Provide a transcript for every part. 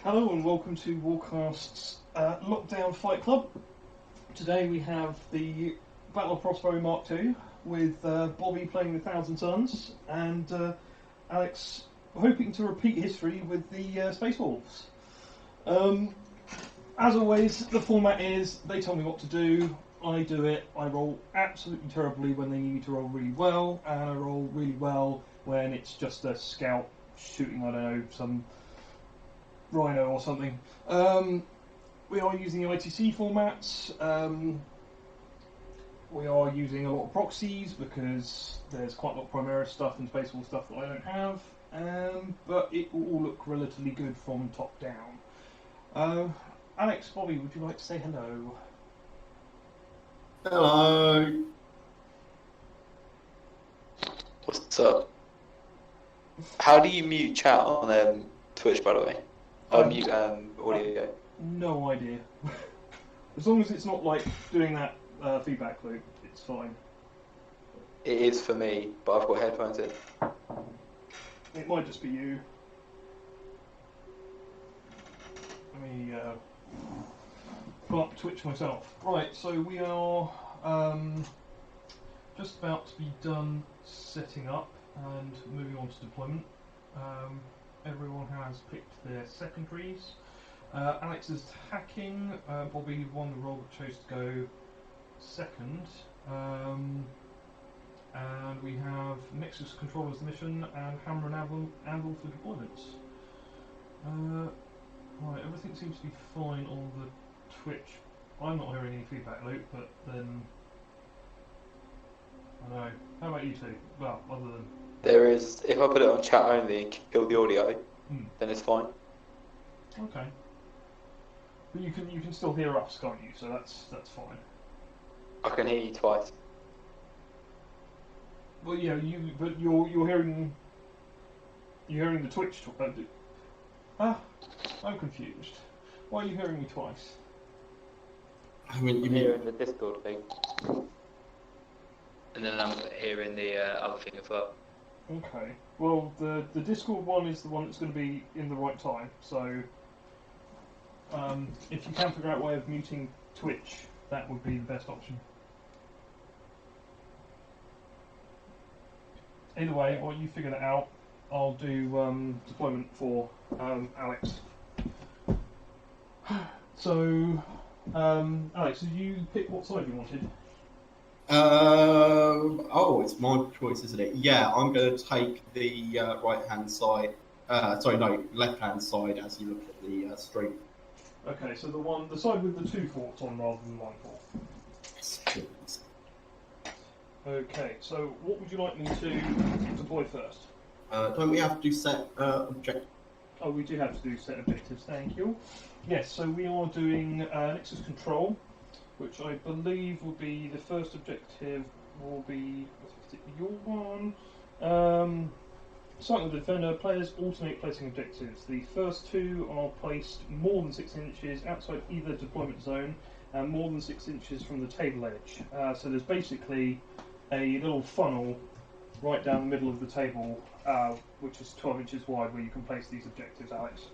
Hello and welcome to Warcast's Lockdown Fight Club. Today we have the Battle of Prospero Mark II with Bobby playing the Thousand Suns and Alex hoping to repeat history with the Space Wolves. As always, the format is they tell me what to do, I do it, I roll absolutely terribly when they need me to roll really well, and I roll really well when it's just a scout shooting, I don't know, some Rhino or something. We are using the ITC formats. We are using a lot of proxies because there's quite a lot of Primaris stuff and Space Wolf stuff that I don't have. But it will all look relatively good from top down. Alex, Bobby, would you like to say hello? Hello. What's up? How do you mute chat on Twitch, by the way? Mute audio. No idea. As long as it's not like doing that feedback loop, it's fine. It is for me, but I've got headphones in. It might just be you. Let me pull up Twitch myself. Right, so we are just about to be done setting up and moving on to deployment. Everyone has picked their secondaries. Alex is hacking. Bobby won the role but chose to go second. And we have Nexus Control as the mission and Hammer and Anvil for deployments. Right, everything seems to be fine on the Twitch. I'm not hearing any feedback loop, but then I don't know. How about you two? Well, other than There is, if I put it on chat only and kill the audio, then it's fine. okay. But you can still hear us, can't you? So that's fine. I can hear you twice. Well, yeah, but you're hearing the Twitch talk. I'm confused. Why are you hearing me twice? I mean, I'm hearing the Discord thing. And then I'm hearing the other thing as well. Okay. Well, the Discord one is the one that's going to be in the right time. So, if you can figure out a way of muting Twitch, that would be the best option. Either way, while you figure that out, I'll do deployment for Alex. So, Alex, did you pick what side you wanted? Oh, it's my choice, isn't it? Yeah, I'm going to take the right-hand side. Left-hand side as you look at the stream. Okay, so the side with the 2 forts on rather than 1 fort. Yes, please. Okay, so what would you like me to deploy first? Don't we have to set objective? Oh, we do have to do set objectives, thank you. Yes, so we are doing Nexus Control, which I believe will be the first objective will be your one. Starting with the defender, players alternate placing objectives. The first 2 are placed more than 6 inches outside either deployment zone and more than 6 inches from the table edge. So there's basically a little funnel right down the middle of the table, which is 12 inches wide, where you can place these objectives, Alex.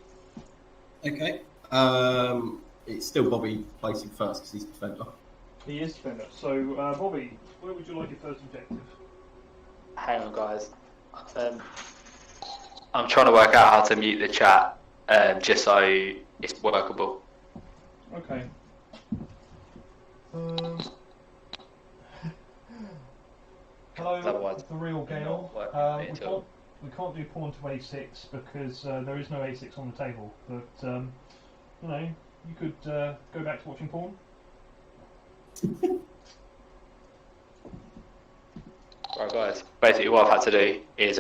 Okay. It's still Bobby placing first because he's defender. He is defender. So, Bobby, where would you like your first objective? Hang on, guys. I'm trying to work out how to mute the chat, just so it's workable. Okay. Hello, the real Gale. We can't do pawn to a6 because there is no a6 on the table. But you know, you could go back to watching porn. Right, guys. Basically, what I've had to do is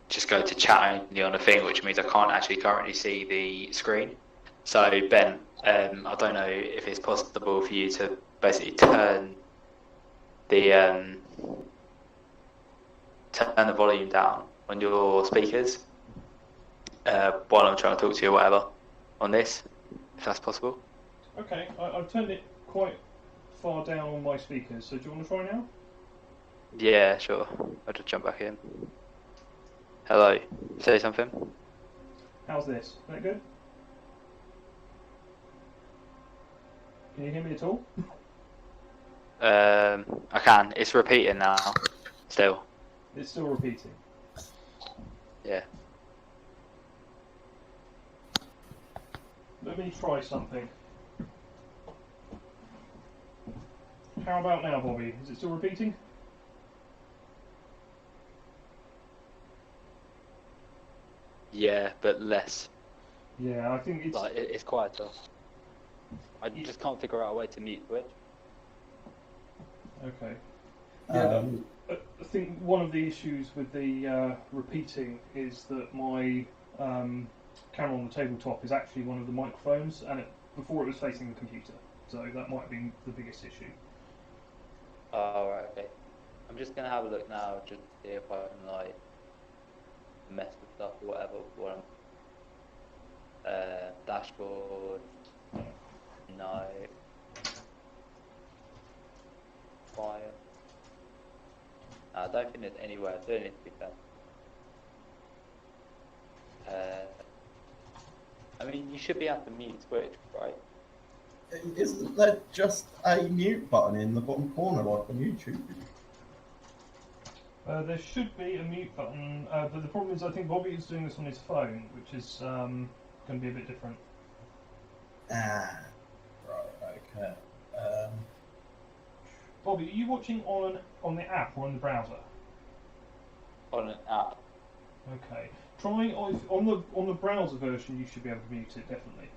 just go to chat only on the thing, which means I can't actually currently see the screen. So, Ben, I don't know if it's possible for you to basically turn the volume down on your speakers while I'm trying to talk to you or whatever on this, if that's possible. Okay, I've turned it quite far down on my speakers, so do you want to try now? Yeah, sure. I'll just jump back in. Hello. Say something. How's this? Is that good? Can you hear me at all? I can. It's repeating now. Still. It's still repeating. Yeah. Let me try something. How about now, Bobby? Is it still repeating? Yeah, but less. Yeah, I think it's... Like, it's quieter. I just can't figure out a way to mute Twitch. Okay. Yeah, Um, I think one of the issues with the repeating is that my camera on the tabletop is actually one of the microphones, and before it was facing the computer, so that might have been the biggest issue. Oh, right, okay. I'm just gonna have a look now, just to see if I can, like, mess with stuff or whatever. What dashboard. No. Fire. No, I don't think there's anywhere doing it, to be fair. I mean, you should be able to mute Twitch, right? isn't there just a mute button in the bottom corner like on YouTube? There should be a mute button, but the problem is I think Bobby is doing this on his phone, which is going to be a bit different. Ah, right, okay. Bobby, are you watching on the app or on the browser? On an app. Okay. Try on the browser version. You should be able to mute it definitely.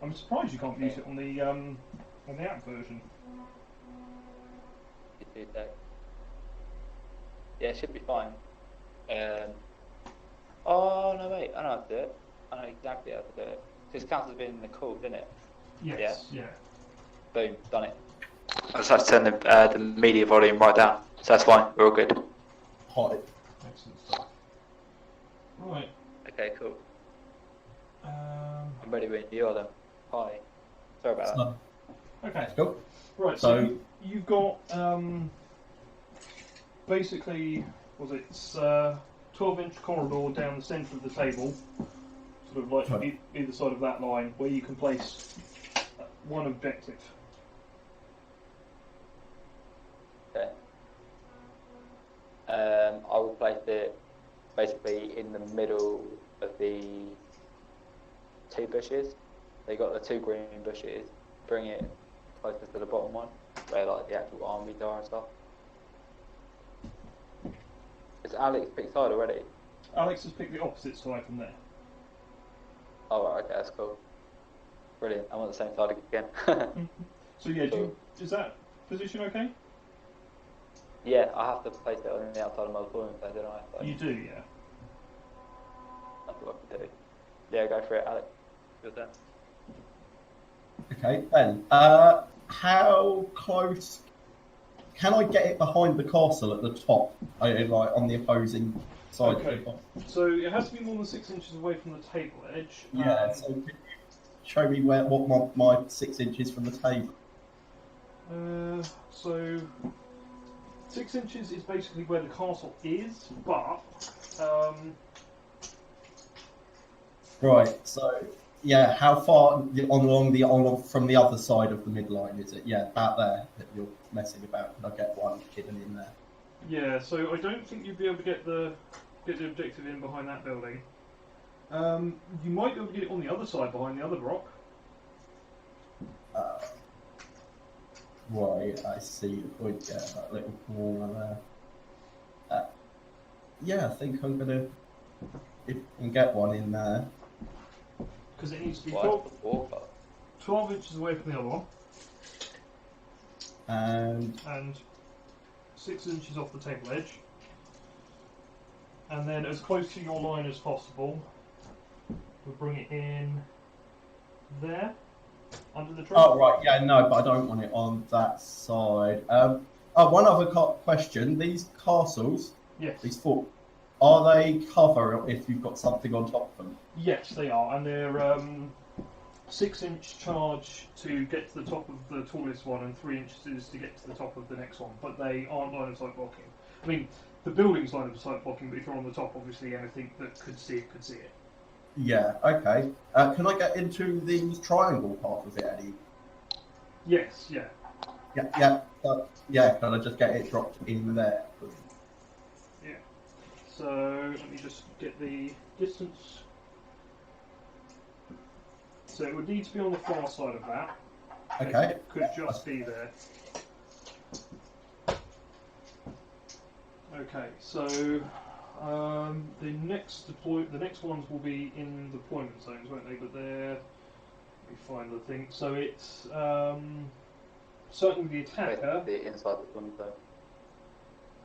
I'm surprised you can't mute it on the app version. Yeah, it should be fine. Oh no, wait, I know how to do it. I know exactly how to do it. This counts as being in the call, didn't it? Yes. Yeah. Boom, done it. I just have to turn the media volume right down, so that's fine. We're all good. Hi. Excellent stuff. Right. Okay, cool. Um, I'm ready when you are then. Hi. Sorry about that. okay. Let's go. Right. So you've got basically, it's 12-inch corridor down the centre of the table, sort of like either side of that line, where you can place one objective. Okay. I will place it basically in the middle of the two bushes. They got the two green bushes. Bring it closer to the bottom one, where like the actual armies are and stuff. Is Alex picked side already? Alex has picked the opposite side from there. Oh right, okay, that's cool. Brilliant. I'm on the same side again. So yeah, Cool. is that position okay? Yeah, I have to place it on the outside of my opponent, don't I? So You do, yeah. that's what I can do. Yeah, go for it, Alex. Your turn. Okay, Ben. How close can I get it behind the castle at the top, like on the opposing side? Okay. So it has to be more than 6 inches away from the table edge. Yeah. So can you show me what my 6 inches from the table? So 6 inches is basically where the castle is, but Right. So yeah, how far along from the other side of the midline is it? Yeah, about there that you're messing about. Can I get one hidden in there? yeah. So I don't think you'd be able to get the objective in behind that building. You might be able to get it on the other side behind the other rock. Right, I see the point. Yeah, that little corner there. Yeah, I think I'm gonna if I can get one in there. Because it needs to be Why? 12 inches away from the other one, and 6 inches off the table edge, and then as close to your line as possible. We'll bring it in there, under the tree. Oh right, yeah, no, but I don't want it on that side. One other question: these castles, Yes. these forts, are they cover if you've got something on top of them? Yes, they are, and they're 6-inch charge to get to the top of the tallest one, and 3 inches to get to the top of the next one. But they aren't line of sight blocking. I mean, the building's line of sight blocking, but if you're on the top, obviously anything that could see it could see it. Yeah. Okay. Can I get into the triangle part of it, Eddie? Yes, yeah. Yeah. Can I just get it dropped in there? Yeah. So let me just get the distance. So it would need to be on the far side of that. Okay. It could just be there. Okay, so the next ones will be in deployment zones, won't they? But they're, let me find the thing. So it's certainly the attacker. The inside the deployment zone.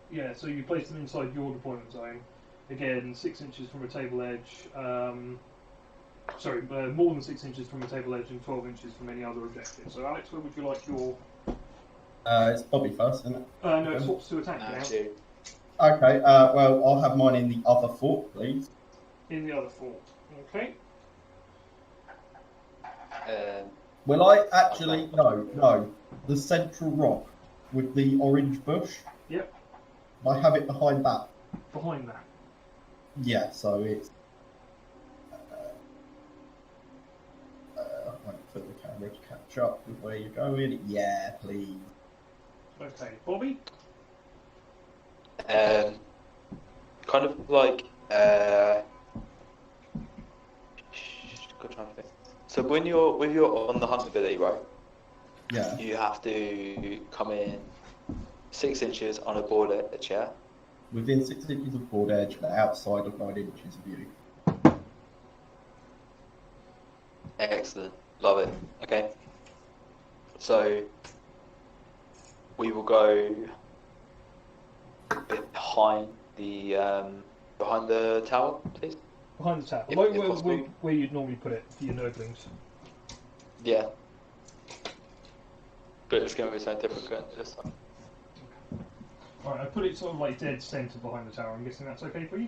Yeah, so you place them inside your deployment zone. Again, 6 inches from a table edge. More than 6 inches from a table edge and 12 inches from any other objective. So, Alex, where would you like your? It's Bobby first, isn't it? No, it swaps to attack now. Actually, Okay. Well, I'll have mine in the other fort, please. In the other fort. Okay. Will I actually? No. The central rock with the orange bush. Yep. I have it behind that. Behind that. Yeah. So it's. Wait for the camera to catch up with where you're going. Yeah, please. Okay, Bobby. kind of like good trying to think. So when you're on the hunt ability, right? Yeah. You have to come in 6 inches on a board edge, yeah? Within 6 inches of board edge, but outside of 9 inches of you. Excellent. Love it. Okay. So we will go a bit behind the tower, please. Behind the tower. If Where you'd normally put it for your nerdlings. Yeah. But it's going to be something different this time. Alright, I put it sort of like dead centre behind the tower. I'm guessing that's okay for you?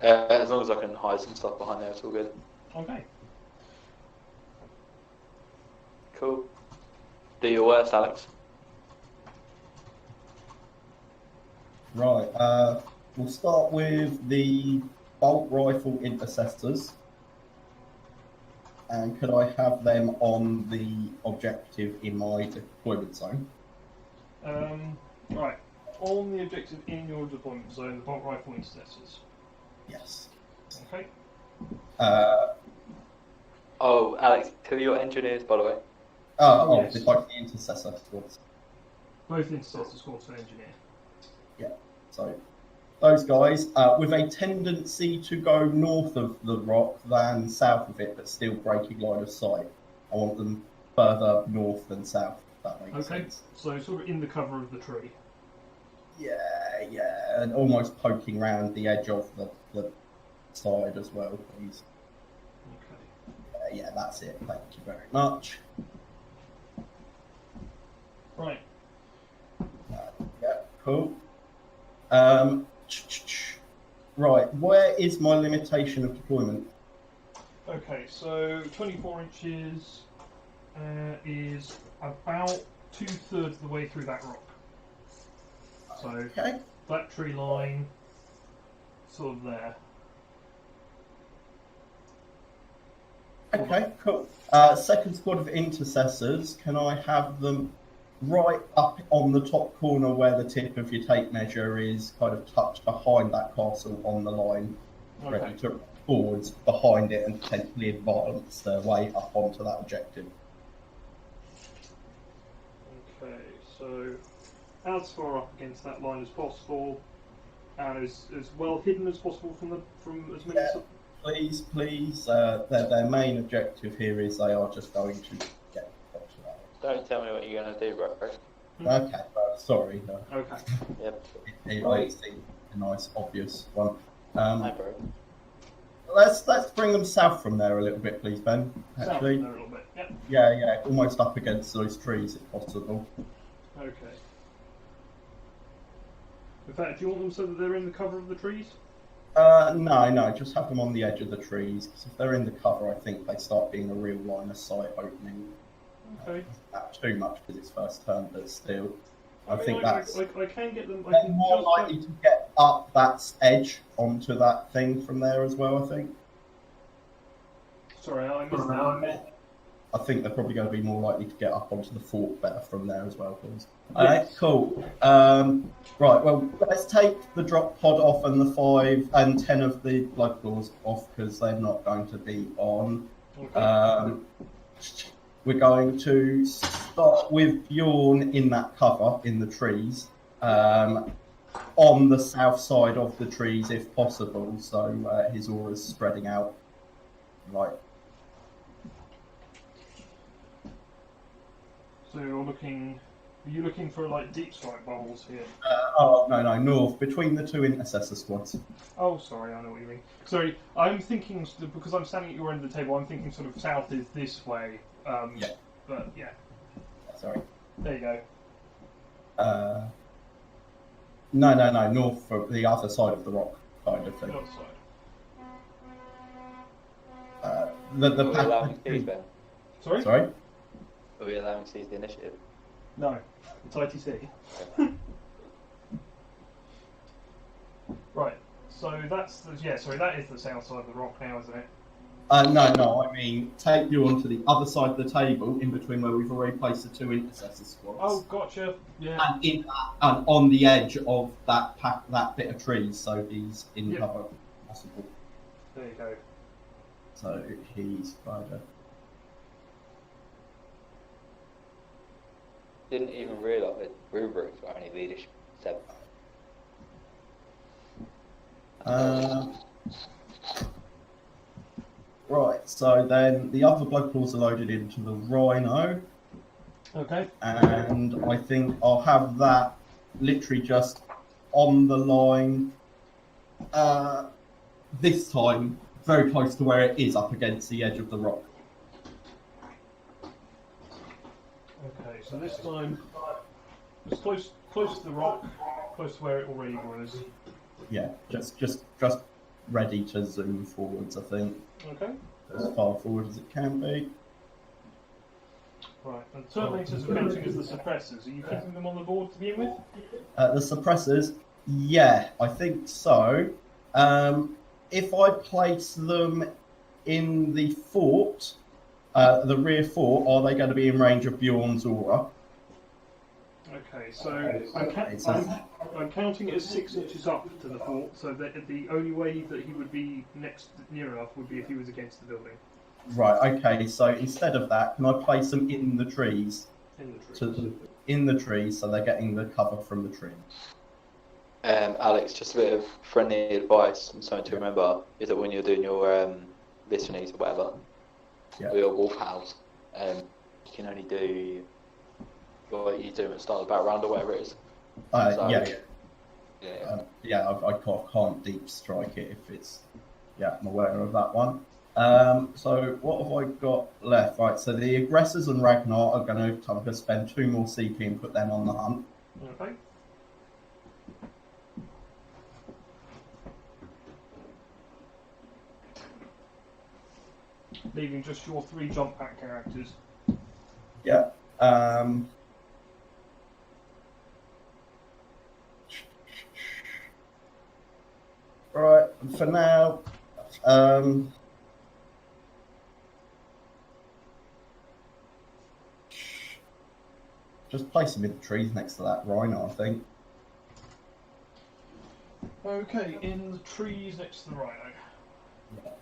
As long as I can hide some stuff behind there, it's all good. Okay. Cool. Do your worst, Alex. Right, we'll start with the bolt rifle intercessors. And could I have them on the objective in my deployment zone? Right. On the objective in your deployment zone, the bolt rifle intercessors. Yes. Okay. Oh, Alex, who are your engineers, by the way? Yes. Like the intercessor squads. Both intercessor squads for engineer. Yeah. So those guys, with a tendency to go north of the rock than south of it, but still breaking line of sight. I want them further north than south, if that makes sense. So sort of in the cover of the tree. Yeah, and almost poking round the edge of the side as well, please. Okay. Yeah, that's it. Thank you very much. Right. Yeah, cool. Right, where is my limitation of deployment? Okay, so 24 inches is about 2/3 of the way through that rock. So Okay. that tree line, sort of there. Okay, cool. Second squad of intercessors, can I have them right up on the top corner where the tip of your tape measure is kind of tucked behind that castle on the line, ready Okay. to forwards behind it and potentially advance their way up onto that objective? Okay, so as far up against that line as possible, and as well hidden as possible from as many. Yeah. Please. Their main objective here is they are just going to get up to that. Don't tell me what you're going to do, bro. Okay, sorry. No. Okay. Yep. It seemed a nice, obvious one. Hi, bro. Let's bring them south from there a little bit, please, Ben. South Actually, there a little bit. Yep. yeah, almost up against those trees if possible. Okay. In fact, do you want them so that they're in the cover of the trees? No, just have them on the edge of the trees. Because if they're in the cover, I think they start being a real line of sight opening. Okay. Not too much because it's first turn, but still, I mean, think that's. I can get them. I They're can more just likely to get up that edge onto that thing from there as well, I think. Sorry, I missed that. I think they're probably going to be more likely to get up onto the fort better from there as well, please. Alright, cool. Right, well, let's take the drop pod off and the 5 and 10 of the blood claws off because they're not going to be on. Okay. We're going to start with Bjorn in that cover in the trees, on the south side of the trees if possible, so his aura's spreading out. Right. So are you looking for like deep strike bubbles here? No, north, between the two intercessor squads. Oh, sorry, I know what you mean. Sorry, I'm thinking, because I'm standing at your end of the table, I'm thinking sort of south is this way. Yeah. But yeah. Sorry. There you go. No, north from the other side of the rock, kind of thing. The other side. The Are we allowing Steve then? Sorry? Sorry? Are we allowing Steve the initiative? No, it's ITC. Right, so that's that is the south side of the rock now, isn't it? No, I mean, take you onto the other side of the table, in between where we've already placed the two intercessor squads. Oh, gotcha. Yeah. And on the edge of that bit of trees, so he's in cover if possible. There you go. So he's rider. Didn't even realise rubrics were only leadership 7. Right, so then the other blood claws are loaded into the rhino. Okay. And I think I'll have that literally just on the line, this time very close to where it is, up against the edge of the rock. Okay, so this time it's close to the rock, close to where it already was. Yeah, just ready to zoom forwards, I think. Okay. As far forward as it can be. Right, and terminators are counting as the suppressors. Are you keeping them on the board to begin with? The suppressors, yeah, I think so. If I place them in the fort, the rear fort, are they going to be in range of Bjorn's aura? Okay, so I'm counting it as 6 inches up to the fort, so that the only way that he would be near enough would be if he was against the building. Right, okay, so instead of that, can I place them in the trees? In the trees. In the trees, so they're getting the cover from the tree. Alex, just a bit of friendly advice and something to remember is that when you're doing your listenings or whatever, or your wolf house, you can only do what you do at the start of the battle round or whatever it is. I can't deep strike it if it's. Yeah, I'm aware of that one. So what have I got left? Right, so the aggressors and Ragnar are going to spend 2 more CP and put them on the hunt. Okay. Leaving just your 3 jump pack characters. Yeah. Right, for now, just place them in the trees next to that rhino, I think. Okay, in the trees next to the rhino. Yeah.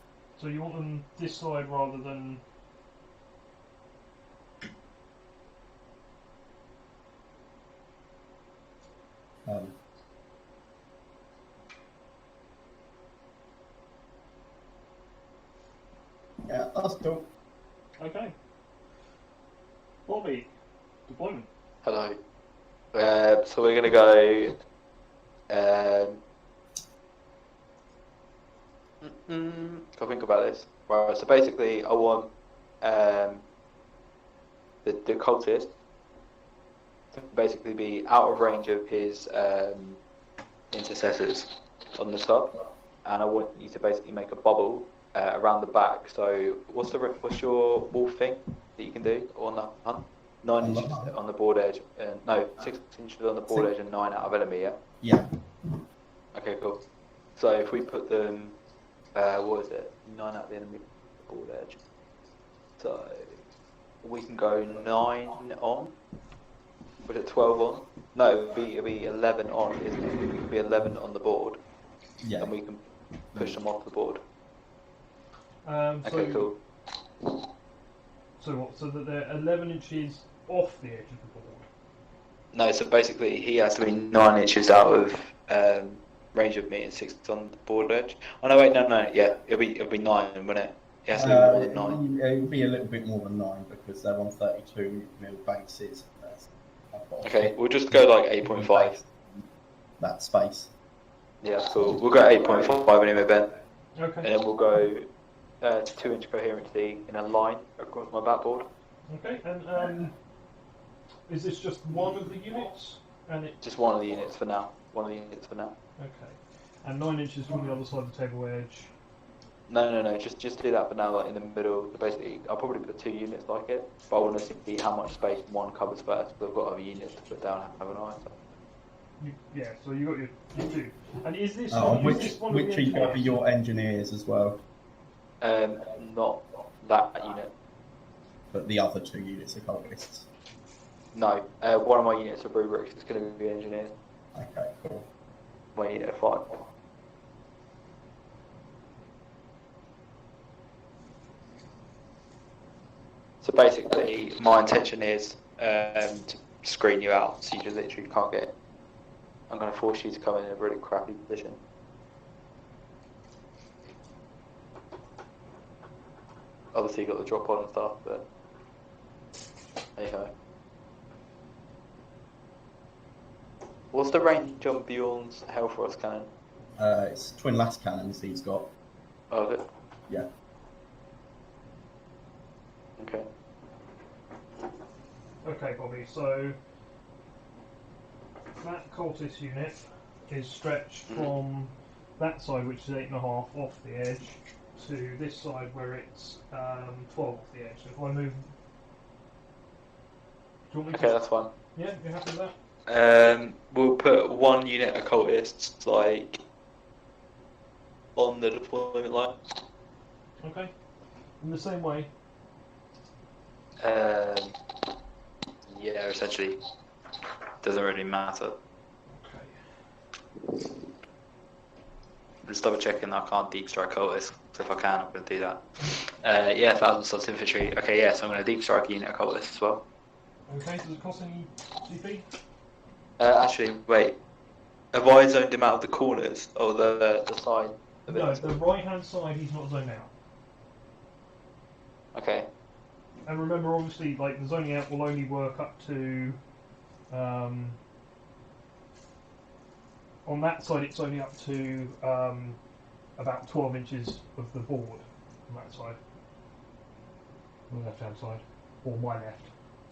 So you want them this side rather than... Yeah, that's cool. Okay. Bobby, deployment. Hello. So we're going to go... I'll think about this. Right, so basically I want the cultist to basically be out of range of his intercessors on the top, and I want you to basically make a bubble around the back. So what's your wolf thing that you can do on the hunt? 9 inches on the board edge, 6 inches on the board edge and 9 out of enemy, yeah? Yeah. Okay, cool. So if we put them, what is it? 9 out of the enemy board edge. So we can go 9 on. Was it 12 on? No, it'll be 11 on, isn't it? It'll be 11 on the board, Yeah. and we can push them off the board. So, Okay, cool. So what? So that they're 11 inches off the edge of the board. No, so basically he has to be 9 inches out of range of me and 6 on the board edge. Oh no, wait, no, yeah, it'll be 9, won't it? It has to be more than 9. It would be a little bit more than 9 because they're on 32 mil bases. Okay, we'll just go like 8.5. That space. Yeah, that's cool. We'll go 8.5 anyway, Ben. Okay. And then we'll go 2-inch coherency in a line across my backboard. Okay, and is this just one of the units? And it. Just one of the units for now. Okay. And 9 inches from the other side of the table edge. No. Just do that for now, like in the middle. Basically, I'll probably put 2 units like it, but I want to see how much space one covers first. Because I've got other units to put down, haven't I? Yeah. So you got your 2. And is this? Which are you got for your engineers as well? Not that unit. But the other 2 units are cultists. No, one of my units are rubrics. It's going to be engineers. Okay, cool. My unit of 5. So basically, my intention is to screen you out, so you just literally can't get. I'm going to force you to come in a really crappy position. Obviously, you got the drop on and stuff, but there you go. What's the range on Bjorn's Hellfrost cannon? It's twin las cannons he's got. Oh, is it? Yeah. Okay. Okay, Bobby. So that cultist unit is stretched from that side, which is 8.5 off the edge, to this side where it's 12 off the edge. So if I move, do you want me to? Okay, that's fine. Yeah, you happy with that? We'll put 1 unit of cultists like on the deployment line. Okay. In the same way. Yeah, essentially, doesn't really matter. Okay. Just double checking I can't deep strike cultists. So if I can, I'm going to do that. Yeah, 1,000 slots infantry. Okay, yeah, so I'm going to deep strike a unit of cultists as well. Okay. Does it cost any CP? Actually, wait. Have I zoned him out of the corners or the side? Of No, it? the right-hand side he's not zoned out. Okay. And remember, obviously, like the zoning out will only work up to. On that side, it's only up to about 12 inches of the board on that side. On the left-hand side, or my left,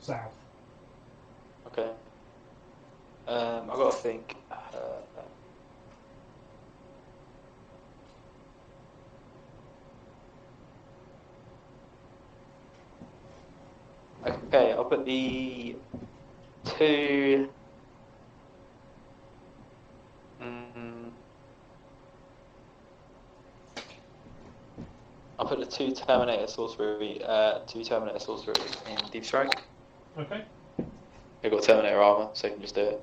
south. Okay. I've got to think. Okay, I'll put the 2. I'll put the 2 Terminator sorcery, in deep strike. Okay. I've got Terminator armor, so I can just do it.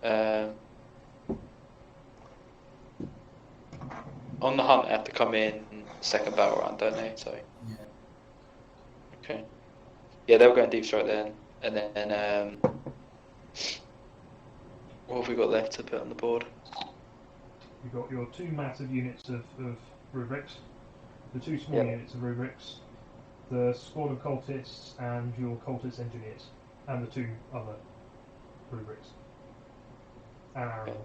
Yeah. On the hunt, I have to come in second battle round, don't they? So. Yeah. Okay. Yeah, they'll go in deep strike then, and then what have we got left to put on the board? You've got your 2 massive units of rubrics, the 2 small units of rubrics, the squad of cultists, and your cultist engineers, and the 2 other rubrics. And Arrow,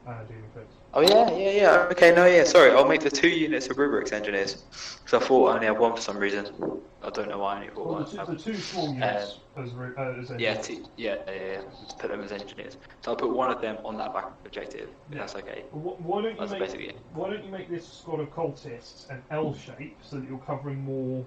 and a Demon Fist. Oh yeah. Okay, no, yeah. Sorry, I'll make the 2 units of rubrics engineers because I thought I only had 1 for some reason. I don't know why I only thought Well, 1. the two small units as engineers. Yeah. Just put them as engineers. So I'll put 1 of them on that back objective. If that's okay. Why don't That's basically it. Why don't you make this squad of cultists an L shape so that you're covering more?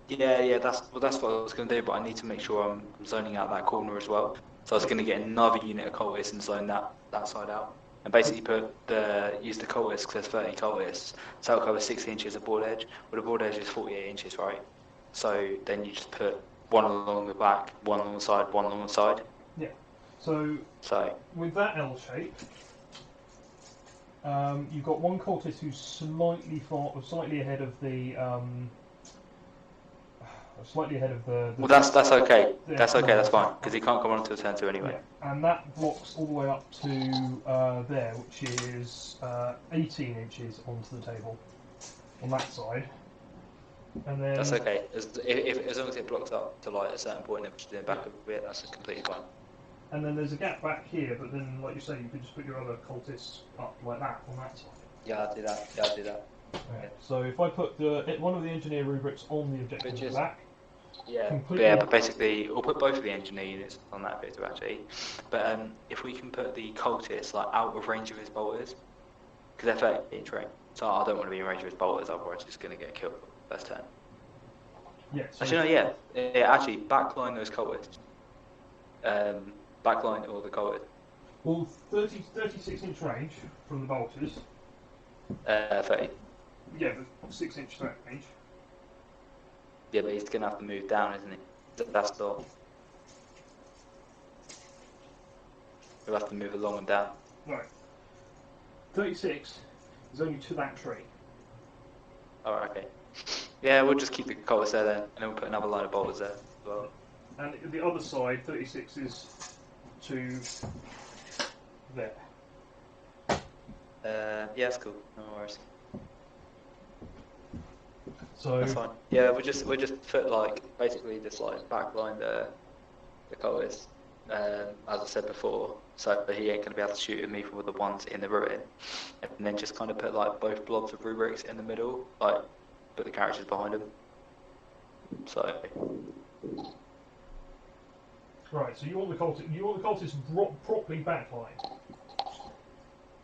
Yeah. That's what I was going to do, but I need to make sure I'm zoning out that corner as well. So I was going to get another unit of cultists and zone that side out. And basically use the cultists because there's 30 cultists. So that'll cover 60 inches of board edge. Well, the board edge is 48 inches, right? So then you just put one along the back, one along the side, one along the side. Yeah. So with that L shape, you've got one cultist who's slightly ahead of the. Slightly ahead of the well, that's okay. That's okay. That's fine because he can't come on until turn 2 anyway. Yeah. And that blocks all the way up to there, which is 18 inches onto the table on that side. And then that's okay. As long as it blocks up to like a certain point in the back of it, that's completely fine. And then there's a gap back here, but then, like you say, you could just put your other cultists up like that on that side. Yeah, I'll do that. Yeah, I'll do that. Okay. So if I put one of the engineer rubrics on the objective at the back. Yeah, but basically, we'll put both of the engineer units on that objective actually. But if we can put the cultists like out of range of his bolters, because they're 30 inch range, so I don't want to be in range of his bolters, otherwise he's going to get killed first turn. Yeah. So actually, no, yeah. Actually, backline those cultists. Backline all the cultists. Well, 36 inch range from the bolters. 30. Yeah, but 6 inch threat range. Yeah, but he's going to have to move down, isn't he? That's the... He'll have to move along and down. Right. 36 is only to that tree. Alright, okay. Yeah, we'll just keep the cultists there then, and then we'll put another line of bolters there as well. And the other side, 36 is to there. Yeah, that's cool. No worries. So that's fine. Yeah, we'll just put like basically just like backline the cultist, as I said before, so he ain't gonna be able to shoot at me for the ones in the ruin, and then just kind of put like both blobs of rubrics in the middle, like put the characters behind them. So. Right. So you want the cultists properly backlined.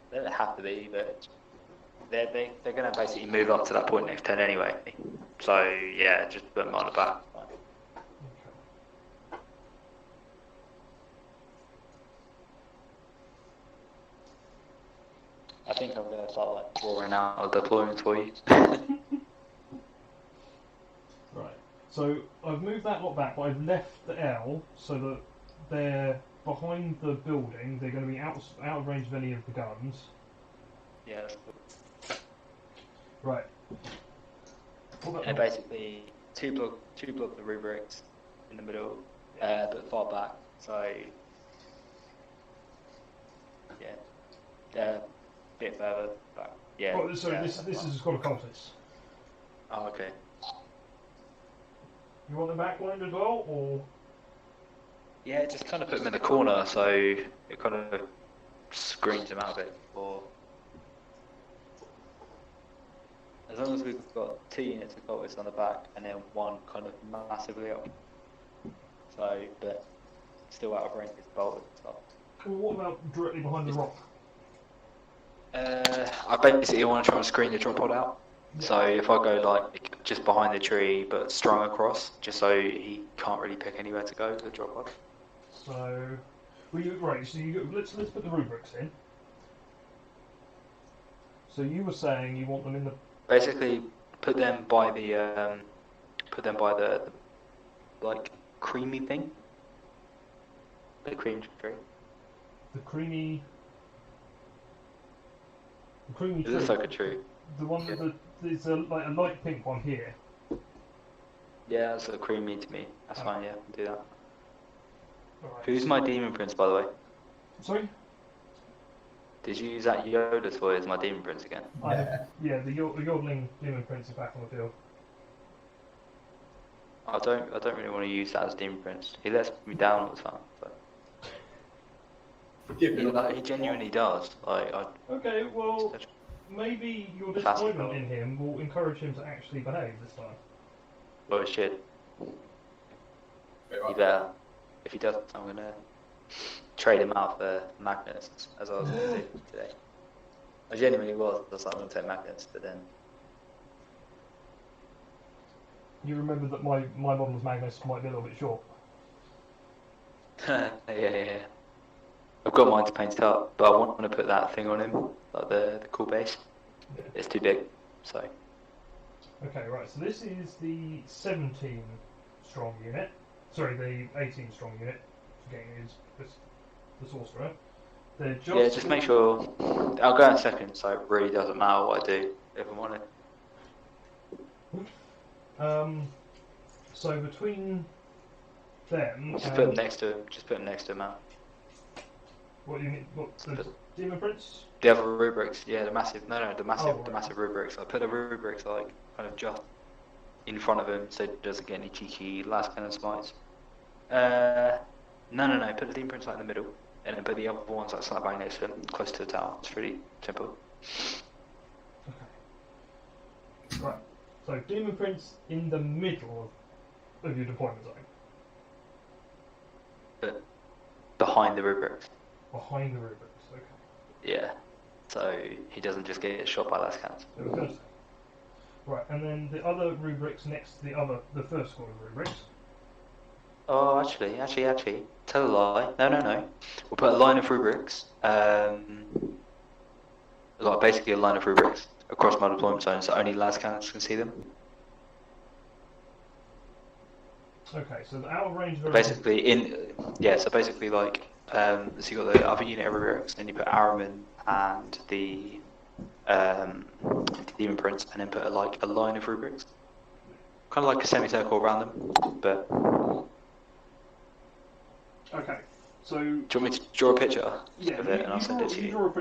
They don't have to be, but they're going to basically move up to that point next turn anyway. So yeah, just put them on the back. Okay. I think I'm going to start like drawing out a deployment for you. Right. So I've moved that lot back, but I've left the L so that they're behind the building. They're going to be out of range of any of the guns. Yeah. Right. And basically two blocks of rubrics in the middle, but far back. So yeah, a bit further back. Yeah. Oh, so this is a squad of cultists. Oh, okay. You want them backlined as well, or? Yeah, just kind of put them in the corner so it kind of screens them out a bit. Or as long as we've got 2 units of cultists on the back and then one kind of massively up. So, but still out of range of bolters and stuff. Well, what about directly behind the rock? I basically want to try and screen the drop pod out. Yeah. So if I go like just behind the tree but strung across, just so he can't really pick anywhere to go to the drop pod. So, let's put the rubrics in. So you were saying you want them in the. Basically, put them by the like creamy thing. The cream tree. The creamy tree. It looks like a tree. The one that there's a light pink one here. Yeah, that's a creamy to me. That's fine. Yeah, do that. Right. Who's my demon prince, by the way? Sorry? Did you use that Yoda toy as my demon prince again? Yeah, the yodeling demon prince is back on the field. I don't really want to use that as demon prince. He lets me down all the time. So. He genuinely does. Okay, well, maybe your disappointment in him will encourage him to actually behave this time. Well, it should. He better. If he doesn't, I'm going to trade him out for magnets, as I was going to do today. I genuinely was. I was like, I'm going to take magnets, but then... You remember that my model's magnets might be a little bit short. Yeah. I've got mine to paint it up, but I want to put that thing on him, like the cool base. Yeah. It's too big, so... Okay, right, so this is the 17 strong unit. Sorry, the 18 strong unit. Again, is the sorcerer. They're just. Yeah, just make sure. I'll go in a second, so it really doesn't matter what I do if I'm on it. So between them. Just put them next to him. Just put them next to him out. What do you mean? What, the Demon Prince? The other rubrics, yeah, the massive. No, the massive, right. the massive rubrics. I put the rubrics like kind of just in front of him, so he doesn't get any cheeky last cannon smites. No. Put the Demon Prince like in the middle, and then put the other ones like slightly bang next to him, close to the tower. It's really simple. Okay. Right. So Demon Prince in the middle of your deployment zone. But behind the rubrics. Behind the rubrics. Okay. Yeah. So he doesn't just get shot by last cannons. So we're gonna say. Right, and then the other rubrics next to the first squad of rubrics. Oh, actually, tell a lie. No. We'll put a line of rubrics, like basically a line of rubrics across my deployment zone, so only las cannons can see them. Okay, so the outer range of Basically, so basically like, so you got the other unit of rubrics, then you put Araman and the Demon Prince, and then put a line of rubrics, kind of like a semicircle around them, but. Okay, so. Do you want me to draw a picture Yeah, of it, and I'll send it to you? Draw a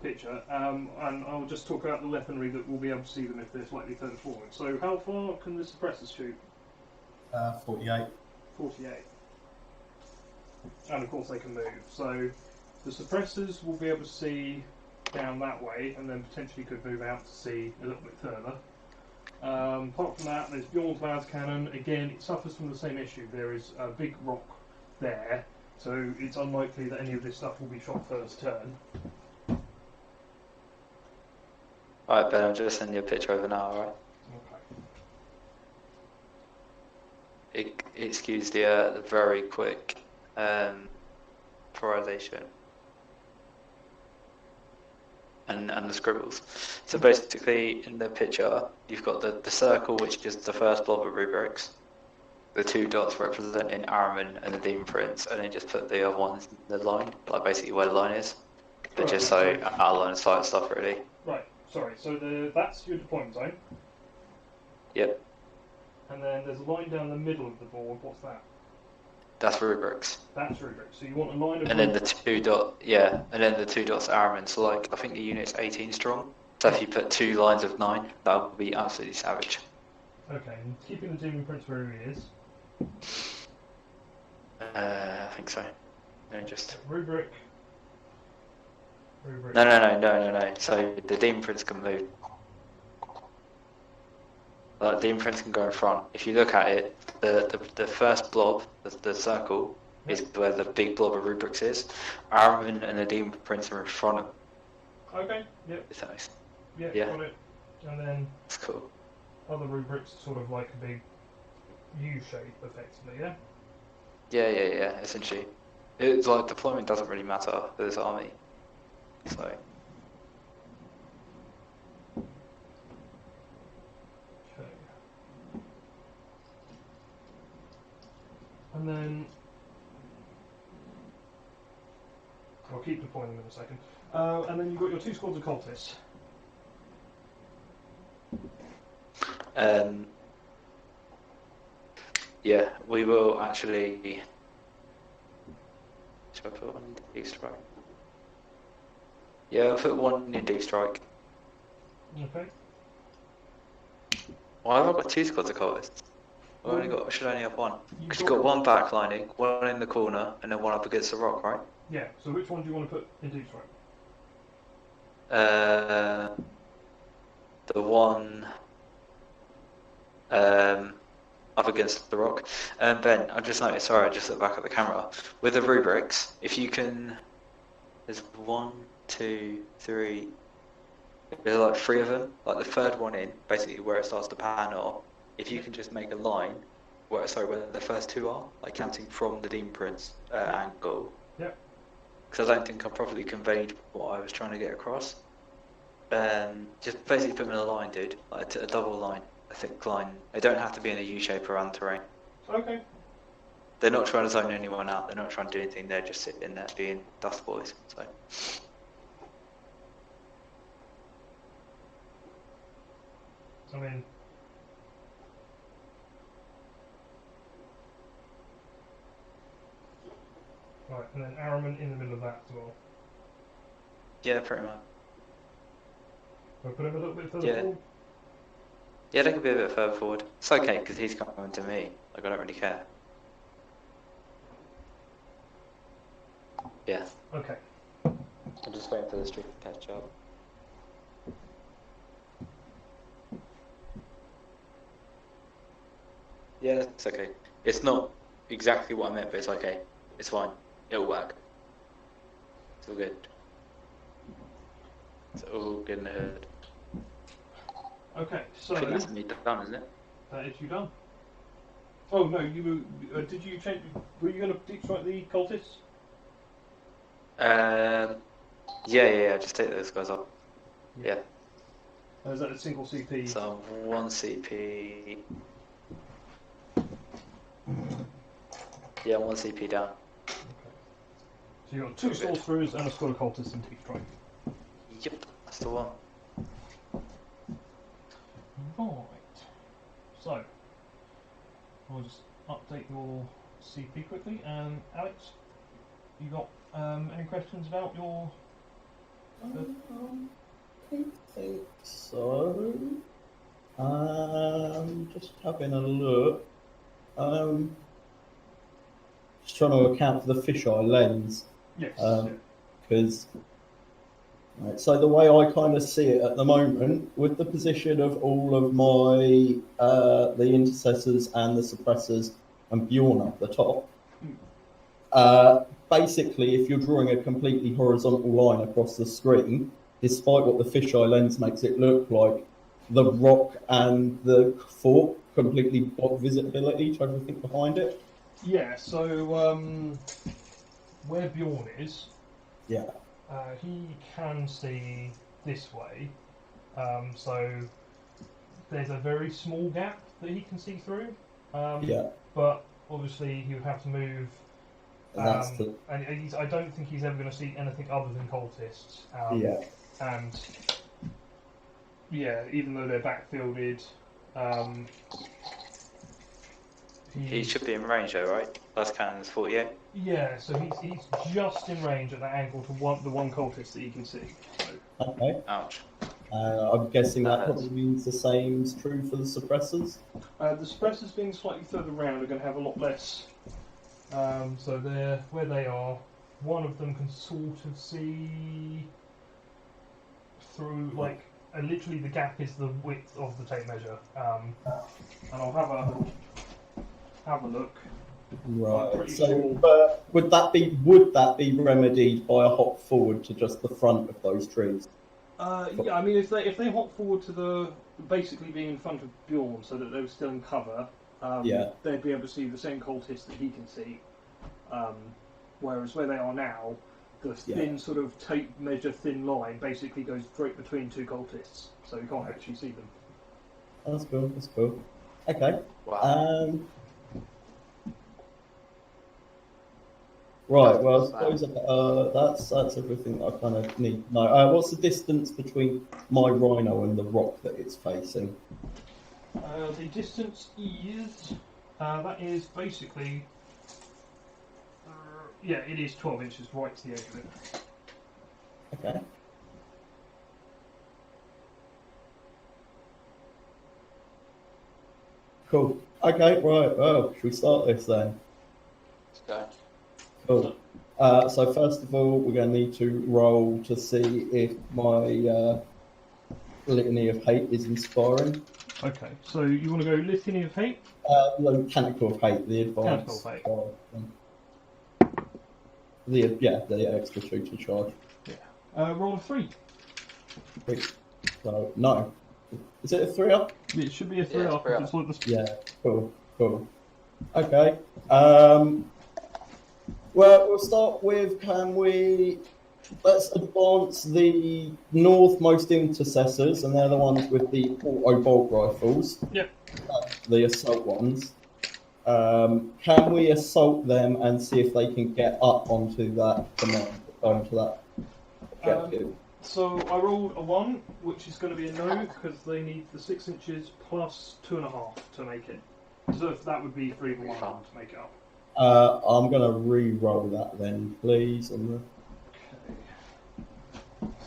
picture, and I'll just talk about the weaponry that we'll be able to see them if they're slightly further forward. So, how far can the suppressors shoot? 48. 48. And of course they can move. So, the suppressors will be able to see down that way, and then potentially could move out to see a little bit further. Apart from that, there's Bjorn's Las Cannon. Again, it suffers from the same issue. There is a big rock there, so it's unlikely that any of this stuff will be shot first turn. Alright, Ben, I'll just send you a picture over now, alright? Okay. Excuse the very quick polarization and the scribbles. So basically, in the picture, you've got the circle, which is the first blob of rubrics. The 2 dots representing Araman and the Demon Prince, and then just put the other ones in the line, like basically where the line is. But Right, just so out of line of sight stuff, really. Right, sorry, so that's your deployment zone. Yep. And then there's a line down the middle of the board. What's that? That's rubrics. That's rubrics. So you want a line of. And then the 2 dots Araman. So like I think the unit's 18 strong. So if you put 2 lines of 9, that would be absolutely savage. Okay, and keeping the Demon Prince where he is. I think so. No, just. Rubric. No. So the Demon Prince can move. Like, Demon Prince can go in front. If you look at it, the first blob, the circle, is where the big blob of rubrics is. Araman and the Demon Prince are in front of. Okay. Yep. Is that nice? Yeah. Got it. And then. That's cool. Other rubrics, sort of like a big U shape, effectively. Yeah. Yeah. Essentially, it's like deployment doesn't really matter for this army. So. Okay. And then I'll keep deploying them in a second. And then you've got your 2 squads of cultists. Yeah, we will actually. Should I put one in D strike? Yeah, I'll put one in D strike. Okay. Why have I got 2 squads of cultists? I should only have one. Because you've got one backlining, one in the corner, and then one up against the rock, right? Yeah. So which one do you want to put in deep strike? The one up against the rock. Ben, I just noticed. Sorry, I just looked back at the camera. With the rubrics, if you can, there's 1, 2, 3. There's like 3 of them. Like the third one in, basically where it starts to pan off. If you can just make a line, where the first 2 are, like counting from the Demon Prince angle. Yeah. Because I don't think I properly conveyed what I was trying to get across. Just basically put them in a line, dude. Like a double line, thick line. They don't have to be in a U shape around the terrain. Okay. They're not trying to zone anyone out. They're not trying to do anything. They're just sitting in there being dust boys. So. I mean, right, and then Araman in the middle of that as well. Yeah, pretty much. We'll put him a little bit further Yeah. forward. Yeah, they could be a bit further forward. It's okay because he's coming to me. Like I don't really care. Yeah. Okay. I'm just waiting for the streak to catch up. Yeah, it's okay. It's not exactly what I meant, but it's okay. It's fine. It'll work. It's all good. It's all good in the hood. Okay, so I think that's me done, isn't it? that is you done. Oh no, you were. Did you change? Were you going to deep strike the cultists? Yeah. Just take those guys up. Yeah. Is that a single CP? So 1 CP. Yeah, 1 CP down. Okay. So you've got 2 sorcerers and a squad of cultists in deep strike. Yep, that's the one. Right. So I'll just update your CP quickly. And Alex, you got any questions about your? I think so. Just having a look. Just trying to account for the fisheye lens. Yes. Because right, so the way I kind of see it at the moment, with the position of all of my the intercessors and the suppressors and Bjorn up the top, basically, if you're drawing a completely horizontal line across the screen, despite what the fisheye lens makes it look like, the rock and the fort completely block visibility to everything behind it. Yeah. So where Bjorn is, Yeah. he can see this way. So there's a very small gap that he can see through. Yeah. But obviously he would have to move. And that's and I don't think he's ever going to see anything other than cultists. yeah. And yeah, even though they're backfielded, He should be in range though, right? Last cannon is 48. yeah, so he's just in range at that angle to the one cultist that he can see. So. Okay. Ouch. I'm guessing that That probably means the same is true for the suppressors. The suppressors being slightly further round are going to have a lot less. So they're where they are. One of them can sort of see through, like, literally the gap is the width of the tape measure. And I'll have a look. Right. pretty So, sure. but would that be remedied by a hop forward to just the front of those trees? Yeah, I mean, if they hop forward to the basically being in front of Bjorn, so that they were still in cover, Yeah. they'd be able to see the same cultist that he can see. Whereas where they are now, the thin sort of tape measure thin line basically goes straight between 2 cultists, so you can't actually see them. That's cool. That's cool. Okay. Wow. Right. Well, I suppose that's everything I kind of need to know. What's the distance between my rhino and the rock that it's facing? The distance is that is basically yeah, it is 12 inches right to the edge of it. Okay. Cool. Okay. Right. Well, should we start this then? Let's Cool. So first of all, we're going to need to roll to see if my litany of hate is inspiring. Okay, so you want to go Litany of Hate? The Canticle of Hate, the advanced. Canticle The extra shooter charge. Yeah. Roll a 3. So no, is it a 3 up? It should be a 3 Yeah, up. 3 up. It's like the Yeah. Cool. Okay. Well, we'll start with, can we let's advance the northmost intercessors, and they're the ones with the auto bolt rifles. Yep. The assault ones. Can we assault them and see if they can get up onto that command, onto that objective? So I rolled a 1, which is going to be a no, because they need the 6 inches plus 2.5 to make it. So if that would be 3 of 1 to make it up. I'm going to re-roll that then, please. Okay.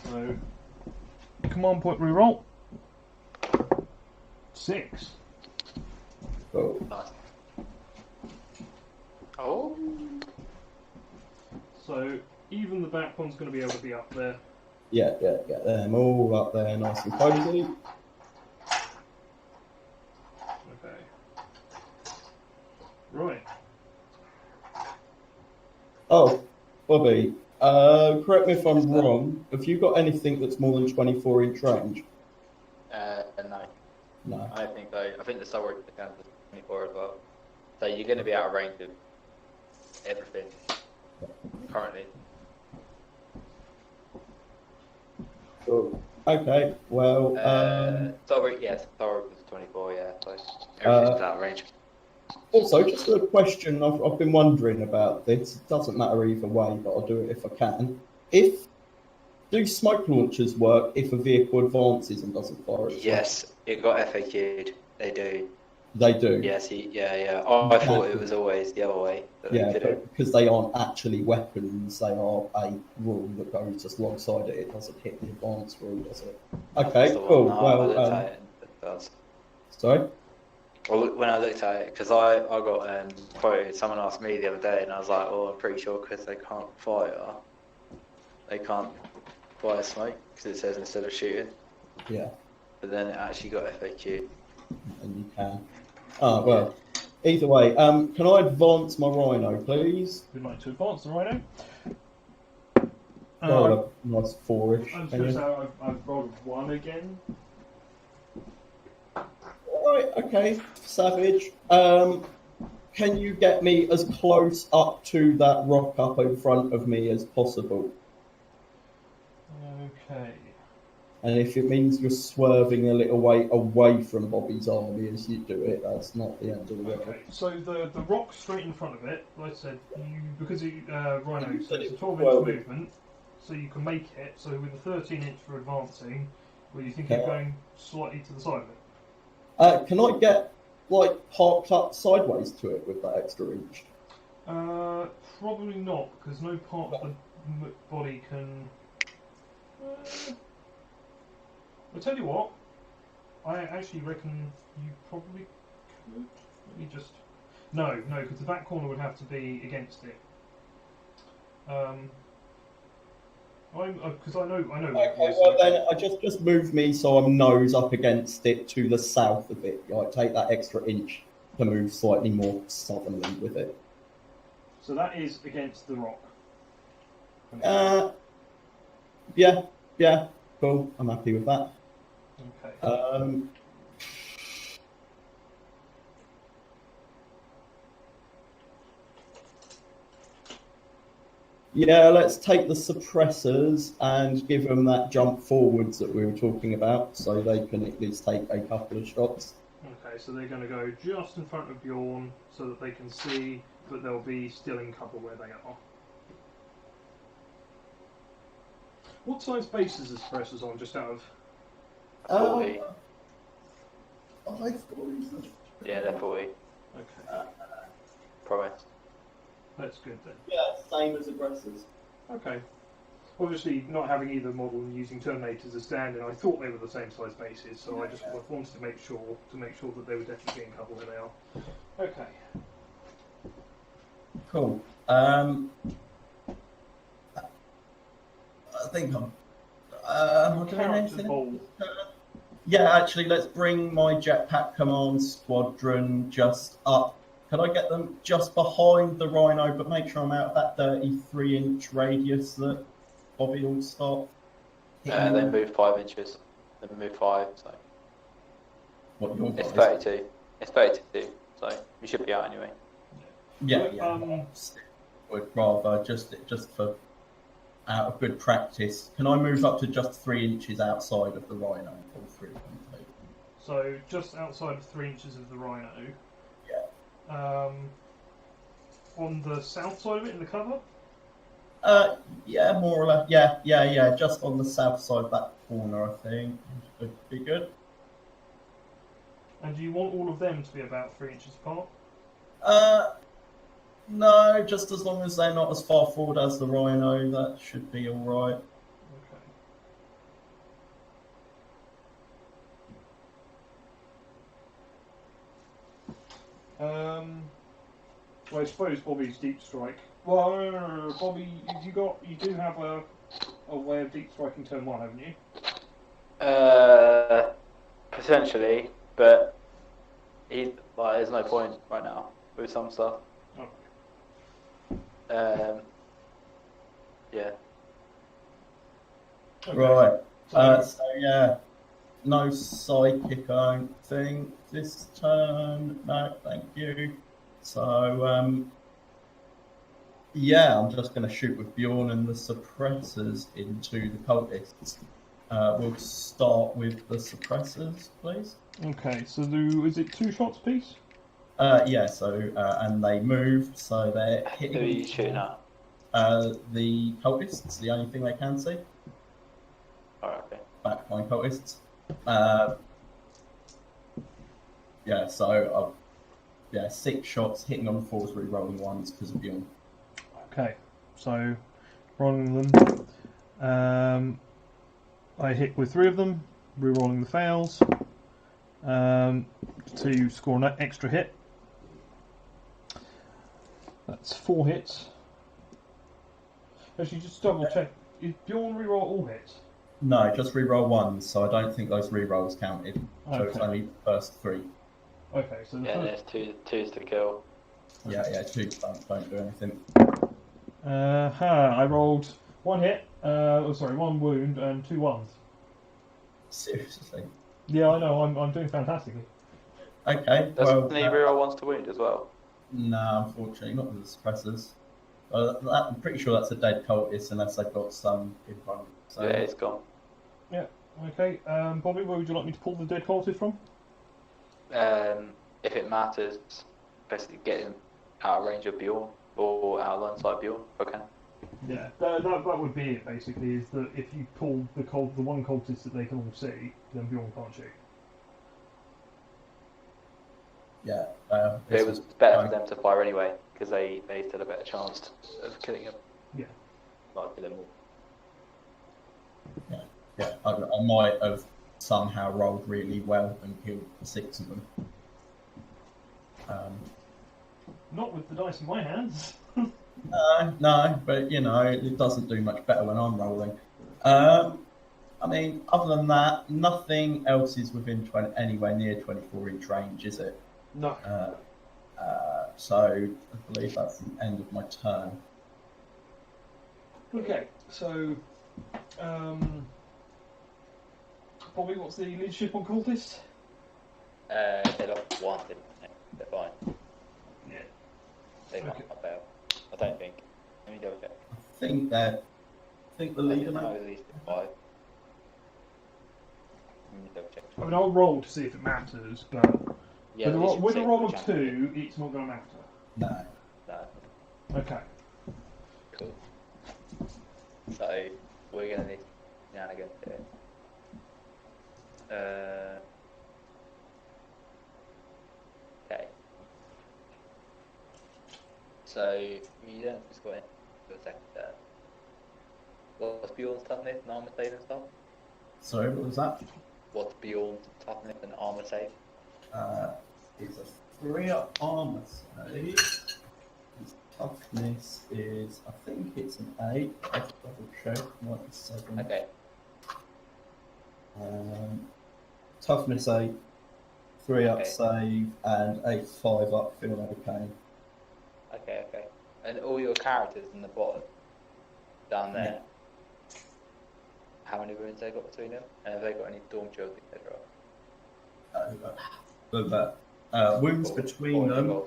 So, command point re-roll. 6. Cool. Nice. Oh. So even the back one's going to be able to be up there. Yeah, get them all up there nice and cozy. Okay. Right. Oh, Bobby, correct me if I'm wrong. Have you got anything that's more than 24-inch range? No. No. I don't think so. I think the Solar can is 24 as well. So you're going to be out of range of everything currently. Cool. Okay, well... Solar, yes, Solar was 24, yeah. So everything's out of range. Also, just a question I've been wondering about this. It doesn't matter either way, but I'll do it if I can. Do smoke launchers work if a vehicle advances and doesn't fire itself? Yes, it got FAQ'd. They do. They do? Yes, yeah. Oh, I thought it was always the other way. Yeah, because they aren't actually weapons, they are a rule that goes just alongside it. It doesn't hit the advanced rule, does it? Okay, cool. No, well, I looked at it, it does. Sorry? Well, when I looked at it, because I got quoted, someone asked me the other day, and I was like, oh, I'm pretty sure because they can't fire smoke, because it says instead of shooting. Yeah. But then it actually got FAQ. And you can. Ah, well, either way, can I advance my Rhino, please? We'd like to advance the Rhino. Well, a nice 4-ish. I was going to say I've rolled 1 again. Alright, okay, savage. Can you get me as close up to that rock up in front of me as possible? Okay. And if it means you're swerving a little way away from Bobby's army as you do it, that's not the end of the world. Okay, so the rock straight in front of it, like I said, because Rhino, so it's a 12-inch movement, so you can make it. So with the 13-inch for advancing, were you thinking of going slightly to the side of it? Can I get parked up sideways to it with that extra inch? Probably not, because no part of the body can. I'll tell you what. I actually reckon you probably could. Let me just. No, because the back corner would have to be against it. Because I know. Okay, well then I just move me so I'm nose up against it to the south of it. Take that extra inch to move slightly more southerly with it. So that is against the rock. Yeah, cool. I'm happy with that. Okay. Yeah, let's take the suppressors and give them that jump forwards that we were talking about, so they can at least take a couple of shots. Okay, so they're going to go just in front of Bjorn so that they can see, but they'll be still in cover where they are. What size base is the suppressors on, just out of... 40. Are they 40? Yeah, they're 40. Okay, Promise. that's good then. Yeah, same as aggressors. Okay. Obviously, not having either model and using Terminators as stand-in, I thought they were the same size bases, so I just wanted to make sure that they were definitely in cover where they are. Okay. Cool. I think I'm doing anything. Yeah, actually, let's bring my jetpack command squadron just up. Can I get them just behind the Rhino, but make sure I'm out of that 33-inch radius that Bobby will start? They move 5 inches. They move 5, so. What your It's guys? 32. It's 32, so you should be out anyway. Yeah. Would rather just for out of good practice, can I move up to just 3 inches outside of the rhino? All 3 of them, please? So just outside of 3 inches of the rhino. Yeah. On the south side of it, in the cover. Yeah, more or less. Yeah. Just on the south side of that corner, I think. Would be good. And do you want all of them to be about 3 inches apart? No, just as long as they're not as far forward as the rhino, that should be alright. Okay. Well, I suppose Bobby's deep strike. Well, Bobby, you do have a way of deep striking turn 1, haven't you? Potentially, but there's no point right now with some stuff. Okay. Yeah. Okay. Right. So yeah, no psychic, I don't think this turn. No, thank you. So yeah, I'm just going to shoot with Bjorn and the suppressors into the cultists. We'll start with the suppressors, please. Okay. So is it 2 shots apiece? Yeah. So and they move, so they're Who hitting. are you shooting at? The cultists, the only thing they can see. Alright, okay. Backline cultists. Yeah, so 6 shots hitting on 4s, re-rolling 1s because of Bjorn. Okay. So rolling them. I hit with 3 of them, re-rolling the fails to score an extra hit. That's 4 hits. Actually, just double check. Is Bjorn re-roll all hits? No, just re-roll 1s, so I don't think those re-rolls counted. So it's Okay. only the first 3. Okay, so the There's two's to kill. Yeah, 2 don't do anything. I rolled 1 hit. 1 wound and 2 ones. Seriously? Yeah, I know. I'm doing fantastically. Okay. Doesn't he reroll ones to wound as well? No, unfortunately, not with the suppressors. I'm pretty sure that's a dead cultist unless they've got some in front. So. Yeah, it's gone. Yeah. Okay. Bobby, where would you like me to pull the dead cultist from? If it matters, basically get him out of range of Bjorn or out of line sight of Bjorn, if I can. Yeah, that would be it. Basically, is that if you pull the one cultist that they can all see, then Bjorn can't shoot. Yeah. It was better for them to fire anyway because they still had a better chance of killing him. Yeah. Might kill him all. Yeah. I might have somehow rolled really well and killed 6 of them. Not with the dice in my hands. No, but it doesn't do much better when I'm rolling. I mean, other than that, nothing else is within anywhere near 24-inch range, is it? No. So I believe that's the end of my turn. Okay, so Bobby, what's the leadership on cultists? They lost 1, didn't they? They're fine. Yeah. They might not fail. I don't think. Let me double check. I think the leader No, now. at least 5. Let me double check. I mean, I'll roll to see if it matters, but Yeah, with a roll of 2, it's not going to matter. No. No. Okay. Cool. So we're gonna need shenanigans here. Okay. So you don't just go in for a second there. What's Bjorn's toughness and armor save and stuff? Sorry, what was that? What's Bjorn's toughness and armor save? It's a 3-up armor save. His toughness is, I think it's an 8. Let's double check. Might be 7. Okay. Toughness 8, 3-up Okay. save, and 5-up feel no pain. Okay. And all your characters in the bottom down there. How many wounds they got between them? And have they got any Dawn Shield, etc.? Wounds between them.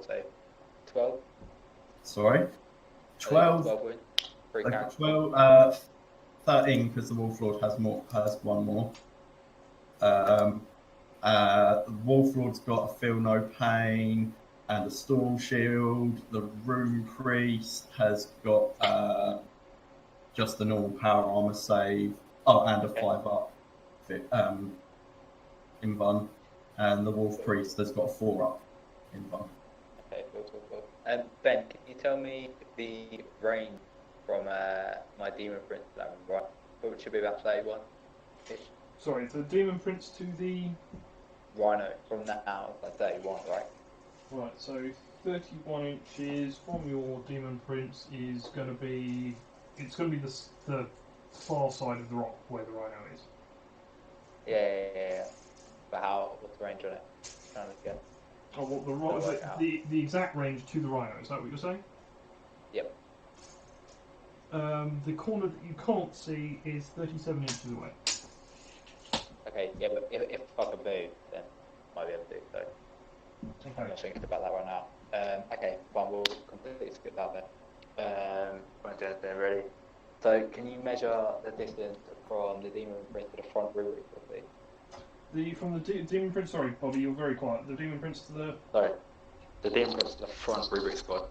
12? Sorry? 12. 12 wounds. Three characters. Well, 13 because the Wolf Lord has one more. The Wolf Lord's got a Feel No Pain and a Storm Shield. The Rune Priest has got just a normal power armor save. Oh, and a 5-up invuln. And the Wolf Priest has got a 4-up invuln. Okay, cool. Ben, can you tell me the range from my Demon Prince to that one, right? It should be about 31-ish. Sorry, the Demon Prince to the Rhino from now, like 31, right? right. So 31 inches from your Demon Prince is going to be. It's going to be the far side of the rock where the Rhino is. Yeah. But what's the range on it? Trying to get. Oh, what the exact range to the Rhino? Is that what you're saying? Yep. The corner that you can't see is 37 inches away. Okay, yeah, but if I can move, then I might be able to do so. I'm not thinking about that right now. Okay, fine, we'll completely skip that then. Ready? So, can you measure the distance from the Demon Prince to the front rubric, please? From the Demon Prince, sorry, Bobby, you're very quiet. The Demon Prince to the... Sorry, the Demon Prince to the front rubric squad.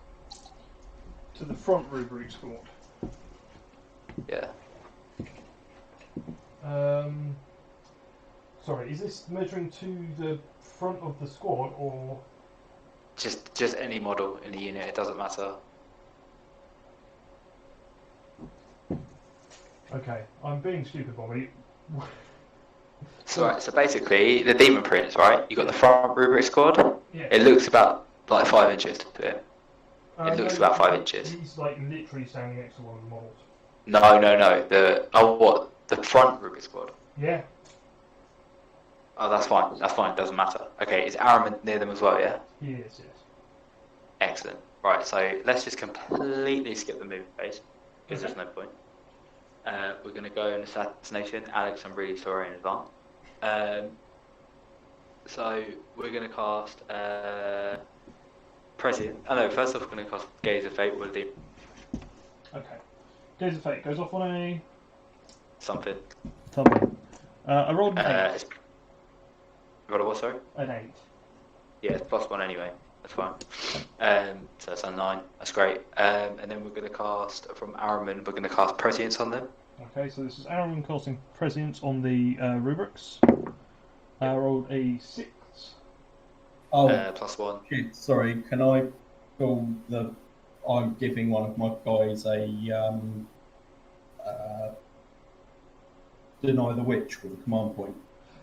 To the front rubric squad. Yeah. Sorry, is this measuring to the front of the squad, or...? Just any model in the unit, it doesn't matter. Okay, I'm being stupid, Bobby. So basically, the Demon Prince, right? You got the front rubric squad. Yeah. It looks about like 5 inches to him. It looks about 5 inches. He's like literally standing next to one of the models. No. The front rubric squad. Yeah. Oh, that's fine. Doesn't matter. Okay, is Araman near them as well? Yeah. He is, yes. Excellent. Right. So let's just completely skip the moving phase because there's no point. We're going to go in assassination. Alex, I'm really sorry in advance. So we're going to cast President. Oh no, first off we're going to cast Gaze of Fate. We'll do Okay. Gaze of Fate goes off on a... something. I rolled an 8. Roll a what, sorry? An 8. Yeah, it's +1 anyway. That's fine. So that's a 9. That's great. And then we're going to cast, from Araman, we're going to cast Prescience on them. Okay, so this is Araman casting Prescience on the rubrics. I rolled a 6. Oh, +1. shit, sorry, can I call the... I'm giving one of my guys a Deny the Witch with a command point.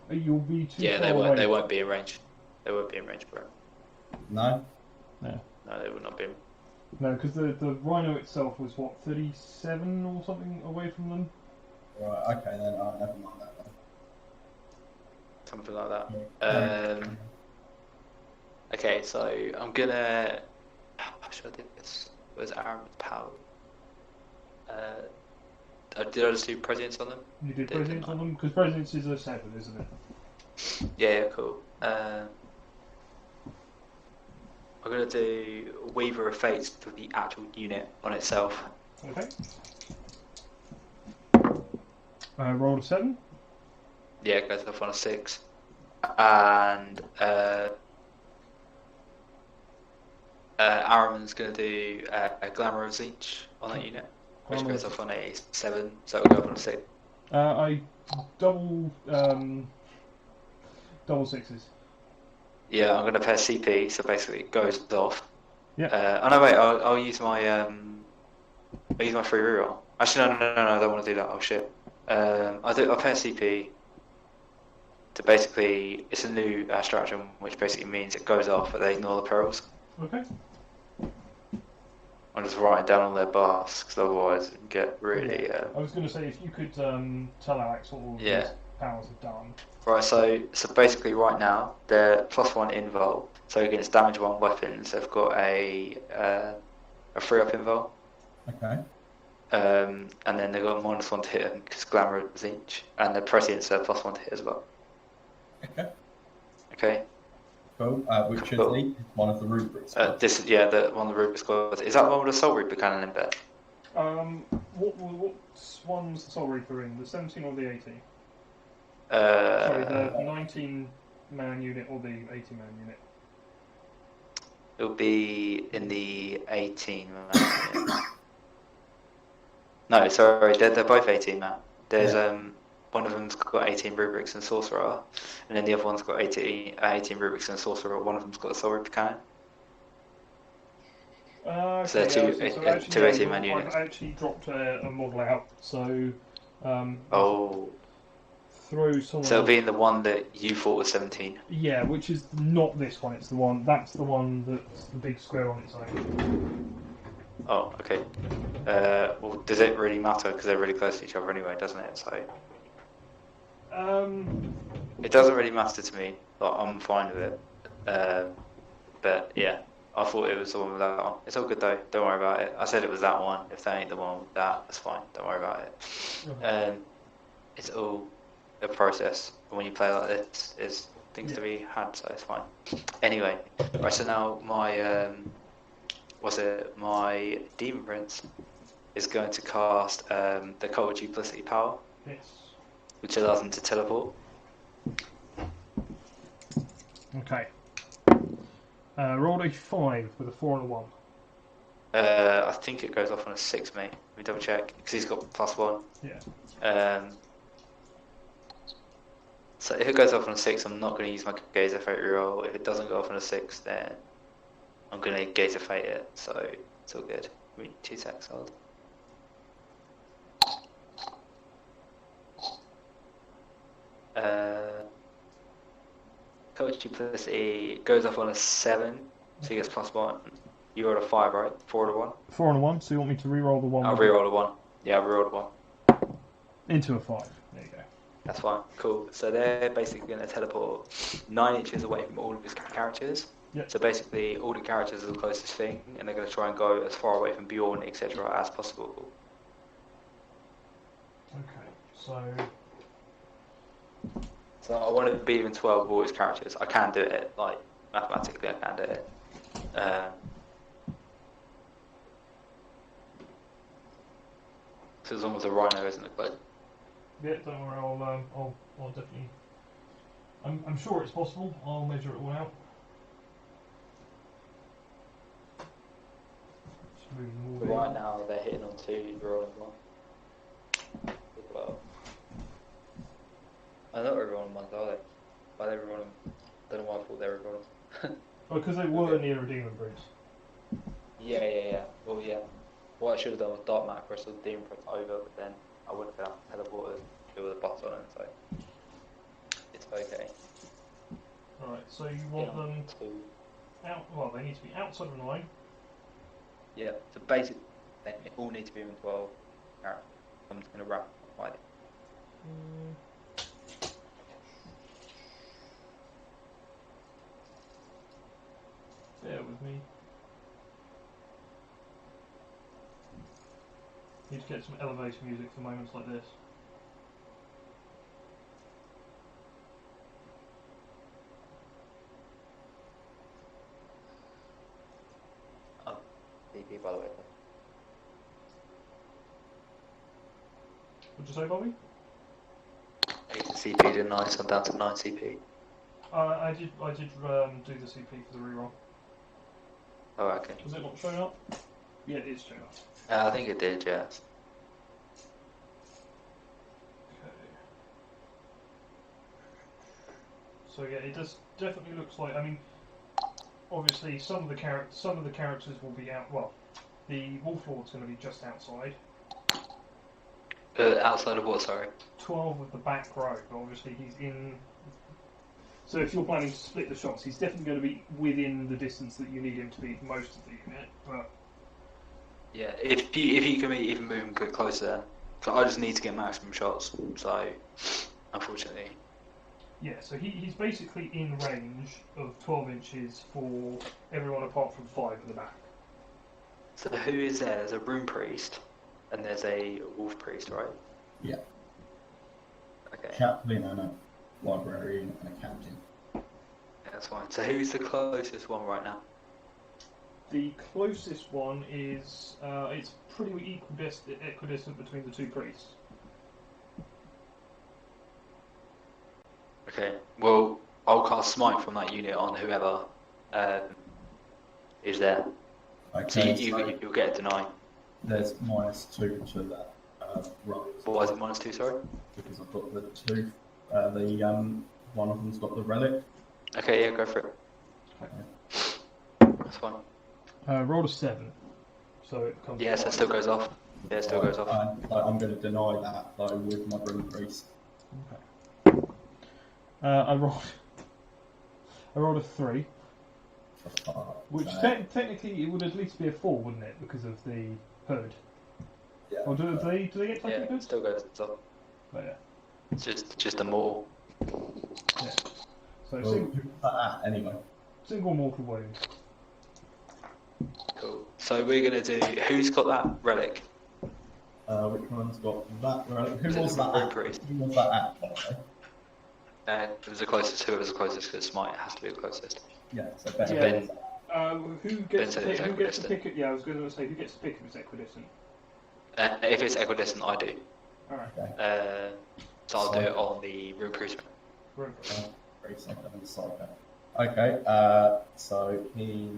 You'll be too Yeah, far they away. won't be in range. They won't be in range, bro. No? No. No, they will not be in. No, because the Rhino itself was, what, 37 or something away from them? Right, okay then, never mind that then. Something like that. Yeah. Okay, so I'm gonna... How should I do this? Where's Araman's power? Did I just do Prescience on them? You did Prescience on them? Because Prescience is a 7, isn't it? Yeah, cool. I'm gonna do Weaver of Fates for the actual unit on itself. Okay. Rolled a 7. Yeah, it goes off on a 6. And Araman's gonna do a Glamour of Zinch on that unit, which goes off on a 7, so it'll go off on a 6. I double 6s. Yeah, I'm gonna pair CP, so basically it goes off. Yeah. Oh no, wait, I'll use my I'll use my free reroll. Actually, no, I don't want to do that. Oh shit. I'll pair CP. To basically, it's a new stratagem, which basically means it goes off, but they ignore the perils. Okay. I'm just writing down all their buffs, because otherwise it can get really... I was going to say, if you could tell Alex what all Yeah. these powers have done. Right, so basically right now, they're +1 invul, so against damage 1 weapons, they've got a 3-up invul. Okay. And then they've got a -1 to hit them, because Glamour is Zinch, and their Prescience are +1 to hit as well. Okay. Okay. Cool. Which is Cool. one of the rubrics. This is, yeah, one of the rubric squads. Is that the one with the Soul Reaper cannon in bed? What one's the Soul Reaper in? The 17 or the 18? Uh, Sorry, the 19-man unit or the 80-man unit? It'll be in the 18 man. No, sorry, they're both 18 man. There's one of them's got 18 rubrics and sorcerer, and then the other one's got 18 rubrics and sorcerer. One of them's got a soul reaper cannon. Okay, So they're two 18-man units. I've actually dropped a model out, so Oh, throw someone. so it'll be in the one that you thought was 17. Yeah, which is not this one. It's the one. That's the one that's the big square on its own. Oh, okay. Well, does it really matter? Because they're really close to each other anyway, doesn't it? So it doesn't really matter to me. Like, I'm fine with it. But yeah, I thought it was the one with that one. It's all good though. Don't worry about it. I said it was that one. If that ain't the one with that, that's fine. Don't worry about it. It's all a process. When you play like this, there's things to be had, so it's fine. Anyway, right. So now my my Demon Prince is going to cast the Cult of Duplicity power, which allows him to teleport. Okay. Rolled a 5 with a 4 and a 1. I think it goes off on a 6, mate. Let me double check because he's got +1. Yeah. So if it goes off on a 6, I'm not going to use my Gaze of Fate reroll. If it doesn't go off on a 6, then I'm going to Gaze of Fate it. So it's all good. Give me 2 seconds. Hold. Coach Duplicity goes off on a 7, so he gets +1. You rolled a 5, right? 4 and a 1? 4 and a 1, so you want me to reroll the 1? I'll reroll a 1. Yeah, I'll reroll a 1. Into a 5. There you go. That's fine. Cool. So they're basically going to teleport 9 inches away from all of his characters. Yep. So basically, all the characters are the closest thing, and they're going to try and go as far away from Bjorn, etc., as possible. Okay, so I want to be within 12 of all his characters. I can do it, like, mathematically I can do it. So as long as the Rhino isn't a close. yeah, don't worry. I'll definitely. I'm sure it's possible. I'll measure it all out. Just moving more But right now they're hitting on 2, you're rolling 1. Well, I know everyone ones, are they? Why they rerolling them? Don't know why I thought they were rolling them. Oh, because they were near a Demon Prince. Yeah. Well, yeah. What I should have done was Dark Map Crystal Demon Prince over, but then I would have teleported with a bus on it, so it's okay. Alright, so you want them out. Well, they need to be outside of 9. Yeah. So basically, they all need to be in 12. Alright. I'm just gonna wrap like. Bear with me. Need to get some elevator music for moments like this. Oh, DP by the way. What'd you say, Bobby? 8 CP didn't I? So I'm down to 9 CP. I did do the CP for the reroll. Oh, okay. Was it not showing up? Yeah, it is showing up. I think it did, yeah. Okay. So yeah, it does definitely looks like. I mean, obviously some of the characters will be out. Well, the Wolf Lord's going to be just outside. Outside of what? Sorry. 12 of the back row, but obviously he's in. So if you're planning to split the shots, he's definitely going to be within the distance that you need him to be most of the unit. But Yeah, if you can even move him closer, so I just need to get maximum shots. So, unfortunately. yeah, so he's basically in range of 12 inches for everyone apart from 5 at the back. So who is there? There's a Rune Priest, and there's a Wolf Priest, right? Yeah. Okay. Chaplain and a librarian and a captain. Yeah, that's fine. So who's the closest one right now? The closest one is it's pretty equidistant between the two priests. Okay. Well, I'll cast Smite from that unit on whoever is there. So Okay, you'll get a deny. there's -2 to that roll. What was it, -2, sorry? Because I've got the two. One of them's got the relic. Okay, yeah, go for it. Okay. That's fine. Roll a 7. So it becomes. Yeah, so it still goes off. Yeah, it still goes off. I'm going to deny that though with my Rune Priest. Okay. I rolled a 3, which technically it would at least be a 4, wouldn't it? Because of the herd. Yeah. Or do they get Yeah, technically? it still goes off. But yeah. It's just a mortal. Yeah. So Well, who's that at anyway? single mortal wound. Cool. So we're gonna do. Who's got that relic? Which one's got that relic? Who Is it was the that Rune at? Priest? Who was that at? By the way? It was the closest. Whoever's the closest, because Smite has to be the closest. Yeah, so Ben. Yeah. Ben. Who Ben gets said to it's pick? Who gets to equidistant. pick it? Yeah, I was going to say who gets to pick if it's equidistant. If it's equidistant, I do. All right. Okay. So I'll do it on the Rune Priest. Room. Very simple on the side there. Okay, so he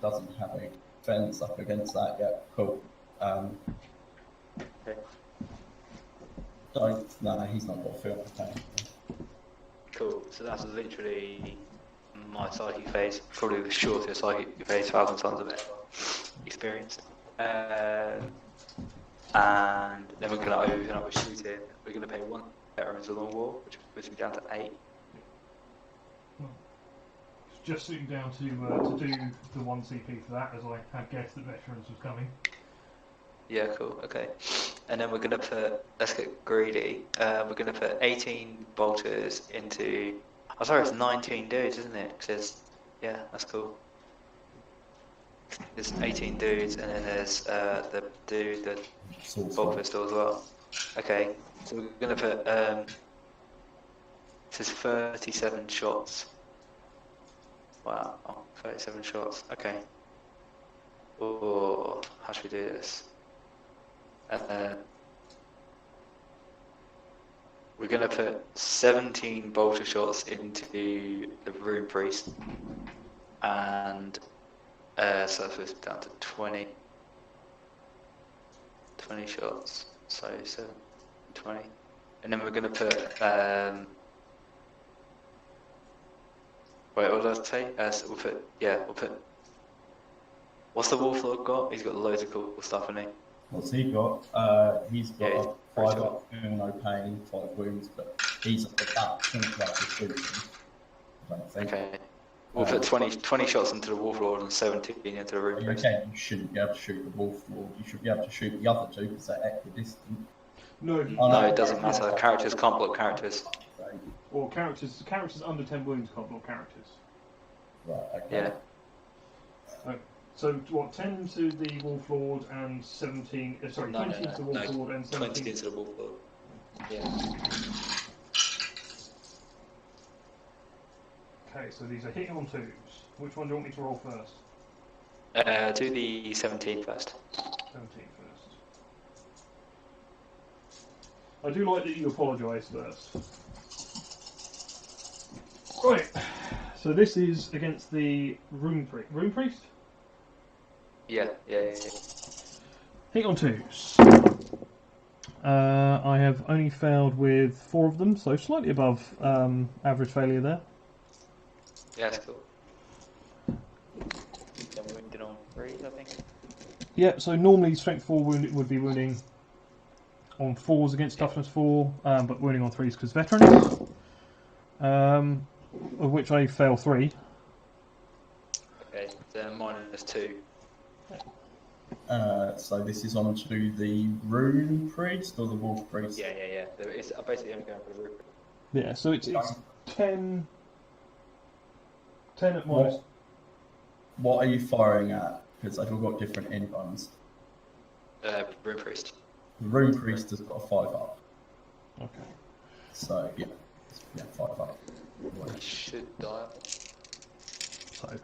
doesn't have a fence up against that yet. Cool. Okay. No, he's not got a field attack. Cool. So that's literally my psychic phase. Probably the shortest psychic phase 1,000 times of it experienced. And then we're going to open up with shooting. We're going to pay 1 veterans of the war, which puts me down to 8. Just sitting down to do the 1 CP for that, as I had guessed that veterans was coming. Yeah, cool. Okay. And then we're going to put. Let's get greedy. We're going to put 18 bolters into. Oh, sorry, it's 19 dudes, isn't it? 'Cause there's, yeah, that's cool. There's 18 dudes, and then there's the dude, the bolt pistol as well. Okay, so we're going to put. It says 37 shots. Wow, 37 shots. Okay. Oh, how should we do this? We're going to put 17 bolter shots into the Rune Priest, and so that's down to 20 shots, so 7, 20, and then we're going to put, wait, what did I say? So we'll put, what's the Wolf Lord got? He's got loads of cool stuff in he. What's he got? He's got Yeah, a 5 up, no pain, 5 wounds, but he's at the back, think like the shooting. I don't think. Okay. We'll put 20 shots into the Wolf Lord and 17 into the Rune Priest. Again, you shouldn't be able to shoot the Wolf Lord. You should be able to shoot the other two because they're equidistant. No, No, it doesn't matter. Characters can't block characters. or characters under 10 wounds can't block characters. Right, okay. Yeah. So what? 10 to the Wolf Lord and 17. Sorry, 20 to the Wolf Lord and 17. 20 into the Wolf Lord. Yeah. Okay, so these are hitting on 2s. Which one do you want me to roll first? Do the 17 first. 17 first. I do like that you apologise first. Right. So this is against the Rune Priest. Rune Priest? Yeah. Hit on 2s. I have only failed with 4 of them, so slightly above average failure there. Yeah, that's cool. Then we're wounded on 3s, I think. Yeah, so normally strength 4 would be wounding on 4s against toughness 4, but wounding on 3s because veterans. Of which I fail 3. Okay, so -2. So this is on to the Rune Priest or the Wolf Priest? Yeah. It's basically only going for the roof. Yeah, so it's 10 at minus. What are you firing at? Because I've all got different end ones. Rune Priest. The Rune Priest has got a 5 up. Okay. So, yeah 5 up. He should die. So.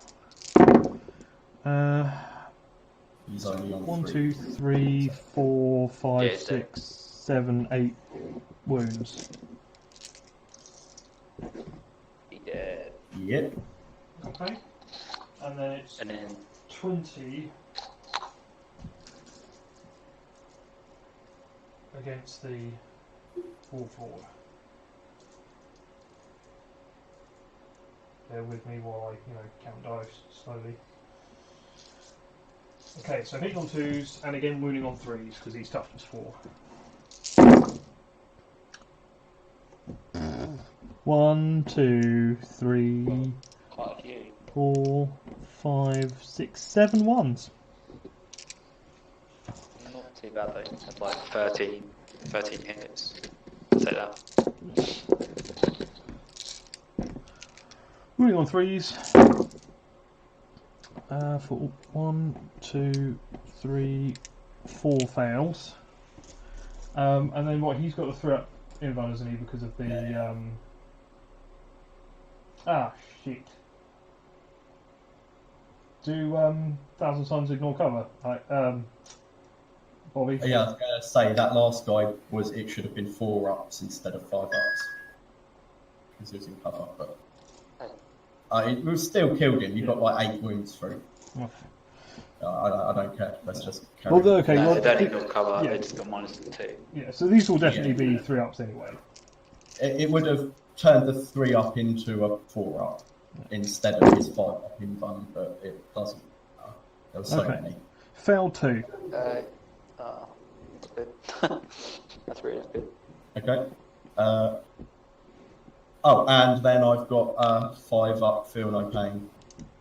He's only on 1, 3. 2, 3, 4, 5, Yeah, 6, 7, 8 wounds. Yeah. Yep. Okay. And then it's And then 20 against the wolf lord. Bear with me while I, count dice slowly. Okay, so hitting on 2s and again wounding on 3s because he's toughness 4. 1, 2, 3, quite a few. 4, 5, 6, 7 ones. Not too bad though. That's like 13 hits. I'll take that. Wounding on 3s. For 1, 2, 3, 4 fails. And then what? He's got the threat invuln, hasn't he? Because of the shit. Do Thousand Suns ignore cover? Bobby. Yeah, I was going to say that last guy it should have been 4 ups instead of 5 ups because he was in cover, but it was still killed him. You got like 8 wounds through. I don't care. Let's just carry on. Okay. No, Well, they don't ignore cover. yeah. They just got -2. Yeah. So these will definitely be 3 ups anyway. It would have turned the 3 up into a 4 up instead of his 5 up in fun, but it doesn't. There were so many. Fail 2. That's good. That's really good. Okay. And then I've got 5 up, feel no pain.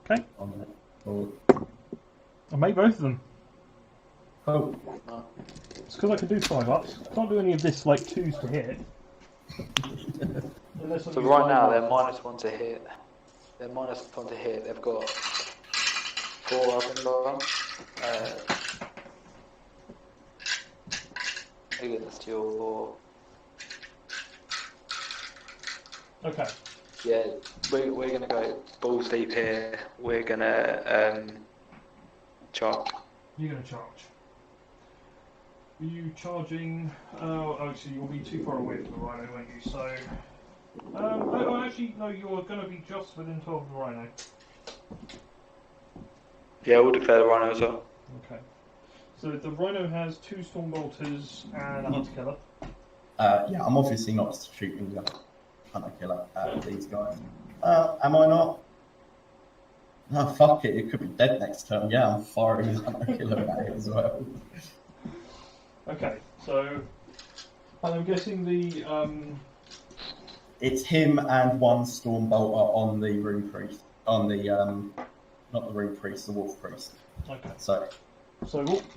Okay. On that board. I made both of them. Oh. It's because I can do 5 ups. I can't do any of this like 2s to hit. So right now they're -1 to hit. They're -1 to hit. They've got 4 up in bar. Against your. Okay. Yeah, we're gonna go balls deep here. We're gonna charge. You're going to charge. Are you charging? Oh, actually, you'll be too far away from the rhino, won't you? So, actually, no, you're going to be just within 12 of the rhino. Yeah, we'll declare the rhino as well. Okay. So the rhino has 2 storm bolters and a hunter killer. Yeah, I'm obviously not shooting the hunter killer at these guys. Am I not? No, fuck it. It could be dead next turn. Yeah, I'm firing the hunter killer at it as well. Okay, so I'm guessing the It's him and 1 storm bolter on the rune priest. On the not the rune priest, the wolf priest. Okay. So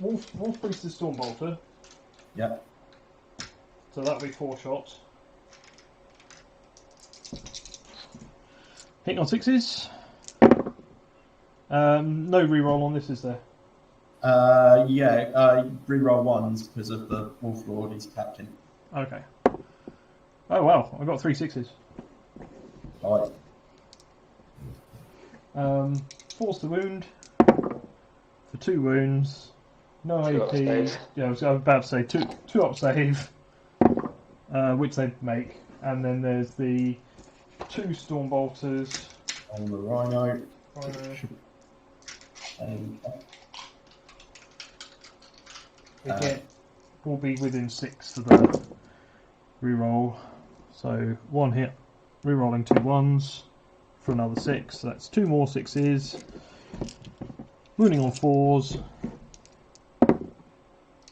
Wolf priest is storm bolter. yeah. So that'll be 4 shots. Hitting on 6s. No reroll on this, is there? Reroll 1s because of the wolf lord. He's captain. Okay. Oh wow, I got 3 6s. Right. Force the wound for 2 wounds. No 2 up AP. save. Yeah, I was about to say 2 up save, which they make, and then there's the 2 storm bolters. On the rhino. Rhino. And, Again, will be within 6 to the reroll. So 1 hit, rerolling 2 1s for another 6. So that's 2 more 6s. Wounding on 4s.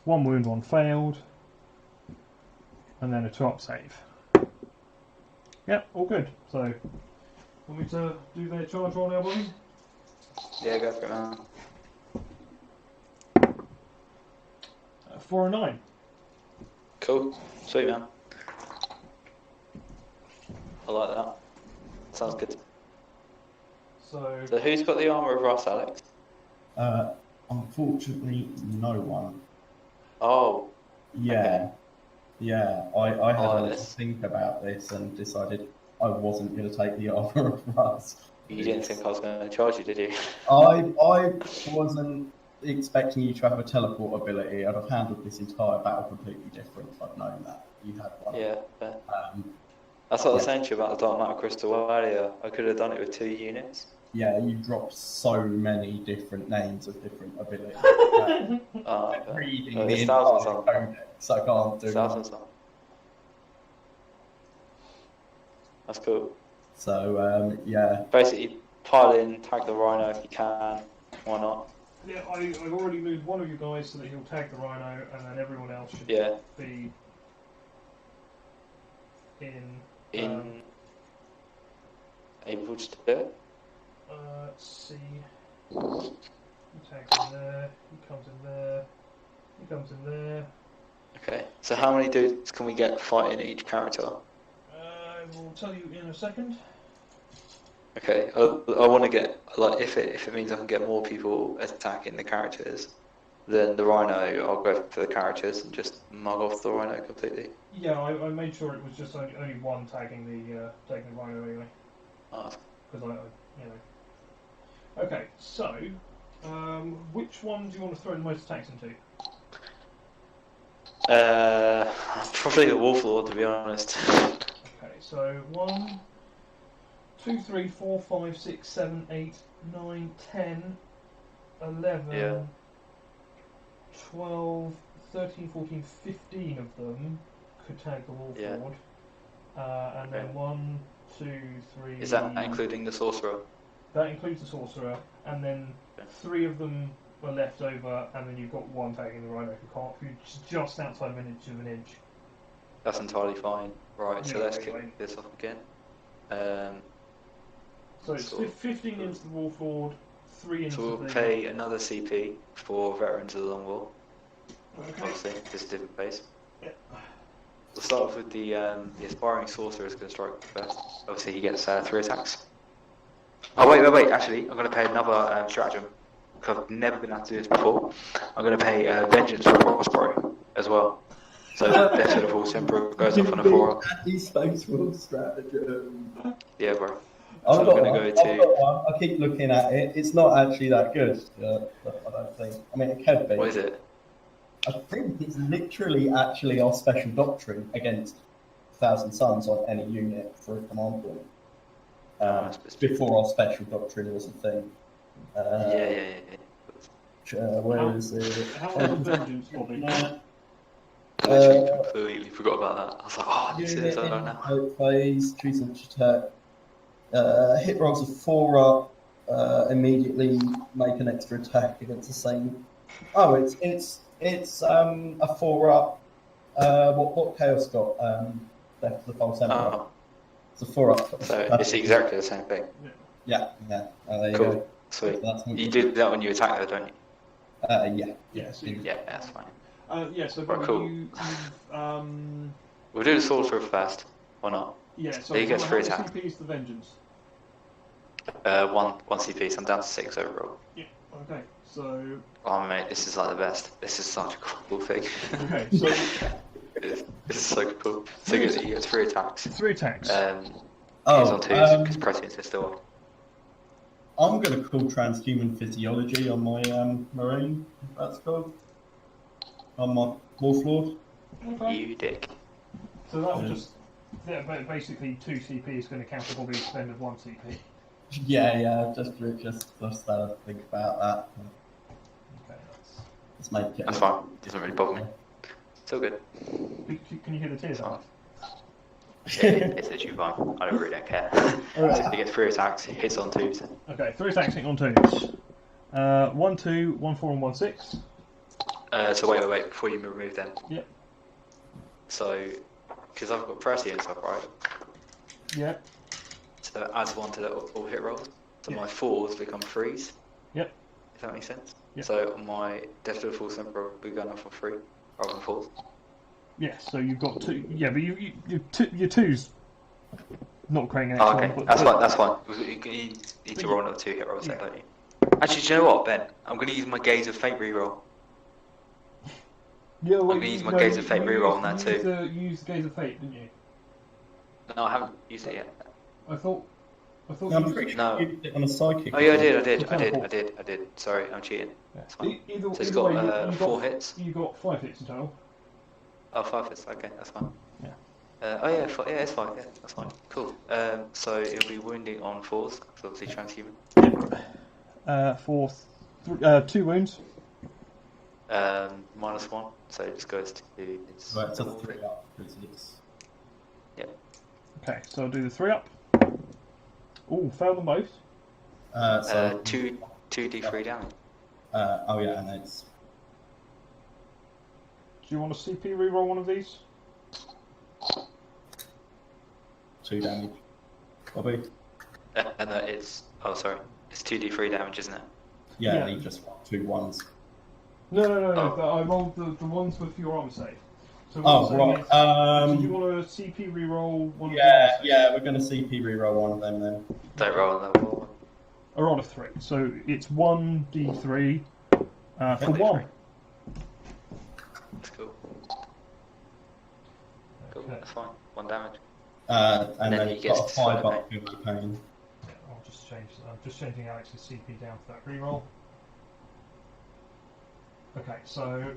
1 wound, 1 failed. And then a 2 up save. Yep, all good. So, want me to do their charge roll now, buddy? Yeah, go for it, man. 4 and 9. Cool. Sweet, man. I like that. Sounds good. So who's got the armour of Ross, Alex? unfortunately, no one. Oh. Yeah. Okay. Yeah. I had a little this. think about this and decided I wasn't going to take the armor of Russ. You didn't think I was going to charge you, did you? I wasn't expecting you to have a teleport ability. I'd have handled this entire battle completely different if I'd known that you had one. Yeah, fair. Um, That's what I was saying to you about the Dark Knight of Crystal earlier. I could have done it with 2 units. yeah, you dropped so many different names of different abilities. Reading the entire codex, I can't do that. That's cool. So, yeah. Basically, pile in, tag the Rhino if you can. Why not? Yeah, I've already moved one of you guys so that he'll tag the Rhino, and then everyone else should be in. Able to do it? Let's see. He tags in there, he comes in there, he comes in there. Okay, so how many dudes can we get fighting each character? I will tell you in a second. Okay, I want to get, like, if it means I can get more people attacking the characters, then the Rhino, I'll go for the characters and just mug off the Rhino completely. Yeah, I made sure it was just only one tagging the Rhino anyway. Because Okay, so which one do you want to throw the most attacks into? Probably the Wolf Lord, to be honest. Okay, so 1, 2, 3, 4, 5, 6, 7, 8, 9, 10, 11, 12, 13, 14, 15 of them could tag the Wolf Lord. And then 1, 2, 3... Is that including the Sorcerer? That includes the Sorcerer, and then 3 of them were left over, and then you've got 1 tagging the Rhino who's just outside of an inch. That's entirely fine. Right, so let's kick this off again. So it's 15 into the Wolf Lord, 3 into the... So we'll pay another CP for Veterans of the Long War. Okay. Obviously, this is a different base. Yeah. We'll start off with the Aspiring Sorcerer is going to strike first. Obviously, he gets 3 attacks. Oh, wait. Actually, I'm going to pay another stratagem. Because I've never been able to do this before. I'm going to pay Vengeance for Prospero as well. So, Death to the False Emperor goes off on a 4-up. Space Wolf stratagem. Yeah, bro. So I'm going to go to... I keep looking at it. It's not actually that good, I don't think. I mean, it could be. What is it? I think it's literally actually our special doctrine against 1,000 Suns on any unit for a command point. Before our special doctrine was a thing. Where is it? How much vengeance, Bobby? I completely forgot about that. I was like, I need to see this over now. Phase, choose which attack. Hit rolls of 4-up. Immediately make an extra attack against the same. Oh, it's a 4-up. What Chaos got? Death to the False Emperor. It's a 4-up. So it's exactly the same thing. Yeah. There you cool. go. Sweet. You do that when you attack, though, don't you? Yeah. Yeah, that's fine. So right, cool. We'll do the Sorcerer first. Why not? Yeah. So he gets 3 attacks. CP is the Vengeance. 1 CP, so I'm down to 6 overall. Yeah. Okay. So. Oh mate, this is like the best. This is such a cool thing. Okay. So. This is so cool. So he gets 3 attacks. 3 attacks. He's on 2s because Prescience is still on. I'm going to call Transhuman Physiology on my Marine, if that's called. On my Wolf Lord. Okay. You dick. So that will just... basically 2 CP is going to counter Bobby's spend of 1 CP. Yeah, just think about that. Okay, let's make it. That's fine. Doesn't really bother me. Still good. Can you hear the tears out? It's literally fine. I really don't care. Right. So he gets 3 attacks, hits on 2s. Okay, 3 attacks hitting on 2s. 1, 2, 1, 4, and 1, 6. So wait, before you remove them. Yep. So, because I've got Prescience up, right? Yep. So that adds 1 to the all hit rolls. So Yep. my 4s become 3s. Yep. If that makes sense. Yep. So my Death to the False Emperor will be going off on 3 rather than 4s. Yeah, so you've got 2. Yeah, but your 2's not creating an Oh, extra okay. one. That's fine. You need to roll another 2 hit rolls, then, don't you? Actually, do you know what, Ben? I'm going to use my Gaze of Fate reroll. Yeah, I'm going to use my Gaze of Fate reroll on that too. You used the Gaze of Fate, didn't you? No, I haven't used it yet. I thought I thought I'm you pretty No. sure you did it on a psychic. Oh yeah, I Or did. teleport. Sorry, I'm cheating. Yeah. It's fine. Either, So it's either way, got you 4 hits. You got 5 hits in total. Oh, 5 hits. Okay, that's fine. Yeah. Oh yeah, yeah, it's fine. Yeah, that's fine. Cool. So it'll be wounding on 4s. So obviously transhuman. For 2 wounds. -1. So it just goes to its. Right, so 3 up because it's. Yeah. Okay, so I'll do the 3 up. Oh, fail them both. So 2d3 damage. oh yeah, and it's Do you want a CP reroll one of these? 2 damage. Bobby. And it's. Oh, sorry. It's 2d3 damage, isn't it? Yeah, Yeah. he just got 2 1s. No. Oh. I rolled the ones with your armor save. So Oh, what I'm right. saying is, do you want a CP reroll one of the Yeah, armor saves? yeah, we're going to CP reroll one of them then. Don't roll on that wall. A roll of 3. So it's 1d3 for 1. That's cool. Cool, Okay. that's fine. 1 damage. And then he he's gets got a 5 slow up penalty pain. Yeah, I'm just changing Alex's CP down for that reroll. Okay, so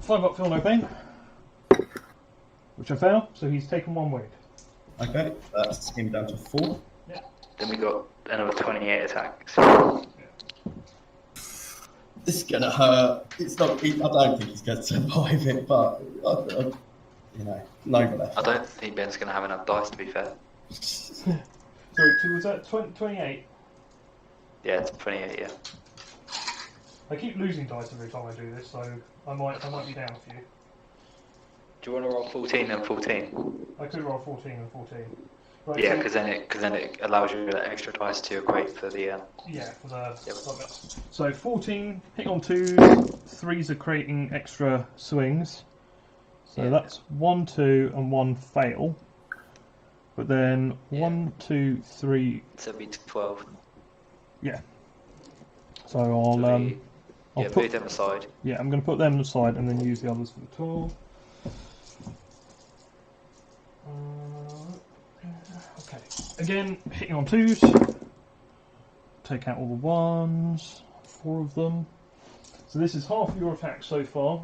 5 up, feel no pain, which I fail. So he's taken 1 wound. Okay, that's him down to 4. Then we got another 28 attacks. This is gonna hurt. It's not. I don't think he's gonna survive it, but you know, nonetheless. I don't think Ben's going to have enough dice, to be fair. Sorry, was that 28? Yeah, it's 28, yeah. I keep losing dice every time I do this, so I might be down a few. Do you want to roll 14 and 14? I could roll 14 and 14. Right, Yeah, so- because then it allows you that extra dice to equate for the. Yeah, for the. Yep. So 14, hit on 2s, 3s are creating extra swings. So Yeah. that's 1, 2, and 1 fail. But then Yeah. 1, 2, 3. So it'll be 12. Yeah. So I'll Yeah, put move them aside. Yeah, I'm going to put them aside and then use the others for the 12. Okay. Again, hitting on 2s. Take out all the 1s. 4 of them. So this is half your attack so far.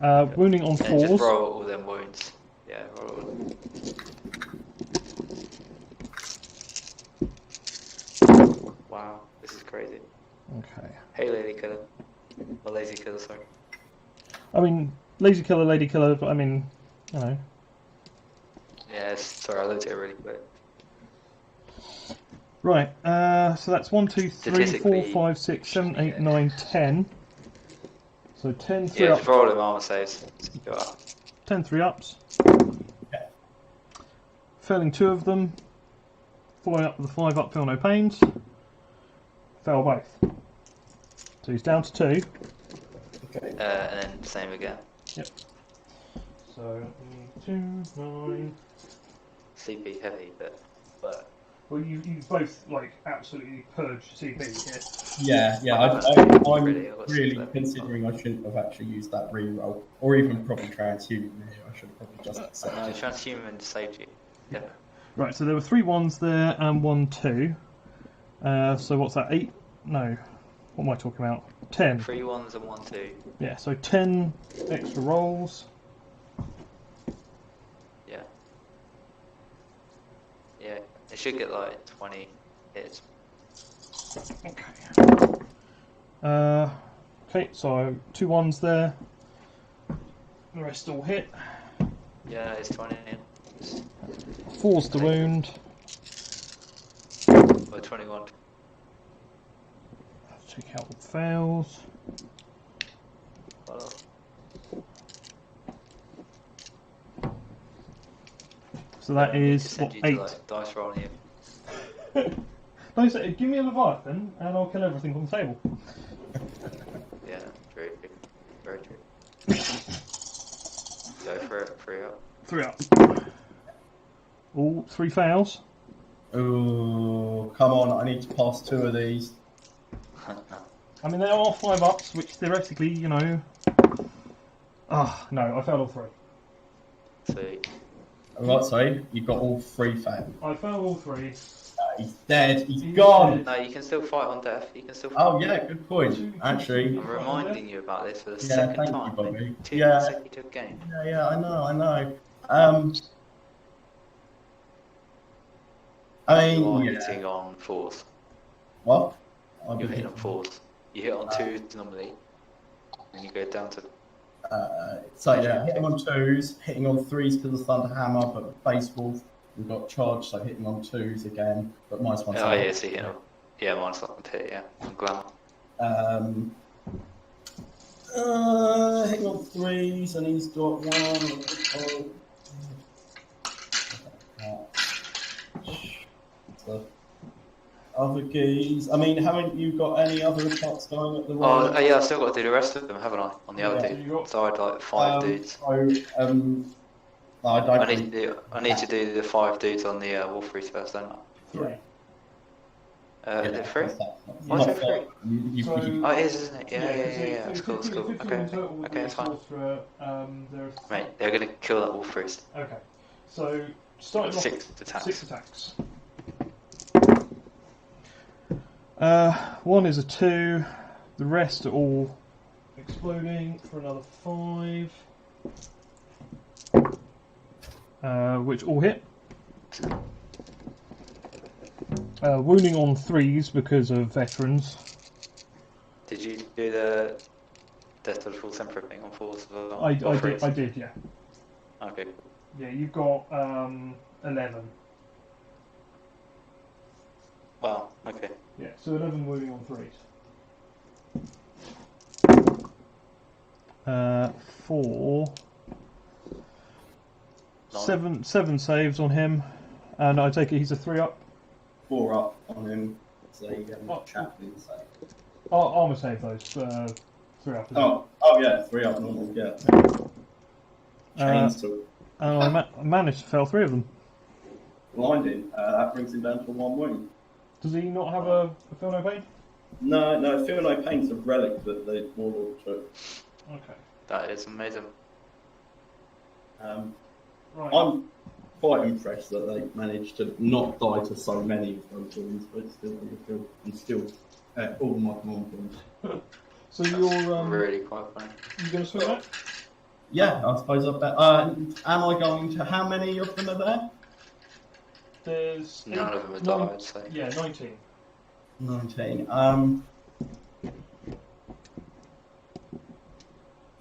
Wounding on And 4s. just roll all them wounds. Yeah, roll all them. Wow, this is crazy. Okay. Hey, lady killer. Or lazy killer, sorry. I mean, lazy killer, lady killer, but I mean, you know. Yeah, sorry, I looked at it really quick. Right, so that's 1, 2, 3, 4, Statistically- 5, 6, 7, 8, 9, 10. So 10 3 Yeah, up. just roll them armor saves. Go up. 10 3 ups. Failing 2 of them. Following up with the 5 up, feel no pains. Fail both. So he's down to 2. Okay. And then same again. Yep. So 2, 9. CP heavy, but Well, you both like absolutely purged CP Yeah, I'm Really, I got really 7. considering I shouldn't have actually used that reroll, or even probably transhuman here. I should have probably just no, accepted. transhuman saved you. Yeah. Right, so there were 3 1s there and 1 2. So what's that? 8? No. What am I talking about? 10. 3 1s and 1 2. Yeah, so 10 extra rolls. Yeah. Yeah, it should get like 20 hits. Okay. Okay, so 2 1s there. The rest all hit. Yeah, it's 20 in. 4's the wound. Or 21. Check out the fails. Well, So that is just send what, you 8. to like dice rolling you. No, so give me a Leviathan and I'll kill everything on the table. Yeah, true. Very true. Go for it, 3 up. 3 up. All 3 fails. Oh, come on! I need to pass 2 of these. I mean, there are 5 ups, which theoretically, you know. Ah, no, I failed all 3. Sweet. Right, sorry, you got all 3 found. I found all 3. He's dead. He's He's gone. dead. No, you can still fight on death. You can still fight. Oh yeah, good point. Two- Actually, I'm reminding you about this for the yeah, second thank you, time. Bobby. Two Yeah, consecutive games. yeah, I know. I You mean, are yeah. hitting on 4s. What? I've You're been hitting on 4s. You hit on 2s normally, and you go down to. So yeah, hitting on 2s, hitting on 3s because of Thunder Hammer, but Base Wolf, we've got Charge, so hitting on 2s again, but minus 1. Oh yeah, so you hit on. Yeah, minus 1 to hit. Yeah, on glamour. Hitting on 3s, and he's got 1. The other keys. I mean, haven't you got any other attacks going at the right? Oh yeah, I've still got to do the rest of them, haven't I? On the other dude. So I had like 5 dudes. I need to do the 5 dudes on the Wolf Freeze first, don't I? 3. Is it 3? Why is it 3? So- Oh, it is, isn't it? Yeah, Yeah, It's cool, it's cool. Okay, it's fine. Mate, they're gonna kill that Wolf Freeze. Okay, so starting off 6 attacks. 6 attacks. 1 is a 2. The rest are all exploding for another 5. Which all hit. Wounding on 3s because of veterans. Did you do the Death to the Full Temper thing on 4s as well? I did, yeah. Okay. Yeah, you've got 11. Wow, okay. Yeah, so 11 wounding on 3s. 4. 7 saves on him, and I take it he's a 3 up. 4 up on him. So you get a chaplain save. Armour save those. 3 up. Oh yeah, 3 up normal. Yeah. Chains to And I managed to fail 3 of them. blinding. That brings him down to 1 wound. Does he not have a feel no pain? No, Feel No Pain's a relic that the Warlord took. Okay. That is amazing. Right. I'm quite impressed that they managed to not die to so many of those wounds, but still, all my command points. So you're Really quite funny. you going to swing that? Yeah, I suppose I bet. Am I going to? How many of them are there? There's None of them are died, I'd say. Yeah, 19. 19.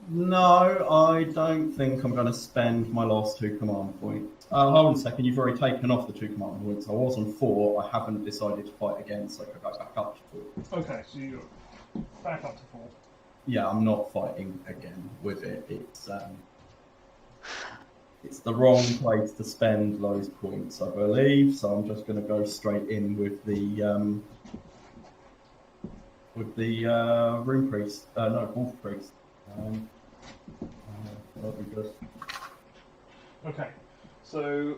No, I don't think I'm going to spend my last 2 command points. Hold on a second, you've already taken off the 2 command points. I was on 4, I haven't decided to fight again, so I could go back up to 4. Okay, so you're back up to 4. Yeah, I'm not fighting again with it. It's the wrong place to spend those points, I believe, so I'm just going to go straight in with the Rune Priest. No, Wolf Priest. Let me just... Okay, so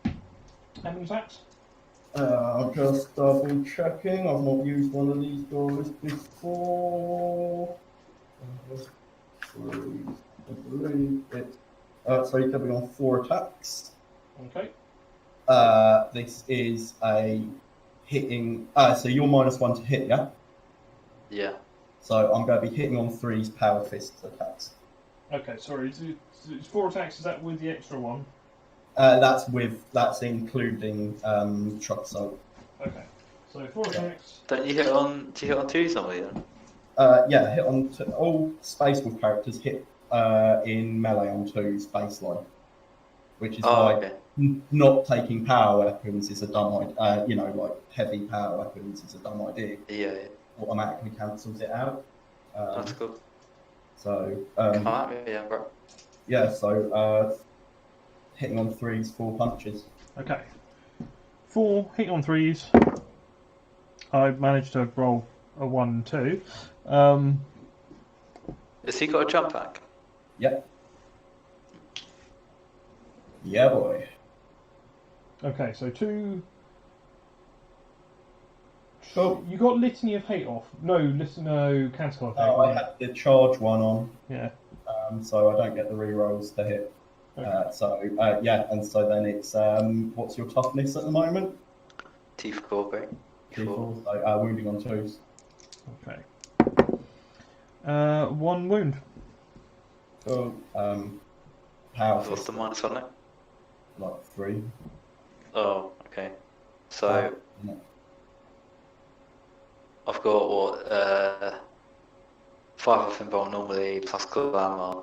how many attacks? I'm just double checking. I've not used one of these guys before. I believe it. So you're coming on 4 attacks. Okay. This is a hitting. So you're -1 to hit, yeah? Yeah. So I'm going to be hitting on 3's power fist attacks. Okay, sorry. It's 4 attacks. Is that with the extra one? That's including truck assault. Okay. So 4 attacks. Do you hit on 2s normally then? Yeah, hit on all Space Wolf characters hit in melee on 2's baseline, which is why not taking power weapons is a dumb idea. Like heavy power weapons is a dumb idea. Yeah. Automatically cancels it out. That's cool. So bro. yeah, so hitting on 3's 4 punches. Okay. 4 hit on 3s. I managed to roll a 1 and 2. Has he got a jump pack? Yep. Yeah, boy. Okay, so 2. Cool. You got Litany of Hate off. No, cancel of Hate. I had the charge one on. Yeah. So I don't get the rerolls to hit. Okay. And so then it's what's your toughness at the moment? T4, great. T4. So wounding on 2s. Okay. 1 wound. Cool. Power What's the system, minus on it? like 3. Oh, okay. So Yeah. I've got what 5 off invuln normally plus glamour.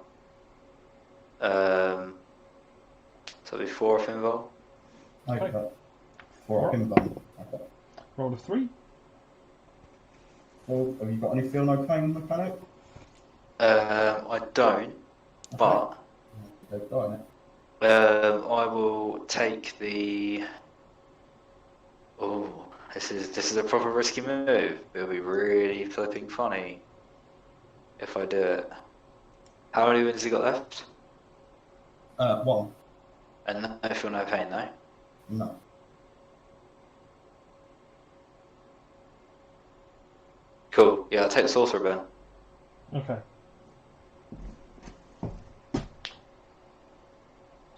So it'll be 4 off invuln. Okay. 4 up in bone. Okay. Roll a 3. Well, have you got any feel no pain mechanic? I don't, but They've got it. I will take the. Oh, this is a proper risky move. It'll be really flipping funny if I do it. How many wins has he got left? 1. And no feel no pain though. No. Cool. Yeah, I'll take the sorcerer burn. Okay.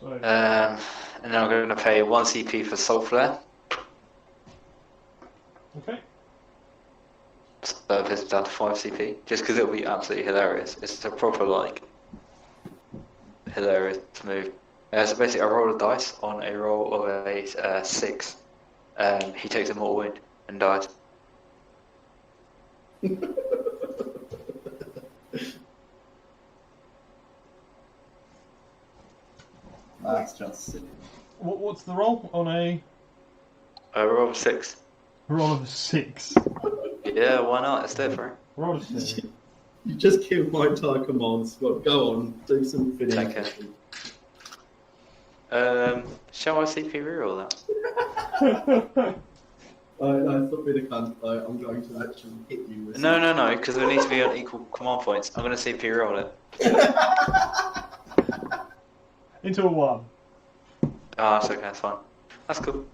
So, And then I'm going to pay 1 CP for Soul Flare. okay. So it's down to 5 CP. Just because it'll be absolutely hilarious. It's a proper, like, hilarious move. So basically, I roll a dice on a roll of a 6. He takes a mortal wound and dies. That's just silly. What's the roll on a Roll of 6. roll of a 6? Yeah, why not? It's different. Roll a 6. You just killed my entire command squad. Go on, do some finish. Take it. Shall I CP reroll that? I thought being a cunt, I'm going to actually hit you with No, because we need to be on equal command points. I'm going to CP reroll it. Into a 1. Ah, that's okay, that's fine. That's cool.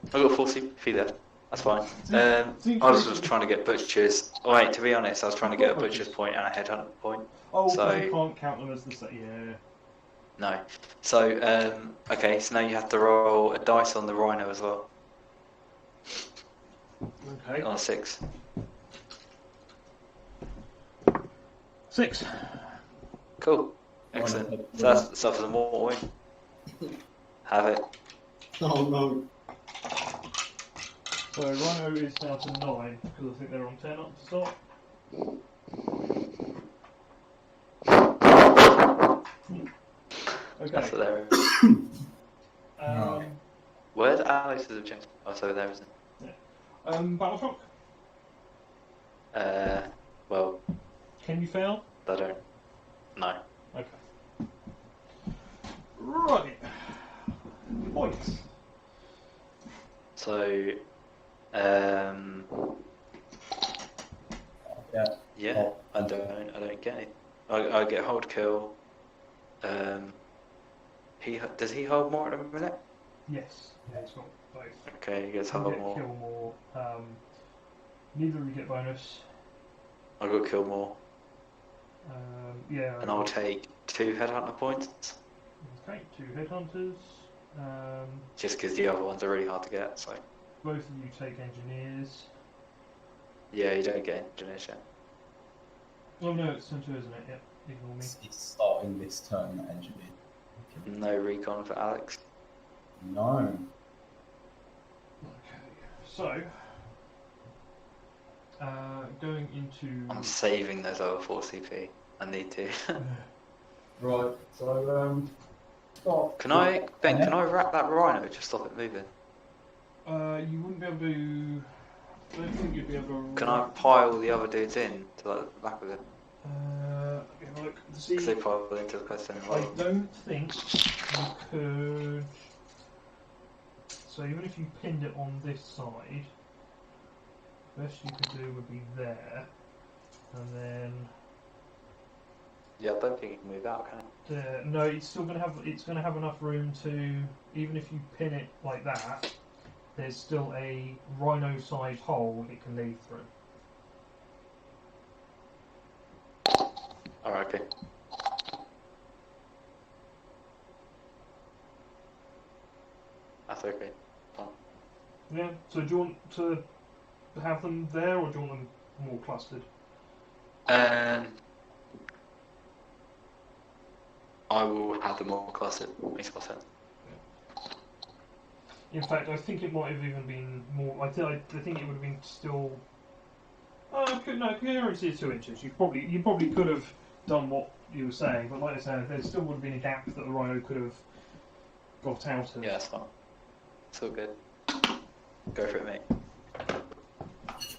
I've got 4 CP there. That's fine. Seems I was pretty- just trying to get Butcher's. Oh, wait, to be honest, I was trying to get a Butcher's point and a Headhunter point. Oh, So- you can't count them as the same. Yeah. No. So, okay, so now you have to roll a dice on the Rhino as well. Okay. On a 6. 6. Cool. Excellent. So that's suffers a mortal win. Have it. Oh no. So Rhino is now to 9 because I think they're on 10 up to start. Okay. That's hilarious. Where's Alex's objective? Oh, it's over there, isn't it? Battle shock. Well, Can you fail? I don't. No. Okay. Right. Points. So, yeah, I don't get it. I get hold kill. Does he hold more at the minute? Yes. Yeah, it's got both. Okay, he gets You hold get more. kill more. Neither of you get bonus. I got kill more, Yeah. and I'll take 2 headhunter points. Okay, 2 headhunters. Just because the other ones are really hard to get. So Both of you take engineers. yeah, you don't get engineers yet. Oh no, it's turn 2, isn't it? Yep. Ignore me. It's starting this turn, the engineer. No recon for Alex. No. Okay. So, going into. I'm saving those other 4 CP. I need to. Right, so, Can I wrap that Rhino? Just stop it moving. You wouldn't be able to. I don't think you'd be able to. Can I pile the other dudes in to like the back of it? Let me have a look. See, Because they pile into the person. I don't think you could. So even if you pinned it on this side, the best you could do would be there, and then Yeah, I don't think you can move out, can it? there. No, it's still going to have enough room to, even if you pin it like that, there's still a rhino-sized hole it can lead through. Alright, okay. okay. Fine. Yeah. So do you want to have them there, or do you want them more clustered? I will have them all clustered. Makes more sense. In fact, I think it might have even been more. I think it would have been still. No, coherency is 2 inches. You probably could have done what you were saying, but like I said, there still would have been a gap that the rhino could have got out of. Yeah, that's fine. It's all good. Go for it, mate.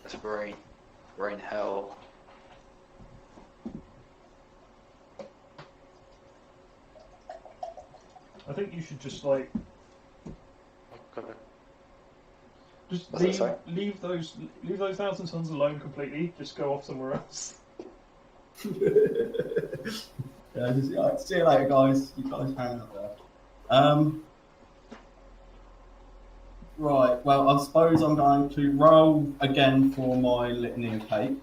Let's rain hell. I think you should just like Okay. just What's that, sorry? leave those 1,000 tons alone completely. Just go off somewhere else. Yeah, see you later, guys. You guys hang out there. Right, well, I suppose I'm going to roll again for my litany and cape.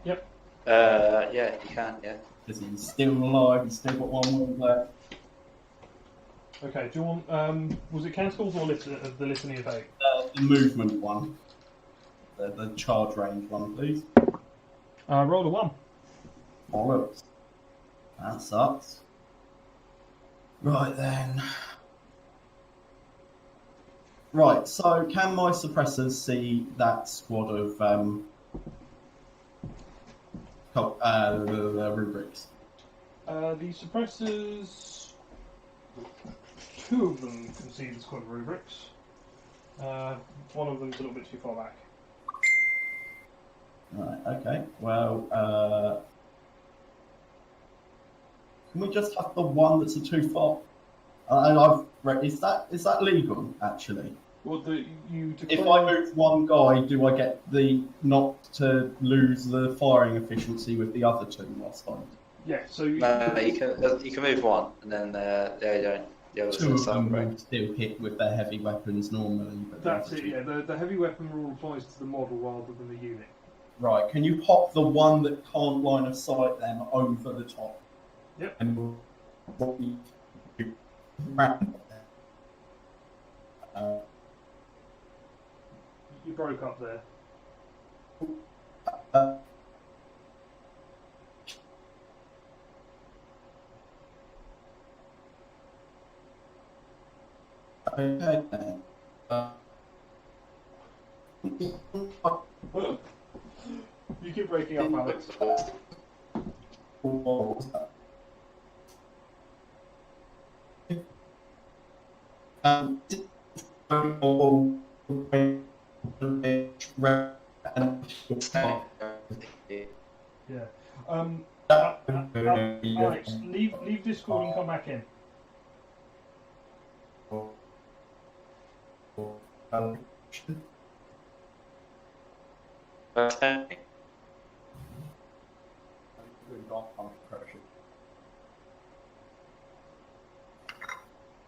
Yep. Yeah, you can, yeah. Because he's still alive, he's still got one wound left. Okay. Do you want? Was it canticles or the litany of 8? The movement one. The charge range one, please. Roll a 1. Bollocks. That sucks. Right then. Right, so can my suppressors see that squad of rubrics? The suppressors. 2 of them can see the squad of rubrics. One of them's a little bit too far back. Right, okay. Well, can we just have the one that's too far? And I've read, is that legal actually? Well, If I move one guy, do I get the not to lose the firing efficiency with the other 2 last time? Yeah. So No, you can move one, and then the others 2 are of them right. will still hit with their heavy weapons normally. But that's it. Yeah. The heavy weapon rule applies to the model rather than the unit. Right, can you pop the one that can't line of sight them over the top? Yep. And we'll You broke up there. Okay then. You keep breaking up, Alex. What was that? Yeah. Alex, leave Discord and come back in.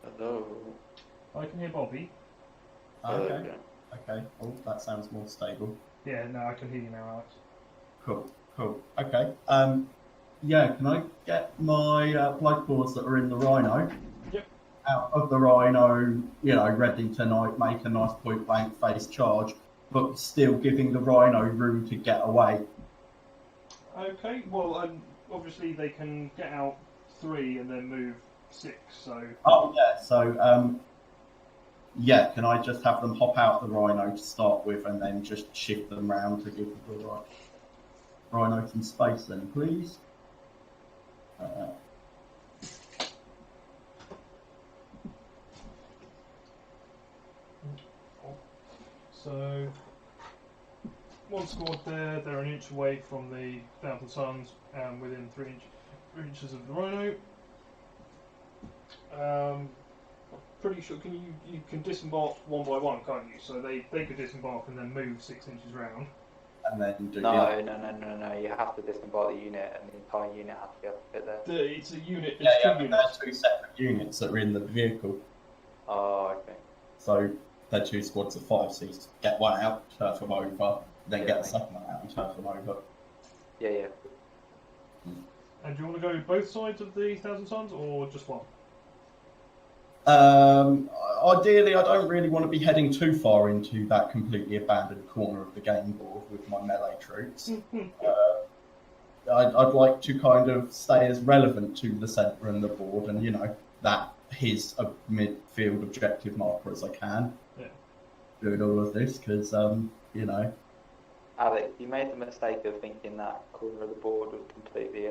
Hello. I can hear Bobby. Okay. Okay. Oh, that sounds more stable. Yeah, no, I can hear you now, Alex. Cool. Okay. Yeah, can I get my blood claws that are in the rhino? Yep. Out of the rhino, ready to make a nice point blank face charge, but still giving the rhino room to get away. Okay, well, obviously they can get out 3 and then move 6, so... Oh, yeah, so, yeah, can I just have them hop out the rhino to start with and then just shift them round to give the rhino some space then, please? So, one squad there, they're an inch away from the 1,000 tons and within 3 inches of the rhino. Pretty sure you can disembark one by one, can't you? So they could disembark and then move 6 inches round. And then do No. You have to disembark the unit, and the entire unit has to be able to fit there. It's a unit. Yeah, It's 2 but units. they're 2 separate units that are in the vehicle. Oh, okay. So they're 2 squads of 5, so you get one out, turf them over, then Yeah, get the second one out and turf them over. Yeah. And do you want to go both sides of the 1,000 tons or just one? Ideally, I don't really want to be heading too far into that completely abandoned corner of the game board with my melee troops. I'd like to kind of stay as relevant to the centre and the board, and that his midfield objective marker as I can. Yeah. Doing all of this because Alex, you made the mistake of thinking that corner of the board was completely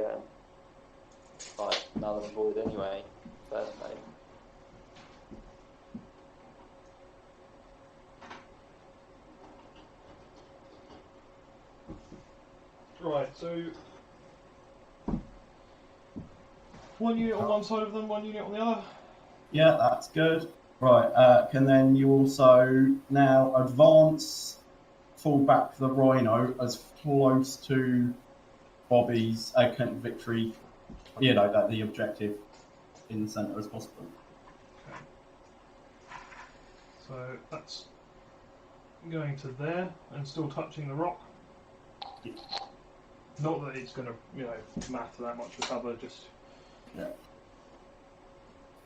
null and void anyway. Personally. Right, so one unit on one side of them, one unit on the other. Yeah, that's good. Right, can then you also now advance, fall back the Rhino as close to Bobby's victory, that the objective in the centre as possible. Okay. So that's going to there and still touching the rock. Yeah. Not that it's going to matter that much for cover, just... Yeah.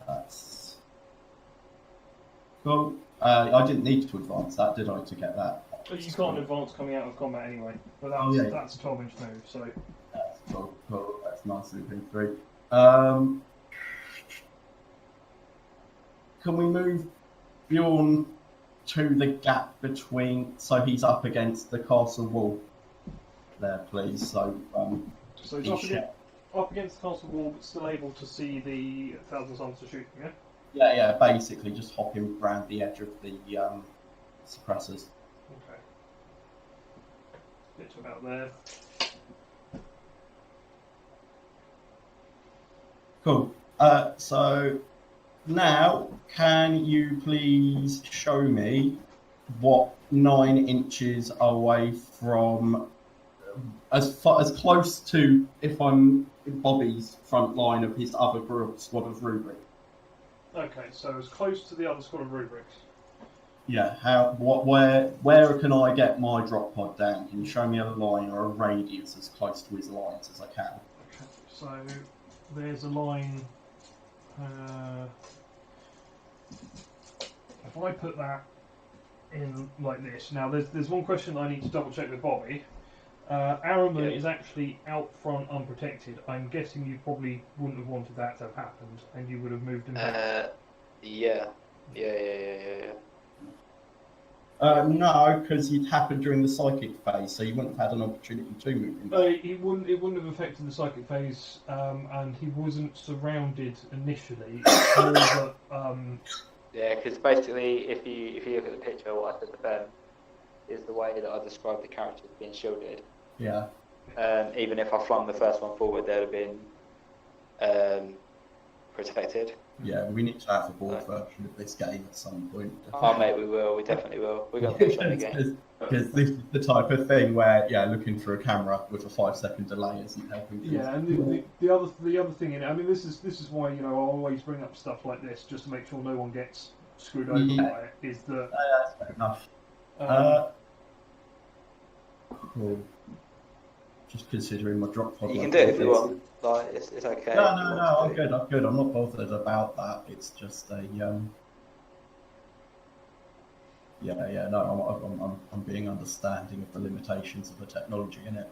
That's... Cool. I didn't need to advance that, did I, to get that? But you can't advance coming out of combat anyway. But that's a 12-inch move, so... That's cool. That's nice looping through. Can we move Bjorn to the gap between... So he's up against the castle wall there, please. So he's up against the castle wall, but still able to see the Thousand Suns shooting, yeah? Yeah, basically just hopping around the edge of the suppressors. Okay. Get to about there. Cool. So now, can you please show me what 9 inches away from, as close to, if I'm in Bobby's front line of his other squad of rubric? Okay, so as close to the other squad of rubrics. Yeah. Where can I get my drop pod down? Can you show me a line or a radius as close to his lines as I can? Okay, so there's a line. If I put that in like this, now there's one question I need to double check with Bobby. Araman is actually out front unprotected. I'm guessing you probably wouldn't have wanted that to have happened, and you would have moved him back. Yeah. No, because it happened during the psychic phase, so you wouldn't have had an opportunity to move him back. It wouldn't have affected the psychic phase, and he wasn't surrounded initially. Yeah, because basically, if you look at the picture, what I said to Ben is the way that I described the characters being shielded. Yeah. Even if I flung the first one forward, they'd have been protected. Yeah, we need to have a board version of this game at some point. Oh, mate, we will. We definitely will. We're going to push on again. Because this is the type of thing where, looking through a camera with a 5-second delay isn't helping. Yeah, and the other thing in it, I mean, this is why I always bring up stuff like this just to make sure no one gets screwed over by it. Is that that's fair enough. Cool. Just considering my drop pod. You can do it if you want. Like, it's okay. No, I'm good. I'm not bothered about that. It's just a No, I'm being understanding of the limitations of the technology in it.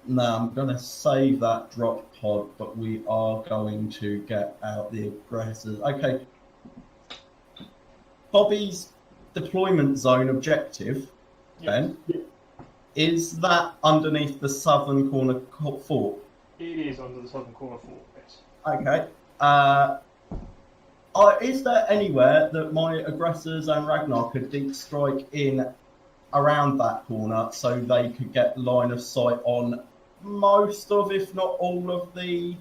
Now I'm going to save that drop pod, but we are going to get out the aggressors. Okay. Bobby's deployment zone objective, Ben, is that underneath the southern corner fort? It is under the southern corner fort, yes. Okay. Is there anywhere that my aggressors and Ragnar could deep strike in around that corner so they could get line of sight on most of, if not all of the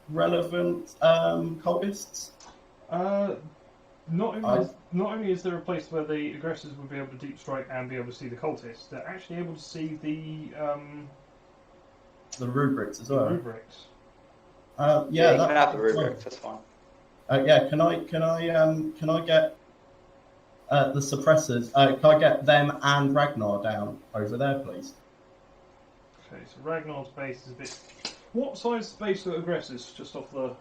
relevant cultists? Not only is there a place where the aggressors would be able to deep strike and be able to see the cultists, they're actually able to see the rubrics as well. Rubrics. You can have the rubrics. That's fine. Can I get the suppressors? Can I get them and Ragnar down over there, please? Okay, so Ragnar's base is a bit What size space are aggressors? Just off the.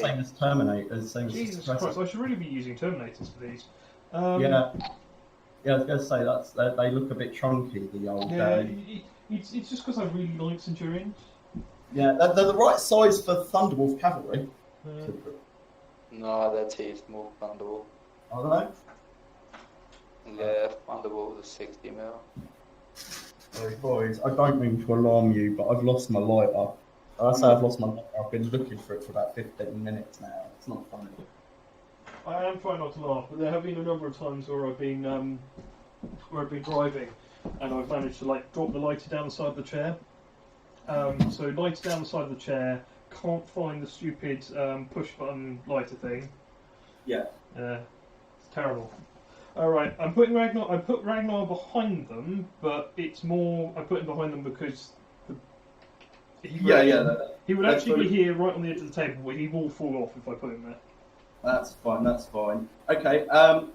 Same as Terminators, same Jesus as Suppressor. Christ! I should really be using Terminators for these. Yeah, I was going to say they look a bit chunky. The old. Yeah, it's just because I really like Centurions. Yeah, they're the right size for Thunderwolf cavalry. No, they're too small. Thunderbolt. Are Yeah, Thunderbolt is 60 mil. they? Sorry, boys. I don't mean to alarm you, but I've lost my lighter. I say I've lost my lighter. I've been looking for it for about 15 minutes now. It's not funny. I am trying not to laugh, but there have been a number of times where I've been driving, and I've managed to like drop the lighter down the side of the chair. So lighter down the side of the chair, can't find the stupid push button lighter thing. Yeah. It's terrible. All right, I'm putting Ragnar. I put Ragnar behind them, but it's more I put him behind them because he would actually be here right on the edge of the table, but he will fall off if I put him there. That's fine. Okay,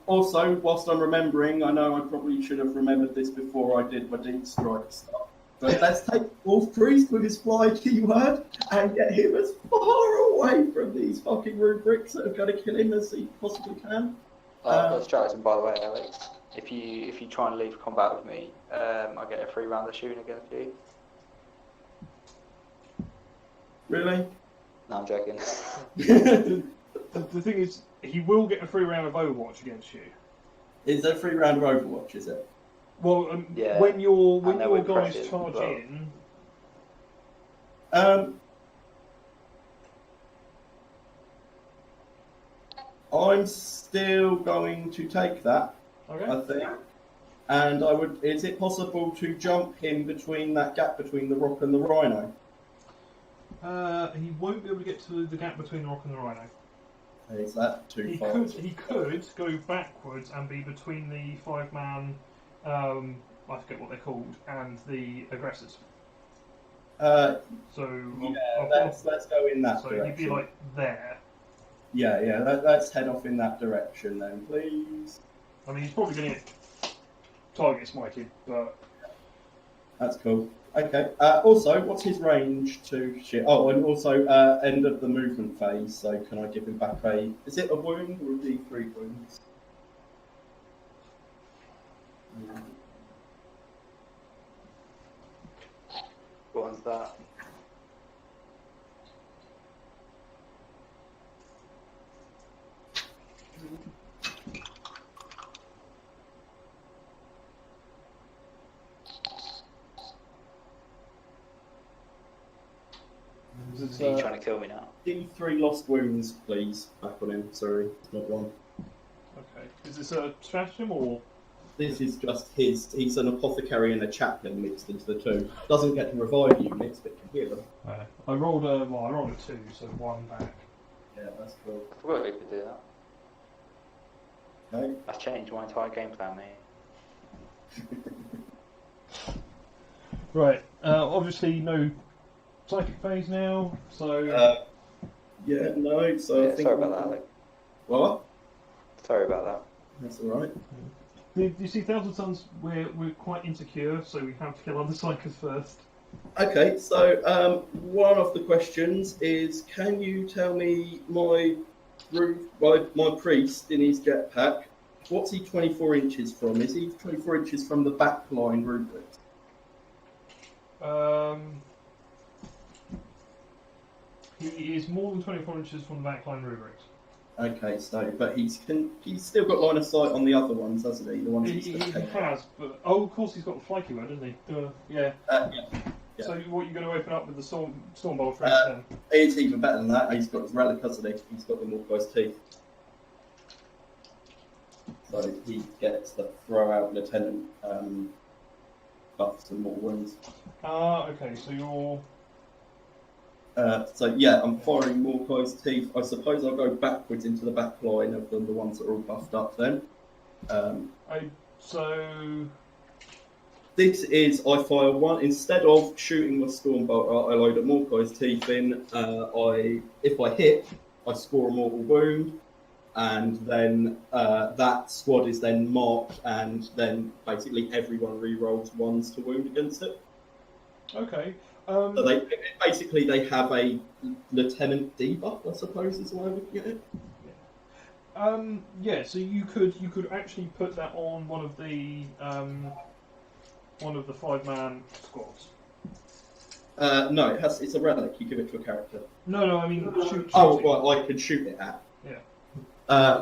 also, whilst I'm remembering, I know I probably should have remembered this before I did my Deep Strike stuff, but let's take Wolf Priest with his fly keyword and get him as far away from these fucking rubrics that are going to kill him as he possibly can. I've got a strategy, by the way, Alex. If you try and leave combat with me, I get a free round of shooting against you. Really? No, I'm joking. The thing is, he will get a free round of Overwatch against you. Is there a free round of Overwatch, is it? Well, Yeah. when your guys pressures charge as well. in, I'm still going to take that, okay. I think. And I would. Is it possible to jump him between that gap between the Rock and the Rhino? He won't be able to get to the gap between the Rock and the Rhino. Is that too He far? could go backwards and be between the 5-man, I forget what they're called, and the aggressors. Yeah, So let's go in that so direction. he'd be like there. Yeah. Let's head off in that direction then, please. I mean, he's probably going to get target smited, but That's cool. Okay. Also, what's his range to shit? Oh, and also end of the movement phase. So can I give him back a? Is it a wound or a D3 wounds? What one's that? Are you trying to kill me now? D3 lost wounds, please. Back on him. Sorry, it's not one. okay. Is this a stratagem or? This is just his. He's an apothecary and a chaplain mixed into the two. Doesn't get to revive units, but can heal them. I rolled a 2, so 1 back. Yeah, that's cool. I forgot we could do that. Okay. That's changed my entire game plan, mate. Right. Obviously, no psychic phase now. So Yeah, no. So Yeah, I think. sorry about that, Alex. What? Sorry about that. That's all right. you see, Thousand Suns, we're quite insecure, so we have to kill other psychers first. Okay, so one of the questions is, can you tell me my priest in his jetpack, what's he 24 inches from? Is he 24 inches from the backline rubric? He is more than 24 inches from the backline rubrics. Okay, so but he's still got line of sight on the other ones, hasn't he? The ones He has, but of course he's got the flighty one, doesn't he? Yeah. Yeah. So what you're going to open up with the Stormbolt for then? It's even better than that. He's got his relic, hasn't he? He's got the Morgai's teeth. So he gets the throw out lieutenant buffs and more wounds. Okay, so you're. So yeah, I'm firing Morgai's teeth. I suppose I'll go backwards into the back line of them, the ones that are all buffed up then. So. This is, I fire one, instead of shooting my Stormbolt, I load a Morgai's teeth in. If I hit, I score a mortal wound, and then that squad is then marked, and then basically everyone re-rolls 1s to wound against it. Okay. So they basically have a lieutenant debuff, I suppose, is the way of looking at it. Yeah. So you could actually put that on one of the 5-man squads. No, it's a relic. You give it to a character. No. I mean, shoot. Well, I could shoot it at. Yeah.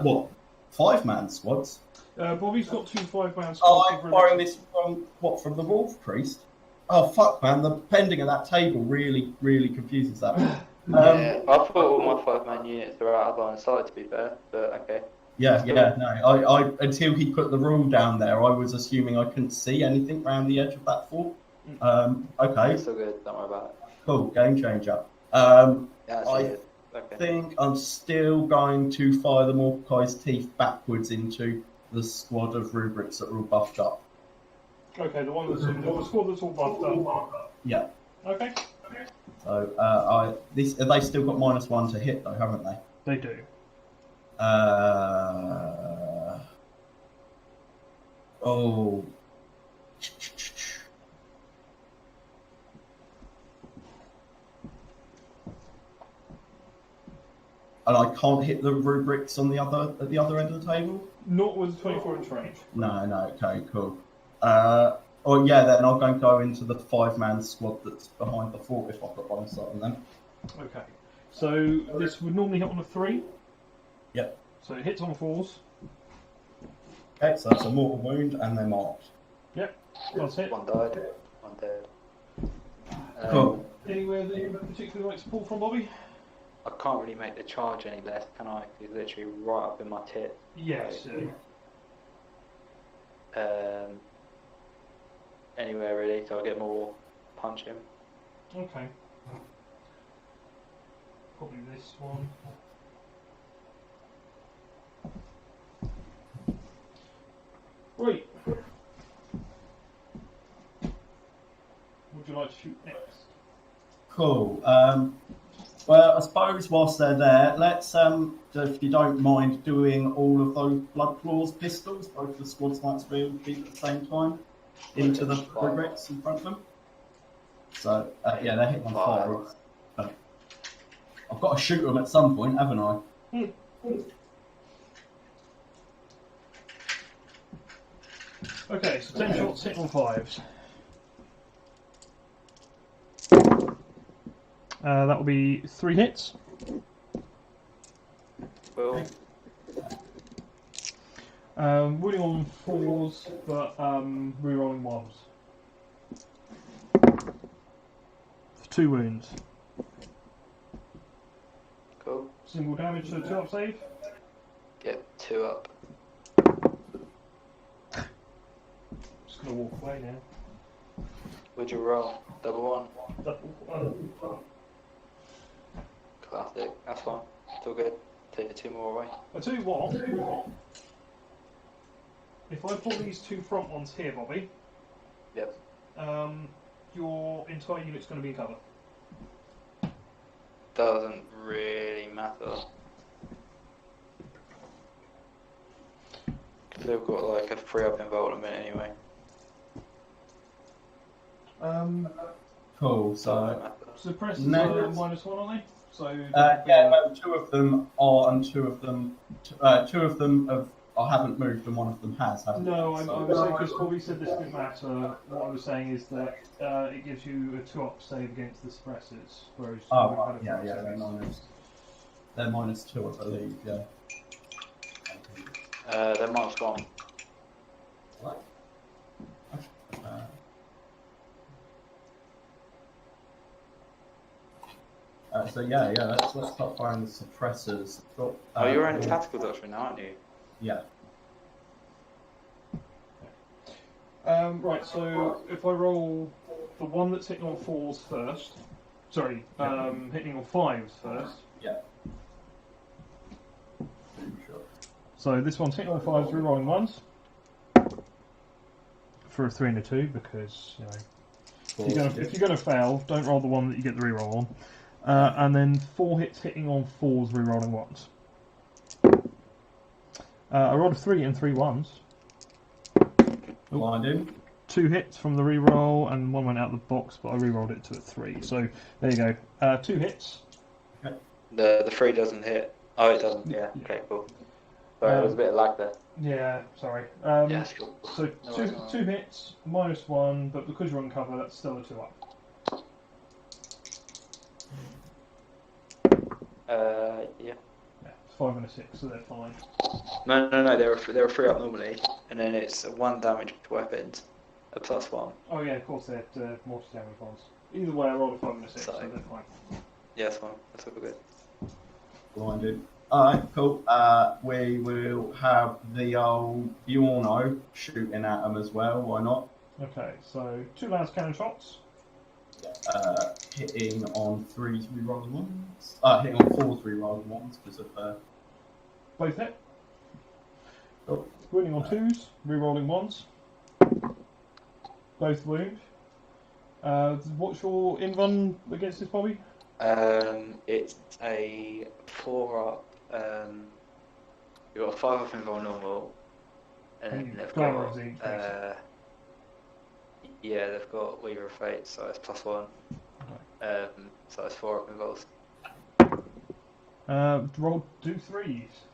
What? 5-man squads? Bobby's got 2 5-man squads. Oh, I'm borrowing this from the Wolf Priest? Oh, fuck, man, the pending of that table really, really confuses that. Yeah, I thought all my 5-man units were out of line of sight, to be fair, but okay. Yeah, no, I until he put the rule down there, I was assuming I couldn't see anything around the edge of that fort. Okay. It's still good, don't worry about it. Cool, game changer. Yeah, I think I'm still going to fire the Mordecai's Teeth backwards into the squad of rubrics that are all buffed up. Okay, the squad that's all buffed up. Yeah. Okay. So they still got -1 to hit though, haven't they? They do. Oh. And I can't hit the rubrics on at the other end of the table? Not with 24-inch range. No, okay, cool. Oh yeah, then I'm going to go into the 5-man squad that's behind the fort if I've got one sight on them. Okay. So this would normally hit on a 3. Yep. So it hits on 4s. Okay, so that's a mortal wound and they're marked. Yep. That's it. One died, one dead. Cool. Anywhere that you particularly like to pull from, Bobby? I can't really make the charge any less, can I? It's literally right up in my tit. Yes. Anywhere really, so I get more punch him. Okay. Probably this one. Right. Would you like to shoot next? Cool. Well, I suppose whilst they're there, let's, if you don't mind, doing all of those Blood Claws pistols, both the squads might be at the same time, into the rubrics in front of them. So, yeah, they're hitting on 5. I've got to shoot them at some point, haven't I? Okay, so 10 shots hitting on 5s. That will be 3 hits. Cool. Wounding on 4s, but rerolling 1s. 2 wounds. Cool. Single damage to a 2-up save. Get 2 up. Just gonna walk away now. Would you roll? Double 1. Double 1. Classic. That's fine. Still good. Take the 2 more away. I'll tell you what. If I pull these 2 front ones here, Bobby. Yep. Your entire unit's going to be in cover. Doesn't really matter. Because they've got like a 3-up involvement anyway. Cool, so... Suppressors No. are -1, aren't they? So yeah, no, 2 of them are, and 2 of them have... I haven't moved, and 1 of them has, haven't No, they? I was saying, because Bobby said this didn't matter. What I was saying is that it gives you a 2-up save against the suppressors, whereas Oh, right, yeah, they're -2, I believe, yeah. They're -1. What? So yeah, let's start firing the suppressors. You're in a tactical doctrine now, aren't you? Yeah. Right, so if I roll the one that's hitting on 4s first, sorry, hitting on 5s first. Yeah. So this one's hitting on 5s, rerolling 1s. For a 3 and a 2, because, you know, if you're going to fail, don't roll the one that you get the reroll on. And then 4 hits hitting on 4s, rerolling 1s. I rolled a 3 and 3 1s. Blind him. 2 hits from the reroll, and 1 went out the box, but I rerolled it to a 3. So there you go. 2 hits. The 3 doesn't hit. Oh, it doesn't. Yeah. Okay. Cool. Sorry, there was a bit of lag there. Yeah, sorry. Yeah, that's cool. So two hits, -1, but because you're on cover, that's still a 2 up. Yeah. Yeah, 5 and a 6, so they're fine. No. They're a 3 up normally, and then it's 1 damage to weapons, a +1. Oh yeah, of course they're multi-damage ones. Either way, I rolled a 5 and a 6, so they're fine. Yeah, that's fine. That's all good. Blinded. Alright, cool. We will have the old Bjorno shooting at them as well, why not? Okay, so 2 lance cannon shots. Hitting on 3s, rerolling 1s. Hitting on 4s, rerolling 1s because of Both hit. Oh. Wounding on 2s, rerolling 1s. Both wound. What's your in-run against this, Bobby? It's a 4 up. You've got a 5 up invuln normal, and then they've got they've got Weaver of Fate, so it's +1. Okay. So it's 4 up invulns. Roll 2 3s.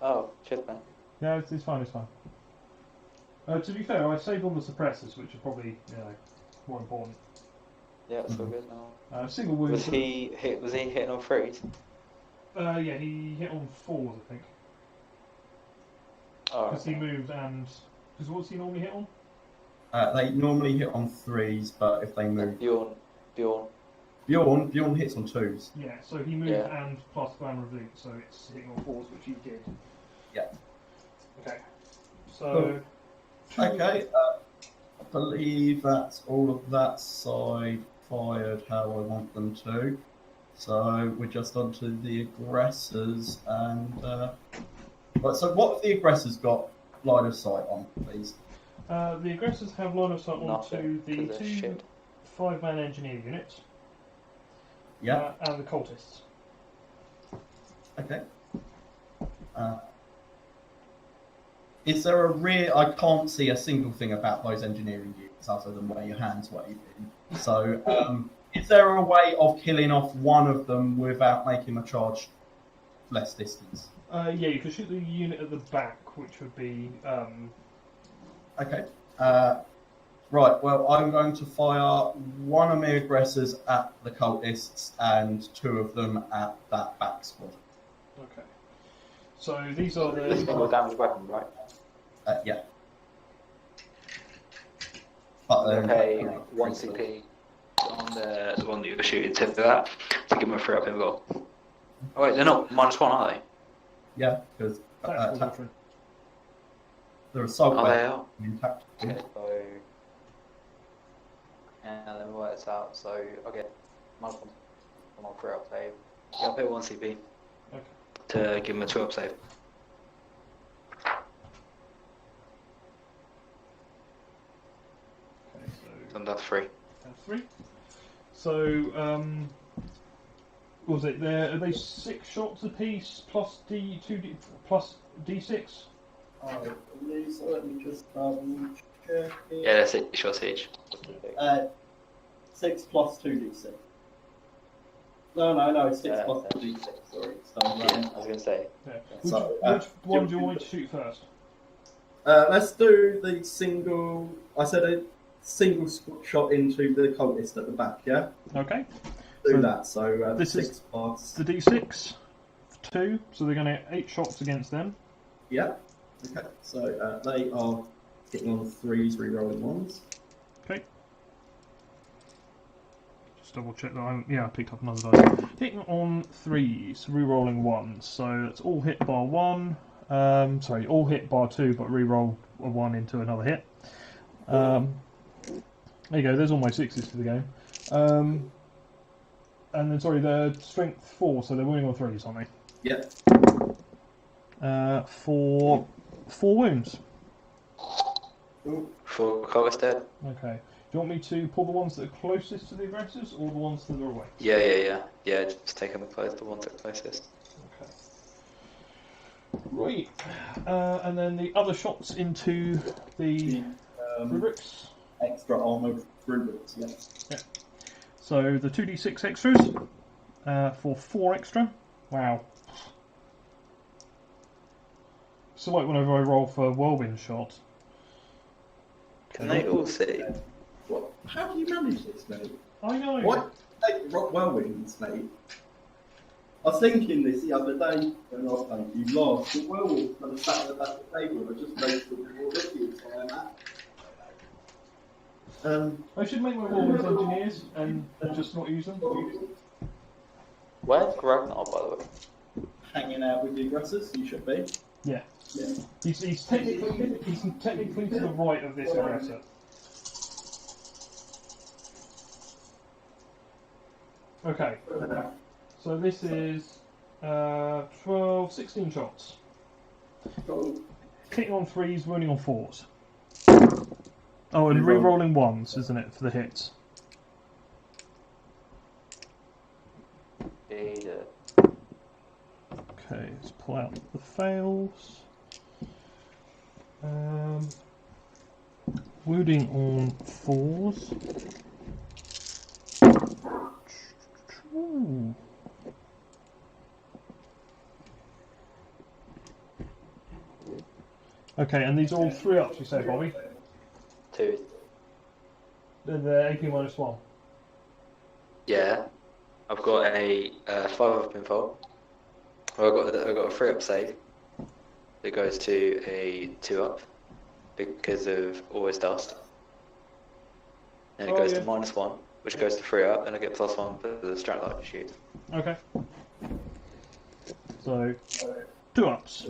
Oh, shit, man. Yeah, it's fine. It's fine. To be fair, I saved on the suppressors, which are probably more important. Yeah, it's all good now. Single wound. Was he hitting on 3s? Yeah, he hit on 4s, I think. Oh, Because he moved and... Because what's he normally hit on? they normally hit on 3s, but if they move... Bjorn hits on 2s. Yeah, so he moved and plus Glamour of Loot, so it's hitting on 4s, which he did. Yeah. Okay. So... Cool. Okay, I believe that's all of that side fired how I want them to. So we're just onto the aggressors and... so what have the aggressors got line of sight on, please? The aggressors have line of sight onto the 2 shit. 5-man engineer units. Yeah. And the cultists. Okay. Is there a rear... I can't see a single thing about those engineering units other than where your hands waving. So, is there a way of killing off one of them without making a charge less distance? Yeah, you could shoot the unit at the back, which would be... Okay. Right, well, I'm going to fire one of my aggressors at the cultists and 2 of them at that back squad. Okay. So these are This is a damaged weapon, right? Yeah. But Okay, 1 CP on the one that you were shooting to that to give him a 3 up invuln. Oh wait, they're not -1, are they? Yeah, because tactical they're assault Oh, they weapons. are. Intact. Okay, so and then we work this out. So okay, -1 on 3 up save. Yeah, I'll pay 1 CP to give him a 2 up save. Okay, so... And that's 3. That's 3. So, what was it? Are they 6 shots apiece plus D2 plus D6? I believe so. Let me just check. Yeah, that's 6 shots each. 6 plus 2d6. No, 6 Yeah. plus 2d6. Sorry. So, Yeah, I was going to say. Yeah. So, which one do you want me to shoot first? let's do the single. I said a single shot into the cultist at the back. Yeah. Okay. Do So that. So this 6 is plus the D6, 2, so they're going to get 8 shots against them. Yeah. Okay. So they are hitting on 3s, re-rolling 1s. Okay. Just double check that I picked up another dice. Hitting on 3s, re-rolling 1s, so it's all hit bar 1. Sorry, all hit bar 2, but re-roll a 1 into another hit. There you go, there's all my 6s for the game. And then, sorry, they're strength 4, so they're wounding on 3s, aren't they? Yeah. For 4 wounds. For cultist dead? Okay. Do you want me to pull the ones that are closest to the aggressors, or the ones that are away? Yeah, just take them the ones that are closest. Okay. Right. And then the other shots into the Rubrics. Extra armoured rubrics, yes. Yeah. So the 2d6 extras for 4 extra. Wow. So like whenever I roll for whirlwind shot. Can they all see? What? How do you manage this, mate? I know. What? Hey, rock whirlwinds, mate. I was thinking this the other day when I was playing you last. The whirlwind kind of sat at the back of the table and I just noticed that we were already trying that. I should make my whirlwind engineers and just not use them. Where's Ragnar, by the way? Hanging out with the aggressors, you should be. Yeah. Yeah. He's technically to the right of this aggressor. Okay. So this is 12, 16 shots. Hitting on 3s, wounding on 4s. Oh, and re-rolling 1s, isn't it, for the hits? Yeah. Okay, let's pull out the fails. Wounding on 4s. Ooh. Okay, and these are all 3 ups, you say, Bobby? 2. They're AP -1. Yeah. I've got a 5 up info. Well, I've got a 3 up save. It goes to a 2 up because of always dust. And it goes to -1, which goes to 3 up, and I get +1 for the strat light shoot. Okay. So, 2 ups.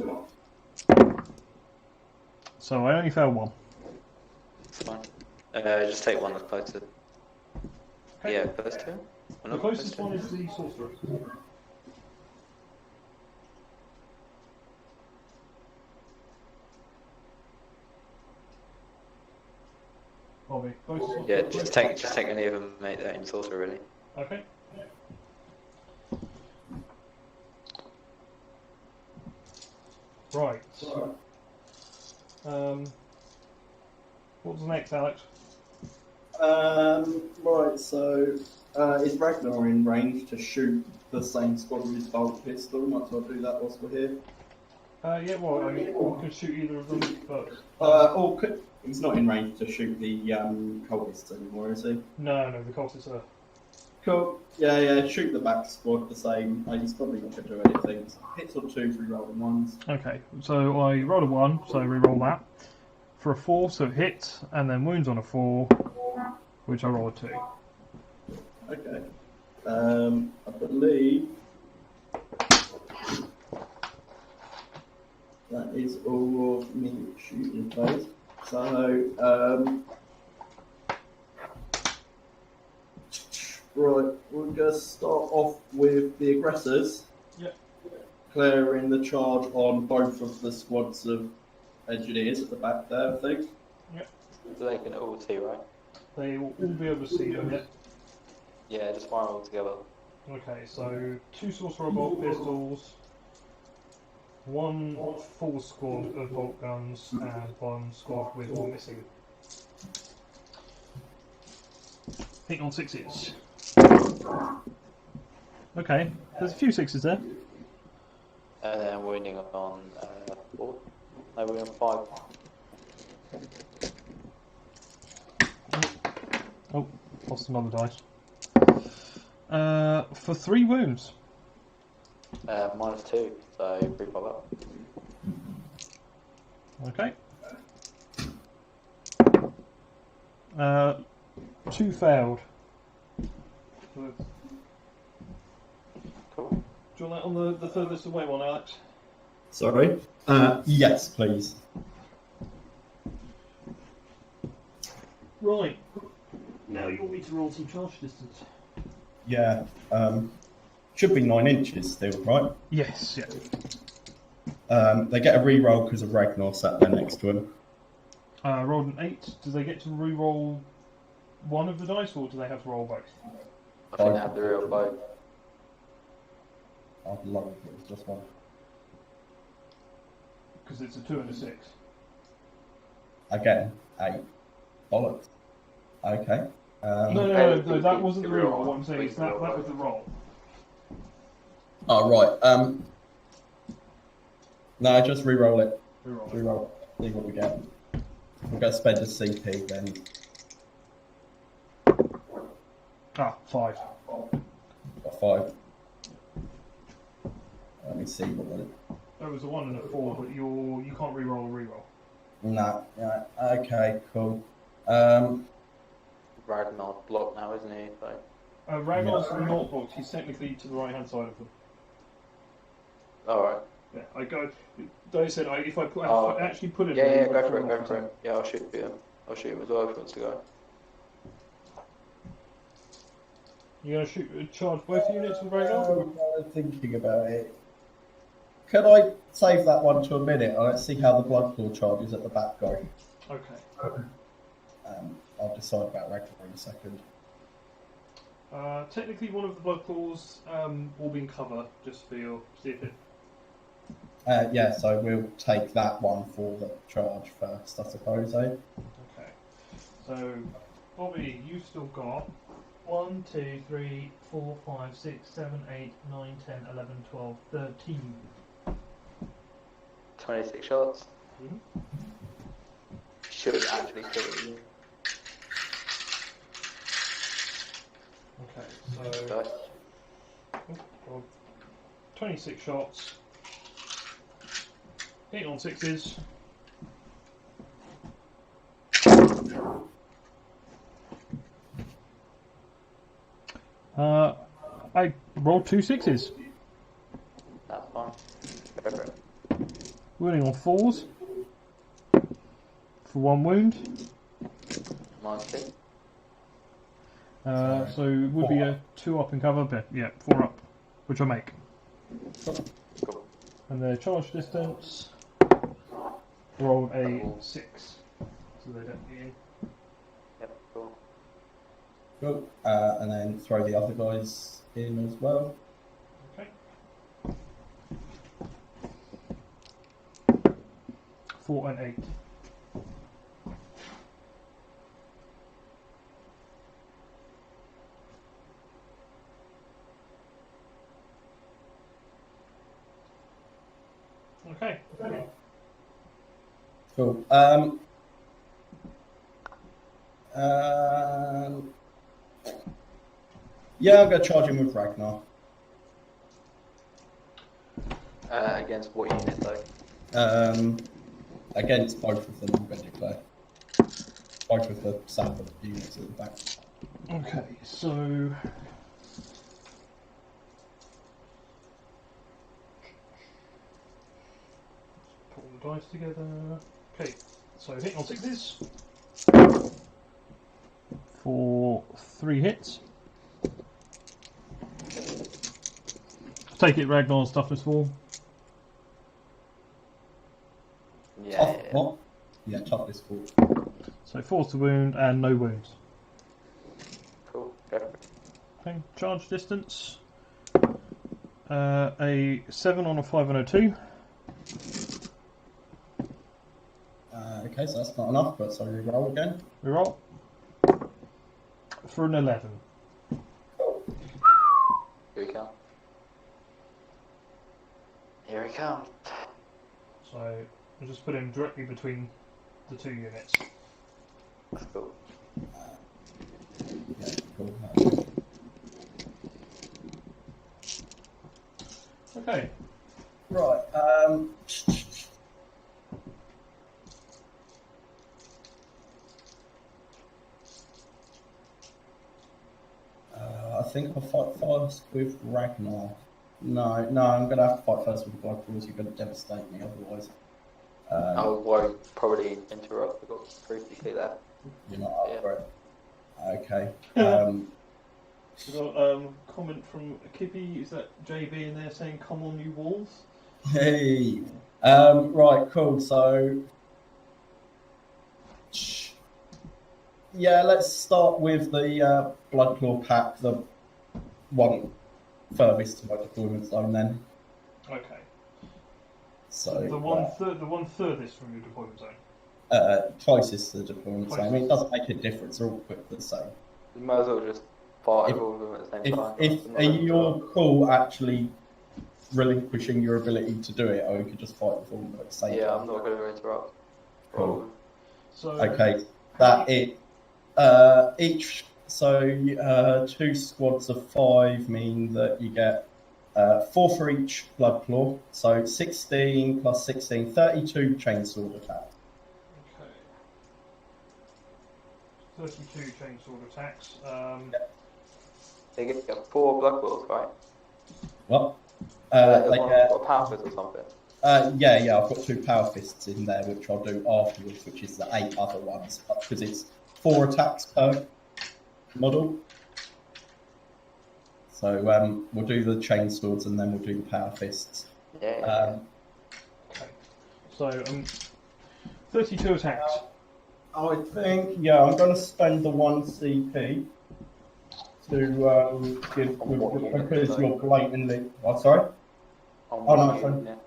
So I only failed 1. It's fine. Just take one that's closer. Okay. Yeah, close to him. The closest one is the sorcerer. Bobby, closest one. Yeah, just take any of them, mate. That in sorcerer, really. Okay. Right. What's next, Alex? Right, so is Ragnar in range to shoot the same squad with his bolt pistol? Might as well do that whilst we're here. Yeah, well, I mean, we could shoot either of them, but... He's not in range to shoot the cultists anymore, is he? No, the cultists are... Cool. Yeah, shoot the back squad the same. He's probably not going to do anything. Hits on 2, 3 rolling 1s. Okay, so I rolled a 1, so re-roll that. For a 4, so it hits, and then wounds on a 4, which I roll a 2. Okay. I believe that is all of me shooting phase. So, right, we'll just start off with the aggressors. Yep. Clearing the charge on both of the squads of engineers at the back there, I think. Yep. So they can all see, right? They will all be able to see them, yep. Yeah, just fire them all together. Okay, so 2 sorcerer bolt pistols, 1 full squad of bolt guns, and 1 squad with 1 missing. Hit on 6s. Okay, there's a few 6s there. And then wounding on 4. No, we're on 5. Oh, lost another dice. For 3 wounds. -2, so 3 5 up. Okay. 2 failed. Cool. Do you want that on the furthest away one, Alex? Sorry? Yes, please. Right. Now you want me to roll some charge distance. Yeah. Should be 9 inches still, right? Yes, yeah. They get a re-roll because of Ragnar sat there next to him. Rolled an 8. Do they get to re-roll one of the dice, or do they have to roll both? I think they have the real bow. I'd love it if it was just one. Because it's a 2 and a 6. Again, 8. Bollocks. Okay. No, that wasn't the reroll. What I'm saying is that was the roll. Oh, right. No, just re-roll it. Reroll. See what we get. We're going to spend a CP then. 5. Got 5. Let me see what was it. There was a 1 and a 4, but you can't reroll a reroll. No. Yeah. Okay. Cool. Ragnar's blocked now, isn't he? So. Ragnar's not blocked. He's technically to the right hand side of them. All right. Yeah, I go. They said if I actually put it. Yeah, go for it. Yeah, I'll shoot him. I'll shoot him as well if he wants to go. You're gonna charge both units with Ragnar? I'm thinking about it. Can I save that one to a minute? Let's see how the blood claw charges at the back go. Okay. I'll decide about Ragnar in a second. Technically, one of the blood claws will be in cover, just for your see if it. Yeah, so we'll take that one for the charge first, I suppose, eh? Okay. So, Bobby, you've still got 1, 2, 3, 4, 5, 6, 7, 8, 9, 10, 11, 12, 13. 26 shots. Mm-hmm. Should actually kill you. Okay, so 26 shots. 8 on 6s. I rolled 2 6s. That's fine. Go for it. Wounding on 4s. For 1 wound. -2. So it would be a 2 up in cover, but yeah, 4 up, which I make. Cool. And the charge distance rolled a 6. So they don't get in. Yep, cool. Cool. And then throw the other guys in as well. Okay. 4 and 8. Okay. Cool. Yeah, I'm going to charge him with Ragnar. Against what unit though? Against both of them, I'm going to declare. Both of the south of the units at the back. Okay, so put all the dice together. Okay, so hitting on 6s for 3 hits. Take it, Ragnar's toughness 4. Yeah. What? Yeah, toughness 4. So 4 to wound and no wounds. Cool. Go for it. Okay, charge distance. A 7 on a 5 and a 2. Okay, so that's not enough, but so re-roll again. Reroll. For an 11. Here we come. Here we come. So I'll just put him directly between the 2 units. That's cool. Yeah, cool. Okay. Right. I think I'll fight first with Ragnar. No, I'm going to have to fight first with the blood claws. You're going to devastate me otherwise. I won't probably interrupt. I've got to briefly that. You're not up for it. Okay. We got a comment from Kippy. Is that JB in there saying, "Come on, you walls"? Hey. Right. Cool. So. Yeah, let's start with the blood claw pack, the one furthest to my deployment zone. Then. Okay. So The one furthest from your deployment zone. Closest to the deployment. So I mean, it doesn't make a difference. They're all equipped the same. You might as well just fight all of them at the same time. If are you cool actually relinquishing your ability to do it, or you could just fight with all at the same time? Yeah, I'm not going to interrupt. Cool. So Okay, that it. Each 2 squads of 5 mean that you get 4 for each blood claw. So 16 plus 16, 32 chainsword attacks. Okay. 32 chainsword attacks. They get 4 blood balls, right? What? They got a power fist or something. Yeah, I've got 2 power fists in there, which I'll do afterwards, which is the 8 other ones, because it's 4 attacks per model. So we'll do the chain swords and then we'll do the power fists. Yeah. Okay. So 32 attacks. I think, yeah, I'm going to spend the 1 CP to give, because you're blatantly. What, sorry? Oh, no, sorry.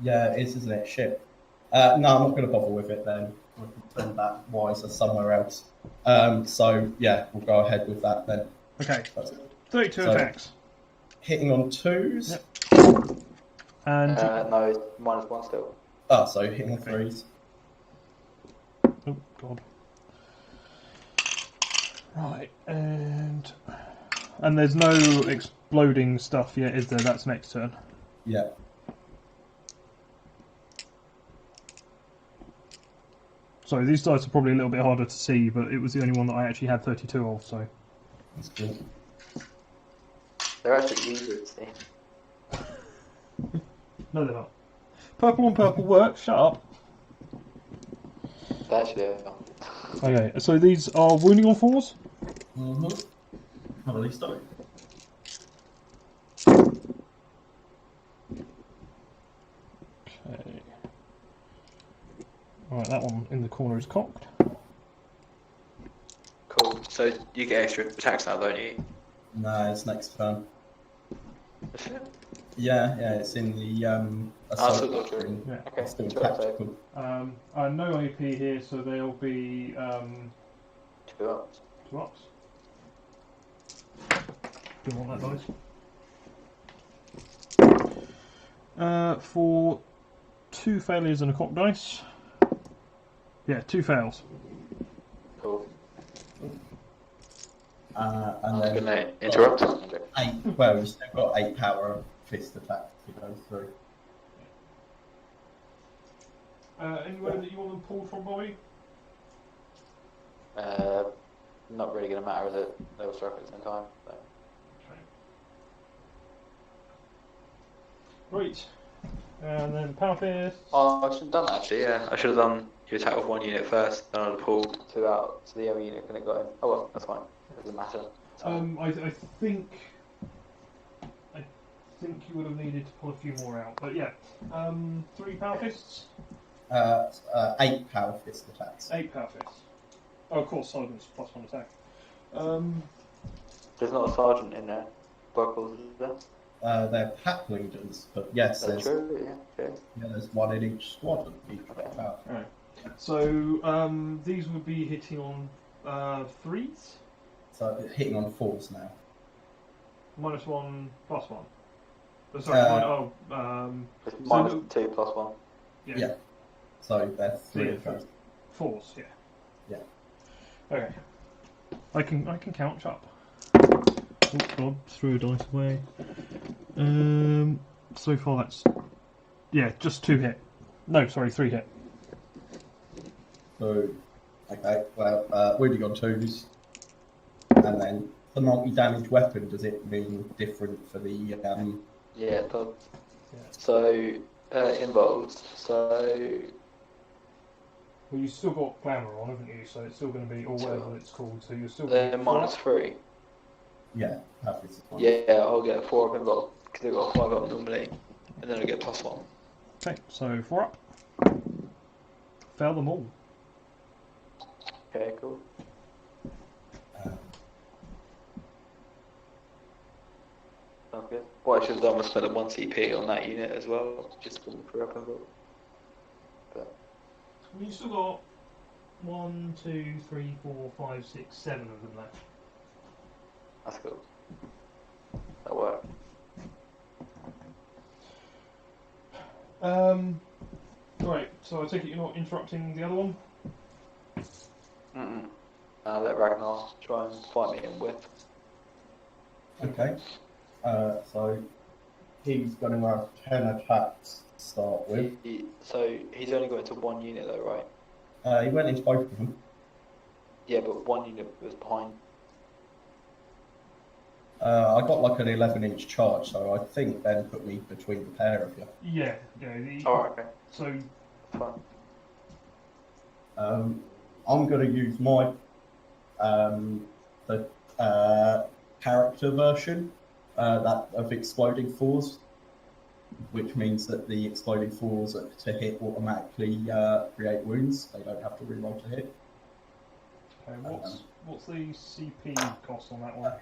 Yeah, it is, isn't it? Shit. No, I'm not going to bother with it then. We can spend that wiser somewhere else. So, yeah, we'll go ahead with that then. Okay. 32 attacks. Hitting on 2s. Yep. And no, -1 still. Oh, so hitting on 3s. Oh, God. Right, and there's no exploding stuff yet, is there? That's next turn. Yeah. So these dice are probably a little bit harder to see, but it was the only one that I actually had 32 of, so... That's good. They're actually easier to see. No, they're not. Purple on purple works, shut up. They actually are. Okay, so these are wounding on 4s? Have a least die. Okay. Alright, that one in the corner is cocked. Cool. So you get extra attacks now, don't you? No, it's next turn. Is it? Yeah, it's in the still assault got ring. Yeah. Okay. It's still Sure, tactical. No AP here, so they'll be 2 ups. 2 ups. Do you want that dice? For 2 failures and a cock dice. Yeah, 2 fails. Cool. And I'm then going to interrupt. Okay. 8. Well, you've still got 8 power fist attacks to go through. Anywhere that you want them pulled from, Bobby? Not really going to matter, is it? They'll strike at the same time. So. Okay. Right. And then power fist. Oh, I should have done that actually, yeah. I should have done you attack with 1 unit first, then I'd have pulled 2 out, so the other unit couldn't go in. Oh well, that's fine. It doesn't matter. I think you would have needed to pull a few more out, but yeah. 3 power fists. 8 power fist attacks. 8 power fists. Oh, of course, sergeant's +1 attack. There's not a sergeant in there. Buckles, is there? They're pack leaders, but yes, That's true, yeah. Okay. there's 1 in each squad of each power. Alright. So these would be hitting on 3s. So hitting on 4s now. -1, +1. Oh, sorry, It's So -2 +1. Yeah. So they're 3 of Yeah. those. 4s, yeah. Yeah. Okay. I can count up. Oh God, threw a dice away. So far that's just 2 hit. No, sorry, 3 hit. So, okay, well, wounding on 2s, and then the multi-damage weapon, does it mean different for the, Yeah, it does. Yeah. So, involves, so... Well, you've still got glamour on, haven't you? So it's still going to be, or whatever it's called. So you're still They're going to -3. yeah, half is fine. Yeah, I'll get a 4 up involved, because they've got a 5 up normally, and then I'll get +1. Okay, so 4 up. Fail them all. Okay, cool. Sounds good. What I should have done was spend a 1 CP on that unit as well, just for the 3 up involved. But Well, you still got 1, 2, 3, 4, 5, 6, 7 of them left. That's cool. That worked. Right, so I take it you're not interrupting the other one? I'll let Ragnar try and fight me in with. Okay. So he's going to have 10 attacks to start with. So he's only got into one unit though, right? He went into both of them. Yeah, but one unit was behind. I got like an 11-inch charge, so I think Ben put me between the pair of you. Yeah. Oh, okay. So, Fine. I'm going to use my the character version that of exploding fours, which means that the exploding fours to hit automatically create wounds. They don't have to reroll to hit. okay, what's the CP cost on that one?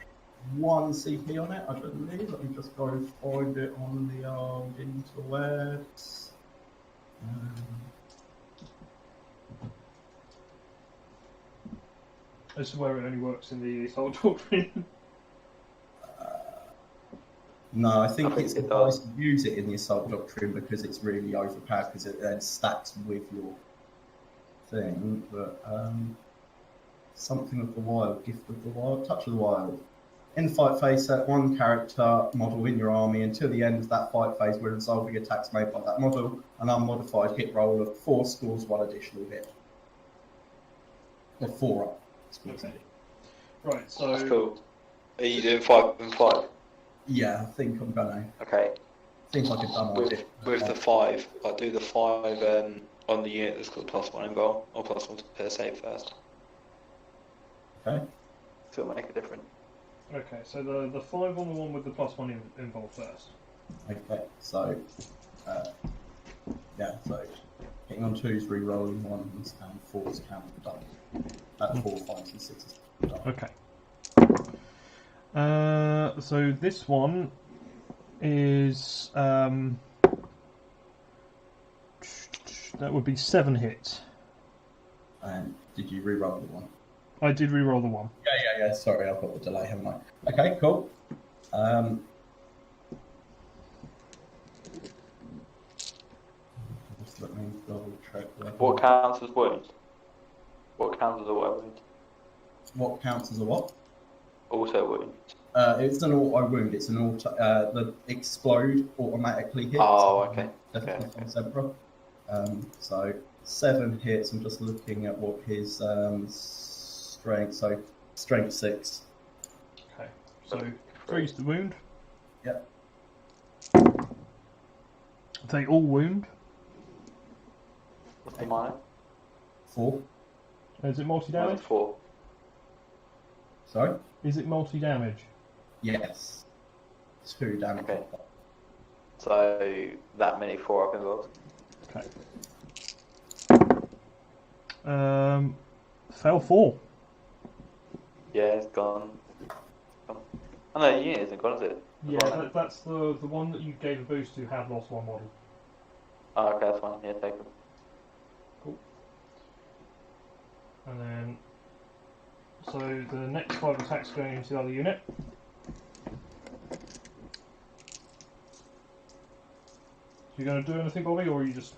1 CP on it, I believe. Let me just go find it on the interwebs. This is where it only works in the Assault Doctrine. No, I think it's it nice does. to use it in the Assault Doctrine because it's really overpowered because it then stacks with your thing. But something of the wild, gift of the wild, touch of the wild. In the fight phase, set one character model in your army until the end of that fight phase when resolving attacks made by that model. An unmodified hit roll of 4 scores 1 additional hit. Or 4 up. Okay. Right, so... That's cool. Are you doing 5 and 5? Yeah, I think I'm gonna. Okay. Seems like a dumb idea. With the 5, I'll do the 5 on the unit that's got +1 involved, or +1 to save first. Okay. So it'll make a difference. Okay, so the 5 on the one with the +1 involved first. Okay, so yeah, so hitting on 2s, re-rolling 1s, and 4s count done. 4, 5s, and 6s done. Okay. So this one is that would be 7 hits. And did you re-roll the 1? I did re-roll the 1. Yeah. Sorry, I've got the delay, haven't I? Okay, cool. Just let me double check. What counts as wounds? What counts as a wound? What counts as a what? Also wound. It's an auto wound. It's an auto. The explode automatically hits. Oh, okay. Definitely from Zebra. So 7 hits. I'm just looking at what his strength. So strength 6. Okay. So 3's the wound. Yep. They all wound. What's the minor? 4. Is it multi-damage? 4. Sorry. Is it multi-damage? Yes. 2 damage. Okay. So that many 4 up involved. Okay. Fell 4. Yeah, it's gone. Oh no, the unit isn't gone, is it? Yeah, that's the one that you gave a boost to had lost 1 model. Oh, okay, that's fine. Yeah, take them. Cool. And then, so the next 5 attacks going into the other unit. You going to do anything, Bobby, or are you just...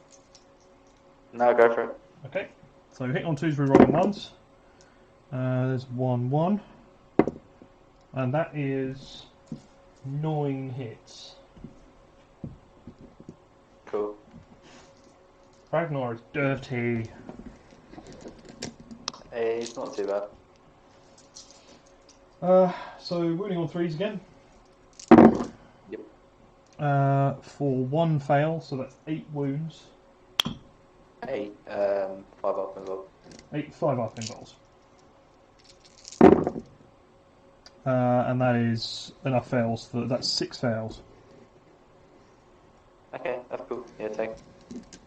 No, go for it. Okay. So hitting on 2s, rerolling 1s. There's 1, 1. And that is 9 hits. Cool. Ragnar is dirty. It's not too bad. So wounding on 3s again. Yep. For 1 fail, so that's 8 wounds. 8, 5 up involved. 5 up involves. And that is enough fails. That's 6 fails. Okay, that's cool. Yeah, take.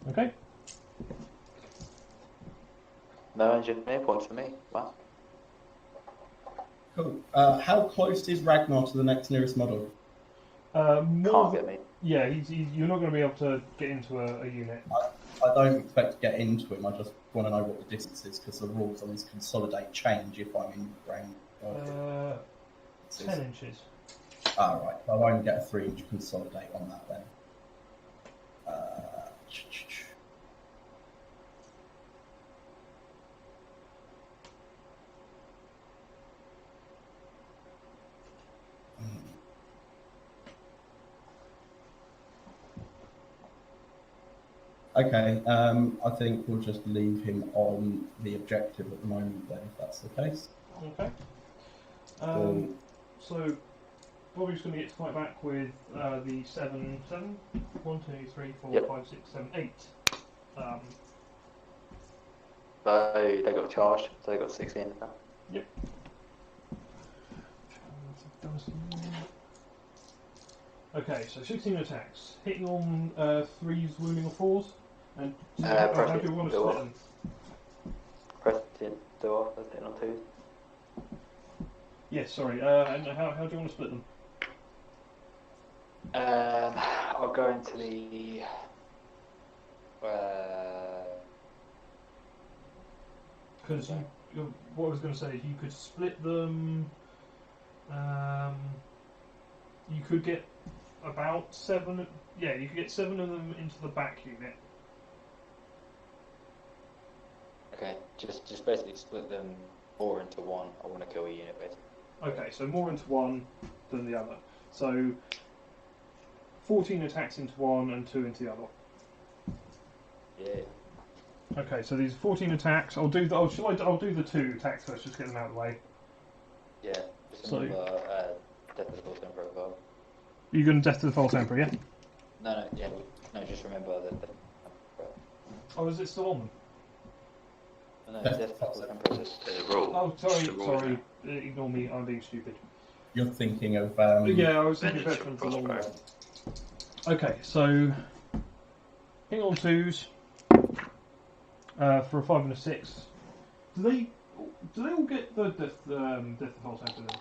Okay. No engineer points for me. Wow. Cool. How close is Ragnar to the next nearest model? Can't get me. Yeah, you're not going to be able to get into a unit. I don't expect to get into him. I just want to know what the distance is because the rules on his consolidate change if I'm in range. 10 inches. Right. I won't get a 3-inch consolidate on that then. Okay, I think we'll just leave him on the objective at the moment then, if that's the case. Okay. So Bobby's going to get to fight back with the 7. 1, 2, 3, 4, Yep. 5, 6, 7, 8. So they got charged, so they got 16 now. Yep. Okay, so 16 attacks. Hitting on 3s, wounding or 4s. And how do you want to split them? Press it, do off, that's it on 2. Yes, sorry. And how do you want to split them? I'll go into the... Because what I was going to say is you could split them. You could get about 7. Yeah, you could get 7 of them into the back unit. Okay, just basically split them 4 into 1. I want to kill a unit basically. Okay, so more into one than the other. So 14 attacks into one and 2 into the other. Yeah. Okay, so these 14 attacks. I'll do the. I'll do the 2 attacks first. Just get them out of the way. Yeah. Just So- remember, Death of the False Emperor as well. You're going to Death to the False Emperor, yeah? No, just remember that. Oh, is it still on them? No, Death of the False Emperor is a rule. Oh, It's a rule sorry. now. Ignore me. I'm being stupid. You're thinking of... Yeah, I was thinking Vengeance veterans from along the way. Prospero. Okay, so hang on 2s for a 5 and a 6. Do they all get the Death of the False Emperor then?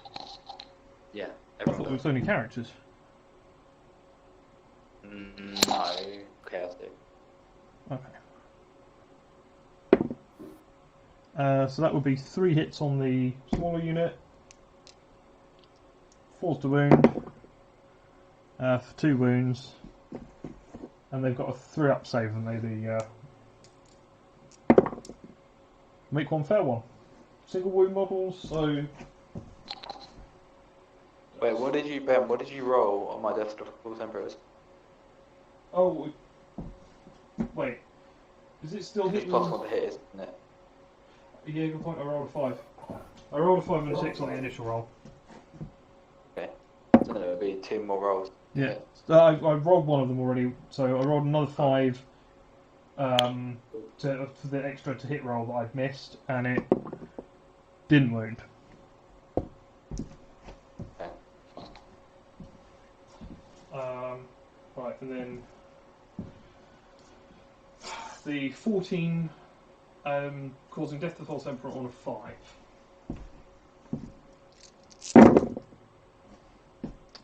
Yeah, I thought everyone it was does. only characters. No, Chaos do. Okay. So that would be 3 hits on the smaller unit, 4 to wound, for 2 wounds, and they've got a 3-up save, and they make one fair one. Single wound models, so Wait, what did you roll on my Death of the False Emperors? oh wait, is it still It's hitting? plus 1 to hit, isn't it? Yeah, good point. I rolled a 5. I rolled a 5 and a 6 on the initial roll. Okay. So there would be 2 more rolls. Yeah, I rolled one of them already, so I rolled another 5 for the extra to hit roll that I'd missed, and it didn't wound. Okay. Right, and then the 14 causing Death to the False Emperor on a 5.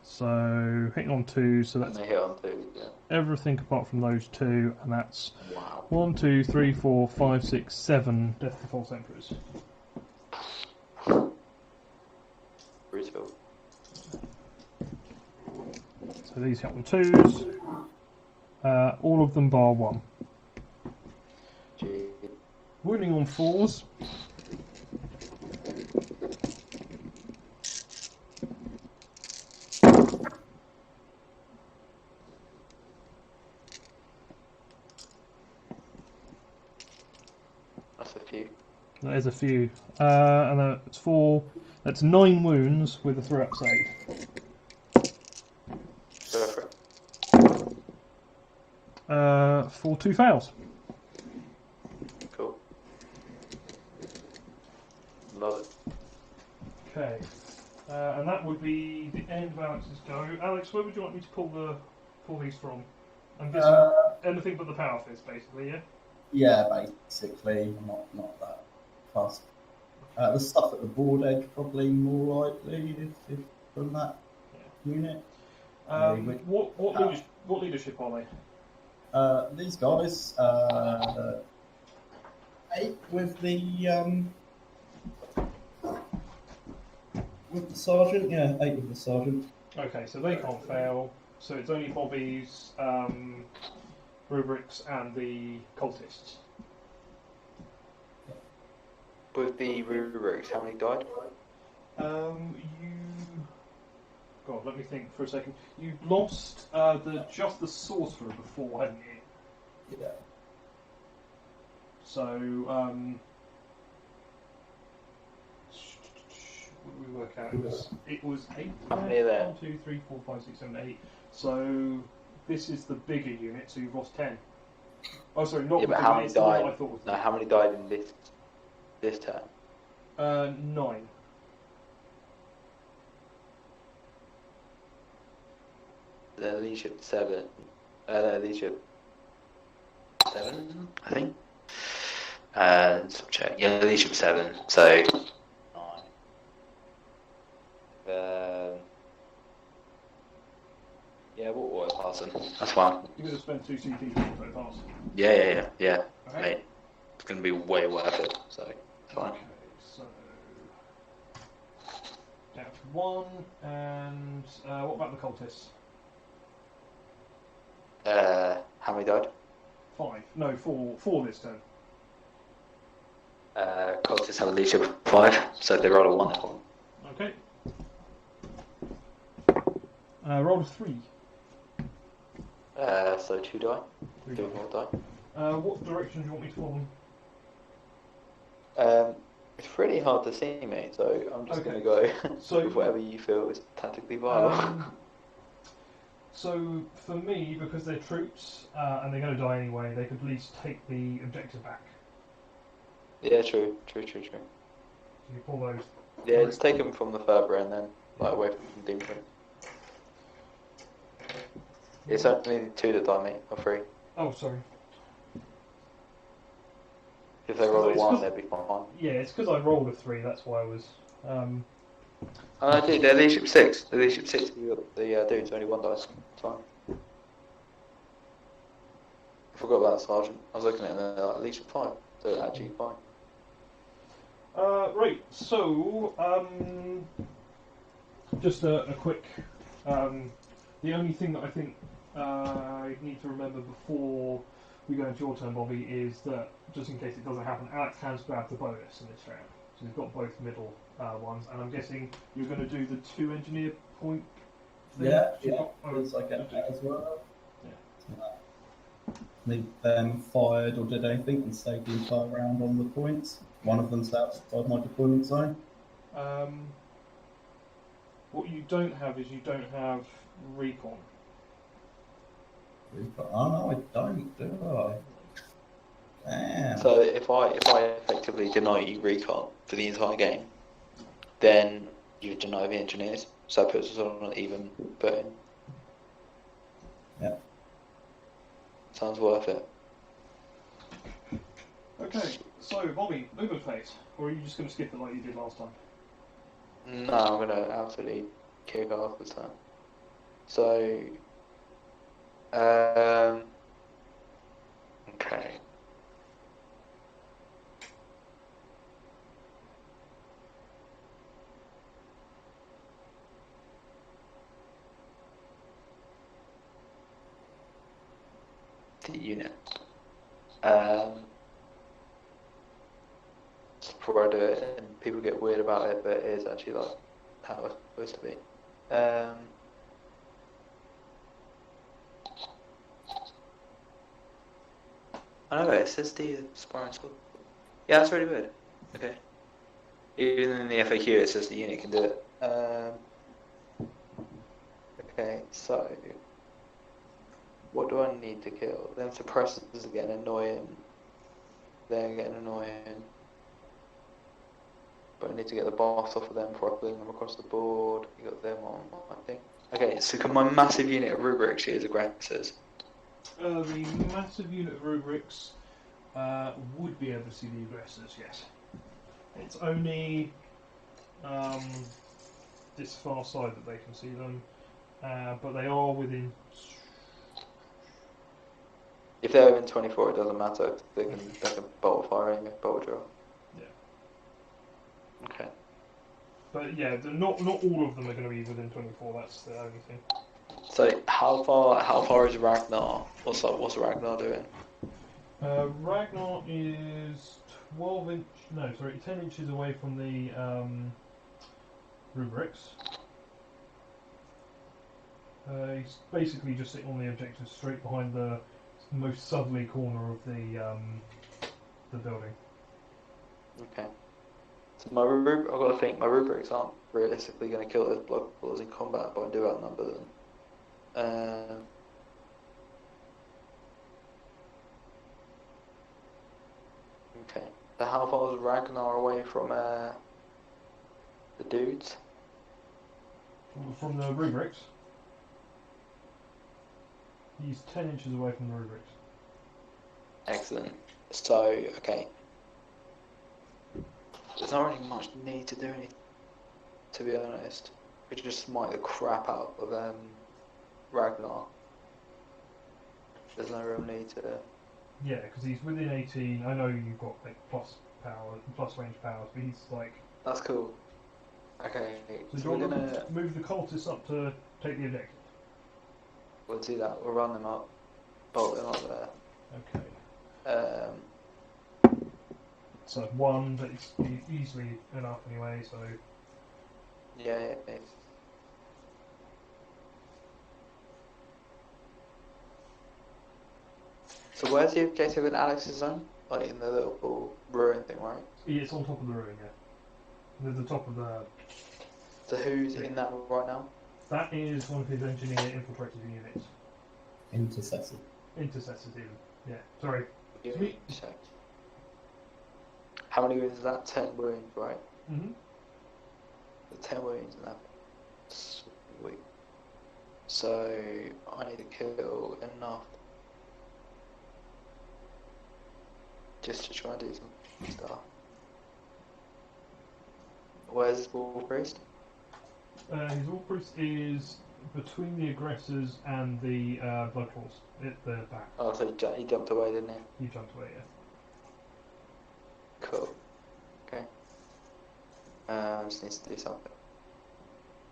So hitting on 2, so And that's they hit on 2, yeah. everything apart from those 2, and that's Wow. 1, 2, 3, 4, 5, 6, 7 Death to the False Emperors. Brutal. So these hit on 2s, all of them bar 1. Gee. Wounding on 4s. That's a few. There's a few. And that's 4. That's 9 wounds with a 3-up save. Go for it. For 2 fails. Cool. Love it. Okay. And that would be the end of Alex's go. Alex, where would you like me to pull these from? I'm guessing anything but the power fist, basically, yeah? Yeah, basically. I'm not that fast. The stuff at the board edge probably more likely if from that unit. What leadership are they? These guys, 8 with the sergeant. Yeah, 8 with the sergeant. Okay, so they can't fail. So it's only Bobby's, rubrics, and the cultists. With the rubrics, how many died? God, let me think for a second. You lost just the sorcerer before, hadn't you? Yeah. So, what did we work out? It was 8. How many are there? 1, 2, 3, 4, 5, 6, 7, 8. So this is the bigger unit. So you've lost 10. Oh, sorry, not. Yeah, but how many died? I thought was No, how many died in this turn? 9. The leadership 7. Leadership 7, I think. Let's check. Yeah, leadership 7. So 9. Yeah, what was passing? That's fine. You're going to spend 2 CP to pass. Yeah. Okay. Mate, it's going to be way worth it. So it's fine. Okay, so down to 1, and what about the cultists? How many died? 5. No, 4 this turn. Cultists have a leadership of 5, so they roll a 1. Okay. Roll a 3. So 2 die. 3 2 more die. what direction do you want me to follow? It's pretty hard to see, mate, so I'm just Okay. going to go So with whatever you feel is tactically viable. So for me, because they're troops and they're going to die anyway, they could at least take the objective back. Yeah, true. So you pull those. Yeah, just take them from the further end then, like away from Demon Prince. It's only 2 that die, mate, or 3. Oh, sorry. If they roll a It's 1, 'cause- they'd be fine. Yeah, it's because I rolled a 3. That's why I was. Oh, dude, they're leadership 6. They're leadership 6. The dude's only 1 dice. It's fine. I forgot about the sergeant. I was looking at it and they're like leadership 5. So it's actually fine. Right. So just a quick. The only thing that I think I need to remember before we go into your turn, Bobby, is that just in case it doesn't happen, Alex has grabbed the bonus in this round. So we've got both middle ones, and I'm guessing you're going to do the 2 engineer point thing? Yeah, So you've got- because I get that as well. Yeah. Need them fired or did anything and stayed the entire round on the points. One of them's outside my deployment zone. What you don't have is you don't have recon. Oh no, I don't, do I? Damn. So if I effectively deny you recon for the entire game, then you deny the engineers. So that puts us on an even footing. Yeah. Sounds worth it. Okay, so Bobby, movement phase, or are you just going to skip it like you did last time? No, I'm gonna absolutely kick off this time. So, okay. The unit. Before I do it, and people get weird about it, but it is actually like how it's supposed to be. I know it says the sparring squad. Yeah, that's really weird. Okay. Even in the FAQ, it says the unit can do it. Okay, so what do I need to kill? Them suppressors are getting annoying. They're getting annoying. But I need to get the boss off of them before I bring them across the board. You got them on, I think. Okay, so can my massive unit of rubrics use aggressors? The massive unit of rubrics would be able to see the aggressors, yes. It's only this far side that they can see them, but they are within If they're within 24, it doesn't matter. They can bolt fire anyway, bolt draw. Yeah. Okay. But yeah, not all of them are going to be within 24. That's the only thing. So how far is Ragnar? What's Ragnar doing? Ragnar is 10 inches away from the rubrics. He's basically just sitting on the objective, straight behind the most southerly corner of the building. Okay. So I've got to think my rubrics aren't realistically going to kill those blood balls in combat, but I do outnumber them. Okay. So how far is Ragnar away from the dudes? From the rubrics, he's 10 inches away from the rubrics. Excellent. So, okay. There's not really much need to do anything, to be honest. We just smite the crap out of Ragnar. There's no real need to... Yeah, because he's within 18. I know you've got like plus range powers, but he's like... That's cool. Okay, So we're gonna move the cultists up to take the objective. We'll do that. We'll run them up, bolt them up there. Okay. So one, but it's easily enough anyway. So yeah. So where's the objective in Alex's zone? Like in the little ruin thing, right? yeah, it's on top of the ruin. Yeah, the top of the. So who's in that right now? That is one of his engineer infiltrated units. Intercessor. Intercessors, even. Yeah. Sorry. Check. How many wounds is that? 10 wounds, right? Mhm. The 10 wounds in that. Sweet. So I need to kill enough just to try and do some stuff. Where's his Wolf Priest? His Wolf Priest is between the aggressors and the Blood Claws at the back. Oh, so he jumped away, didn't he? He jumped away, yeah. Cool. Okay. Just needs to do something.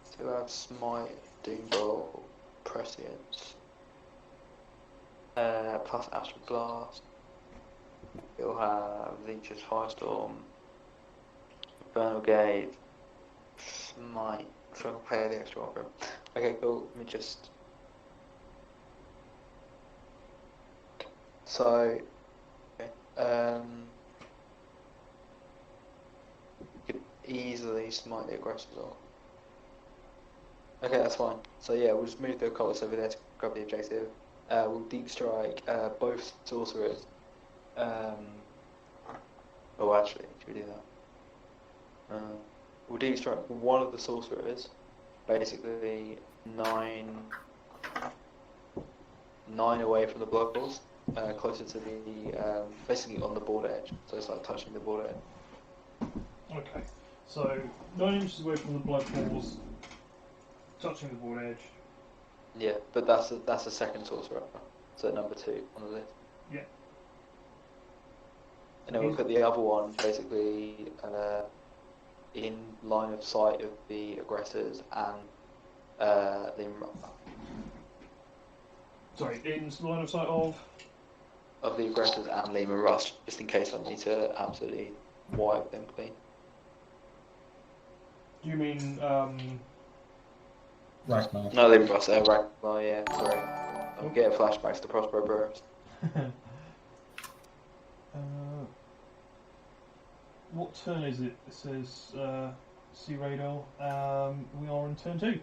So I have Smite, Doombolt, Prescience, plus Astral Blast. You'll have Leech's Firestorm, Infernal Gate, Smite. So I'll play the extra one for him. Okay, cool. Let me just. So, okay. You could easily smite the aggressors on. Okay, that's fine. So yeah, we'll just move the occultists over there to grab the objective. We'll deep strike both sorcerers. Oh, actually, should we do that? We'll deep strike one of the sorcerers, basically 9 away from the blood balls, closer to the basically on the board edge. So it's like touching the board edge. Okay. So 9 inches away from the Blood Claws, touching the board edge. Yeah, but that's a second sorcerer. So number 2 on the list. Yeah. And then we'll put the other one basically in line of sight of the aggressors and the Sorry, in line of sight of the aggressors and Lehman Russ, just in case I need to absolutely wipe them clean. Do you mean Ragnar. No, Lehman Russ, Ragnar, yeah, sorry. I'm getting flashbacks to Prospero Burrows. What turn is it? It says C radar. We are in turn 2.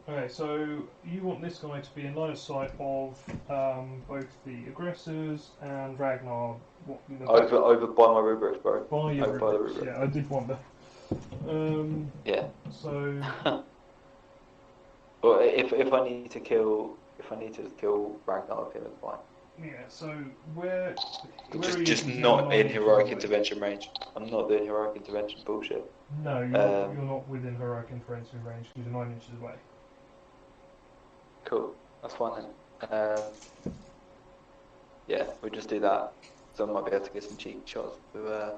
Okay, so you want this guy to be in line of sight of both the aggressors and Ragnar. What, Over by my rubrics, bro. by your Over by the rubrics. rubrics. Yeah, I did wonder. Yeah. So Well, if I need to kill Ragnar with him, it's fine. yeah, so where Just not in heroic intervention range. I'm not doing heroic intervention bullshit. No, you're not within heroic intervention range because you're 9 inches away. Cool. That's fine then. Yeah, we'll just do that. So I might be able to get some cheap shots with.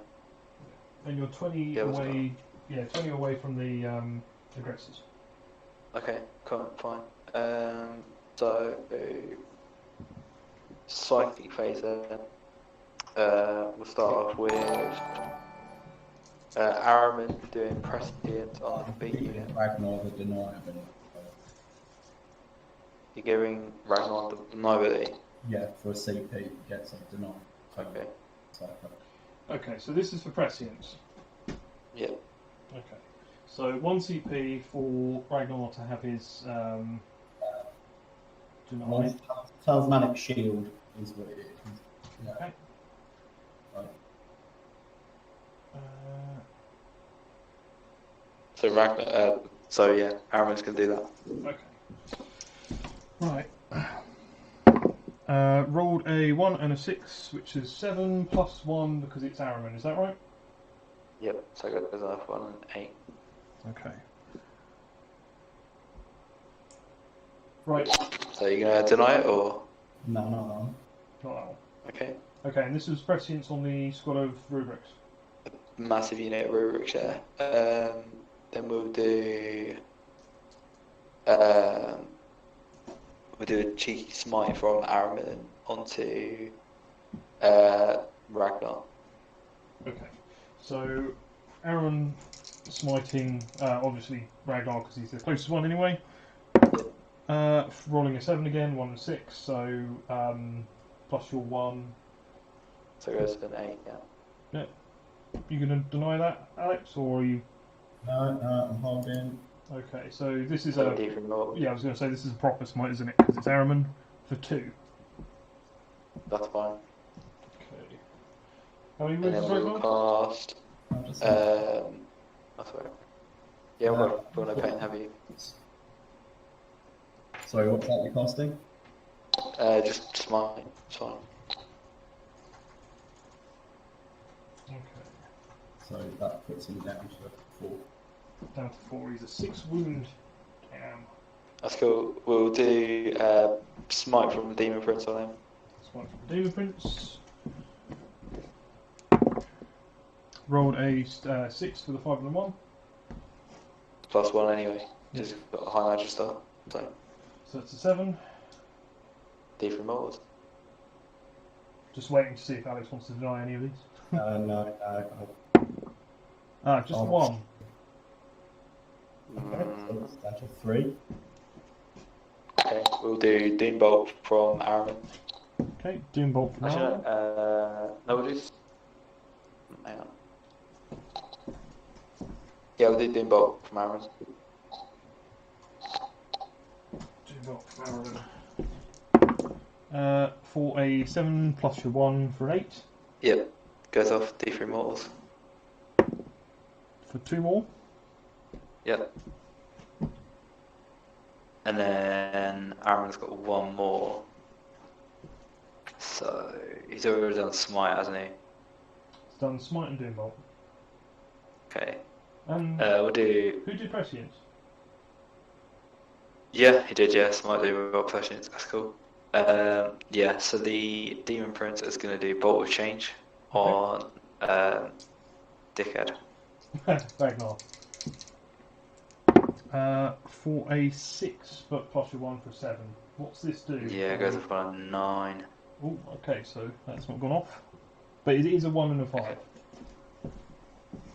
And you're 20 Yeah, what's away. Yeah, 20 away from the aggressors. Okay, cool, fine. So psychic phaser. We'll start off with Araman doing prescient on the B unit. Ragnar the denier. You're giving Ragnar the deniability. Yeah, for a CP, he gets a denial. Okay. Okay, so this is for prescience. Yeah. Okay. So 1 CP for Ragnar to have his deny. Talismanic shield is what it is. Yeah. Okay. Right. So Ragnar. So yeah, Araman's gonna do that. Okay. Right. Rolled a 1 and a 6, which is 7 plus 1 because it's Araman. Is that right? Yep. So I got there's another 1 and 8. Okay. Right. So you're gonna deny it or? No. Not that one. Okay. Okay, and this was prescience on the squad of rubrics. Massive unit of rubrics there. Then we'll do a cheeky smite from Araman onto Ragnar. Okay. So, Aaron smiting, obviously Ragnar because he's the closest one anyway. Rolling a 7 again, 1 and 6, so plus your 1. So it goes to an 8, yeah. Yeah. You gonna deny that, Alex, or are you? No, I'm holding. Okay, so this is So a. different roll. Yeah, I was gonna say this is a proper smite, isn't it? Because it's Araman for 2. That's fine. Okay. How many And moves then is we'll Ragnar? cast. I'm just That's right. Yeah, we'll no pain, have you? Sorry, what's that you're casting? Just smite. It's fine. Okay. So that puts him down to 4. Down to 4. He's a 6 wound. Damn. That's cool. We'll do smite from the Demon Prince on him. Smite from Demon Prince. Rolled a 6 for the 5 and the 1. Plus 1 anyway. Yeah. Just got a high magister. So So that's a 7. different rolls. Just waiting to see if Alex wants to deny any of these. No. Just Oh. 1. Okay, so that's down to 3. Okay, we'll do Doombolt from Araman. Okay, Doombolt from Actually, Aaron. no, we'll do. Hang on. Yeah, we'll do Doombolt from Araman. Doombolt from Aaron. For a 7 plus your 1 for an 8. Yep, goes off D3 mortals. For 2 more. Yep. And then Araman's got 1 more. So he's already done smite, hasn't he? It's done Smite and Doombolt. Okay. Who We'll do. did Prescience? Yeah, he did. Yeah, smite Doombolt Prescience. That's cool. Yeah. So the Demon Prince is going to do Bolt of Change on Dickhead. Ragnar. For a 6, but plus your 1 for 7. What's this do? Yeah, it goes up on a 9. Oh, okay, so that's not gone off. But it is a 1 and a 5.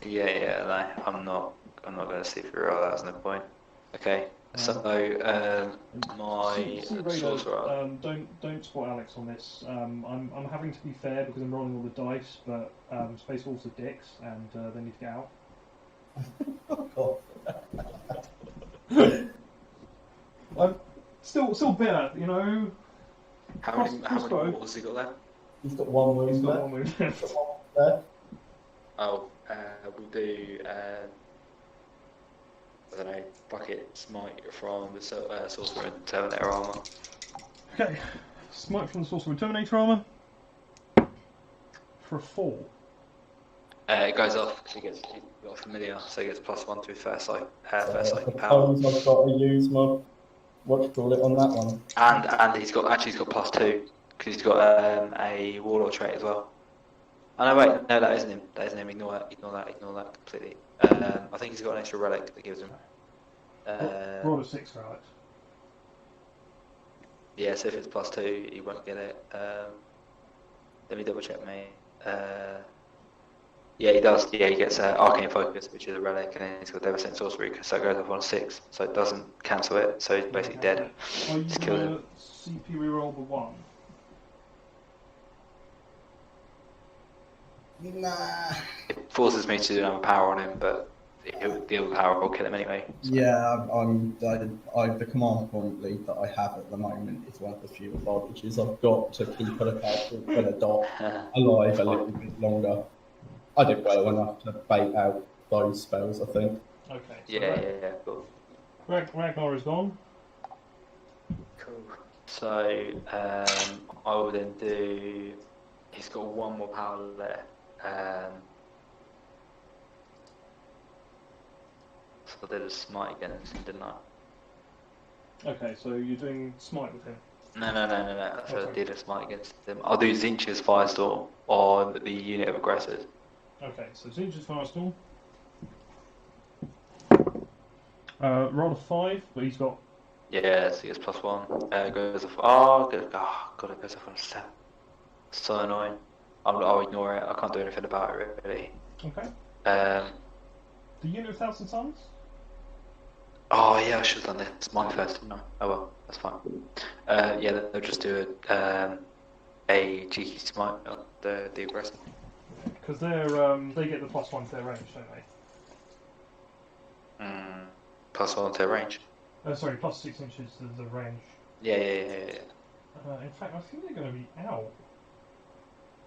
Yeah. No, I'm not going to see through all that. That's no point. Okay. So my sorcerer. Don't spot Alex on this. I'm having to be fair because I'm rolling all the dice, but Space Wolves are dicks and they need to get out. I'm still bitter, you know. How many mortals has he got there? He's got 1 wound He's got left. 1 move left. There. Oh, we'll do. I don't know. Bucket smite from the sorcerer and Terminator armor. Okay, Smite from the Sorcerer with Terminator armor. For a 4. It goes off because he's got familiar, so he gets +1 to his first sight power. I've got to use my what do you call it on that one? And he's got +2 because he's got a warlord trait as well. Oh no, wait, no, that isn't him. That isn't him. Ignore that completely. I think he's got an extra relic that gives him. Roll a 6 relic. Yeah, so if it's +2, he won't get it. Let me double check, mate. Yeah, he does. Yeah, he gets Arcane Focus, which is a relic, and then he's got Devastating Sorcery, so it goes up on 6, so it doesn't cancel it, so he's basically dead. Are you Just killed him. CP reroll the 1? Nah. It forces me to do another power on him, but the other power will kill him anyway. So. Yeah, the command point lead that I have at the moment is one of the few advantages I've got to keep a lookout for Benadot alive a little bit longer. I did well enough to bait out those spells, I think. Okay. So Yeah, cool. Ragnar is gone. Cool. So I will then do. He's got one more power left. So I did a smite against him, didn't I? Okay, so you're doing smite with him. No. I did a smite against him. I'll do Zinch's Firestorm on the unit of aggressors. Okay, so Zinch's Firestorm. Roll a 5, but he's got. Yeah, so he gets +1. Goes off. Oh, God, it goes off on a 7. So annoying. I'll ignore it. I can't do anything about it really. Okay. The unit of Thousand Suns. Oh yeah, I should have done this mine first, didn't I? Oh well, that's fine. Yeah, they'll just do a cheeky smite on the aggressor. Because they get the +1 to their range, don't they? +1 to their range. Sorry, +6 inches to the range. Yeah. In fact, I think they're going to be out.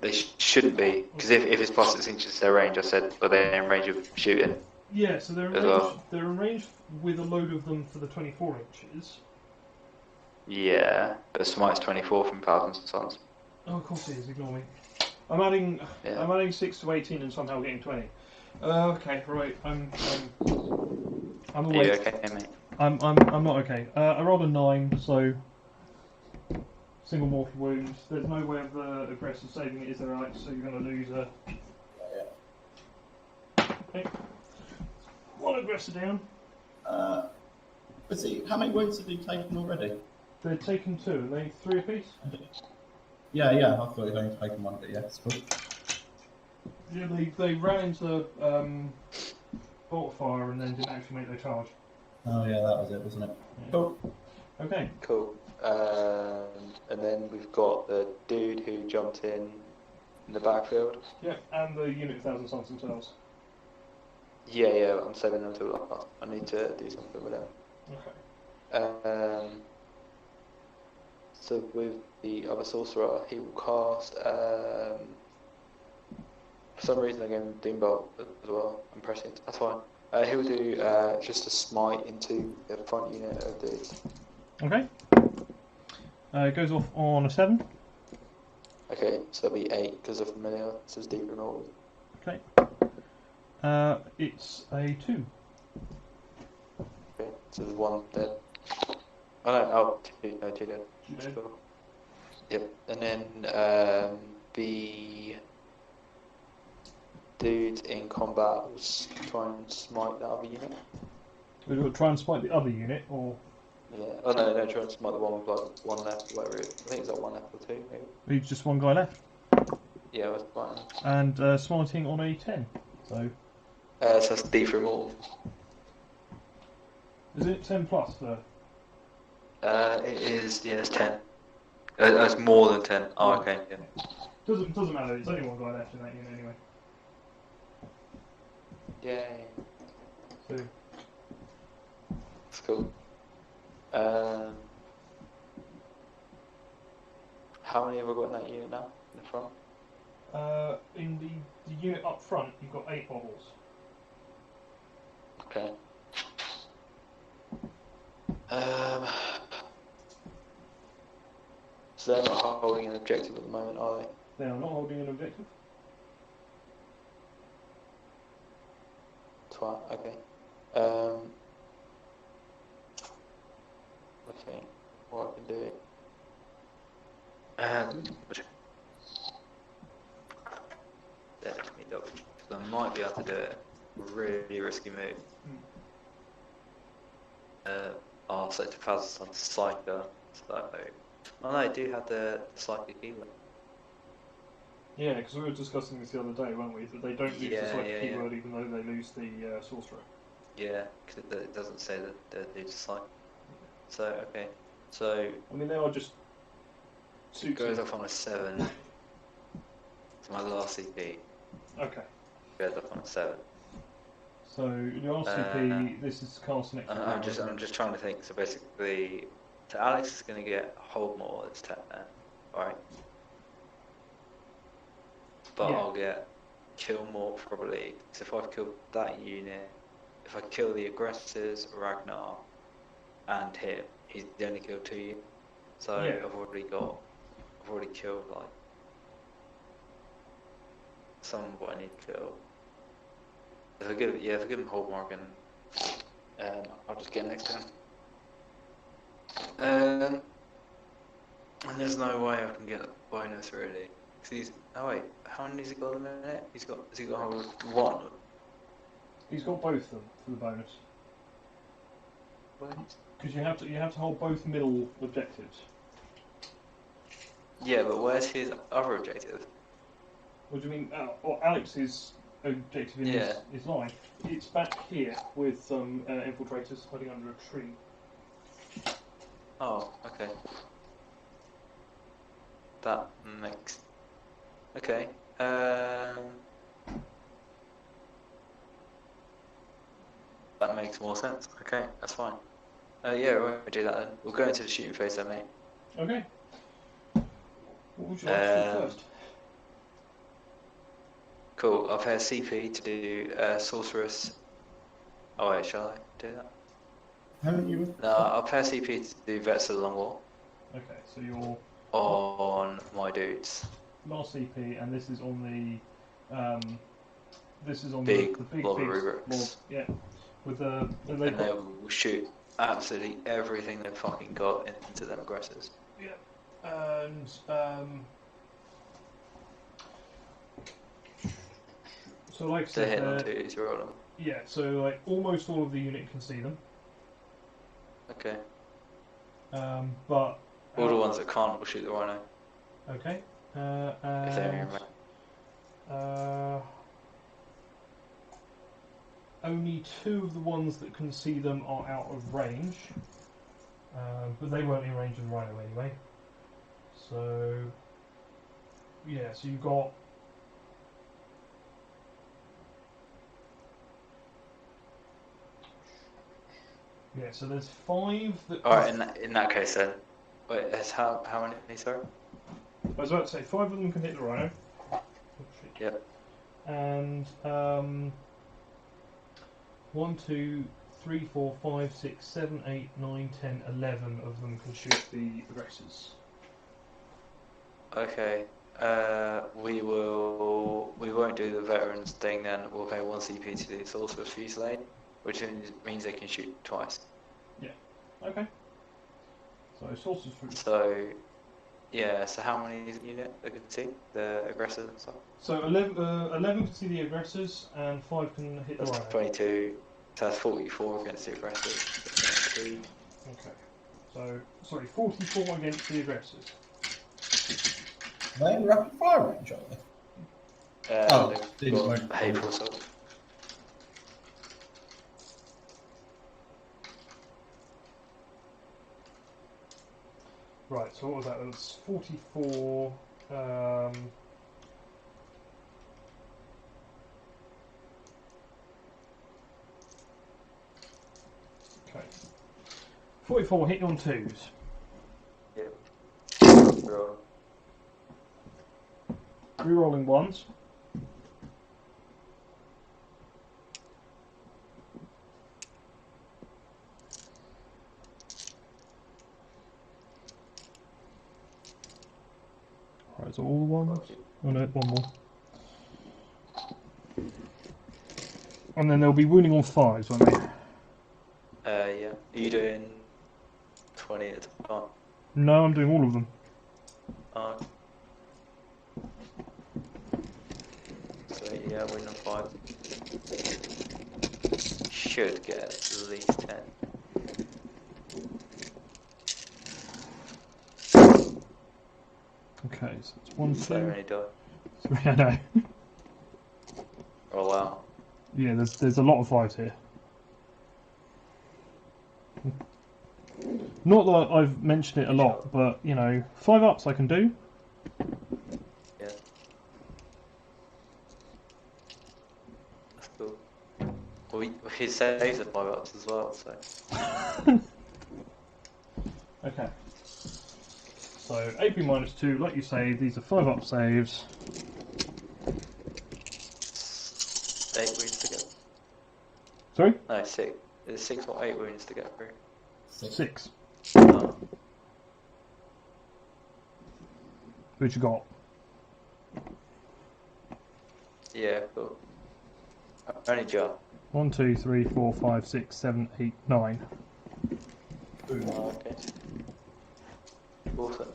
They shouldn't be, because if it's +6 inches to their range, I said, but they're in range of shooting. Yeah, so they're in range. Well. They're in range with a load of them for the 24 inches. Yeah, but smite's 24 from Thousand Suns. Oh, of course it is. Ignore me. I'm adding 6 to 18 and somehow getting 20. Okay, right. I'm awake. Are you okay, mate? I'm not okay. I rolled a 9, so single mortal wound. There's no way of the aggressor saving it, is there, Alex? So you're going to lose a. Okay. One aggressor down. Let's see, how many wounds have you taken already? They've taken 2. Are they 3 apiece? Yeah, I thought you'd only taken one, but yeah, it's cool. Yeah, they ran into bolt fire and then didn't actually make their charge. Oh yeah, that was it, wasn't it? Yeah. Cool. Okay. Cool. And then we've got the dude who jumped in the backfield. Yeah, and the unit of Thousand Suns themselves. Yeah, I'm saving them till last. I need to do something with them. Okay. So with the other sorcerer, he will cast. For some reason, I gave him Doombolt as well. I'm pressing. That's fine. He'll do just a smite into the front unit of dudes. Okay. It goes off on a 7. Okay, so that'll be 8 because of familiar. This is deep removal. Okay. It's a 2. Okay, so there's 1 dead. Oh no, 2 dead. 2 dead. Sure. Yep, and then the dude in combat will try and smite the other unit. We'll try and spike the other unit, or. Yeah. Oh no, try and smite the one with like 1 left, whatever it is. I think it's like 1 left or 2, maybe. Leaves just 1 guy left. Yeah, I was fine. And smiting on a 10. So. So that's D from all. Is it 10 plus for. It is, yeah, it's 10. It's more than 10. Oh, okay, yeah. Doesn't matter, there's only 1 guy left in that unit anyway. Yay. So. That's cool. How many have I got in that unit now? In the front? In the unit up front, you've got 8 bobbles. Okay. So they're not holding an objective at the moment, are they? They are not holding an objective. Twat, okay. Okay. Let me double. I might be able to do it. Really risky move. So 2000 on Psyker. So, no, I do have the Psychic keyword. Yeah, because we were discussing this the other day, weren't we? That they don't lose the select keyword even though they lose the sorcerer. Yeah, because it doesn't say that they lose the Psychic. So, okay. So, I mean, they are just. It goes off on a 7. It's my last CP. Okay. Goes off on a 7. So your RCP, this is cast next. I'm just trying to think. So basically, so Alex is going to get hold more. It's 10 there, right? But I'll get kill more probably. So if I've killed that unit, if I kill the aggressors, Ragnar, and him, he's only killed 2 units. So I've already killed like some of what I need to kill. If I give him hold more again, I'll just get next to him. And there's no way I can get a bonus really. Oh wait, how many has he got in a minute? Has he got hold of 1? He's got both of them for the bonus. Because you have to hold both middle objectives. Yeah, but where's his other objective? What do you mean? Alex's objective in his life. It's back here with some infiltrators hiding under a tree. Oh, okay. That makes... Okay. That makes more sense. Okay, that's fine. Yeah, we'll do that then. We'll go into the shooting phase then, mate. Okay. What would you like to do first? Cool. I'll pay a CP to do Sorceress. Oh wait, shall I do that? Haven't you? No, I'll pay a CP to do Vets of the Long War. Okay, so you're on my dudes. last CP, and this is on the Big the big blob of mob, rubrics. yeah. With the And they will shoot absolutely everything they've fucking got into them aggressors. Yeah. And so like I They're said, hitting on twos, you're on them. yeah, so like almost all of the unit can see them. Okay. But All the ones that can't will shoot the rhino. okay. If they're in only 2 of the ones that can see them are out of range, but they weren't in range of the rhino anyway. So yeah, so you've got so there's 5 that. Alright, in that case then. Wait, that's how many, sorry? I was about to say 5 of them can hit the rhino. Oh, shit. Yep. And 1, 2, 3, 4, 5, 6, 7, 8, 9, 10, 11 of them can shoot the aggressors. Okay. We won't do the veterans thing then. We'll pay 1 CP to do Sorcerer's Fusillade, which means they can shoot twice. Yeah. Okay. So Sorcerer's Fusillade. So yeah. So how many is the unit that can see the aggressors and stuff? So 11 can see the aggressors and 5 can hit the That's rhino. 22. So that's 44 against the aggressors. Okay. So sorry, 44 against the aggressors. They're in rapid fire range, aren't they? They've got behavioural assault. Right, so what was that? It was 44. Okay. 44 hitting on 2s. Yeah. Rerolling 1s. Right, so all the 1s? Oh no, 1 more. And then they'll be wounding on 5s, won't they? Yeah. Are you doing 20 at a time? No, I'm doing all of them. So yeah, win on 5. Should get at least 10. Okay, so it's 1, 2. So many die. 3, I know. Oh wow. Yeah, there's a lot of 5s here. Not that I've mentioned it a lot, but you know, 5 ups I can do. Yeah. That's cool. Well, his saves are 5 ups as well, so. Okay. So AP -2, like you say, these are 5 up saves. 8 wounds to get. Sorry? No, 6. There's 6 or 8 wounds to get through. 6. Oh. Which you got? Yeah, cool. Only jar. 1, 2, 3, 4, 5, 6, 7, 8, 9. Oh, okay. Awesome.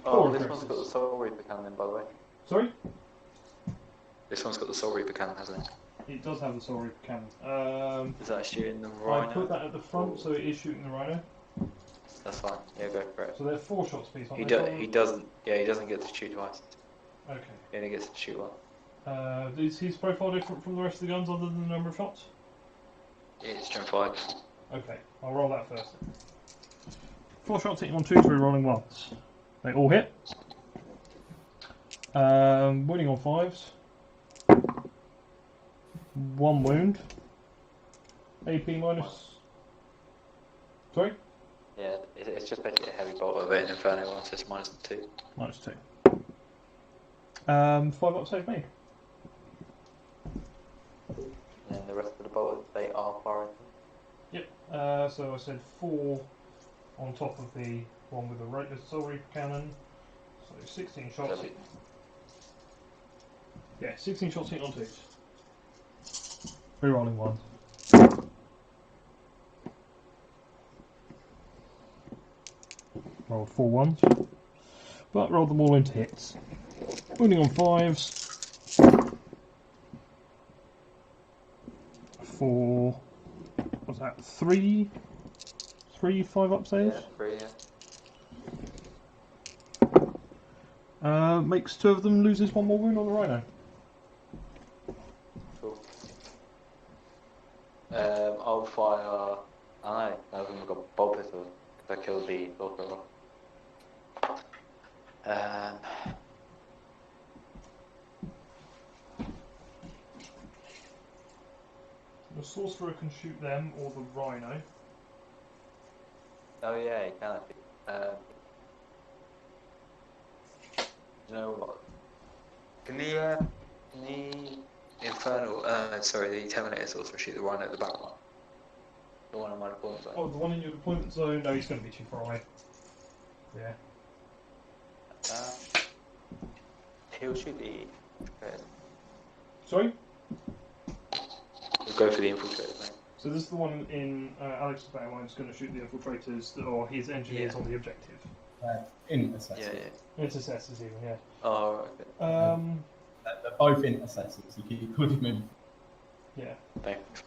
Oh, this one's got the Soul Reaper cannon, by the way. Sorry? This one's got the Soul Reaper cannon, hasn't it? It does have the Soul Reaper cannon. Is that shooting the I Rhino? put that at the front, so it is shooting the Rhino. That's fine. Yeah, go for it. So they're 4 shots piece, aren't He they? he doesn't. Yeah, he doesn't get to shoot twice. Okay. He only gets to shoot one. Is his profile different from the rest of the guns other than the number of shots? It's strength 5. Okay, I'll roll that first. 4 shots hitting on 2, 3 rolling once. They all hit. Wounding on 5s. 1 wound. AP minus. Sorry? Yeah, it's just basically a heavy bolt of it in Inferno one, so it's -2. -2. 5 up save made. And the rest of the bolts, they are foreign. Yep. So I said 4 on top of the one with the Soul Reaper cannon. So 16 shots. Yeah, 16 shots hitting on 2s. 3 rolling ones. Rolled 4 ones, but rolled them all into hits. Wounding on 5s. 4. What's that? 3 5 up saves? Yeah, 3, yeah. Makes 2 of them, loses 1 more wound on the Rhino. Cool. I'll fire. I don't know, none of them have got bolt pistols because I killed the sorcerer. The sorcerer can shoot them or the Rhino. Oh yeah, you can actually. You know what? Can the Infernal, sorry, the Terminator sorcerer shoot the Rhino at the back one? The one on my deployment zone? Oh, the one in your deployment zone? No, he's going to be too far away. Yeah. He'll shoot the. Sorry? We'll go for the infiltrator, mate. So this is the one in Alex's battle line. Is going to shoot the infiltrators or his engineers on the objective. Intercessors. Yeah. Intercessors even, yeah. Oh, okay. They're both intercessors. You put him in. Yeah. Thanks.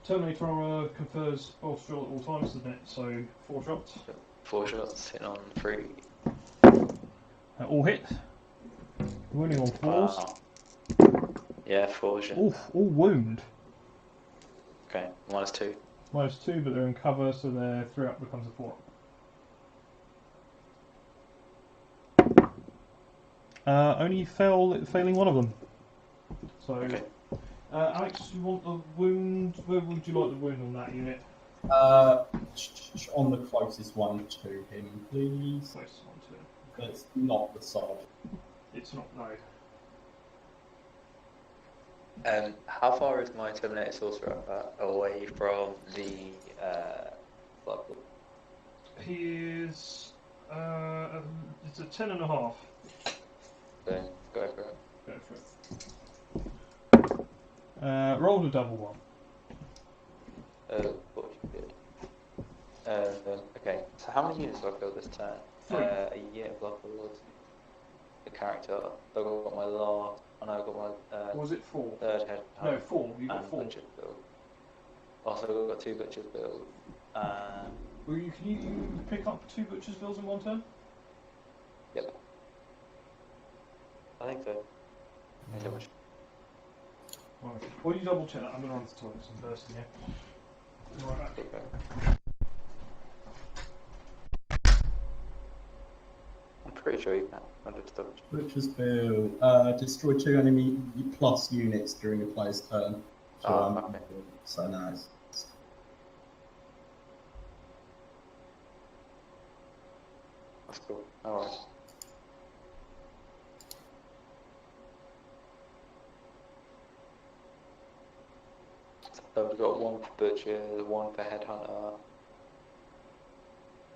Terminator armor confers bolster drill at all times, doesn't it? So 4 shots. 4 shots, hit on 3. All hit. Wounding on 4s. Wow. Yeah, 4 shots. All wound. Okay, -2. -2, but they're in cover, so their 3 up becomes a 4 up. Only failing one of them. So, Okay. Alex, you want the wound? Where would you like the wound on that unit? On the closest one to him, please. Closest one to him. It's not the side. It's not, no. How far is my Terminator sorcerer away from the blood pool? He is. It's a 10.5. So go for it. Go for it. Rolled a double 1. What you did. Okay, so how many units have I built this turn? 3. A unit of Blood Lords, a character. I've got my last. I know I've got my Was it 4? third head. No, 4. You got and 4. Butcher's build. Also, I've got 2 Butcher's build. Well, can you pick up 2 Butcher's bills in one turn? Yep. I think so. Let me double check. Right. Well, you double check that. I'm going to run to the toilet some first, yeah. Be right back. Okay. I'm pretty sure you can. I'll just double check. Butcher's Bill. Destroy 2 enemy plus units during a player's turn. Okay. So nice. That's cool. Alright. So we've got 1 for Butcher, 1 for Headhunter,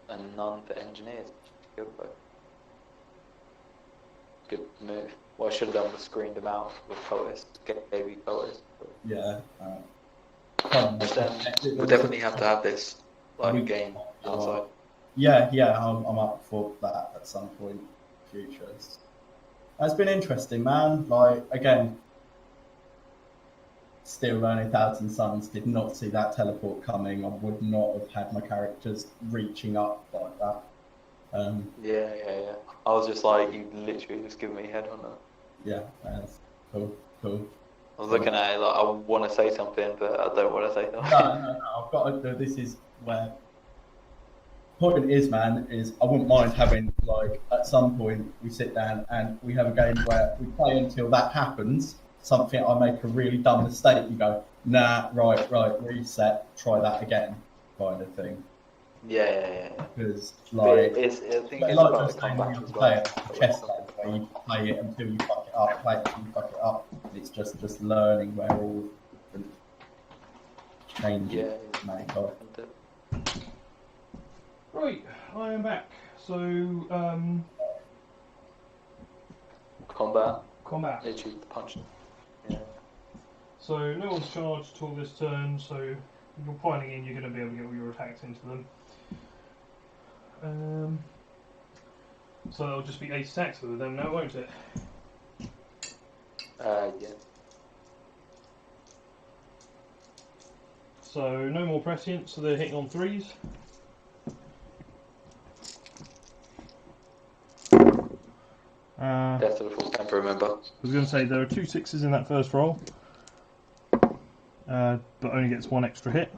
and none for Engineers. Good, bro. Good move. What I should have done was screened them out with cultists, gave you cultists. Yeah. We'll definitely have to have this game outside. Yeah, I'm up for that at some point in the future. It's been interesting, man. Like, again, still learning Thousand Suns, did not see that teleport coming. I would not have had my characters reaching up like that. Yeah. I was just like, you literally just give me a Headhunter. Yeah, that's cool. I was looking at it like, I want to say something, but I don't want to say something. No, I've got to do. This is where point is, man, is I wouldn't mind having, like, at some point we sit down and we have a game where we play until that happens. Something I make a really dumb mistake, you go, nah, right, reset, try that again, kind of thing. Yeah. Because, like, I think it's like about just the saying when comeback you as play well. a chess game where you play it until you fuck it up, play it until you fuck it up. It's just learning where all the changes make up. Right, I am back. So, Combat. Literally the punch. Yeah. So, no one's charged till this turn, so you're piling in, you're going to be able to get all your attacks into them. So that'll just be 8 attacks with them now, won't it? Yeah. So, no more prescient, so they're hitting on 3s. Death to the full temper, remember. I was going to say there are 2 6s in that first roll, but only gets 1 extra hit.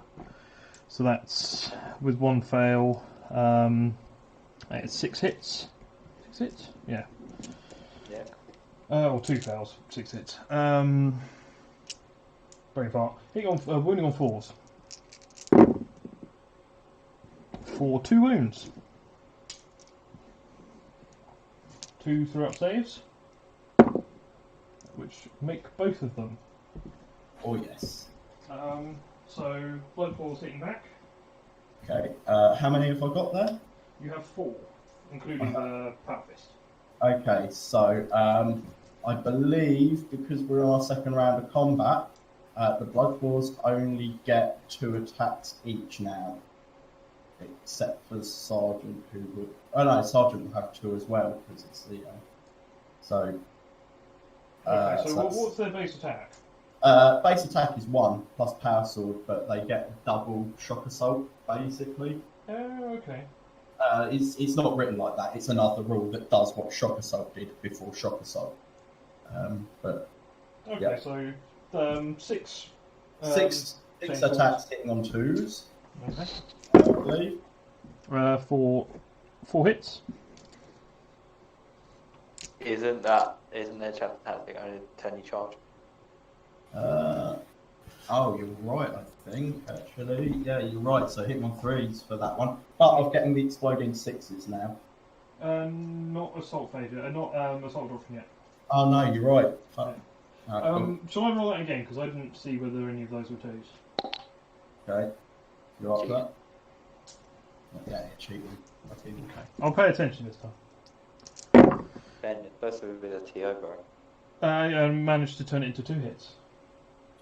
So that's with 1 fail. It's 6 hits. 6 hits? Yeah. Yeah. Or 2 fails, 6 hits. Very far. Hitting on, wounding on 4s. For 2 wounds. 2 throw-up saves, which make both of them. Oh yes. So blood ball's hitting back. Okay. How many have I got there? You have 4, including the power fist. Okay, so I believe because we're on our second round of combat, the Blood Wars only get 2 attacks each now, except for Sergeant, who would. Oh no, Sergeant will have 2 as well because it's the. So. Okay, so what's their base attack? Base attack is 1 plus power sword, but they get double shock assault basically. Oh, okay. It's not written like that. It's another rule that does what shock assault did before shock assault. But Okay, yeah. so 6. Six attacks hitting on 2s. Okay. I believe. For 4 hits. Isn't their chapter tactic only 10 you charge? Oh, you're right, I think, actually. Yeah, you're right. So hitting on 3s for that one. But I'm getting the exploding 6s now. Not assault phaser, not assault dolphin yet. Oh no, you're right. Oh. Cool. Shall I roll that again? Because I didn't see whether any of those were 2s. Okay. You're up for that? Yeah, cheating. Okay. I'll pay attention this time. Ben, it's supposed to be a TO, bro. I managed to turn it into 2 hits.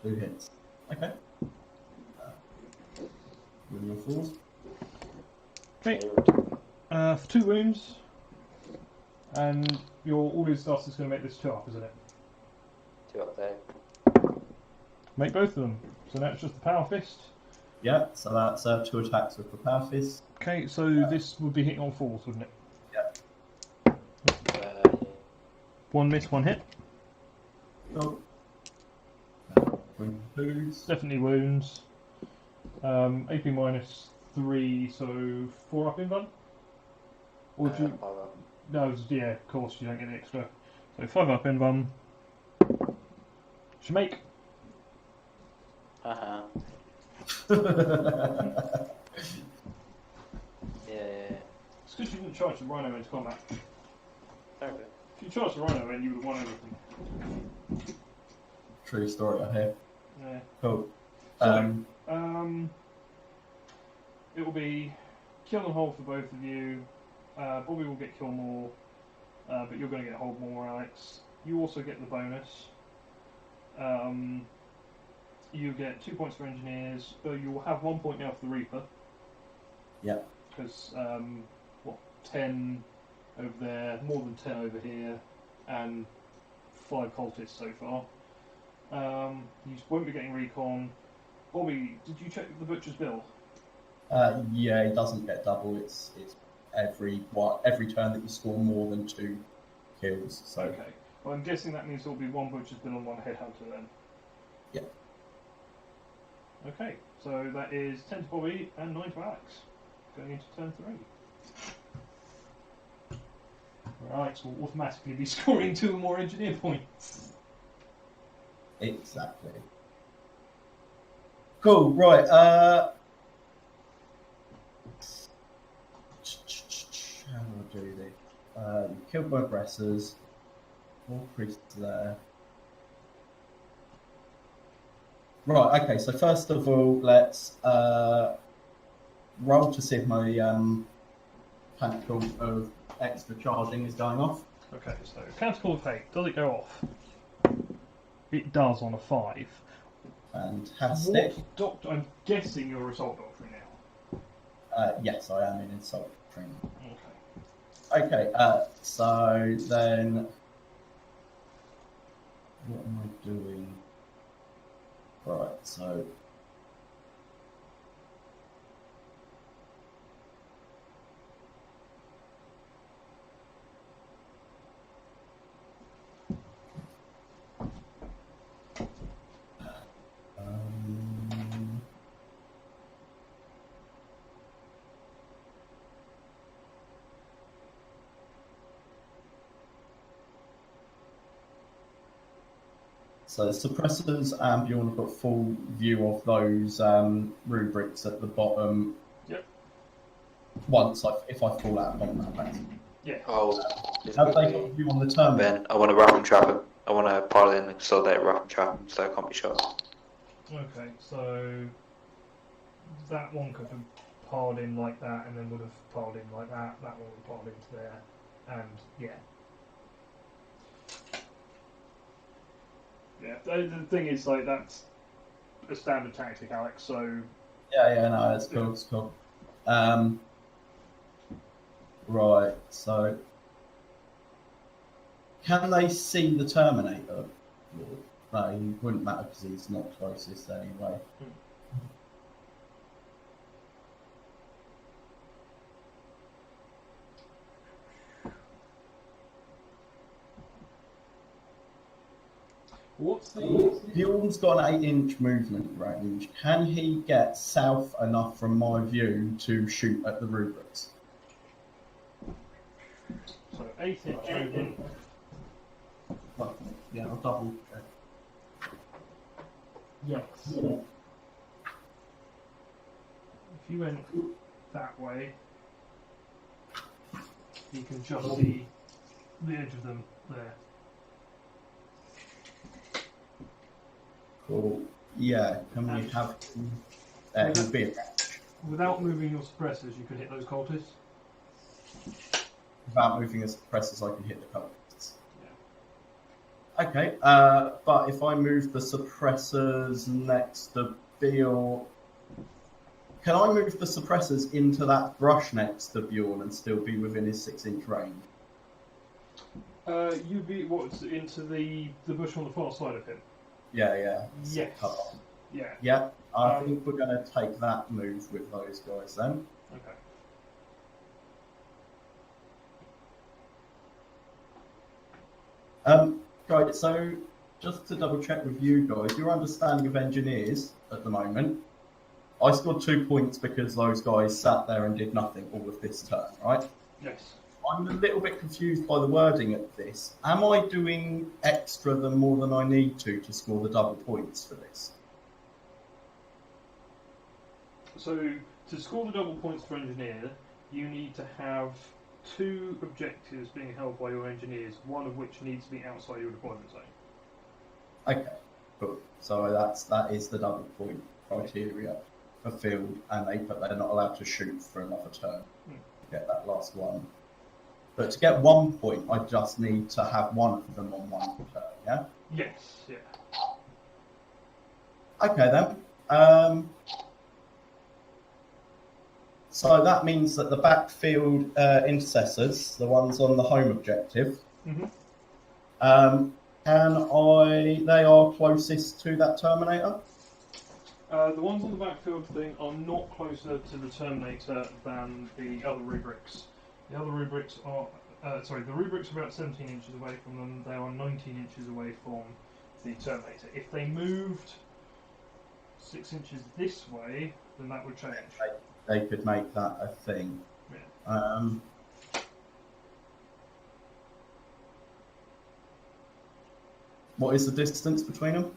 2 hits. Okay. With your 4s. Okay. For 2 wounds, and your all-in stuff is going to make this 2 up, isn't it? 2 up there. Make both of them. So now it's just the power fist. Yeah, so that's 2 attacks with the power fist. Okay, so this would be hitting on 4s, wouldn't it? Yeah. 1 miss, 1 hit. Oh. Wounds. Definitely wounds. AP minus 3, so 4 up in one? Or do you... 5 up. No, yeah, of course, you don't get the extra. So 5 up in one. Should make. Uh-huh. Yeah. It's because you didn't charge the Rhino into combat. Okay. If you charged the Rhino in, you would have won everything. True story, I hear. Yeah. Cool. It will be kill and hold for both of you. Bobby will get kill more, but you're going to get hold more, Alex. You also get the bonus. You get 2 points for engineers, but you will have 1 point now for the Reaper. Yeah. Because 10 over there, more than 10 over here, and 5 cultists so far. You won't be getting recon. Bobby, did you check the Butcher's bill? Yeah, it doesn't get double. It's every turn that you score more than 2 kills. So Okay. Well, I'm guessing that means there'll be 1 Butcher's bill and 1 Headhunter then. yeah. Okay, so that is 10 to Bobby and 9 to Alex, going into turn 3. Where Alex will automatically be scoring 2 more engineer points. Exactly. Cool. Right. How do I do this? Killed by aggressors. More priests there. Right. Okay. So first of all, let's roll to see if my panicle of extra charging is going off. Okay, so Canticle of Hate, does it go off? It does on a 5. Fantastic. I'm guessing you're Assault Doctrine now. Yes, I am in Insult Training. Okay. Okay, so then what am I doing? Right, so so suppressors and Bjorn have got full view of those rubrics at the bottom. Yep. If I fall out of combat, basically. Yeah. Oh, Have they got view on the terminal? Ben, I want to rough and trap him. I want to pile in and consolidate rough and trap him so I can't be shot. Okay, so that one could have piled in like that and then would have piled in like that. That one would have piled into there. And yeah. Yeah, the thing is, like, that's a standard tactic, Alex, so... Yeah, no, that's cool, it's cool. Right, so... Can they see the Terminator? No, he wouldn't matter because he's not closest anyway. What's the... Bjorn's got an 8-inch movement range. Can he get south enough from my view to shoot at the rubrics? So 8-inch movement. Well, yeah, I'll double check. Yes. If you went that way, you can just see the edge of them there. Cool. Yeah, can we have... he'll be Without moving your suppressors, you could hit those cultists. Without moving the suppressors, I can hit the cultists. Yeah. Okay, but if I move the suppressors next to Bill, Can I move the suppressors into that brush next to Bjorn and still be within his 6-inch range? You'd be into the bush on the far side of him. Yeah. Yes. Yeah. Yeah. I think we're going to take that move with those guys then. Okay. Right. So just to double check with you guys, your understanding of engineers at the moment. I scored 2 points because those guys sat there and did nothing all of this turn, right? Yes. I'm a little bit confused by the wording of this. Am I doing extra than more than I need to score the double points for this? So to score the double points for engineer, you need to have 2 objectives being held by your engineers, one of which needs to be outside your deployment zone. Okay, cool. So that is the double point criteria for field, but they're not allowed to shoot for another turn to get that last one. But to get 1 point, I just need to have one of them on one turn, yeah? Yes, yeah. Okay then. So that means that the backfield intercessors, the ones on the home objective, they are closest to that Terminator? The ones on the backfield thing are not closer to the Terminator than the other rubrics. The other rubrics are, the rubrics are about 17 inches away from them. They are 19 inches away from the Terminator. If they moved 6 inches this way, then that would change. They could make that a thing. Yeah. What is the distance between them?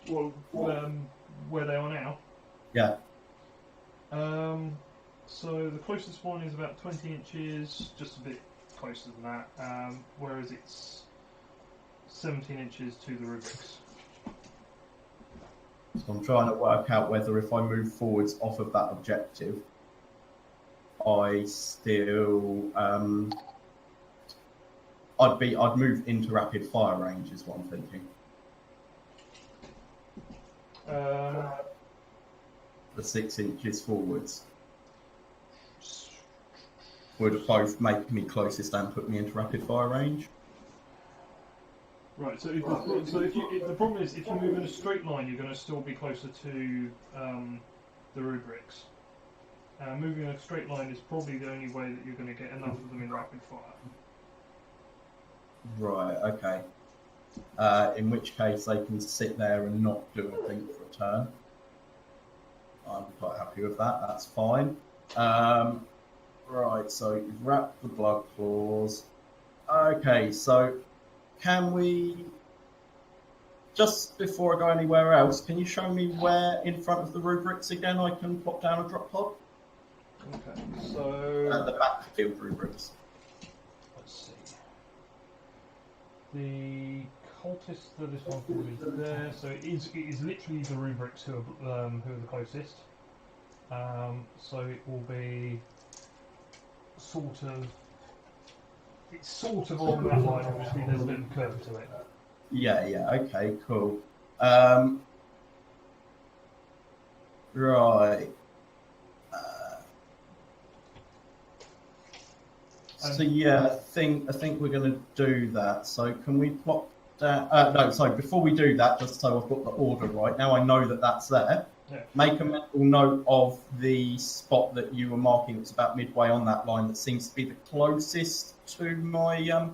Well, where they are now. Yeah. So the closest one is about 20 inches, just a bit closer than that, whereas it's 17 inches to the rubrics. So I'm trying to work out whether if I move forwards off of that objective, I still I'd move into rapid fire range is what I'm thinking. The 6 inches forwards would both make me closest and put me into rapid fire range. Right. So the problem is if you move in a straight line, you're going to still be closer to the rubrics. Moving in a straight line is probably the only way that you're going to get enough of them in rapid fire. Right. Okay. In which case they can sit there and not do a thing for a turn. I'm quite happy with that. That's fine. Right. So you've wrapped the blood claws. Okay. So can we, just before I go anywhere else, can you show me where in front of the rubrics again I can pop down a drop pod? Okay. So The backfield rubrics. Let's see. The cultist that this one for is there, so it is literally the rubrics who are the closest. So it will be it's sort of on that line. Obviously, there's a bit of a curve to it. Yeah. Okay. Cool. Right. So yeah, I think we're going to do that. So can we plot down? No, sorry. Before we do that, just so I've got the order right. Now I know that that's there. Yeah. Make a mental note of the spot that you were marking. It's about midway on that line. That seems to be the closest to my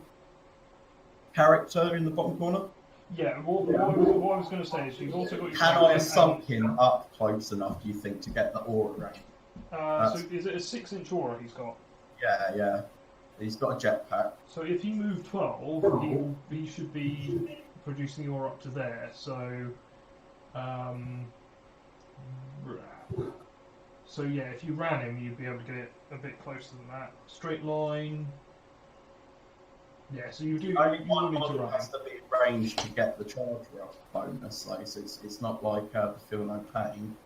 character in the bottom corner. Yeah. What I was going to say is you've also got your. Can I sunk him up close enough? Do you think to get the aura range? So is it a 6-inch aura he's got? Yeah. He's got a jetpack. So if he moved 12, he should be producing the aura up to there. So, yeah, if you ran him, you'd be able to get it a bit closer than that. Straight line. Yeah, so you do. Only You one need to model run. has to be ranged to get the charge up bonus. Like, so it's not like the feel no pain.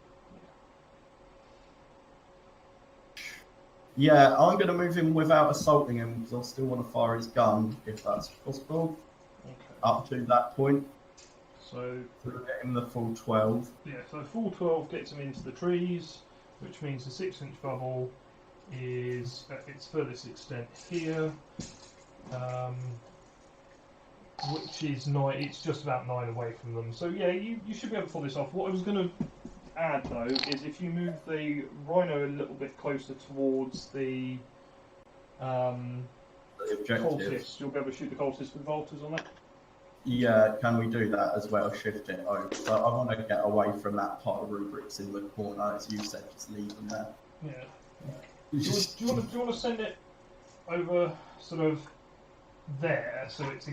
Yeah, I'm going to move him without assaulting him because I still want to fire his gun if that's possible. Okay. Up to that point. So we'll get him the full 12. Yeah, so full 12 gets him into the trees. which means the 6-inch bubble is at its furthest extent here, which is 9. It's just about 9 away from them. So yeah, you should be able to pull this off. What I was going to add though is if you move the rhino a little bit closer towards the cultists, you'll be able to shoot the cultists with bolters on it. Yeah, can we do that as well? Shift it over. So I want to get away from that part of rubrics in the corner, as you said, just leave them there. Yeah. Do you want to send it over sort of there, so it's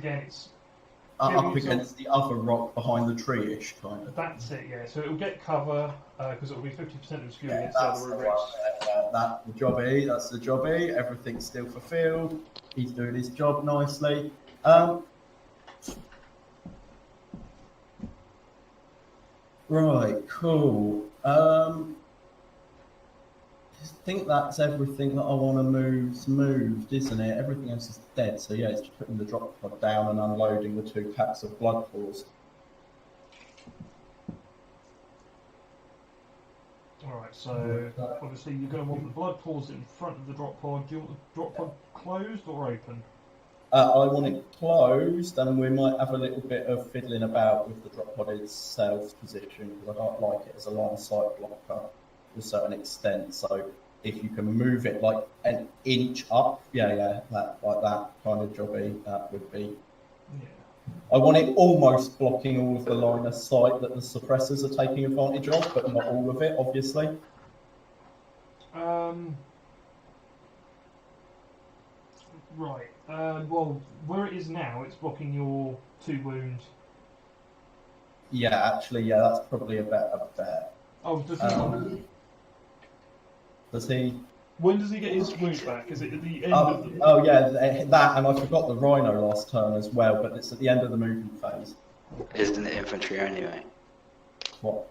up against the other rock behind the tree-ish, kind of. That's it, yeah. So it'll get cover, because it'll be 50% obscured Yeah, against the that's other the rubrics. one. That's the jobby. Everything's still fulfilled. He's doing his job nicely. Right, cool. I think that's everything that I want to move's moved, isn't it? Everything else is dead. So yeah, it's just putting the drop pod down and unloading the 2 packs of blood claws. Alright, so obviously you're going to want the blood claws in front of the drop pod. Do you want the drop pod closed or open? I want it closed, and we might have a little bit of fiddling about with the drop pod itself position, because I don't like it as a line sight blocker to a certain extent. So if you can move it like an inch up, that like that kind of jobby, that would be. Yeah. I want it almost blocking all of the line of sight that the suppressors are taking advantage of, but not all of it, obviously. Right. Well, where it is now, it's blocking your 2 wound. Yeah, actually, that's probably a better bet. Oh, does he? Does he? When does he get his wounds back? Is it at the end of the... Oh yeah, that, and I forgot the rhino last turn as well, but it's at the end of the movement phase. Isn't it infantry anyway? What?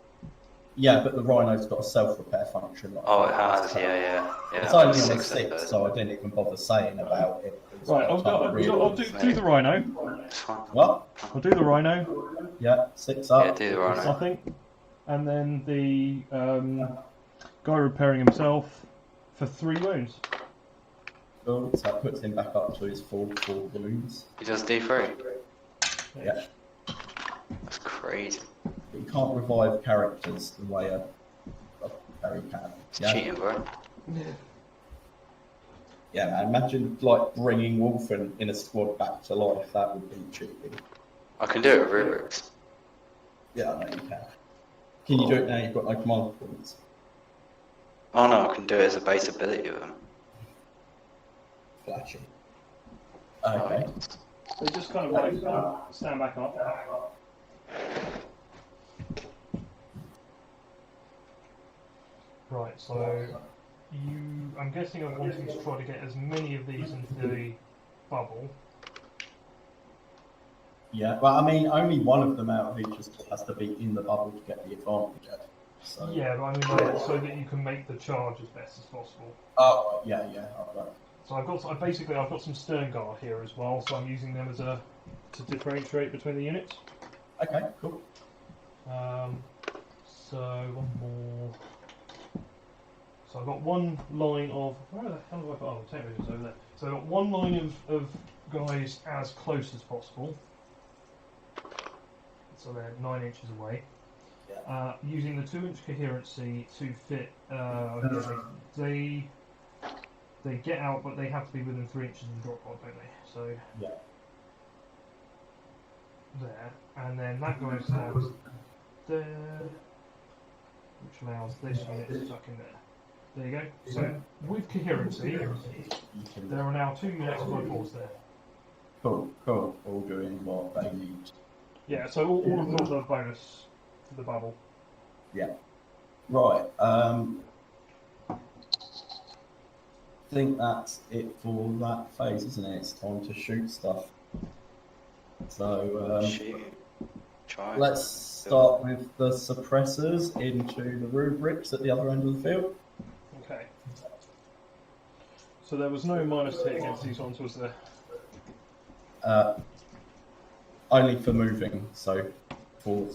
Yeah, but the rhino's got a self-repair function. Like Oh, it has, yeah. It's only on a 6, 6, so I didn't even bother saying about it. Right, I'll do the rhino. It's fine. What? I'll do the rhino. Yeah, 6 up. Yeah, do the rhino. Nothing. And then the guy repairing himself for 3 wounds. Cool, so that puts him back up to his full 4 wounds. He does D3. Yeah. That's crazy. But you can't revive characters the way a fairy can. It's cheating, bro. Yeah, man, imagine like bringing Wolf in a squad back to life. That would be cheating. I can do it with rubrics. Yeah, I know you can. Can you do it now? You've got no command points. Oh no, I can do it as a base ability with them. Flashy. Okay. So just kind of like stand back up. Right, so I'm guessing I'm wanting to try to get as many of these into the bubble. Yeah, well, I mean, only one of them out of each has to be in the bubble to get the advantage. So. Yeah, but I mean, so that you can make the charge as best as possible. Oh, yeah. Right. So I've got some stern guard here as well, so I'm using them to differentiate between the units. Okay, cool. So one more. So I've got one line of where the hell do I put? Oh, the tape measure's over there. So I've got one line of guys as close as possible. So they're 9 inches away. Yeah. Using the 2-inch coherency to fit. They get out, but they have to be within 3 inches of the drop pod, don't they? So yeah. There, and then that goes down there, which allows this unit to tuck in there. There you go. So with coherency, there are now 2 units of blood force there. Cool. All doing what they need. Yeah, so all of them got the bonus to the bubble. Yeah. Right. I think that's it for that phase, isn't it? It's time to shoot stuff. So let's start with the suppressors into the rubrics at the other end of the field. Okay. So there was no minus hit against these ones, was there? Only for moving, so for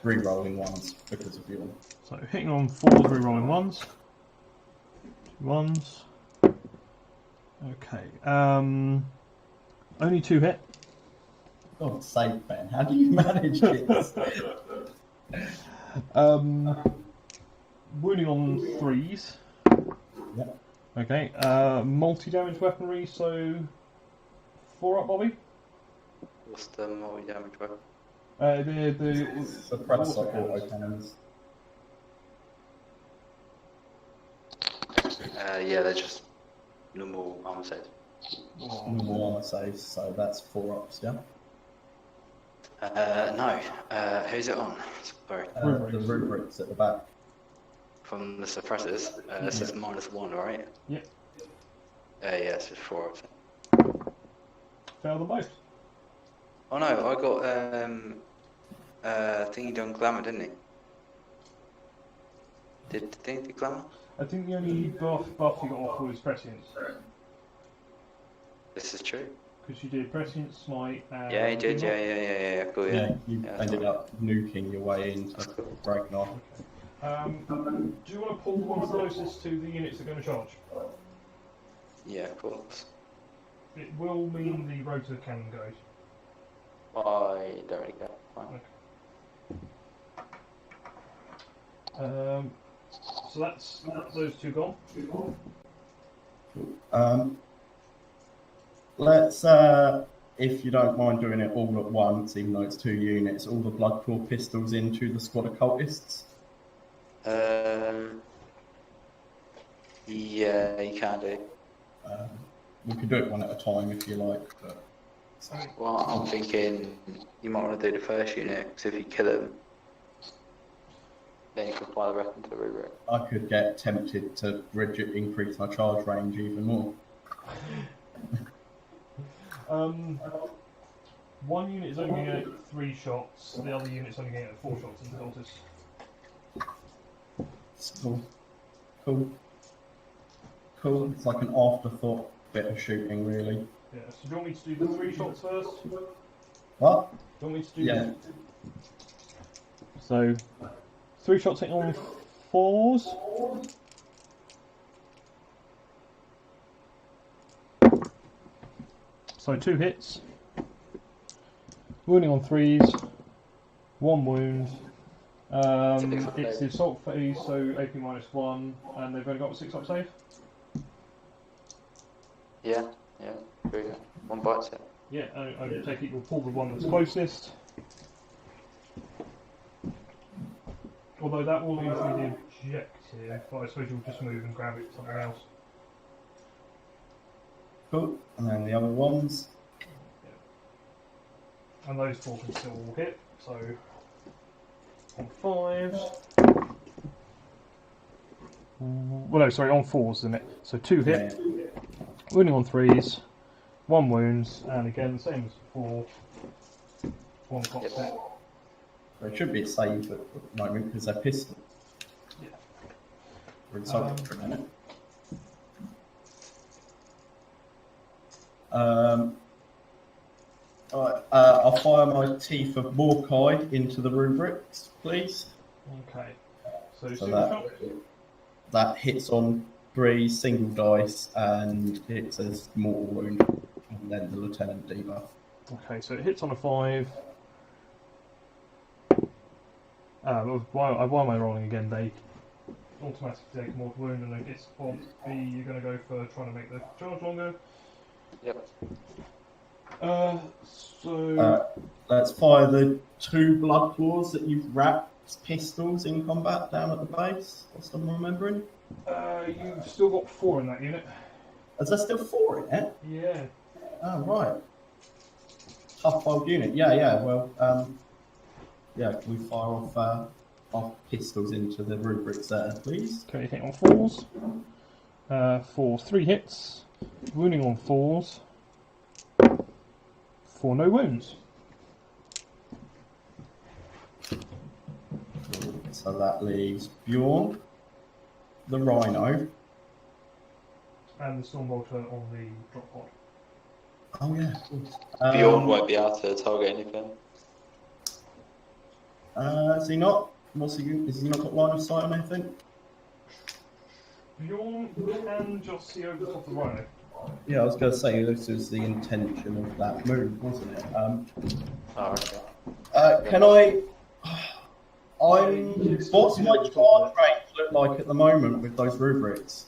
re-rolling ones because of your. So hitting on 4 re-rolling ones. Ones. Okay. Only 2 hit. God's sake, Ben, how do you manage this? Wounding on 3s. Yep. Okay. Multi-damage weaponry, so 4 up, Bobby. What's the multi-damage weapon? The Suppressor auto cannons. Yeah, they're just normal armor saves. Normal armor saves, so that's 4 ups, yeah? No. Who's it on? Sorry. The rubrics at the back. From the suppressors, this is -1, right? Yep. Yeah, it's just 4 ups. Fail them both. Oh no, I got Thingy done glamour, didn't he? Did Thingy do glamour? I think the only buff you got off was prescience. This is true. Because you did prescience, smite, and... Yeah, he did. Yeah. Cool. Yeah, you Yeah, ended up nuking your way into breaking off. Do you want to pull the ones closest to the units that are going to charge? Yeah, of course. It will mean the rotor cannon goes. I don't really care. Fine. So that's those 2 gone. Let's, if you don't mind doing it all at once, even though it's 2 units, all the blood claw pistols into the squad of cultists. Yeah, you can do. We could do it one at a time if you like. But... Well, I'm thinking you might want to do the first unit, because if you kill him, then you can fly the rest into the rubric. I could get tempted to increase my charge range even more. One unit is only going to get 3 shots, the other unit's only going to get 4 shots in the cultists. Cool. It's like an afterthought bit of shooting, really. Yeah, so do you want me to do the 3 shots first? What? Do you want me to do Yeah. So, 3 shots hitting on 4s. So 2 hits. Wounding on 3s. 1 wound. It's the assault phase, so AP -1, and they've only got a 6 up save. Yeah, very good. 1 bite set. Yeah, I take it you'll pull the one that's closest. Although that will leave me the objective, but I suppose you'll just move and grab it somewhere else. Cool. And then the other ones. And those 4 can still all hit, so on 5s. Well, no, sorry, on 4s, isn't it? So 2 hit, wounding on 3s, 1 wounds, and again, same as before, 1 clock set. It should be a save at the moment because they're pistol. Yeah. We're in subject for a minute. Alright, I'll fire my Teeth of Morkai into the rubrics, please. Okay. So that hits on 3 single dice and it says mortal wound, and then the lieutenant debuff. Okay, so it hits on a 5. Why am I rolling again? They automatically take a mortal wound, and I guess on B you're going to go for trying to make the charge longer. Yep. Let's fire the 2 blood claws that you've wrapped pistols in combat down at the base. What's I'm remembering? You've still got 4 in that unit. Is there still 4 in it? Yeah. Oh, right. Tough old unit. Yeah. Well, we fire off pistols into the rubrics there, please. Okay, hit on 4s. For 3 hits. Wounding on 4s. 4 no wounds. So that leaves Bjorn, the Rhino. And the Stormbolter on the drop pod. Oh, yeah. Bjorn won't be able to target anything. Is he not? Has he not got line of sight on anything? Bjorn can just see over the top of the rhino. Yeah, I was going to say this was the intention of that move, wasn't it? Oh, okay. Can I? What's my charge range look like at the moment with those rubrics?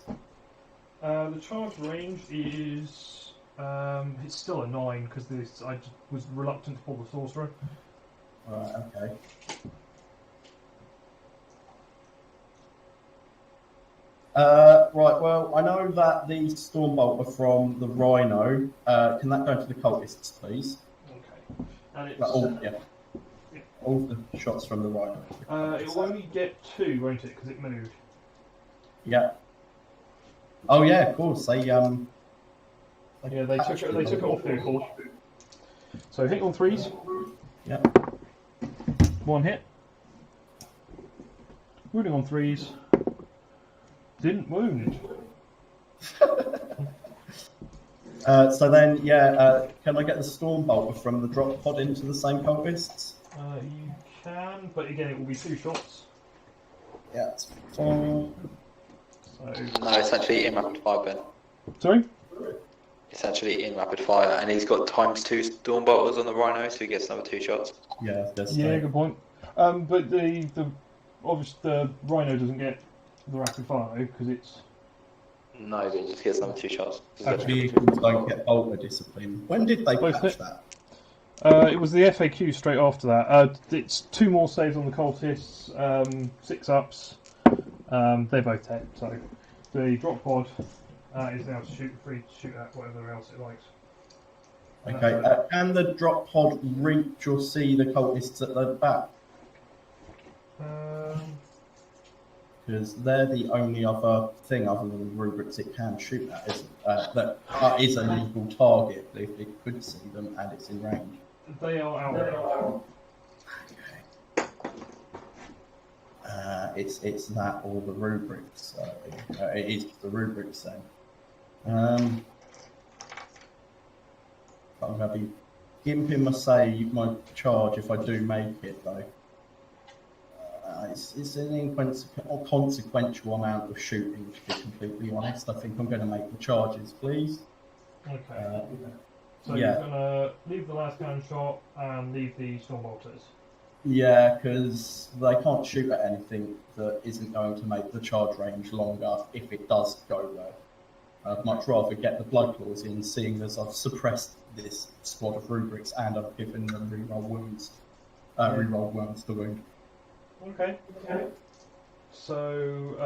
The charge range is it's still a 9 because I was reluctant to pull the sorcerer. Right, okay. Right, well, I know that the Stormbolter from the Rhino, can that go to the cultists, please? Okay. And it's, all the shots from the Rhino. it will only get 2, won't it? Because it moved. Yeah. Oh yeah, of course. They Yeah, they took it off their core. So hit on 3s. Yeah. 1 hit. Wounding on 3s. Didn't wound. So then, can I get the Stormbolter from the drop pod into the same cultists? You can, but again, it will be 2 shots. Yeah, it's fine. No, it's actually in rapid fire, Ben. Sorry? It's actually in rapid fire, and he's got ×2 Stormbolters on the Rhino, so he gets another 2 shots. Yeah, good point. But the obviously the Rhino doesn't get the rapid fire because it's. No, but he just gets another 2 shots. Vehicles don't get bolter discipline. When did they patch that? It was the FAQ straight after that. It's 2 more saves on the cultists, 6 ups. They're both 10, so the drop pod is now free to shoot at whatever else it likes. Okay, can the drop pod reach or see the cultists at the back? Because they're the only other thing other than the rubrics it can shoot at, isn't that is a legal target if it could see them and it's in range. They are out there. It's that or the rubrics. It is the rubrics then. I'm going to be gimping my charge if I do make it though. It's an inconsequential amount of shooting, to be completely honest. I think I'm going to make the charges, please. Okay. So you're going to leave the last cannon shot and leave the Stormbolters? Yeah, because they can't shoot at anything that isn't going to make the charge range longer if it does go there. I'd much rather get the blood claws in, seeing as I've suppressed this squad of rubrics and I've given them reroll wounds. Reroll wounds to wound. Okay. So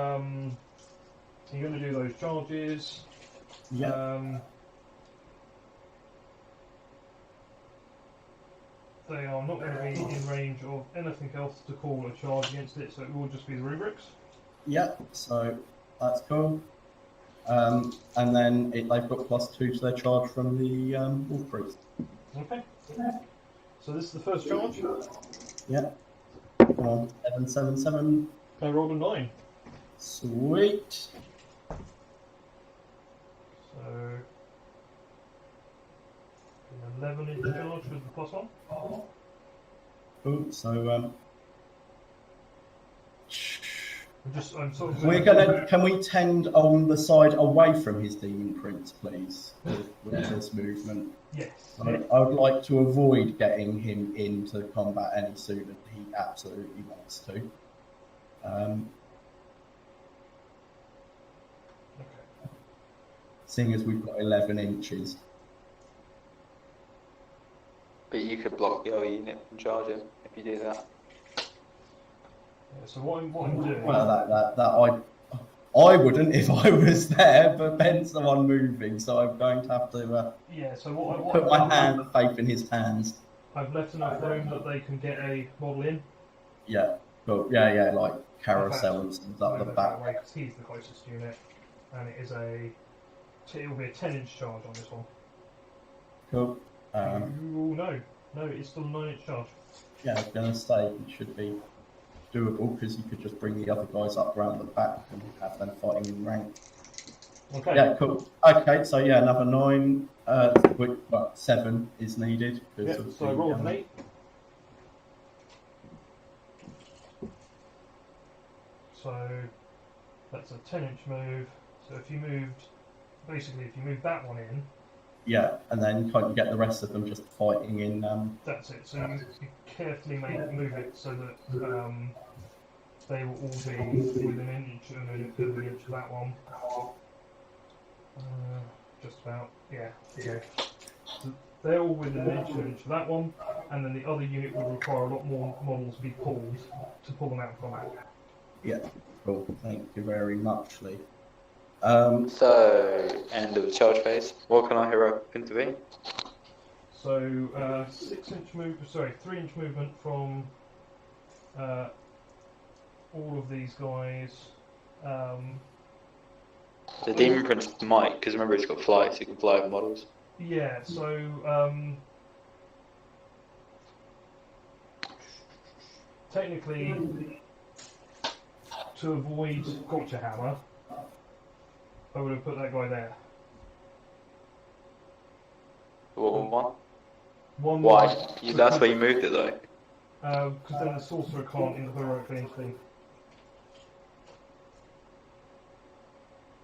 you're going to do those charges. Yeah. They are not going to be in range of anything else to call a charge against it, so it will just be the rubrics. Yeah, so that's cool. And then they've got +2 to their charge from the Wolf Priest. Okay. So this is the first charge. Yeah. Come on, 777. I rolled a 9. Sweet. So 11 into charge with the +1. Cool. So I'm sort of we're gonna. Can we tend on the side away from his demon prince, please, with this movement? Yes. I would like to avoid getting him into combat any sooner than he absolutely wants to. Okay. Seeing as we've got 11 inches. But you could block the other unit from charging if you do that. Yeah, so what I'm doing... Well, I wouldn't if I was there, but Ben's the one moving, so I'm going to have to put my faith in his hands. I've left enough room that they can get a model in. Yeah, cool. Yeah, like carousel and stuff up the back. Because he's the closest unit, and it will be a 10-inch charge on this one. Cool. No, it's still a 9-inch charge. Yeah, I was going to say it should be doable because you could just bring the other guys up around the back and have them fighting in rank. Okay. Yeah, cool. Okay, so yeah, another 9, 7 is needed. Yeah, so I rolled an 8. So That's a 10-inch move. So if you moved, basically, if you move that one in, Yeah, and then can't you get the rest of them just fighting in? that's it. So you carefully move it so that they will all be within an inch of that one. Just about, yeah. So they're all within an inch of that one, and then the other unit would require a lot more models to be pulled to pull them out of combat. Yeah, cool. Thank you very much, Lee. So, end of the charge phase. What can our hero intervene? So 3-inch movement from all of these guys. The Demon Prince might, because remember he's got fly, so he can fly over models. Yeah, so technically, to avoid Gotcha Hammer, I would have put that guy there. One? One Why? more, That's where you moved it though. because then the sorcerer can't in the heroic anything.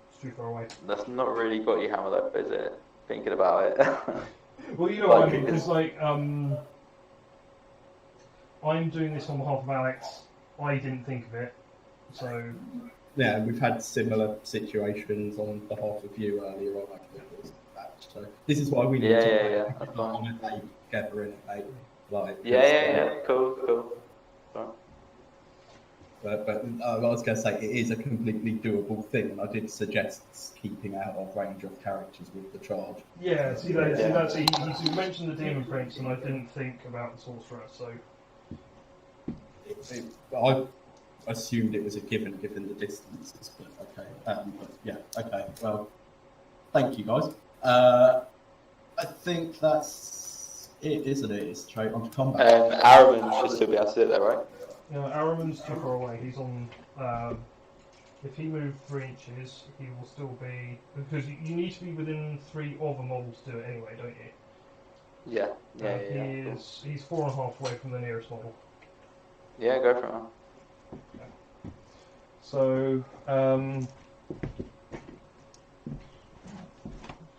It's too far away. That's not really got you hammer though, is it? Thinking about it. Well, you know what I mean. It's like I'm doing this on behalf of Alex. I didn't think of it, so. Yeah, we've had similar situations on behalf of you earlier on. So this is why we need to That's fine. together in it, mate. Like, Cool. Right. But I was going to say it is a completely doable thing, and I did suggest keeping out of range of characters with the charge. Yeah, he mentioned the Demon Prince, and I didn't think about the sorcerer. So I assumed it was a given the distances, but okay. But yeah, okay. Well, thank you guys. I think that's it, isn't it? It's straight on to combat. Araman should still be able to sit there, right? Araman's too far away. He's on. If he moved 3 inches, he will still be, because you need to be within 3 of a model to do it anyway, don't you? Yeah. He's 4.5 away from the nearest model. Yeah, go for it. Okay. So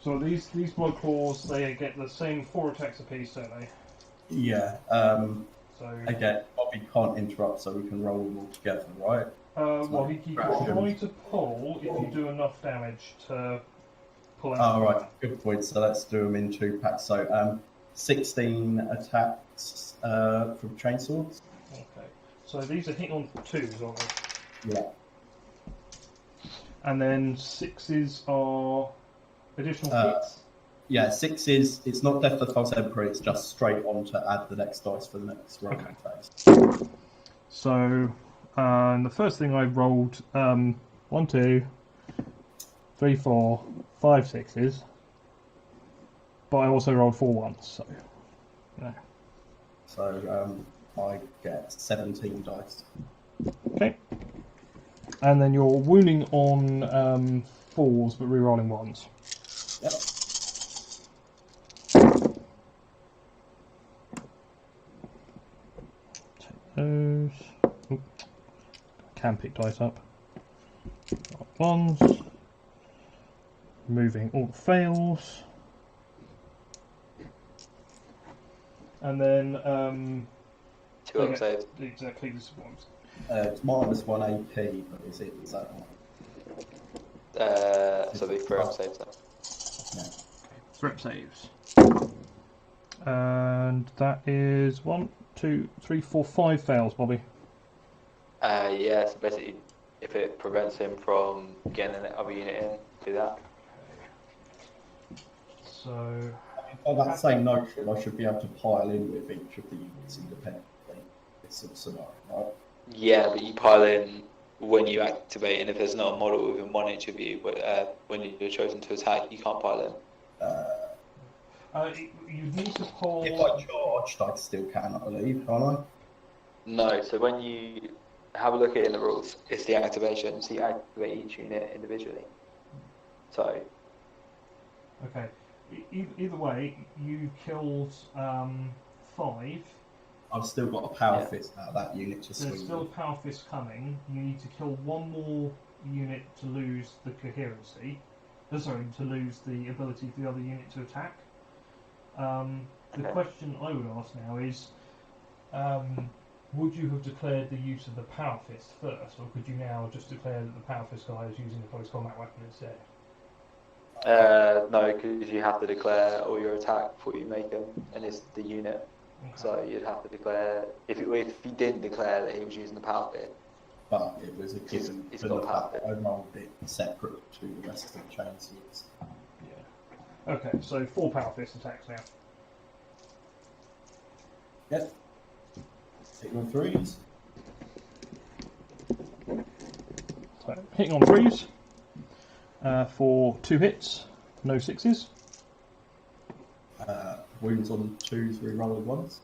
so these blood claws, they get the same 4 attacks apiece, don't they? Yeah. So again, Bobby can't interrupt, so we can roll them all together, right? well, he can try to pull if you do enough damage to pull out. Oh, right. Good point. So let's do them in 2 packs. So 16 attacks from chainswords. Okay. So these are hit on 2s, aren't they? Yeah. And then 6s are additional hits? Yeah, 6 is, it's not Death of the False Emperor, it's just straight on to add the next dice for the next roll. Okay. Phase. So, the first thing I rolled 1, 2, 3, 4, 5 6s, but I also rolled 4 1s, so. Yeah. So I get 17 dice. Okay. And then you're wounding on 4s, but rerolling 1s. Yep. Those. Oop. Can pick dice up. Ones. Moving all the fails. And then 2 up saves. exactly this one. It's -1 AP, but is that one? So they 3 up saves then. Yeah. Threat saves. And that is 1, 2, 3, 4, 5 fails, Bobby. Yeah, so basically, if it prevents him from getting an other unit in, do that. So. On that same notion, I should be able to pile in with each of the units independently. It's sort of scenario, right? Yeah, but you pile in when you activate, and if there's not a model within 1 inch of you, when you're chosen to attack, you can't pile in. You need to pull. If I charged, I still can, I believe, can't I? No, so when you have a look at it in the rules, it's the activation, so you activate each unit individually. So. Okay. Either way, you killed 5. I've still got a power fist out of that unit to swing. There's still a power fist coming. You need to kill 1 more unit to lose the coherency. Sorry, to lose the ability for the other unit to attack. The question I would ask now is, would you have declared the use of the Power Fist first, or could you now just declare that the Power Fist guy is using the close combat weapon instead? No, because you have to declare all your attack before you make them, and it's the unit. Okay. So you'd have to declare, if you didn't declare that he was using the Power Fist. But it was a given It's for got the power. fact that I rolled it separate to the rest of the chain swords. Yeah. Okay, so 4 Power Fist attacks now. Yep. Hit on 3s. So, hitting on 3s for 2 hits, no 6s. Wounds on 2s, re-rolled ones.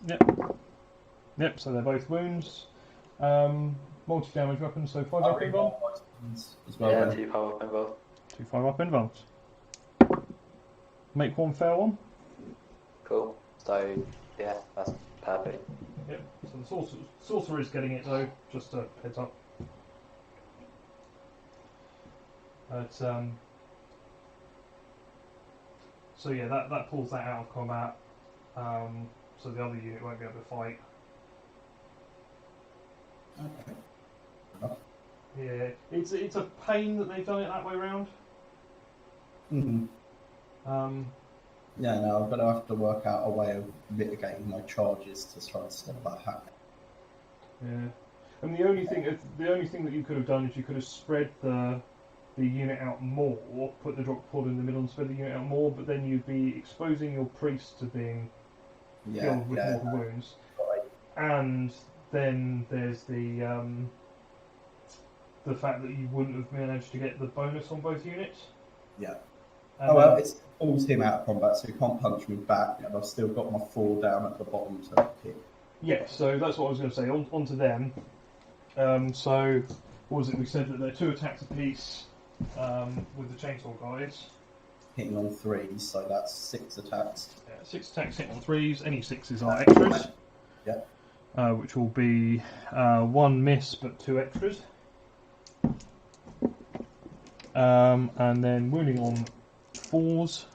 Yep, so they're both wounds. Multi-damage weapons, so 5 up involved. As well, Yeah, then. 2 power up involved. 2 5 up involved. Make 1 fail 1. Cool. So, yeah, that's perfect. Yep, so the sorcerer is getting it though, just a heads up. But, so yeah, that pulls that out of combat. So the other unit won't be able to fight. Okay. Yeah, it's a pain that they've done it that way around. Mm-hmm. Yeah, no, I'm going to have to work out a way of mitigating my charges to try and stop that happening. Yeah, and the only thing that you could have done is you could have spread the unit out more, put the drop pod in the middle and spread the unit out more, but then you'd be exposing your priest to being killed with mortal wounds. Right. And then there's the fact that you wouldn't have managed to get the bonus on both units. Yeah. And Well, it pulls him out of combat, so he can't punch me back, and I've still got my 4 down at the bottom to hit. yeah, so that's what I was going to say. On to them. So, what was it? We said that they're 2 attacks apiece with the chainsaw guys. Hitting on 3s, so that's 6 attacks. Yeah, 6 attacks hitting on 3s. Any 6s are extras. Yeah. Which will be 1 miss but 2 extras. And then wounding on 4s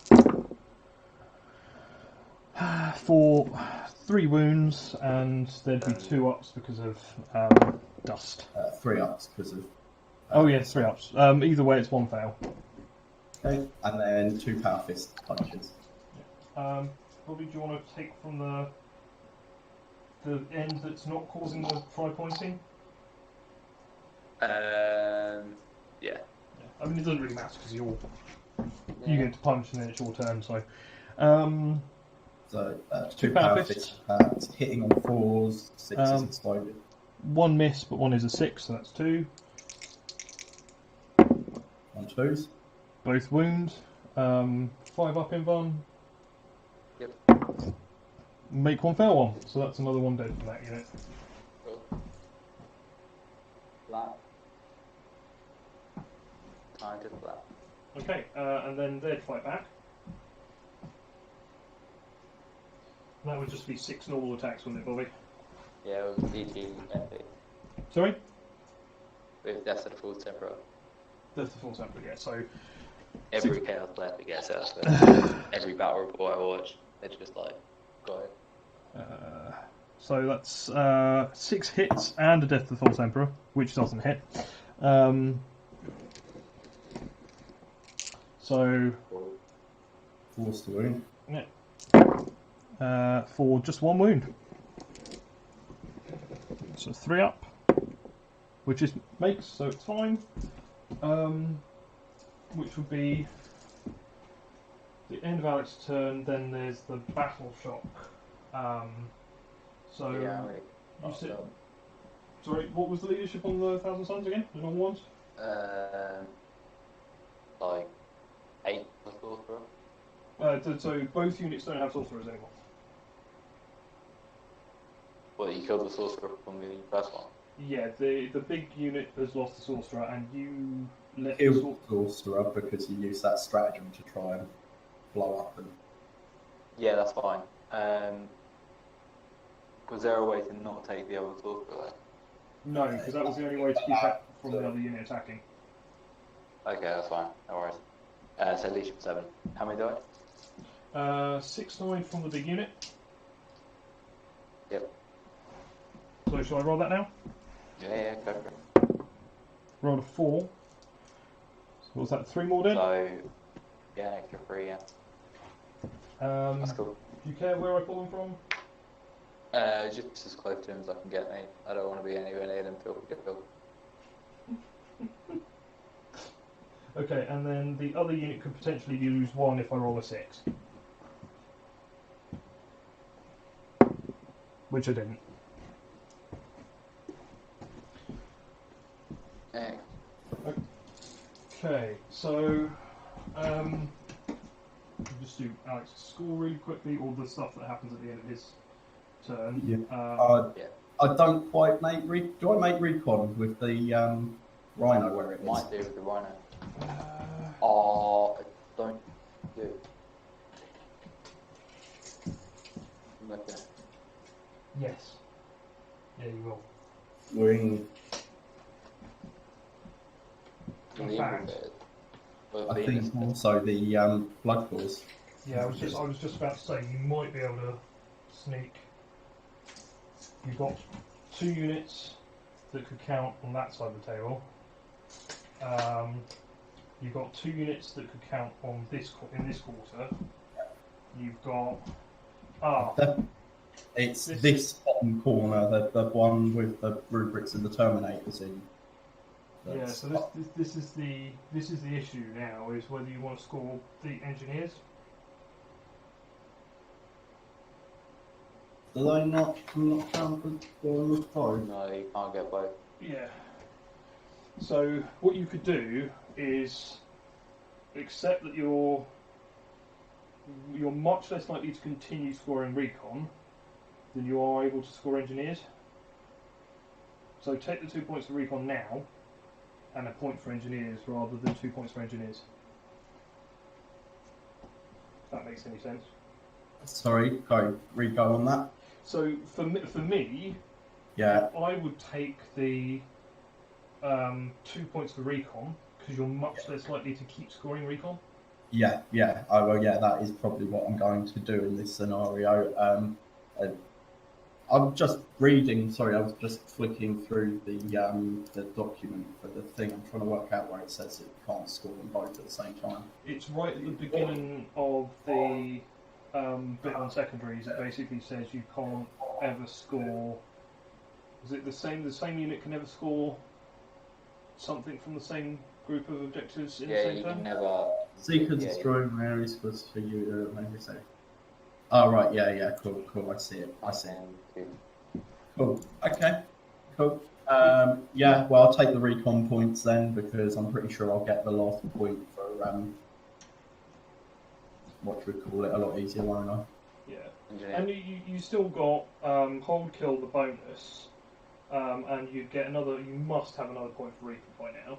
for 3 wounds, and there'd be 2 ups because of dust. 3 ups because of... Oh yeah, 3 ups. Either way, it's 1 fail. Okay, and then 2 power fist punches. Bobby, do you want to take from the end that's not causing the tri-pointing? Yeah. I mean, it doesn't really matter because you get to punch and then it's your turn. So, So 2 power fist attacks, hitting on 4s, 6s exploded. 1 miss, but 1 is a 6, so that's 2. On 2s. Both wound. 5 up in one. Yep. Make 1 fail 1, so that's another 1 dead from that unit. Cool. Flat. I did flat. Okay, and then they'd fight back. That would just be 6 normal attacks, wouldn't it, Bobby? Yeah, with DT MP. Sorry? With Death of the Full Temporal. That's the full sample, yeah. So Every Chaos player that gets it, every battle report I watch, it's just like, go ahead. so that's 6 hits and a Death of the False Emperor, which doesn't hit. So Force to wound. for just 1 wound. So 3 up, which is makes, so it's fine. Which would be the end of Alex's turn. Then there's the battle shock. So Yeah, you said, sorry, what was the leadership on the Thousand Suns again? The normal ones? like 8 for sorcerer. So both units don't have sorcerers anymore. Well, you killed the sorcerer from the first one. Yeah, the big unit has lost the sorcerer, and you let Kill the the sorcerer because you use that stratagem to try and blow up them. Yeah, that's fine. Was there a way to not take the other sorcerer? No, because that was the only way to keep that from the other unit attacking. Okay, that's fine. No worries. So leadership 7. How many die? 6-9 from the big unit. Yep. So shall I roll that now? Yeah, go for it. Rolled a 4. So what's that? 3 more then? So, yeah, extra 3, yeah. That's cool. Do you care where I pull them from? Just as close to him as I can get, mate. I don't want to be anywhere near them till we get built. Okay, and then the other unit could potentially use 1 if I roll a 6. Which I didn't. Yeah. Okay, so just do Alex's score really quickly, all the stuff that happens at the end of his turn. Yeah. I don't quite make do I make recon with the rhino where it is? Might do with the rhino. I don't do. I'm looking. Yes. Yeah, you will. Wing. In fact, I think also the blood force. yeah, I was just about to say you might be able to sneak. You've got 2 units that could count on that side of the table. You've got 2 units that could count on this in this quarter. You've got It's this bottom corner, the one with the rubrics and the terminators in. Yeah, so this is the issue now, is whether you want to score the engineers. Do they not count for both? No, you can't get both. Yeah. So what you could do is accept that you're much less likely to continue scoring recon than you are able to score engineers. So take the 2 points for recon now, and a point for engineers rather than 2 points for engineers. If that makes any sense. Sorry, go on that. So for me, Yeah. I would take the 2 points for recon because you're much less likely to keep scoring recon. Yeah. That is probably what I'm going to do in this scenario. I'm just reading. Sorry, I was just flicking through the document for the thing. I'm trying to work out where it says it can't score them both at the same time. It's right at the beginning of the bit on secondaries. It basically says you can't ever score. Is it the same? The same unit can never score something from the same group of objectives in the same you turn? can never. Seek and destroy Mary's was for you, maybe say. Oh, right, yeah, cool, I see it. Cool, okay, cool. Yeah, well, I'll take the recon points then, because I'm pretty sure I'll get the last point for, what should we call it, a lot easier, won't I? Yeah, and you still got hold kill the bonus, and you get another. You must have another point for recon by now,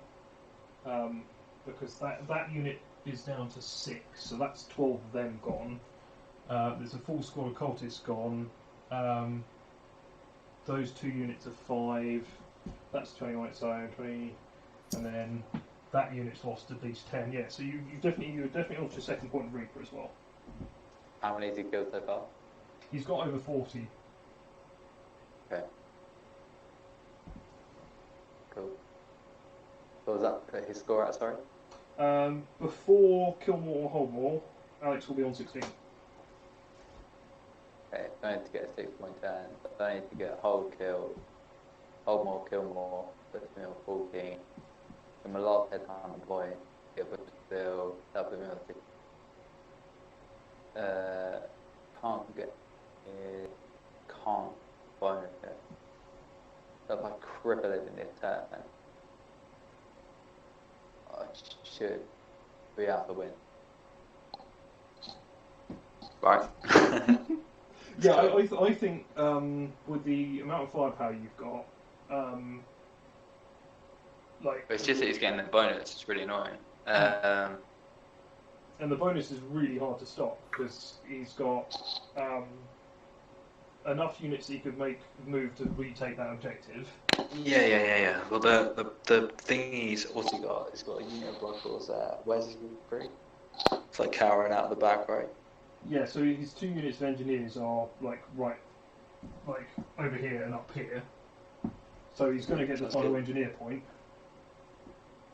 because that unit is down to 6, so that's 12 of them gone. There's a full score of cultists gone. Those 2 units are 5. That's 20 on its own, 20, and then that unit's lost at least 10. Yeah, so you're definitely off your second point of Reaper as well. How many has he killed so far? He's got over 40. Okay. Cool. What was that his score at, sorry? Before kill more or hold more, Alex will be on 16. Okay, don't need to get a 6-point turn. Don't need to get hold more, kill more, puts me on 14. And my last headhunter point, get put to still, that put me on 6. Can't get it, can't bonus it. So if I cripple it in this turn, I should be able to win. Right. Yeah, I think with the amount of firepower you've got, But it's just that he's getting the bonus. It's really annoying. And the bonus is really hard to stop because he's got enough units that he could move to retake that objective, Yeah. Well, the thing he's also got, he's got a unit of blood force there. Where's his group three? It's like cowering out of the back, right? Yeah, so his 2 units of engineers are like over here and up here. So he's going to get the Sounds final good. engineer point.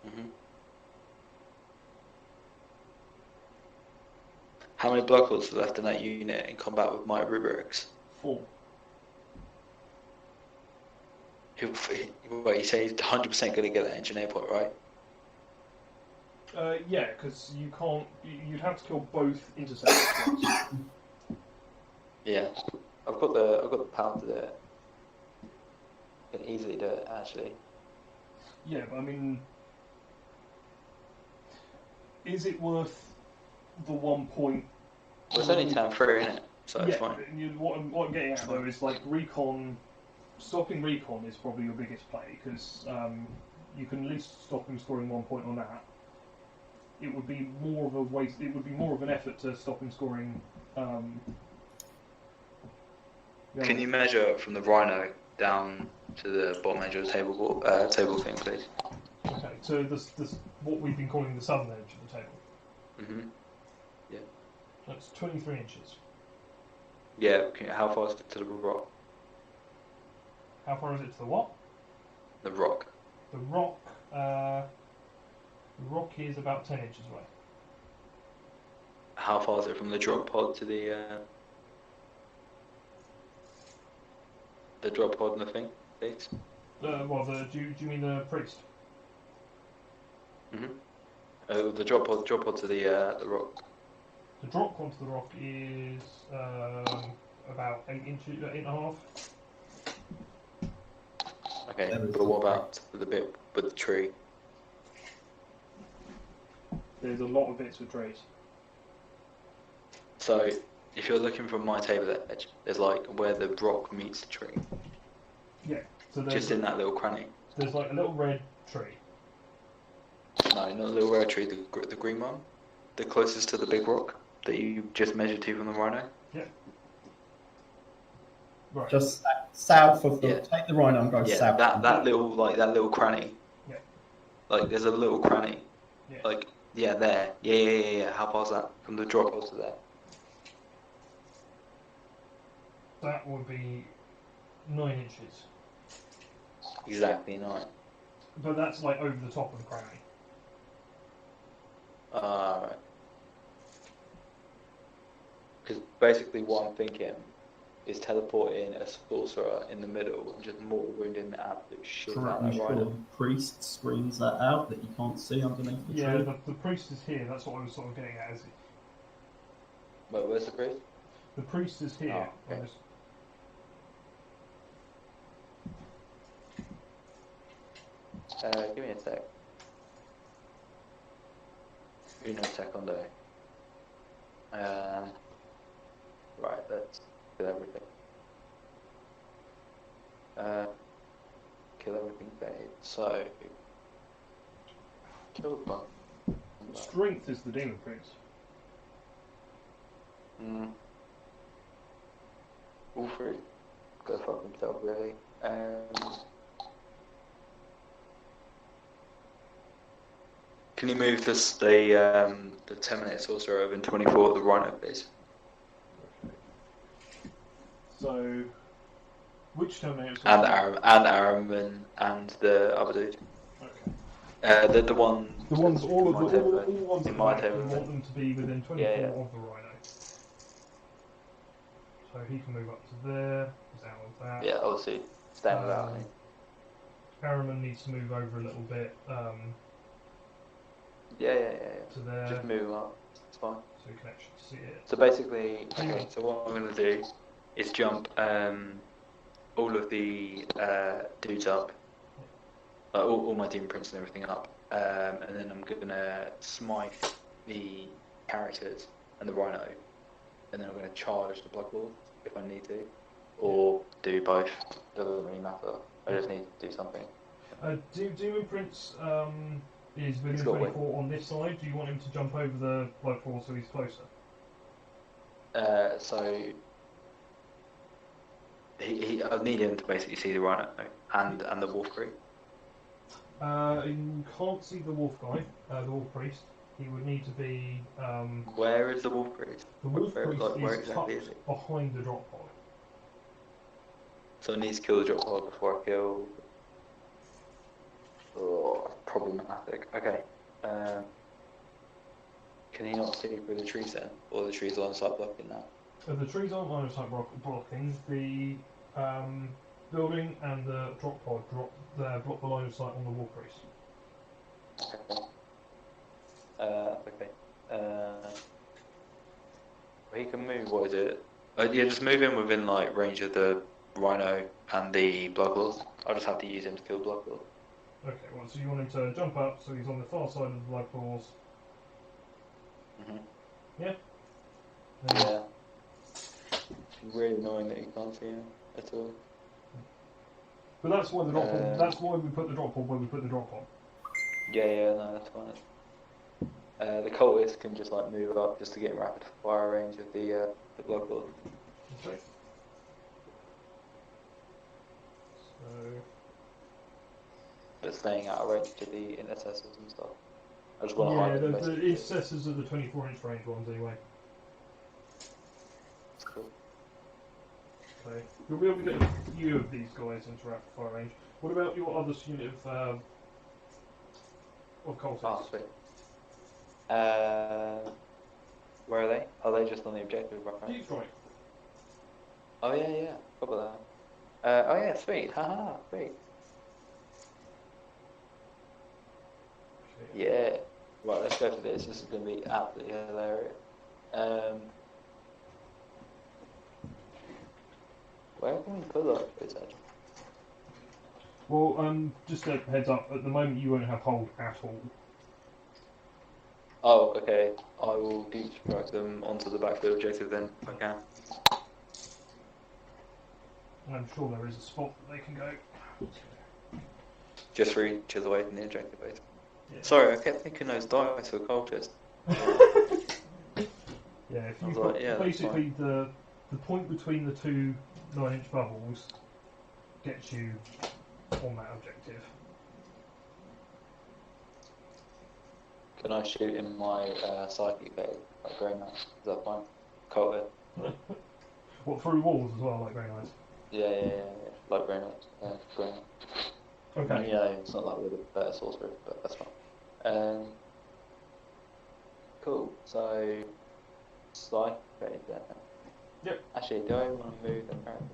hmm How many blood force are left in that unit in combat with my rubrics? 4. Wait, you say he's 100% going to get that engineer point, right? Yeah, because you can't. You'd have to kill both interceptors. Yeah. I've got the power to do it. I can easily do it, actually. Yeah, but I mean, is it worth the 1 point? Well, it's only 10-3, isn't it? So it's fine. What I'm getting at though is like recon. Stopping recon is probably your biggest play because you can at least stop him scoring 1 point on that. It would be more of a waste. It would be more of an effort to stop him scoring. Can you measure from the Rhino down to the bottom edge of the table thing, please? Okay, so this what we've been calling the southern edge of the table. Yeah. That's 23 inches. Yeah. How far is it to the rock? How far is it to the what? The rock. The rock. The rock is about 10 inches away. How far is it from the drop pod to the drop pod and the thing, please? Do you mean the priest? The drop pod to the rock. The drop onto the rock is about 8 inches, 8.5. Okay, but what about the bit with the tree? There's a lot of bits with trees. So, if you're looking from my table edge, there's like where the rock meets the tree. Yeah. So Just in that little cranny. There's like a little red tree. No, not the little red tree, the green one. The closest to the big rock that you just measured to from the Rhino. Yeah. Right. Just south of the. Yeah. Take the Rhino and go Yeah, south. that little cranny. Yeah. Like there's a little cranny. Yeah. Like there. Yeah. How far's that from the drop pod to there? That would be 9 inches. Exactly 9. But that's like over the top of the cranny. Right. Because basically what I'm thinking is teleporting a sorcerer in the middle and just mortal wounding the absolute shit out of Pretty that sure rider. the priest screens that out that you can't see underneath the Yeah, tree. the priest is here. That's what I was sort of getting at. Is Wait, where's the priest? the priest is here. Oh, okay. Give me a sec. Uno secondo. Right, let's kill everything. Kill everything fade. So, kill the bug. Strength is the demon prince. All three. Go fuck himself, really. Can you move the Terminator Sorcerer over in 24 of the Rhino, please? Okay. So, which Terminator? And Araman and the other dude. Okay. The one. The ones, all of the all ones in at the my back, table. you want them to be within 24 Yeah. of the Rhino. So he can move up to there. He's out of that. Yeah, obviously. Stand without me. Harriman needs to move over a little bit. Yeah. To there. Just move him up. It's fine. So we can actually see it. So basically, okay, so what I'm going to do is jump all of the dudes up, all my demon prints and everything up, and then I'm going to smite the characters and the Rhino, and then I'm going to charge the Blood Ball if I need to, or do both. Doesn't really matter. I just need to do something. Demon Prince is within He's got 24 on this side. Do you want him to jump over the Blood Fall so he's closer? So I need him to basically see the rhino and the wolf creep. You can't see the wolf guy, the wolf priest. He would need to be. Where is the wolf priest? The wolf where priest is exactly tucked is it? behind the drop pod. So I need to kill the drop pod before I kill. Oh, problematic. Okay. Can he not see through the trees then? Or the trees are on site blocking now? The trees aren't line of sight blocking. The building and the drop pod block the line of sight on the wolf priest. Okay. He can move, what is it? Yeah, just move in within like range of the rhino and the blood claws. I'll just have to use him to kill blood claws. Okay, well, so you want him to jump up so he's on the far side of the blood claws. Yeah? Yeah. Really annoying that you can't see him at all. But that's why the drop pod, that's why we put the drop pod where we put the drop pod. Yeah, no, that's fine. The cultist can just like move up just to get in rapid fire range of the blood claws. Okay. So... But staying out of range of the intercessors and stuff. I just want to hide them. The intercessors are the 24-inch range ones anyway. Cool. Okay. You'll be able to get a few of these guys into rapid fire range. What about your other unit of cultists? Oh, sweet. Where are they? Are they just on the objective right? Deep strike. Oh yeah. Forgot about that. Oh yeah, sweet. Haha, sweet. Okay. Yeah. Right, let's go for this. This is going to be absolutely hilarious. Where can we put up this edge? Well, just a heads up. At the moment, you won't have hold at all. Oh, okay. I will deep strike them onto the backfield objective then, if I can. I'm sure there is a spot that they can go. Just 3 inches away from the objective base. Yeah. Sorry, I kept thinking those dice were cultists. Yeah, if I you've was got like, yeah, that's basically the point between the two 9-inch bubbles gets you on that objective. Can I shoot in my psychic phase, like Grey Knight? Is that fine? Cultist. What, through walls as well, like very nice. Yeah. Like Grey Knight. Grey Knight. Okay. I mean, yeah, it's not like we're the better sorcerer, but that's fine. Cool. So, psychic phase then. Yep. Actually, do I want to move them around?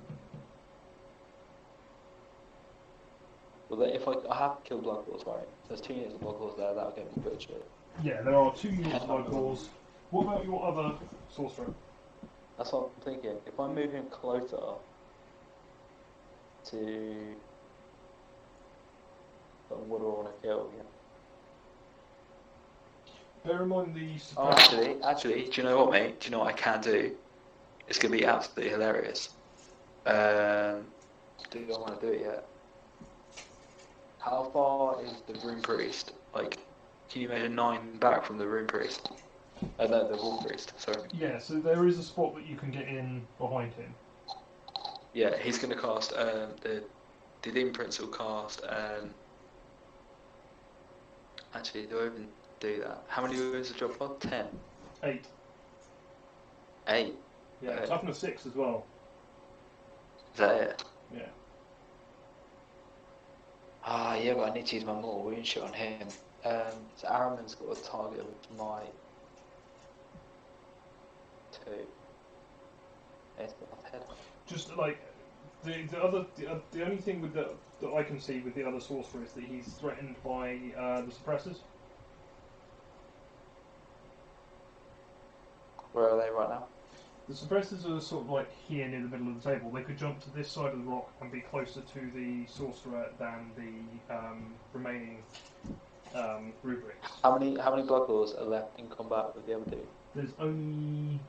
Well, if I have killed blood claws, right? There's 2 units of blood claws there. That'll get me butchered. Yeah, there are 2 units of blood claws. What about your other sorcerer? That's what I'm thinking. If I move him closer to what do I want to kill? Yeah. Bear in mind the Oh, actually, do you know what, mate? Do you know what I can do? It's going to be absolutely hilarious. Do I want to do it yet? How far is the Rune Priest? Like, can you measure 9 back from the Rune Priest? No, the Wolf Priest, sorry. Yeah, so there is a spot that you can get in behind him. Yeah, he's going to cast, the Demon Prince will cast, actually, do I even do that? How many wounds a drop pod? 10? 8. 8? Yeah, toughness 6 as well. Is that it? Yeah. Ah, yeah, but I need to use my more wound shot on him. So Araman's got a target of my 2. It's got my head. Just like the only thing with that I can see with the other sorcerer is that he's threatened by the suppressors. Where are they right now? The suppressors are sort of like here near the middle of the table. They could jump to this side of the rock and be closer to the sorcerer than the remaining rubrics. How many blood claws are left in combat with the other 2? There's only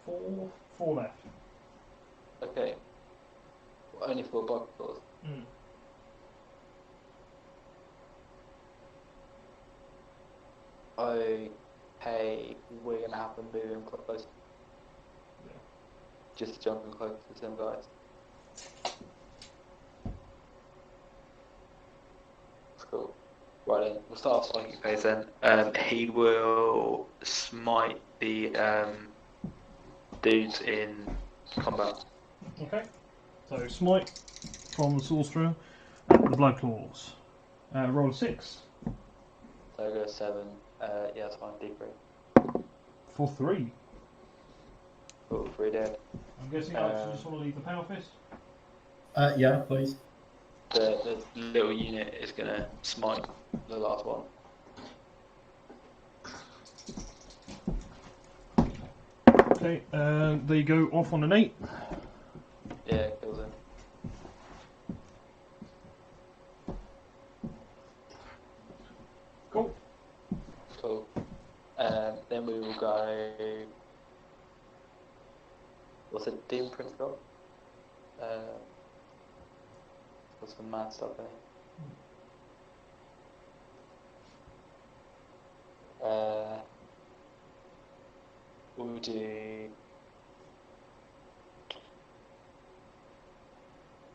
four left. Okay. Well, only 4 blood claws. Mm. Okay, we're gonna have to move him close. Yeah. Just to jump in close to some guys. we'll start off psychic phase then. He will smite the dudes in combat. Okay. So smite from the sorcerer at the blood claws. Roll a 6. So I go 7. Yeah, that's fine. D3. For 3. Cool, 3 dead. I'm guessing Alex, you just want to leave the power fist? Yeah, please. The little unit is gonna smite the last one. Okay, they go off on an 8. Yeah, kills him. Cool. Cool. Then we will go. What's it? Demon Prince got? What's the mad stuff in it? We'll do.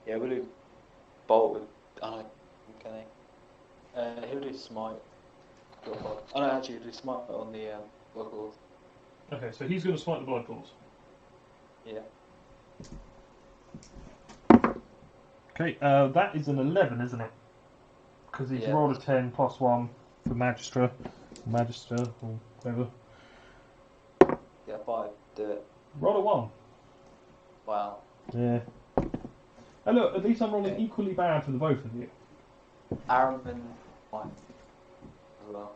Yeah, we'll do bolt with. I don't know. Can he? He'll do smite. Oh no, actually, he'll do smite on the blood claws. Okay, so he's going to smite the blood claws. Yeah. Okay, that is an 11, isn't it? Because he's Yeah. rolled a 10 plus 1 for Magistra, or whatever. Yeah, 5. Do it. Roll a 1. Wow. Yeah. And look, at least I'm rolling Okay. equally bad for the both of you. Araman, 1 as well.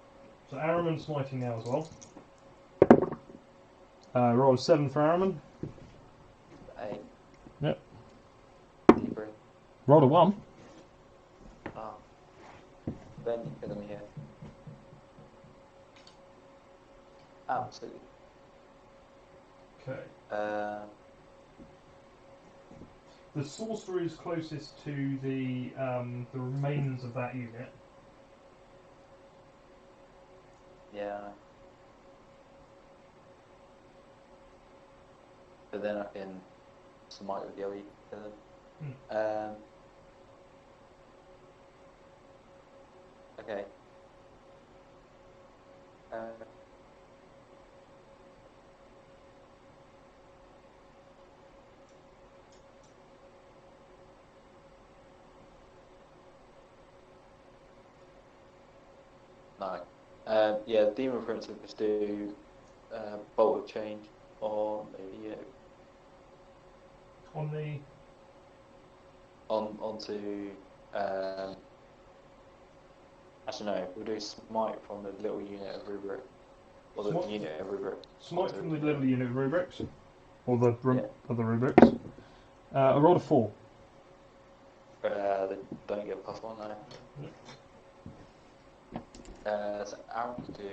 So Araman's smiting now as well. Roll a 7 for Araman. 8. Yep. D3. Roll a 1. Ah. Ben, you kill him here. Absolutely. Okay. The sorcerer is closest to the remains of that unit. Yeah. I know. But then I can smite with the other kill him. Okay. No. Yeah, Demon Prince will just do bolt of change on the On the... onto actually no, we'll do smite from the little unit of rubric. Or the Smite? unit of rubric. Smite from the level unit of rubrics. Or the Yeah. other rubrics. I rolled a 4. They don't get +1 now. So Aaron can do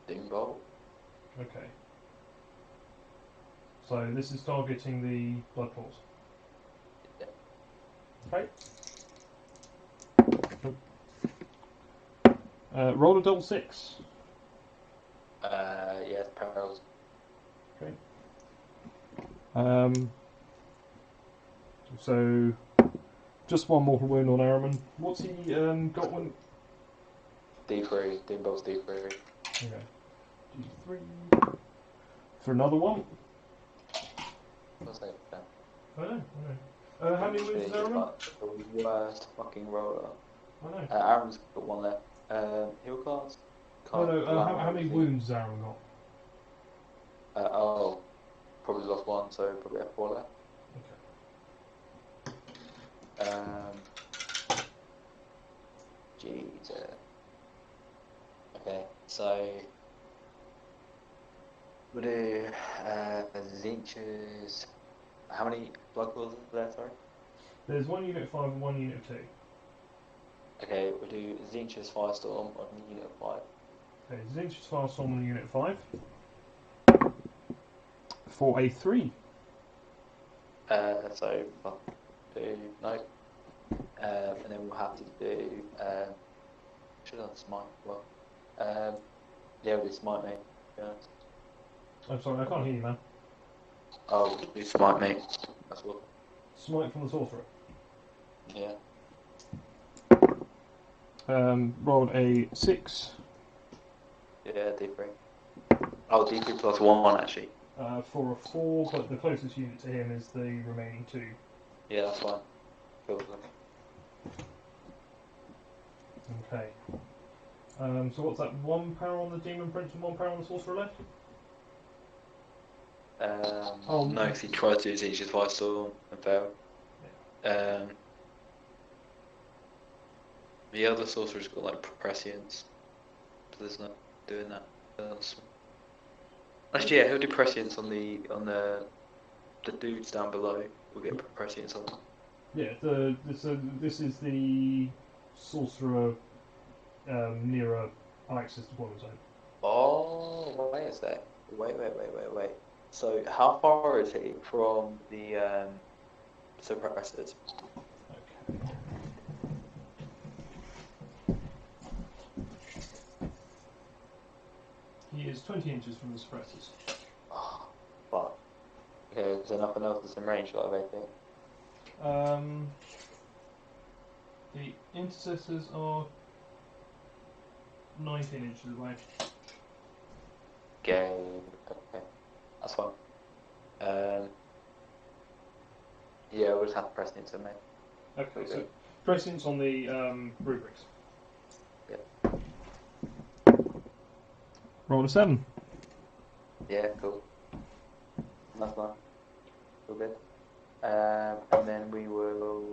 Doom Bolt. Okay. So this is targeting the blood claws. Yeah. Okay. Roll a double 6. Yeah, it's perils. Okay. So just one mortal wound on Araman. What's he got? One. D3. Doom Bolt's D3. Okay. D3 for another one. What's that? Yeah. I know. How many wounds is Araman? The worst fucking roller. I know. Aaron's got 1 left. Heal cards. How many wounds has Araman got? Probably lost 1, so probably have 4 left. Okay. Jesus. Okay, so we'll do Zinch's. How many blood claws are there? Sorry. There's one unit of 5 and one unit of 2. Okay, we'll do Zinch's Firestorm on unit 5. Okay, Zinch's Firestorm on unit 5. For a 3. So I'll do no. And then we'll have to do. Should have smite as well. Yeah, we'll do smite me. Yeah. I'm sorry, I can't hear you, man. Oh, we'll do smite me. That's what. Smite from the sorcerer. Yeah. Rolled a 6. Yeah, D3. Oh, D3 plus 1 actually. For a 4, but the closest unit to him is the remaining 2. Yeah, that's fine. Cool. Okay. So what's that? 1 power on the Demon Prince and 1 power on the Sorcerer left? No, because he tried to use each advice storm and failed. The other sorcerer's got like prescience, so there's not doing that. Actually, yeah, he'll do prescience on the dudes down below. We'll get prescience on them. Yeah. This is the Sorcerer nearer Alex's deployment zone. Oh, wait a sec. Wait. So, how far is he from the suppressors? Okay. He is 20 inches from the suppressors. Oh, fuck. Okay, is there nothing else that's in range, like, I think? The intercessors are 19 inches away. Okay, that's fine. Yeah, we'll just have to press into me. Okay, so prescience on the rubrics. Yep. Roll a 7. Yeah, cool. That's fine. All good. And then we will.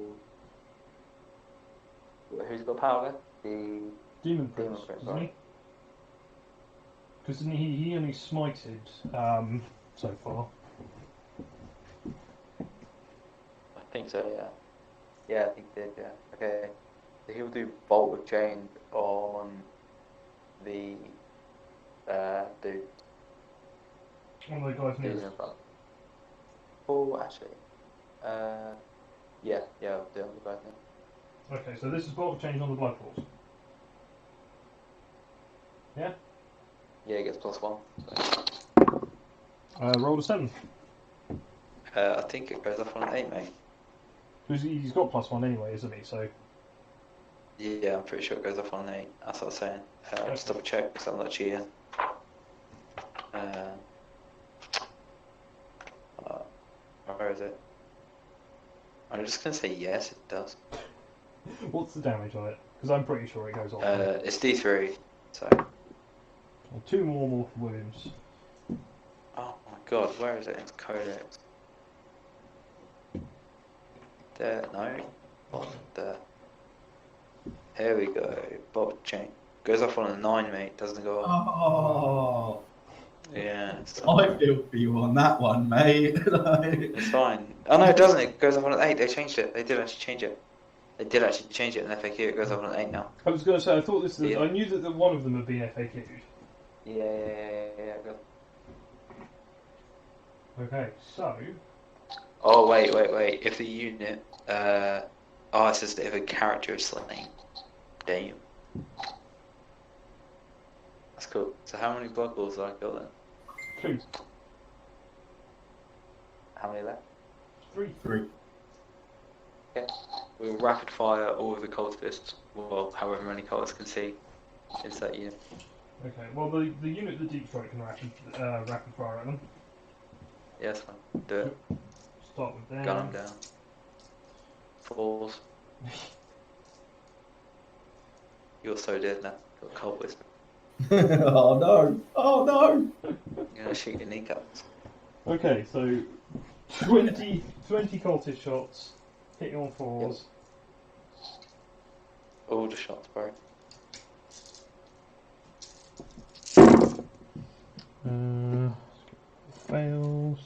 Who's got power left? The Demon Prince, Prince, isn't he? right? Because he only smited so far. I think so, yeah. Yeah, I think he did, yeah. Okay. So he'll do Bolt of Chain on the dude. One of the guys Dude's nearest. in front. Oh, actually. Yeah, I'll do it on the guy now. Okay, so this is Bolt of Change on the Blood Force. Yeah? Yeah, he gets +1. Roll a 7. I think it goes off on an 8, mate. Because he's got +1 anyway, isn't he? So. Yeah, I'm pretty sure it goes off on an 8. That's what I was saying. Just double check because I'm not cheating. Where is it? I'm just going to say yes, it does. What's the damage on it? Because I'm pretty sure it goes off. It's D3, so. Well, 2 more mortal wounds. Oh my god, where is it? It's Codex. There, no. What the? Here we go. Bolt chain. Goes off on a 9, mate. Doesn't go off. Oh, Yeah. I feel for you on that one, mate. It's fine. Oh no, it doesn't. It goes off on an 8. They changed it. They did actually change it. They did actually change it in FAQ. It goes off on an 8 now. I was going to say, I thought this. Yeah. I knew that one of them had been FAQ'd. Yeah. Good. Okay, so. Oh wait. If the unit, it says that if a character is slain. Damn. That's cool. So how many blood balls have I got then? 2. How many left? 3. Okay. We'll rapid fire all of the cultists. Well, however many cultists can see into that unit. Okay, well the unit that Deep Strike can rapid fire at them. Yeah, that's fine. Do it. Start with them. Gun them down. Falls. You're so dead now. Got a cold whisper. Oh no! You're gonna shoot your kneecaps. Okay, so 20 cultist shots, hitting on 4s. All the shots, bro. Fails.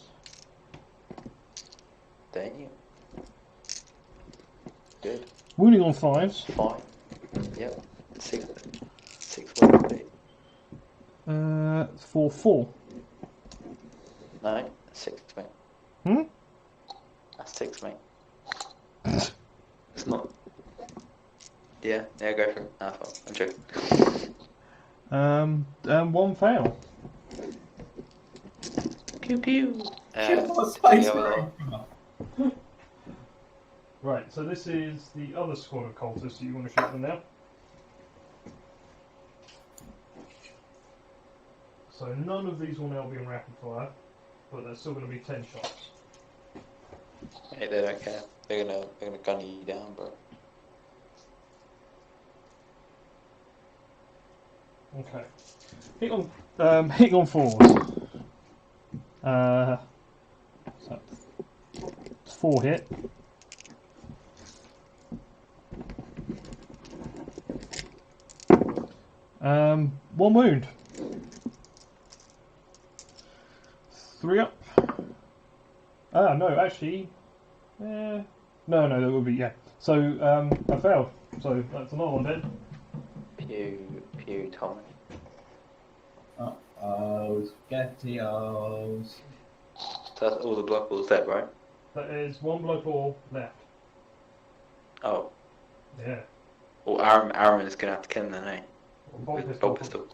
Damn. Good. Wounding on 5s. 5. Yep. 6 weapons. For 4. No, 6, mate. That's 6, mate. It's not. Yeah, go for it. Nah, fine. I'm joking. 1 fail. Pew pew. Space Right, so this is the other squad of cultists. You want to shoot them now? So none of these will now be in rapid fire, but there's still going to be 10 shots. Hey, they don't care. They're gonna gun you down, bro. Okay. Hitting on 4s. So it's 4 hit. One wound. 3 up. No, actually, no, that would be, yeah. So, I failed. So that's another one dead. Pew, Tommy. Spaghettios. So that's all the blood balls dead, right? That is 1 blood ball left. Oh. Yeah. Well, Aaron is gonna have to kill him then, eh? Bolt With pistol. bolt pistol.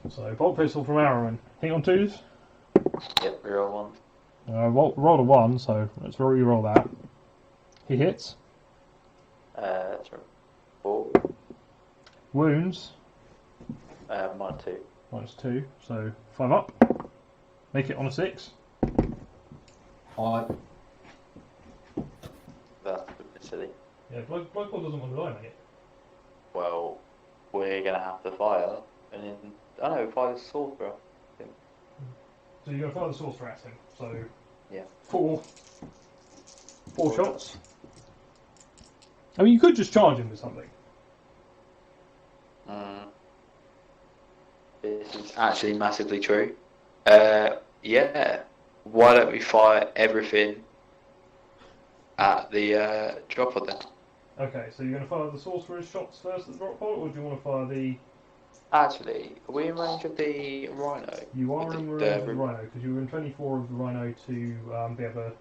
So bolt pistol from Aaron. Hit on 2s. Yep, reroll one. Rolled a 1, so let's re-roll that. He hits. That's right. 4. Wounds. -2. -2, so 5 up. Make it on a 6. 5. That's a bit silly. Yeah, Blood Ball doesn't want to die, mate. Well, we're gonna have to fire, and then fire the sorcerer. So you're going to fire the sorcerer at him. So Yeah. 4 shots. I mean, you could just charge him with something. This is actually massively true. Yeah. Why don't we fire everything at the drop pod then? Okay, so you're going to fire the sorcerer's shots first at the drop pod, or do you want to fire the... Actually, are we in range of the rhino? You are in range of the rhino, because you were in 24 of the rhino to be able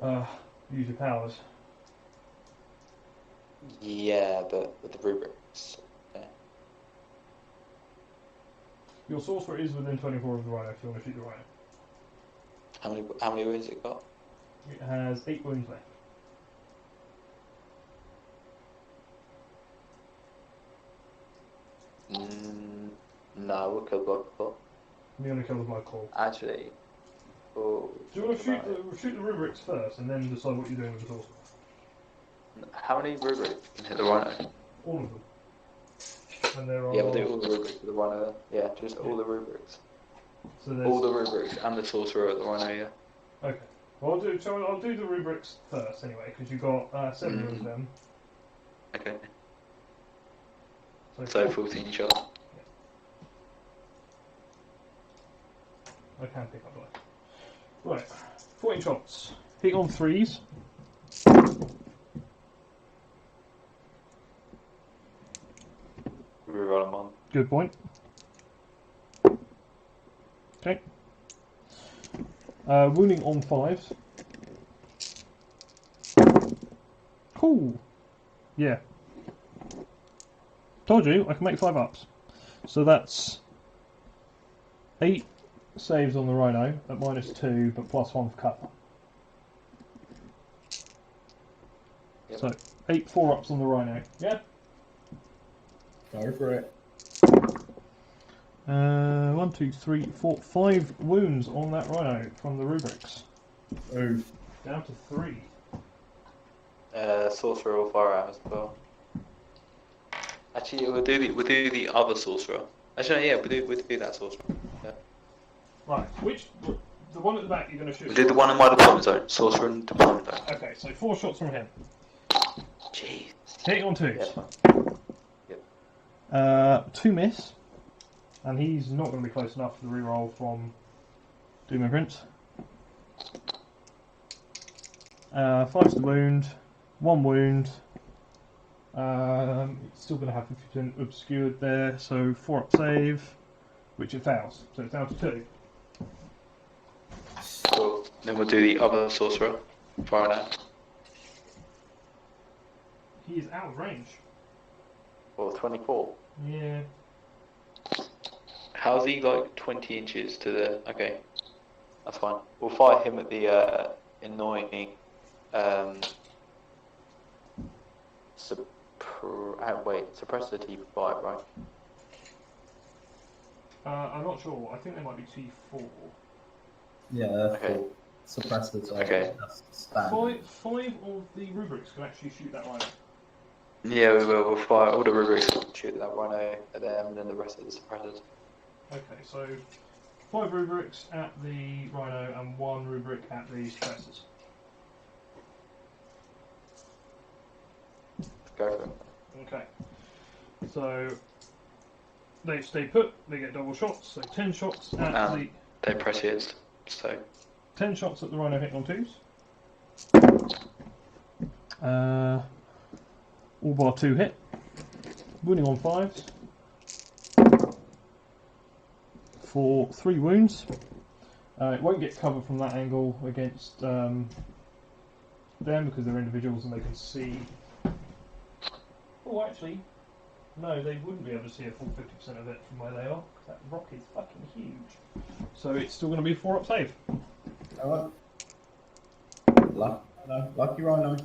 to use your powers. Yeah, but with the rubrics. Yeah. Your sorcerer is within 24 of the rhino if you want to shoot the rhino. How many wounds it got? It has 8 wounds left. No, we'll kill blood claw. You're going to kill the blood claw. Actually, Do you want to shoot the rubrics first and then decide what you're doing with the sorcerer? how many rubrics can hit the rhino? All of them. And there are... Yeah, we'll do all the rubrics with the rhino. Yeah, just all the rubrics. So there's... All the rubrics and the sorcerer at the rhino, yeah. Okay. Well, I'll do the rubrics first anyway, because you've got 7 of them. Okay. So 14 shots. I can pick up life. Right, 14 shots. Hit on 3s. Reroll them on. Good point. Okay. Wounding on 5s. Cool. Yeah. Told you, I can make 5 ups. So that's 8 saves on the rhino at -2, but +1 for cover. Yep. So 8 4-ups on the rhino. Yeah. Go for it. 1, 2, 3, 4, 5 wounds on that rhino from the rubrics. Oof. Down to 3. Sorcerer will fire out as well. Actually, we'll do the other sorcerer. Actually, yeah, we'll do that sorcerer. Yeah. Right. The one at the back you're going to shoot? We'll do the one in my deployment zone. Sorcerer and deployment zone. Okay, so 4 shots from him. Jeez. Hitting on 2s. Yeah. 2 miss. And he's not going to be close enough for the reroll from Doom and Prince. 5's the wound. 1 wound. It's still going to have 50% obscured there, so 4-up save, which it fails. So it's down to 2. Cool. Then we'll do the other sorcerer. Fire out. He is out of range. Or 24. Yeah. How's he like 20 inches to the... Okay. That's fine. We'll fire him at the annoying... suppress the T5, right? I'm not sure. I think they might be T4. Yeah, Okay. Suppressors are Okay. just standard. Five of the rubrics can actually shoot that rhino. Yeah, we will. We'll fire all the rubrics, shoot that rhino at them, and then the rest of the suppressors. Okay, so 5 rubrics at the rhino and 1 rubric at the suppressors. Go for it. Okay, so they stay put. They get double shots. So 10 shots at the They press hits, so 10 shots at the rhino hitting on 2s. All bar 2 hit. Wounding on 5s. For 3 wounds. It won't get cover from that angle against them because they're individuals and they can see. Oh, actually, no, they wouldn't be able to see a full 50% of it from where they are because that rock is fucking huge. So it's still going to be a 4-up save. Alright. Lucky rhino.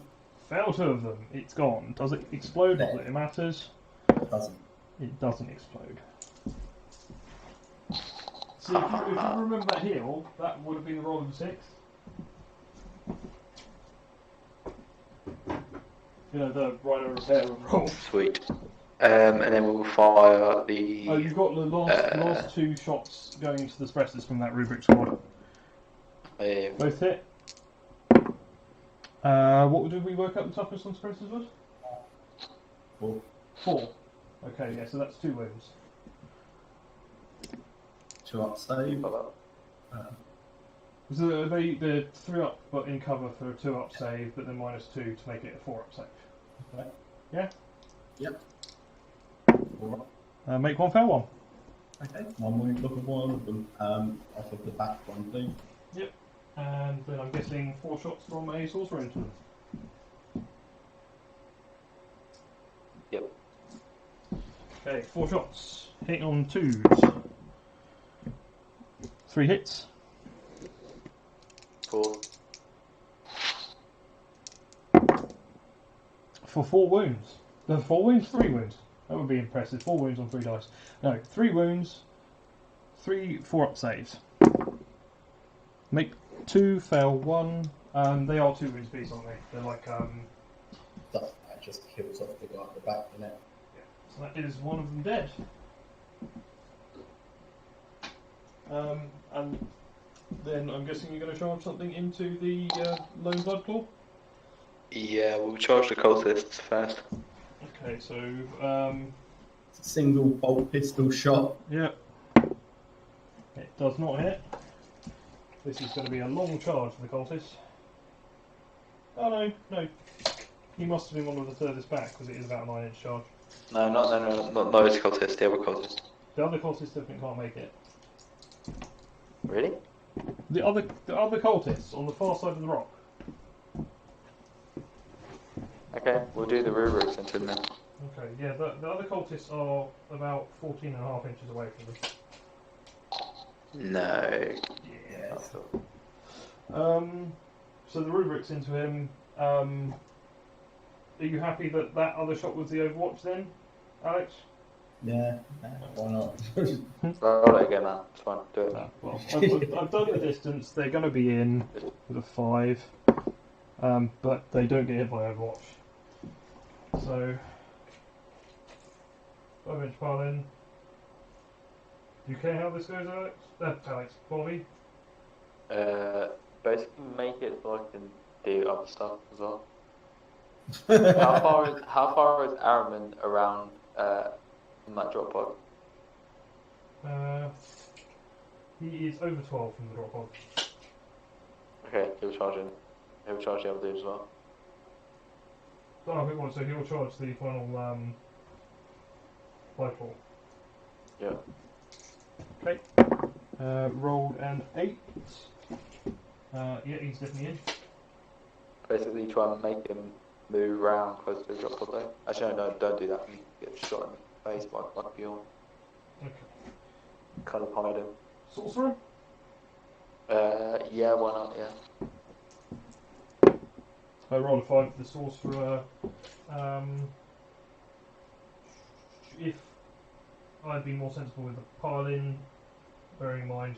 Fail 2 of them. It's gone. Does it explode? Not that it matters. Doesn't. It doesn't explode. See, if you remember that heal, that would have been the roll of a 6. You know, the rhino repair and roll. sweet. And then we'll fire the. Oh, you've got the last 2 shots going into the suppressors from that rubric squad. Both hit. What did we work out the toughness on suppressors was? 4. Okay, yeah, so that's 2 wounds. 2-up save. So they're 3-up but in cover for a 2-up save, but then -2 to make it a 4-up save. Okay. Yeah? Yep. Make 1 fail 1. Okay. One wound off of one of them. Off of the back one, please. Yep. And then I'm guessing 4 shots from a sorcerer into them. Yep. Okay, 4 shots. Hitting on 2s. 3 hits. 4. For 4 wounds. 4 wounds? 3 wounds. That would be impressive. 4 wounds on 3 dice. No, 3 wounds. 3 4-up saves. Make 2 fail 1. They are 2 wounds beasts, aren't they? They're like That just kills off the guy at the back, doesn't it? Yeah. So that is one of them dead. And then I'm guessing you're going to charge something into the lone blood claw? Yeah, we'll charge the cultists first. Okay, so Single bolt pistol shot. yeah, it does not hit. This is going to be a long charge for the cultist. Oh no, he must have been one of the furthest back because it is about a 9-inch charge. No, not those cultists, the other cultists. The other cultists definitely can't make it. Really? The other cultists on the far side of the rock. Okay, we'll do the rubrics into them then. Okay, yeah, the other cultists are about 14.5 inches away from them. No. Yeah. So the rubrics into him. Are you happy that other shot was the Overwatch then, Alex? Yeah. Why not? Roll it again, man. It's fine. Do it. Well, I've done the distance. They're going to be in with a 5, but they don't get hit by Overwatch. So 5-inch pile in. Do you care how this goes, Alex? Bobby? Basically make it so I can do other stuff as well. How far is Araman around from that drop pod? He is over 12 from the drop pod. Okay, he'll charge him. He'll charge the other dude as well. Oh, good one. So he'll charge the final life ball. Yeah. Okay. Rolled an 8. Yeah, he's definitely in. Basically try and make him move around close to the drop pod though. Actually no, don't do that. You get shot in the face by Bjorn. Okay. Kind of hide him. Sorcerer? Yeah, why not, yeah. I rolled a 5 for the sorcerer. If I'd be more sensible with the pile-in, bearing in mind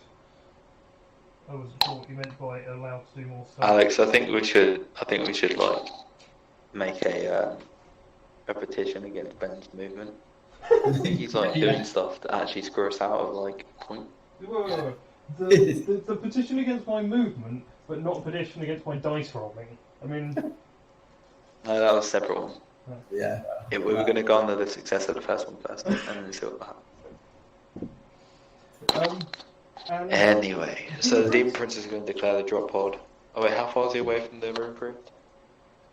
I wasn't sure what you meant by allowed to do more stuff. Alex, I think we should like make a petition against Ben's movement. I think he's like doing stuff to actually screw us out of like point. Whoa. The petition against my movement, but not a petition against my dice rolling. I mean... No, that was a separate one. Yeah. We were going to go under the success of the first one first, and then see what happens. Anyway, so the Demon Prince is going to declare the drop pod. Oh wait, how far is he away from the room priest?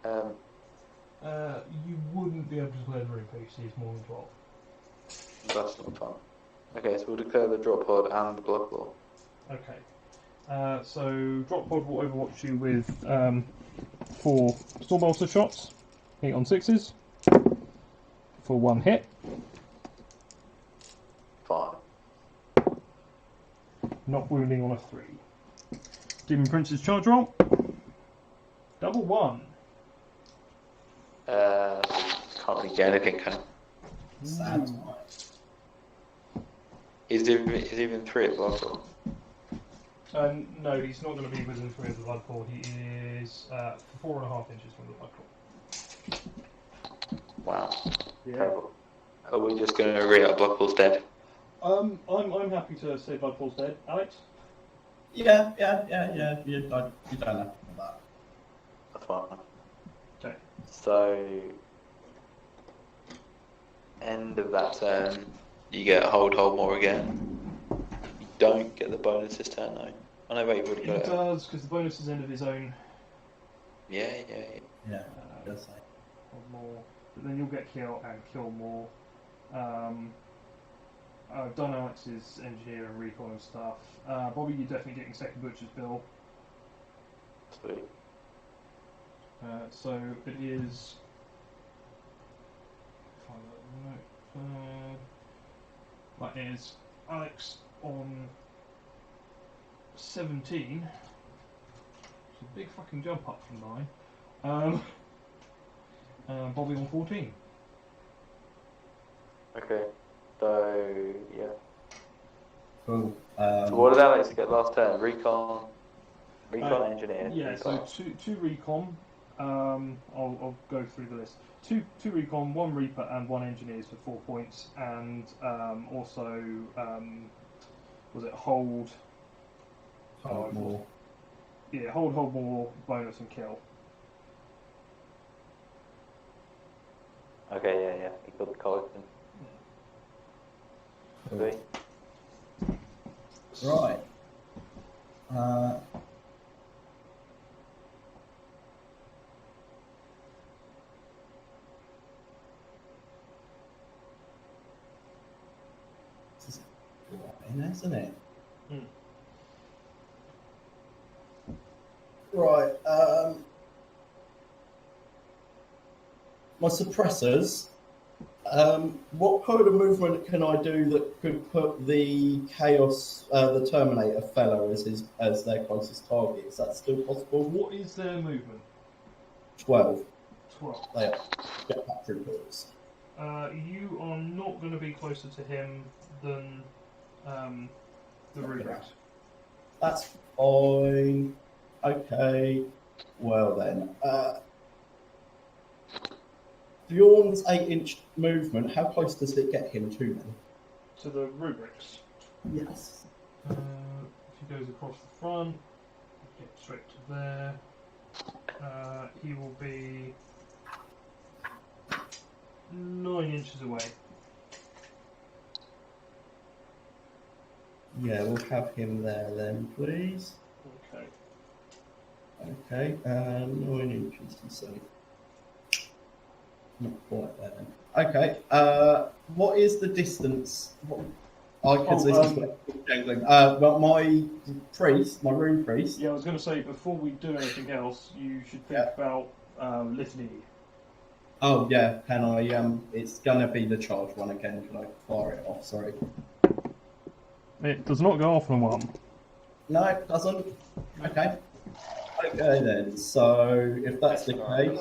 You wouldn't be able to declare the room priest, he's more than 12. That's not fun. Okay, so we'll declare the drop pod and the blood claw. Okay. So drop pod will overwatch you with 4 storm bolster shots, 8 on 6s, for 1 hit. 5. Not wounding on a 3. Demon Prince's charge roll. Double 1. Can't really get anything, can I? Sad. Is even 3 at blood claw? No, he's not going to be within 3 of the blood claw. He is 4.5 inches from the blood claw. Wow. Yeah. Terrible. Are we just going to agree that blood claw's dead? I'm happy to say blood claw's dead. Alex? Yeah. You don't have to do that. That's fine. Okay. So, end of that turn, you get hold more again. You don't get the bonus this turn though. I know wait, you would have got He it. does, because the bonus is end of his own. Yeah. Hold more. But then you'll get kill and kill more. I've done Alex's engineer and recon and stuff. Bobby, you're definitely getting second butcher's bill. Sweet. So it is. That is Alex on 17. It's a big fucking jump up from 9. Bobby on 14. Okay. So yeah. Cool. So what did Alex get last turn? Recon engineer. Yeah, recon. so two recon. I'll go through the list. Two recon, 1 reaper, and 1 engineers for 4 points, and also was it hold? Hold more. Yeah, hold more, bonus and kill. Okay, yeah. He got the collection. Sweet. Right. This is fine, isn't it? Right. My suppressors. What kind of movement can I do that could put the Chaos, the Terminator fellow as their closest target? Is that still possible? What is their movement? 12. 12. They are jetpack troopers. You are not going to be closer to him than the Rubrics. That's fine. Okay. Well then. Bjorn's 8-inch movement, how close does it get him to me? To the Rubrics. Yes. If he goes across the front, get straight to there. He will be 9 inches away. Yeah, we'll have him there then, please. Okay. Okay, 9 inches, you say. Not quite there then. Okay, what is the distance? Because this is jangling. But my rune priest. Yeah, I was going to say, before we do anything else, you should think about litany. Oh yeah, can I? It's gonna be the charge one again. Can I fire it off? Sorry. It does not go off on 1. No, it doesn't. Okay. Okay then. So if that's the case,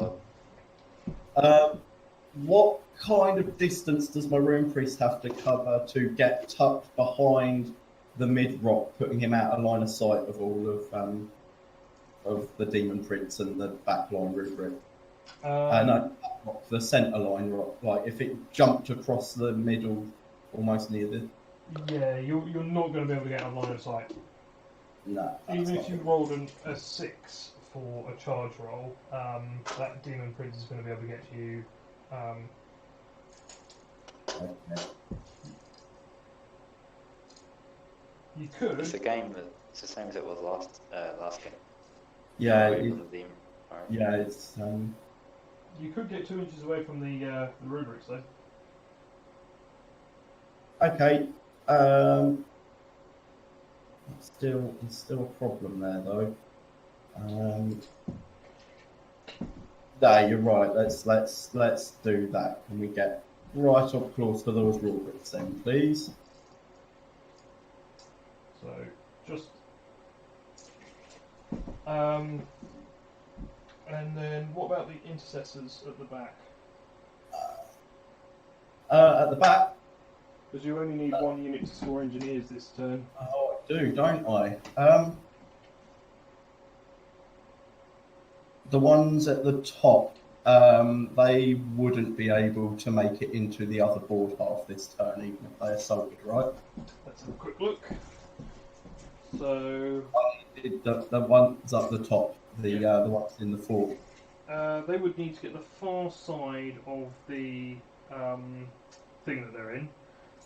What kind of distance does my Rune Priest have to cover to get tucked behind the mid rock, putting him out of line of sight of all of the Demon Prince and the backline rubric? No, the centre line rock. Like if it jumped across the middle, almost near the. Yeah, you're not going to be able to get out of line of sight. No. Even if you rolled a 6 for a charge roll, that Demon Prince is going to be able to get to you. Okay. You could. It's a game that it's the same as it was last game. Yeah. Away from the demon. Right. Yeah, it's. You could get 2 inches away from the rubrics, though. Okay. It's still a problem there, though. No, you're right. Let's do that. Can we get right up close to those rubrics then, please? So, just... and then, what about the intercessors at the back? At the back. Because you only need 1 unit to score engineers this turn. Oh, I do, don't I? The ones at the top, they wouldn't be able to make it into the other board half this turn, even if they assaulted, right? Let's have a quick look. So... The ones up the top, the ones in the fort. they would need to get the far side of the thing that they're in.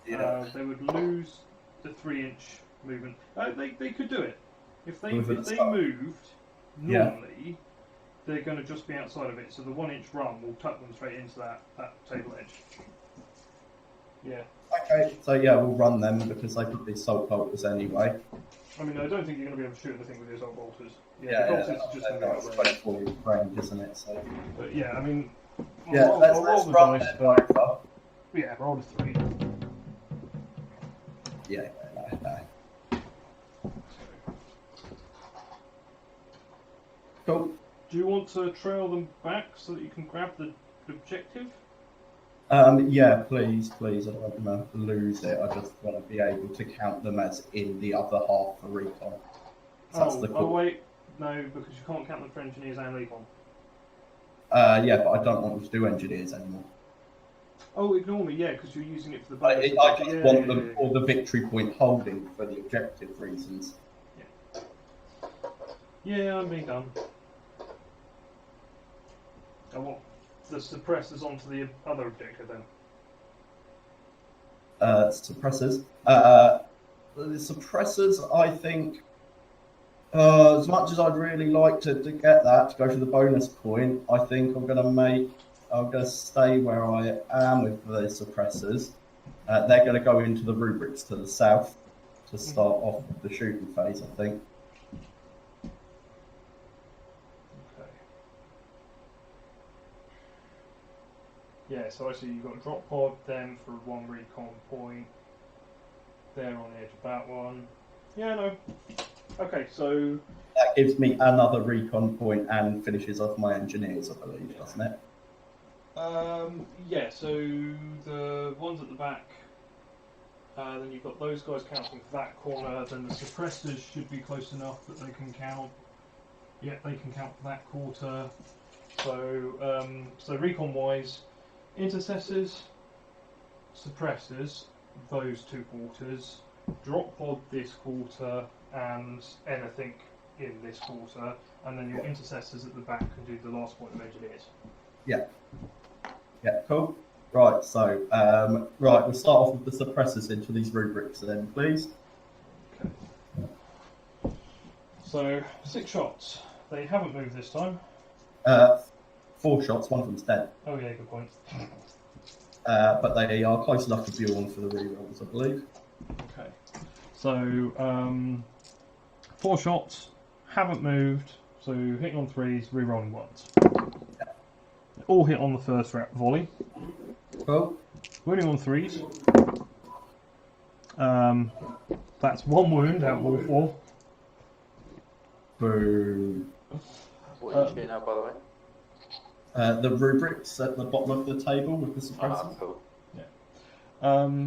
Yeah. They would lose the 3-inch movement. They could do it. If they moved, normally, they're going to just be outside of it, so the 1-inch run will tuck them straight into that table edge. Yeah. Okay, so yeah, we'll run them because they could be assault bolters anyway. I mean, I don't think you're going to be able to shoot anything with the assault bolters. Yeah, the bolters are just going to be it's 24 range, isn't it? So. But yeah, I mean, Yeah, let's run dice, them over. yeah, roll a 3. Yeah, no. Cool. Do you want to trail them back so that you can grab the objective? Yeah, please. I don't want to lose it. I just want to be able to count them as in the other half for recon. So Wait, no, because you can't count them for engineers and recon. Yeah, but I don't want them to do engineers anymore. Oh, ignore me, yeah, because you're using it for the I bonus. just want them for the victory point holding for the objective reasons. Yeah, I'm being done. I want the suppressors onto the other objective then. Suppressors. The suppressors, I think, as much as I'd really like to get that to go for the bonus point, I think I'm going to stay where I am with the suppressors. They're going to go into the rubrics to the south to start off the shooting phase, I think. Okay. Yeah, so I see you've got a drop pod then for 1 recon point. There on the edge of that one. Yeah, no. Okay, so... That gives me another recon point and finishes off my engineers, I believe, doesn't it? Yeah, so the ones at the back, then you've got those guys counting for that corner, then the suppressors should be close enough that they can count. Yeah, they can count for that quarter. So recon-wise, intercessors, suppressors, those 2 quarters, drop pod this quarter, and anything in this quarter, and then your intercessors at the back can do the last point of engineers. Yeah. Yeah, cool. Right, so, we'll start off with the suppressors into these rubrics then, please. Okay. So, 6 shots. They haven't moved this time. 4 shots, one of them's dead. Oh yeah, good point. But they are close enough to Bjorn for the rerolls, I believe. Okay. So, 4 shots, haven't moved, so hitting on 3s, rerolling 1s. All hit on the first volley. Cool. Wounding on 3s. That's 1 wound out of all 4. Boom. What are you shooting at, by the way? The rubrics at the bottom of the table with the suppressor. Cool.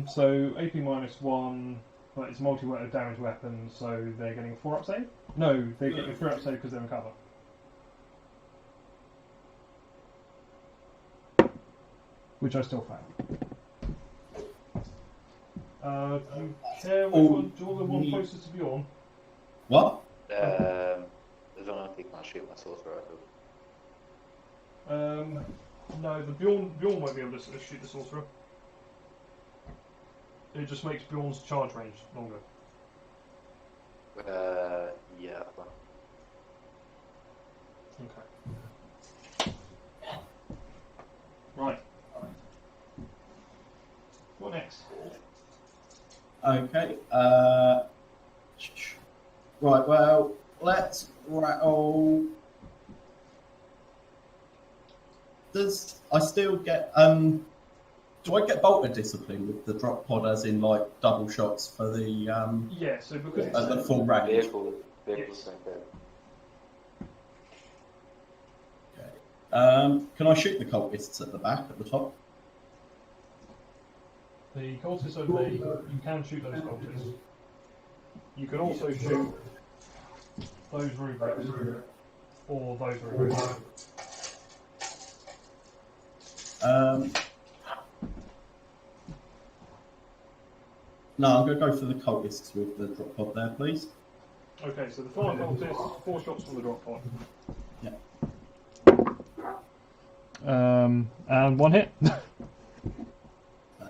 So AP -1, but it's multi-weapon damage weapon, so they're getting a 4-up save? No, they're getting a 3-up save because they're in cover. Which I still fail. Do you care which one? Do you want the one closest to Bjorn? What? As long as he can't shoot my sorcerer rifle. No, the Bjorn won't be able to shoot the sorcerer. It just makes Bjorn's charge range longer. Yeah. Okay. Right. What next? Okay. Right. Well, let's rattle. Does I still get Do I get bolter discipline with the drop pod, as in like double shots for the Yeah. So because at the full range? Vehicles Yes. don't go. Okay. Can I shoot the cultists at the back, at the top? the cultists over there, you can shoot those cultists. You can also shoot those rubrics or those rubrics. No, I'm going to go for the cultists with the drop pod there, please. Okay, so the 5 cultists, 4 shots from the drop pod. Yeah. And 1 hit.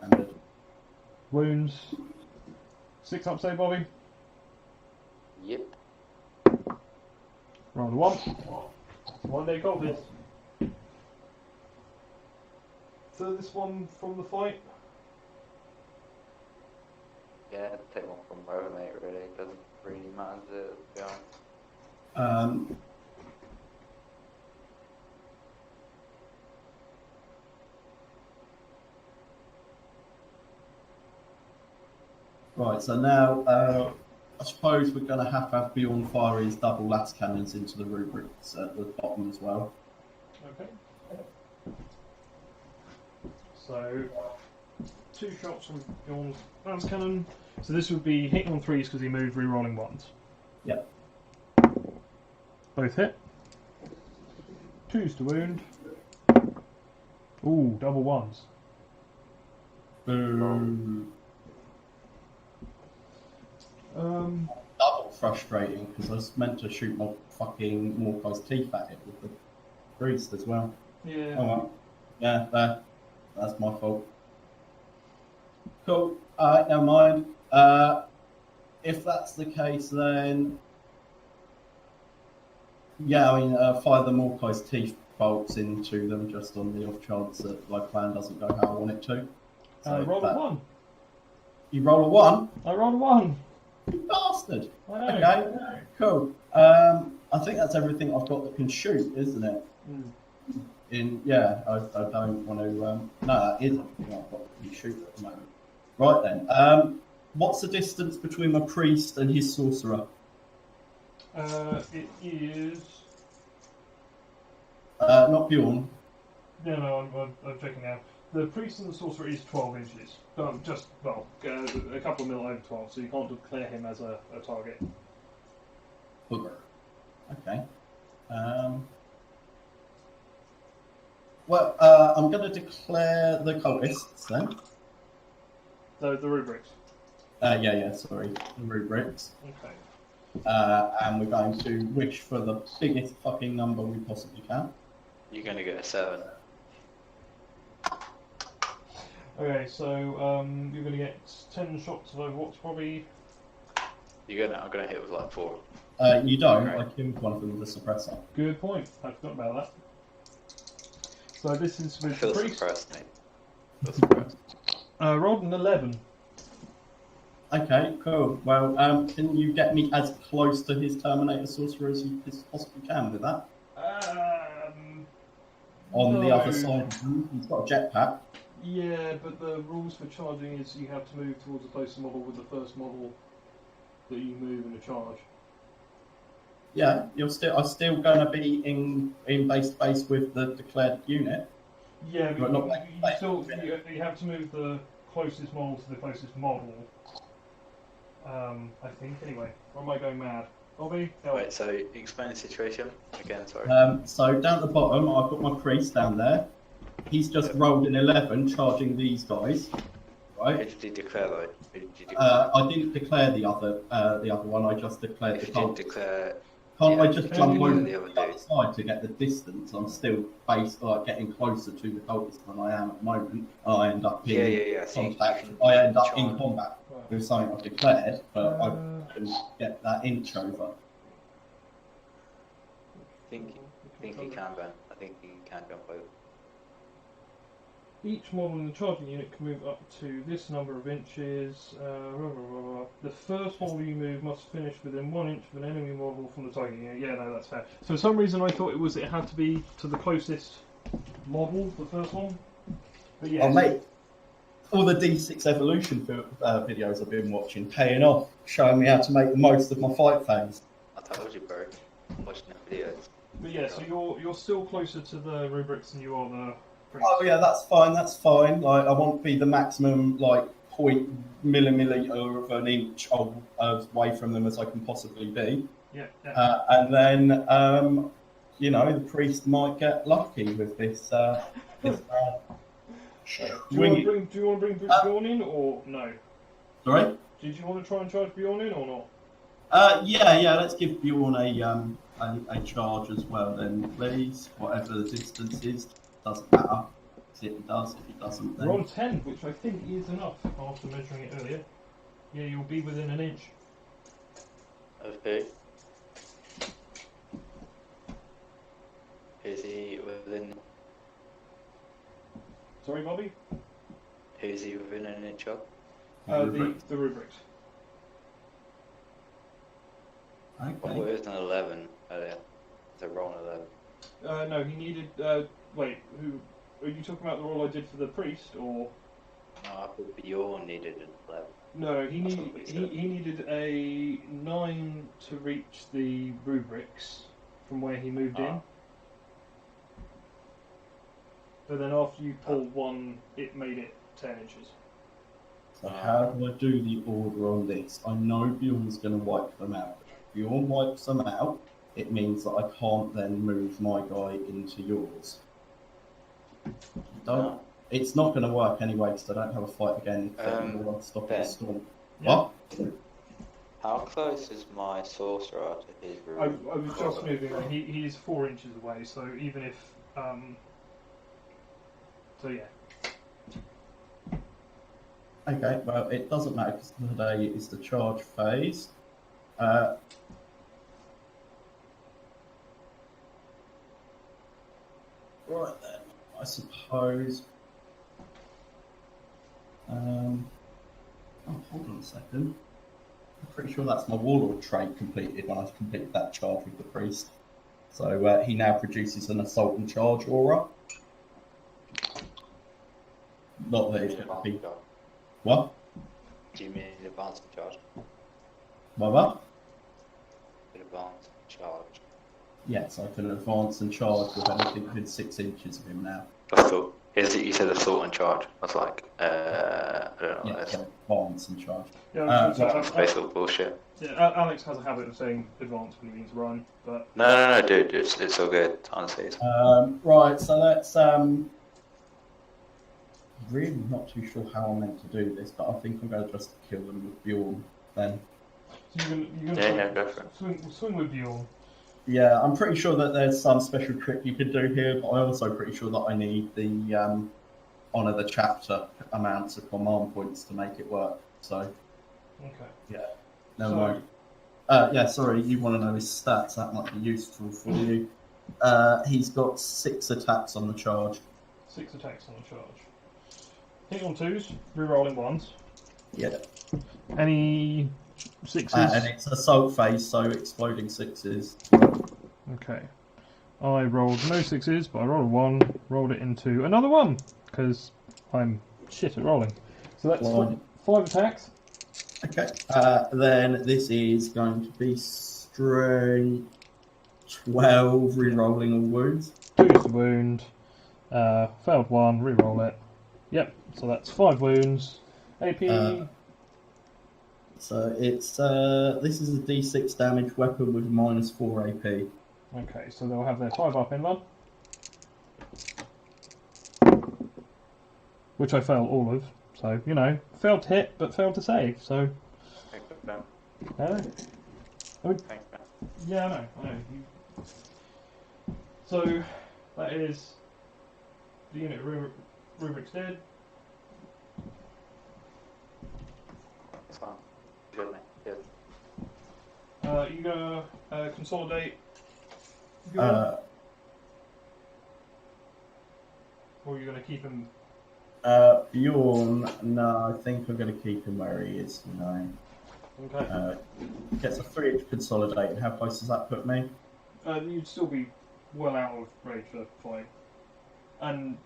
And Wounds. 6 up save, Bobby. Yep. Roll the 1. 1 day cultist. So this one from the fight. Yeah, take one from wherever, mate, really. It doesn't really matter, to be honest. Right, so now I suppose we're going to have Bjorn fire his double lattice cannons into the rubrics at the bottom as well. Okay. So 2 shots from Bjorn's lance cannon. So this would be hitting on 3s because he moved, re-rolling 1s. Yep. Both hit. 2s to wound. Ooh, double 1s. Boom. Double frustrating because I was meant to shoot my fucking Morkai's teeth at it with the priest as well. Yeah. Oh well. Yeah, that's my fault. Cool. Never mind. If that's the case, then yeah, I mean, fire the Morkai's teeth bolts into them just on the off chance that my plan doesn't go how I want it to. So Roll a 1. You roll a 1? I rolled a 1. You bastard. I know. Okay, cool. I think that's everything I've got that can shoot, isn't it? I don't want to. No, that is everything I've got that can shoot at the moment. Right then. What's the distance between my priest and his sorcerer? It is. Not Bjorn. No, I'm checking now. The priest and the sorcerer is 12 inches. A couple of mil over 12, so you can't declare him as a target. Booger. Okay. Well, I'm going to declare the cultists then. The rubrics. Sorry. The rubrics. Okay. And we're going to wish for the biggest fucking number we possibly can. You're going to get a 7. Okay, so you're going to get 10 shots of Overwatch, probably. I'm going to hit with like 4. You don't. Okay. I killed one of them with a suppressor. Good point. I forgot about that. So this is I with feel the priest. suppressed, mate. Feel suppressed. Rolled an 11. Okay, cool. Well, can you get me as close to his Terminator Sorcerer as you possibly can with that? On the other side of him, he's got a jetpack. Yeah, but the rules for charging is you have to move towards a closer model with the first model that you move in a charge. Yeah, I'm still going to be in base to base with the declared unit. Yeah, but Not you have to move the closest model to the closest model. I think anyway. Or am I going mad? Bobby? Help. Wait, so explain the situation again, sorry. So down at the bottom, I've got my priest down there. He's just rolled an 11, charging these guys. Who Right? did you declare though? Who did you declare? I didn't declare the other one. I just declared If the you cult. did declare, Can't I yeah, just you jump declare over the to other the other dude. side to get the distance? I'm still getting closer to the cultist than I am at the moment. I end up in Yeah. So contact. you I can end up try in and- combat with something I've declared, but I can get that inch over. I think you can, Ben. I think you can jump over. Each model in the charging unit can move up to this number of inches. The first model you move must finish within 1 inch of an enemy model from the target unit. Yeah, no, that's fair. So for some reason I thought it had to be to the closest model, the first one. But yeah. Oh, mate, all the D6 evolution videos I've been watching paying off, showing me how to make the most of my fight phase. I told you, bro. I'm watching the videos. But yeah, so you're still closer to the rubrics than you are the. Oh yeah, that's fine. That's fine. Like I want to be the maximum like 0.0 of an inch away from them as I can possibly be. Yeah. And then the priest might get lucky with this. Do you want to bring Bjorn in or no? Sorry. Did you want to try and charge Bjorn in or not? Yeah. Let's give Bjorn a charge as well then, please. Whatever the distance is, doesn't matter. See if he does. If he doesn't, then We're on 10, which I think is enough after measuring it earlier. Yeah, you'll be within an inch. Okay. Is he within? Sorry, Bobby? Who's he within an inch of? The rubrics. Okay. Well, it was an 11 earlier. It's a roll 11. No, he needed. Wait, who? Are you talking about the roll I did for the priest, or? No, I thought Bjorn needed an 11. No, he That's what we said. needed a 9 to reach the rubrics from where he moved in. But then after you pulled one, it made it 10 inches. So how do I do the order on this? I know Bjorn's going to wipe them out. If Bjorn wipes them out, it means that I can't then move my guy into yours. Don't. It's not going to work anyway because I don't have a fight again. Stop the storm. Yeah. What? How close is my sorcerer to his I room? was just moving him. He's 4 inches away, so even if. So yeah. Okay, well, it doesn't matter because today is the charge phase. Right then, I suppose. Hold on a second. I'm pretty sure that's my warlord trait completed when I completed that charge with the priest. So he now produces an assault and charge aura. Not that it's going to be. What? Do you mean advanced charge? What? Advanced charge. Yes, I can advance and charge with anything within 6 inches of him now. I thought. You said assault and charge. I was like, I don't know. Yeah, so advance and charge. Yeah, That's basically bullshit. yeah, Alex has a habit of saying advance when he means run, but No, dude. It's all good. Honestly. Right, so let's. Really not too sure how I'm meant to do this, but I think I'm going to just kill them with Bjorn then. so you're gonna Go for it. swing with Bjorn. Yeah, I'm pretty sure that there's some special trick you could do here, but I'm also pretty sure that I need the honour the chapter amounts of command points to make it work. So, Okay. yeah, never mind. Yeah, sorry, you want to know his stats, that might be useful for you. He's got 6 attacks on the charge. 6 attacks on the charge. Hitting on 2s, rerolling 1s. Yeah. Any 6s? And it's assault phase, so exploding 6s. Okay. I rolled no 6s, but I rolled a 1, rolled it into another 1, because I'm shit at rolling. So that's Fine. 5 attacks. Okay. Then this is going to be strength 12, re-rolling all wounds. 2 is the wound. Failed 1, re-roll it. Yep, so that's 5 wounds. AP. So it's this is a D6 damage weapon with -4 AP. Okay, so they'll have their 5 up in one. Which I failed all of. So, you know, failed to hit, but failed to save, so... Thanks, Ben. Thanks, Ben. Yeah, I know. So, that is the unit rubrics dead. It's fine. Good, mate. Good. You gonna consolidate? Uh, Or are you gonna keep him? Bjorn, no, I think I'm going to keep him where he is. You know, Okay. gets a 3-inch consolidate. How close does that put me? You'd still be well out of range for fight. And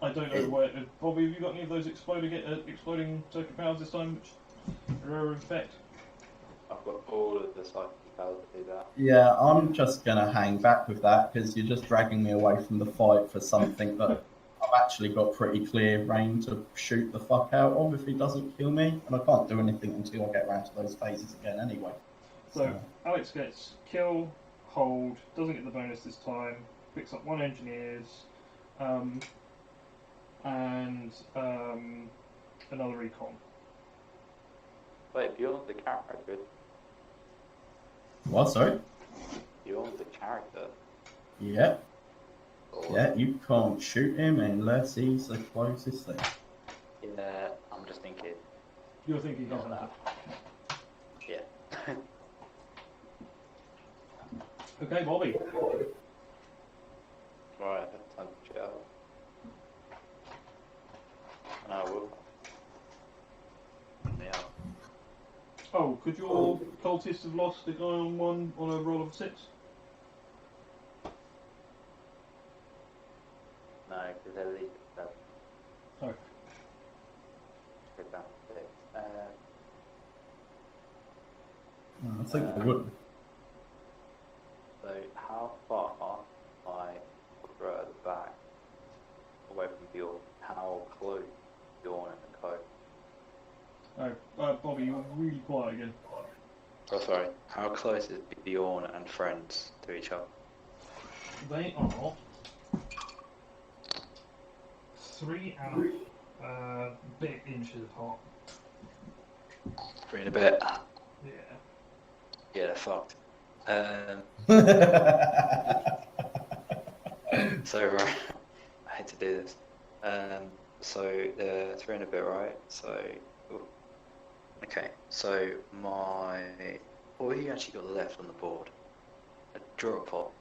I don't know where. Bobby, have you got any of those exploding circuit powers this time, which are effect? I've got all of the psychic powers to do that. Yeah, I'm just going to hang back with that because you're just dragging me away from the fight for something that I've actually got pretty clear range to shoot the fuck out of if he doesn't kill me, and I can't do anything until I get around to those phases again anyway. So Alex gets kill, hold, doesn't get the bonus this time, picks up 1 engineers, and another recon. Wait, beyond the character. What, sorry? Beyond the character. Yeah. Or, Yeah, you can't shoot him unless he's the closest thing. Yeah, I'm just thinking. You're thinking Not of that. Yeah. Okay, Bobby. Right, time to chill. And I will. Yeah. Oh, could your cultists have lost the guy on a roll of 6? No, because they're leaving. Oh. Good down to 6. I think I would. So how far am I at the back, away from Bjorn? How close Bjorn and the co? Oh, Bobby, you're really quiet again. Oh, sorry. How close is Bjorn and friends to each other? They are 3 and a bit inches apart. 3 and a bit. Yeah. Yeah, they're fucked. So right, I hate to do this. So the 3 and a bit, right? So, ooh. Okay. So what have you actually got left on the board? A drop pod.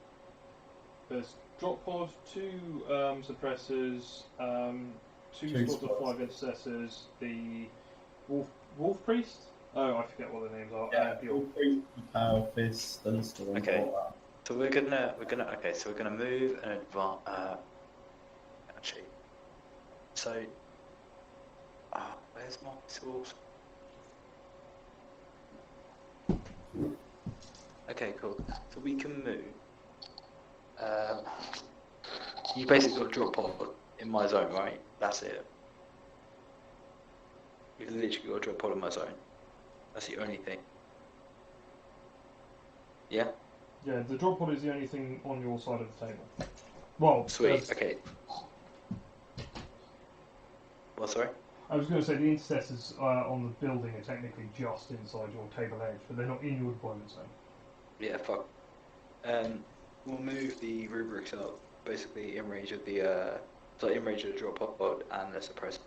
There's drop pod, 2 suppressors, 2 Two sort of 5 intercessors, the wolf priest. Oh, I forget what the names are. Yeah, Bjorn. Power Fist and Storm. Okay. So we're gonna move and advance. Actually, so where's my tools? Okay, cool. So we can move. You basically got a drop pod in my zone, right? That's it. You've literally got a drop pod in my zone. That's the only thing. Yeah? Yeah, the drop pod is the only thing on your side of the table. Well, Sweet, okay. What, sorry? I was going to say the intercessors on the building are technically just inside your table edge, but they're not in your deployment zone. Yeah, fuck. We'll move the rubrics up, basically in range of the in range of the drop pod and the suppressor,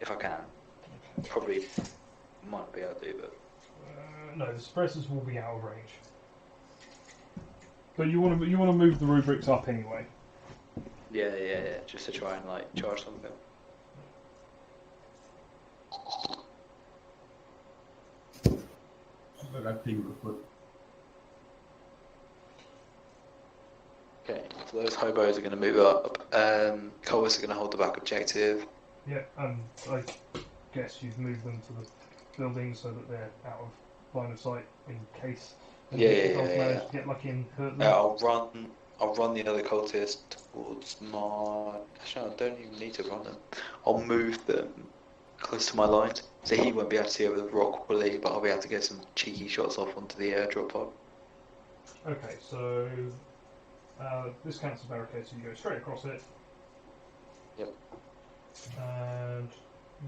if I can. Okay. Probably might be able to, but No, the suppressors will be out of range. But you want to move the rubrics up anyway. yeah, just to try and like charge something. Okay, so those hobos are going to move up. Colvis are going to hold the back objective. Yeah, and I guess you've moved them to the building so that they're out of line of sight in case And Yeah, if yeah, else yeah, manage yeah. to get lucky and hurt them. I'll run the other cultist towards my. Actually, I don't even need to run them. I'll move them close to my lines, so he won't be able to see over the rock fully, but I'll be able to get some cheeky shots off onto the airdrop pod. Okay, so this counts as barricade, so you go straight across it. Yep. And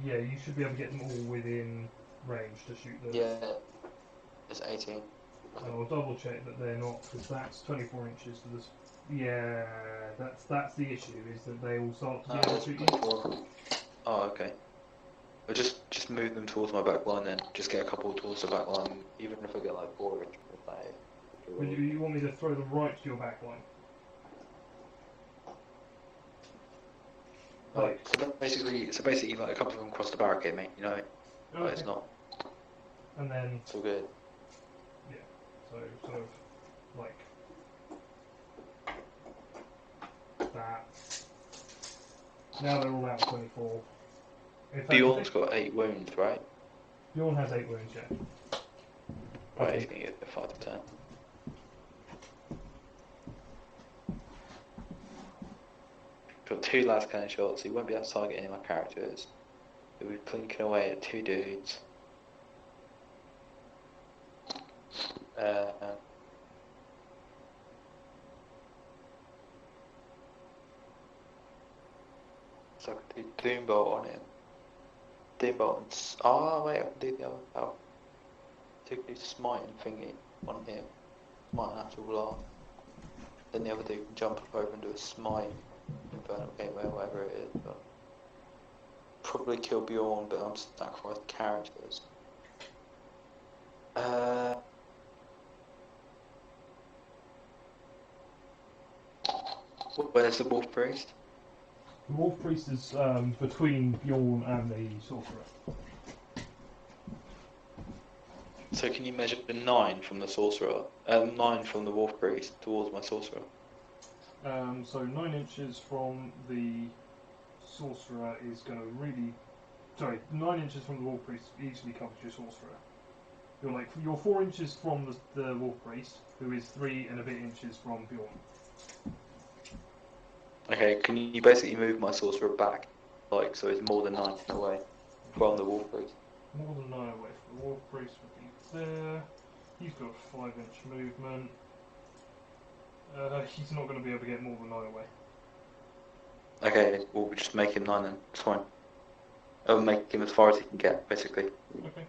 yeah, you should be able to get them all within range to shoot them. Yeah, it's 18. And I'll double check that they're not, because that's 24 inches to this. Yeah, that's the issue, is that they all start to be able to shoot you. Oh, okay. I'll just move them towards my back line then. Just get a couple towards the back line, even if I get like 4 inches. Would you want me to throw them right to your back line? Like, so basically, like a couple of them cross the barricade, mate. You know, but okay. it's not. And then, It's all good. yeah, so sort of like that. Now they're all out 24. Bjorn's got 8 wounds, right? Bjorn has 8 wounds, yeah. Right, he's gonna get a 5 to 10. Got 2 last cannon shots, so he won't be able to target any of my characters. He'll be plinking away at 2 dudes. So I can do Doombolt on him. Doombolt and... Oh, wait, I can do the other power. So I can do Smite and Thingy on him. Smite and Actual Blast. Then the other dude can jump over and do a Smite. Infernal Gateway or whatever it is. But probably kill Bjorn, but I'm sacrificing characters. Where's the Wolf Priest? The Wolf Priest is between Bjorn and the Sorcerer. So can you measure the 9 from the Sorcerer? 9 from the Wolf Priest towards my Sorcerer? So 9 inches from the Sorcerer is going to really... Sorry, 9 inches from the Wolf Priest easily covers your Sorcerer. You're 4 inches from the Wolf Priest, who is 3 and a bit inches from Bjorn. Okay, can you basically move my Sorcerer back, like, so it's more than 9 away from the Wolf Priest? More than 9 away from the Wolf Priest would be there. He's got 5-inch movement. He's not going to be able to get more than 9 away. Okay, we'll just make him 9 then, it's fine. I'll make him as far as he can get, basically. Okay.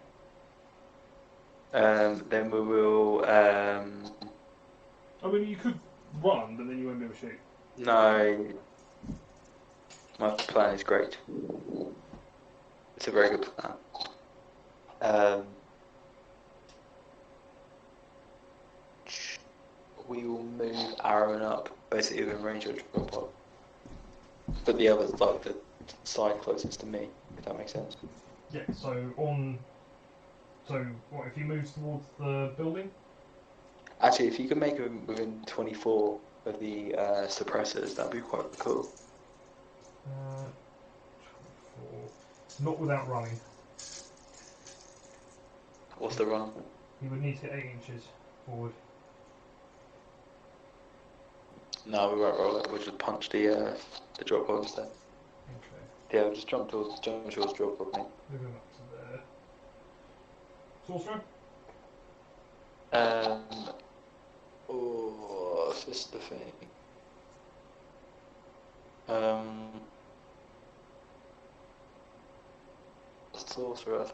Then we will, I mean, you could run, but then you won't be able to shoot. No, my plan is great. It's a very good plan. We will move Aaron up, basically within range of the pod. But the others, like the side closest to me, if that makes sense. Yeah, so what, if he moves towards the building? Actually, if you can make him within 24 of the suppressors, that'd be quite cool. 24. Not without running. What's the run? He would need to get 8 inches forward. No, we won't roll it. We'll just punch the drop pod instead. Okay. Yeah, we'll just jump towards drop pod, mate. Move him up to there. Sorcerer? Oh, this is the thing. Sorcerer.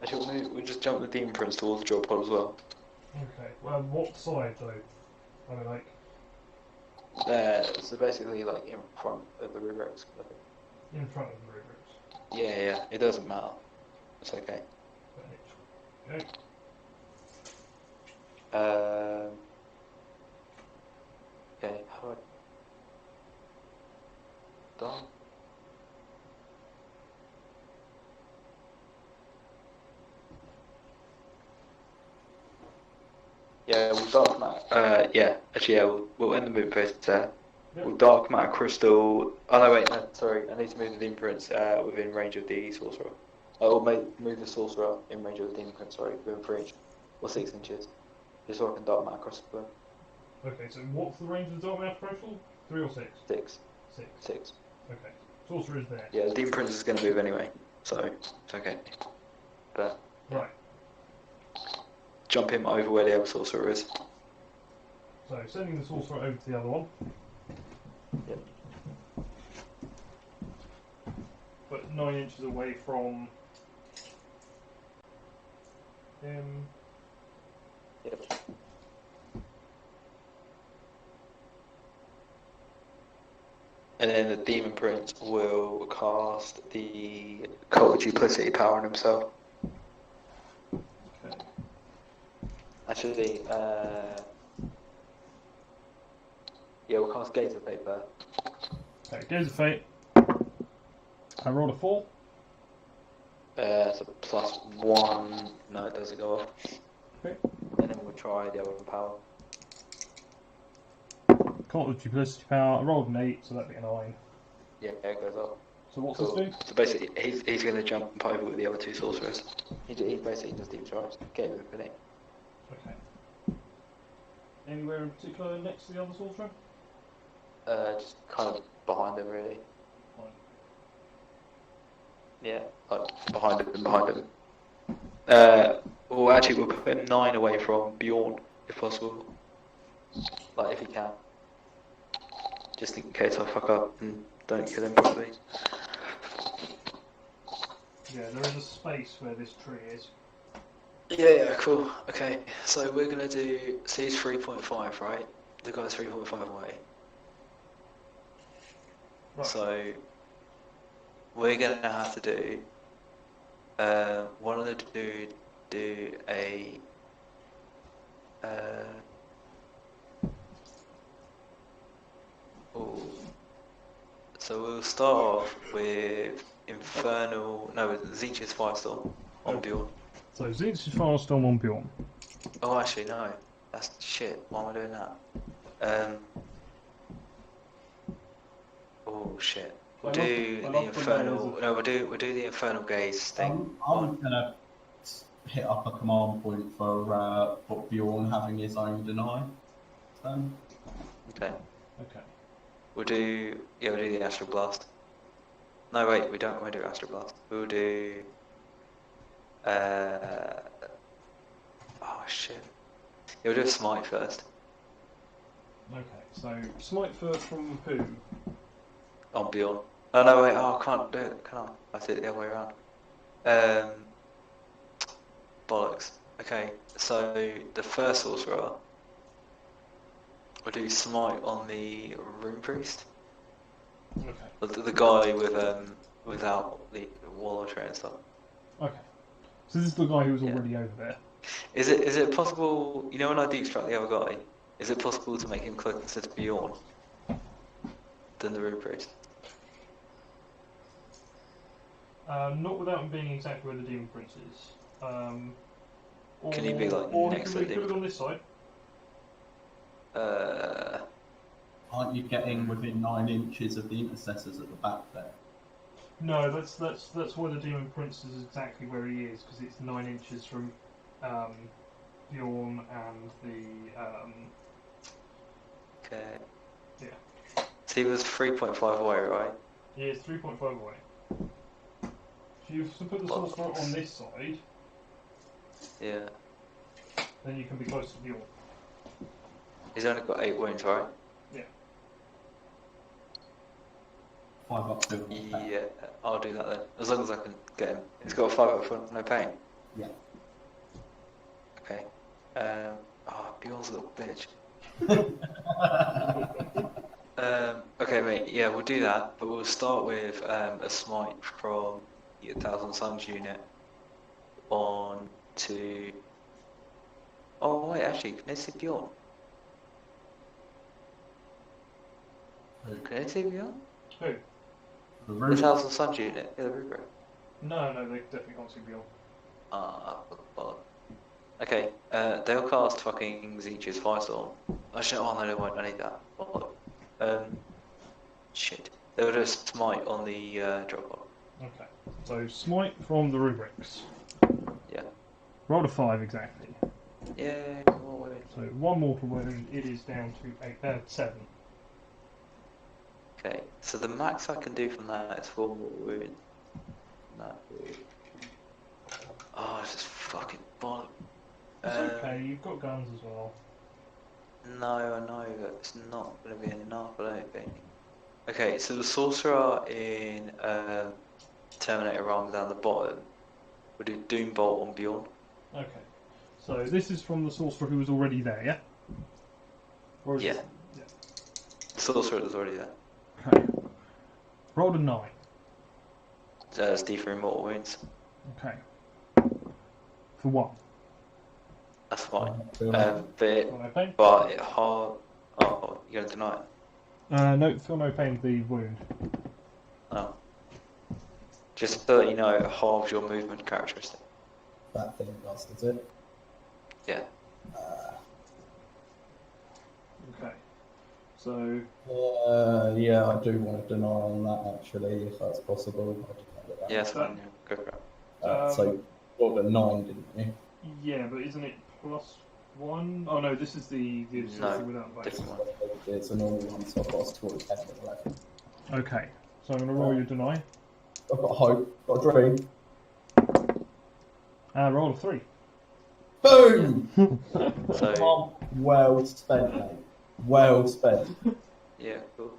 Actually, we'll just jump the Demon Prince towards the drop pod as well. Okay. Well, what side though? I mean, like. So basically, like in front of the reverse. In front of the reverse. Yeah, it doesn't matter. It's okay. Okay. Okay, how do I... Done? Yeah, we'll dark matter. We'll end the movement phase there. Yep. We'll dark matter crystal. Oh no, wait, no, sorry. I need to move the Demon Prince within range of the Sorcerer. I will move the Sorcerer in range of the Demon Prince, sorry, within 3 inches. or 6 inches. Just so I can dart them out across the boom. Okay, so what's the range of the dart mouth profile? 3 or 6? 6. 6. 6. Okay. Sorcerer is there. Yeah, the Demon Prince is going to move anyway, so it's okay. But Right. jump him over where the other sorcerer is. So sending the sorcerer over to the other one. Yep. But 9 inches away from him. Yep. And then the Demon Prince will cast the Cult Duplicity power on himself. Okay. Actually, yeah, we'll cast Gaze of Fate first. Okay, Gaze of Fate. I rolled a 4. So +1. No, it doesn't go off. Okay. And then we'll try the other power. Cult of Duplicity power. I rolled an 8, so that'd be a 9. Yeah, it goes off. So what's Cool. this do? So basically, he's going to jump over with the other 2 sorcerers. He basically just deep charge. Get him with it. Okay. Anywhere in particular next to the other sorcerer? Just kind of behind him, really. Fine. Yeah, like behind him. Well, actually, we'll put him 9 away from Bjorn, if possible. Like, if he can. Just in case I fuck up and don't kill him properly. Yeah, there is a space where this tree is. Yeah, cool. Okay, so we're gonna do. So he's 3.5, right? The guy's 3.5 away. Right. So we're gonna have to do. One of the dude do a. Oh. So we'll start off with Infernal. No, with Zinch's Firestorm on Bjorn. So Zinch's Firestorm on Bjorn. Oh, actually, no. That's shit. Why am I doing that? Oh shit. We'll do the Infernal. No, we'll do the Infernal Gaze thing. I'm gonna hit up a command point for Bjorn having his own deny. Okay. Okay. We'll do the Astral Blast. No, wait, we don't want to do Astral Blast. We'll do. Oh shit. Yeah, we'll do a Smite first. Okay, so Smite first from who? On Bjorn. Oh no, wait, I can't do it, can I? I did it the other way around. Bollocks. Okay, so the first sorcerer. We'll do Smite on the Rune Priest. Okay. The guy with without the wall of and stuff. Okay. So this is the guy who was already over there. Is it possible? You know, when I deep strike the other guy, is it possible to make him closer to Bjorn than the Rune Priest? Not without him being exactly where the Demon Prince is. Can he be like or next to the Demon Prince? On this side. Aren't you getting within 9 inches of the intercessors at the back there? No, that's why the Demon Prince is exactly where he is, because it's 9 inches from Bjorn and the. Okay. Yeah. So he was 3.5 away, right? He is 3.5 away. If you put the sorcerer on this side, Yeah. then you can be close to Bjorn. He's only got 8 wounds, right? Yeah. 5 up to. Yeah, I'll do that then. As long as I can get him. He's got a 5 up for no pain. Yeah. Okay. Bjorn's a little bitch. Okay, mate. Yeah, we'll do that, but we'll start with a smite from the 1,000 Suns unit on to. Oh wait, actually, can I see Bjorn? Can I see Bjorn? Who? The The room. 1,000 Suns unit. Yeah, the Rubro. No, they definitely can't see Bjorn. Well. Okay, they'll cast fucking Zinch's Firestorm. Actually, oh no, they won't. I need that. Shit. They'll just smite on the drop pod. Okay. So smite from the rubrics. Yeah. Roll a 5 exactly. Yeah, more wounds. So 1 mortal wound, it is down to 7. Okay, so the max I can do from that is 4 more wounds. That wound. Oh, it's just fucking bollock. It's okay, you've got guns as well. No, I know, but it's not going to be enough, I don't think. Okay, so the sorcerer in Terminator Realm down the bottom will do Doom Bolt on Bjorn. Okay. So this is from the sorcerer who was already there, yeah? Or is Yeah. it- yeah. The sorcerer is already there. Okay. Rolled a 9. So it's D3 mortal wounds. Okay. For 1. That's fine. Yeah. Feel no pain? But it hard. Oh, you're going to deny it? No, feel no pain with the wound. Oh. Just so that you know, it halves your movement characteristic. That thing does it? Yeah. Okay. So, Yeah, I do want to deny on that actually, if that's possible. I just have it Yeah, it's fine. Yeah. Go for it. So you rolled a 9, didn't you? yeah, but isn't it +1? Oh no, this is the sorcerer without bonus. Different one. It's a normal one, so I've got a score of 10 and 11. Okay. So I'm going to roll your deny. I've got hope, got a dream. Roll a 3. Boom! So, Well spent, mate. Well spent. yeah, cool.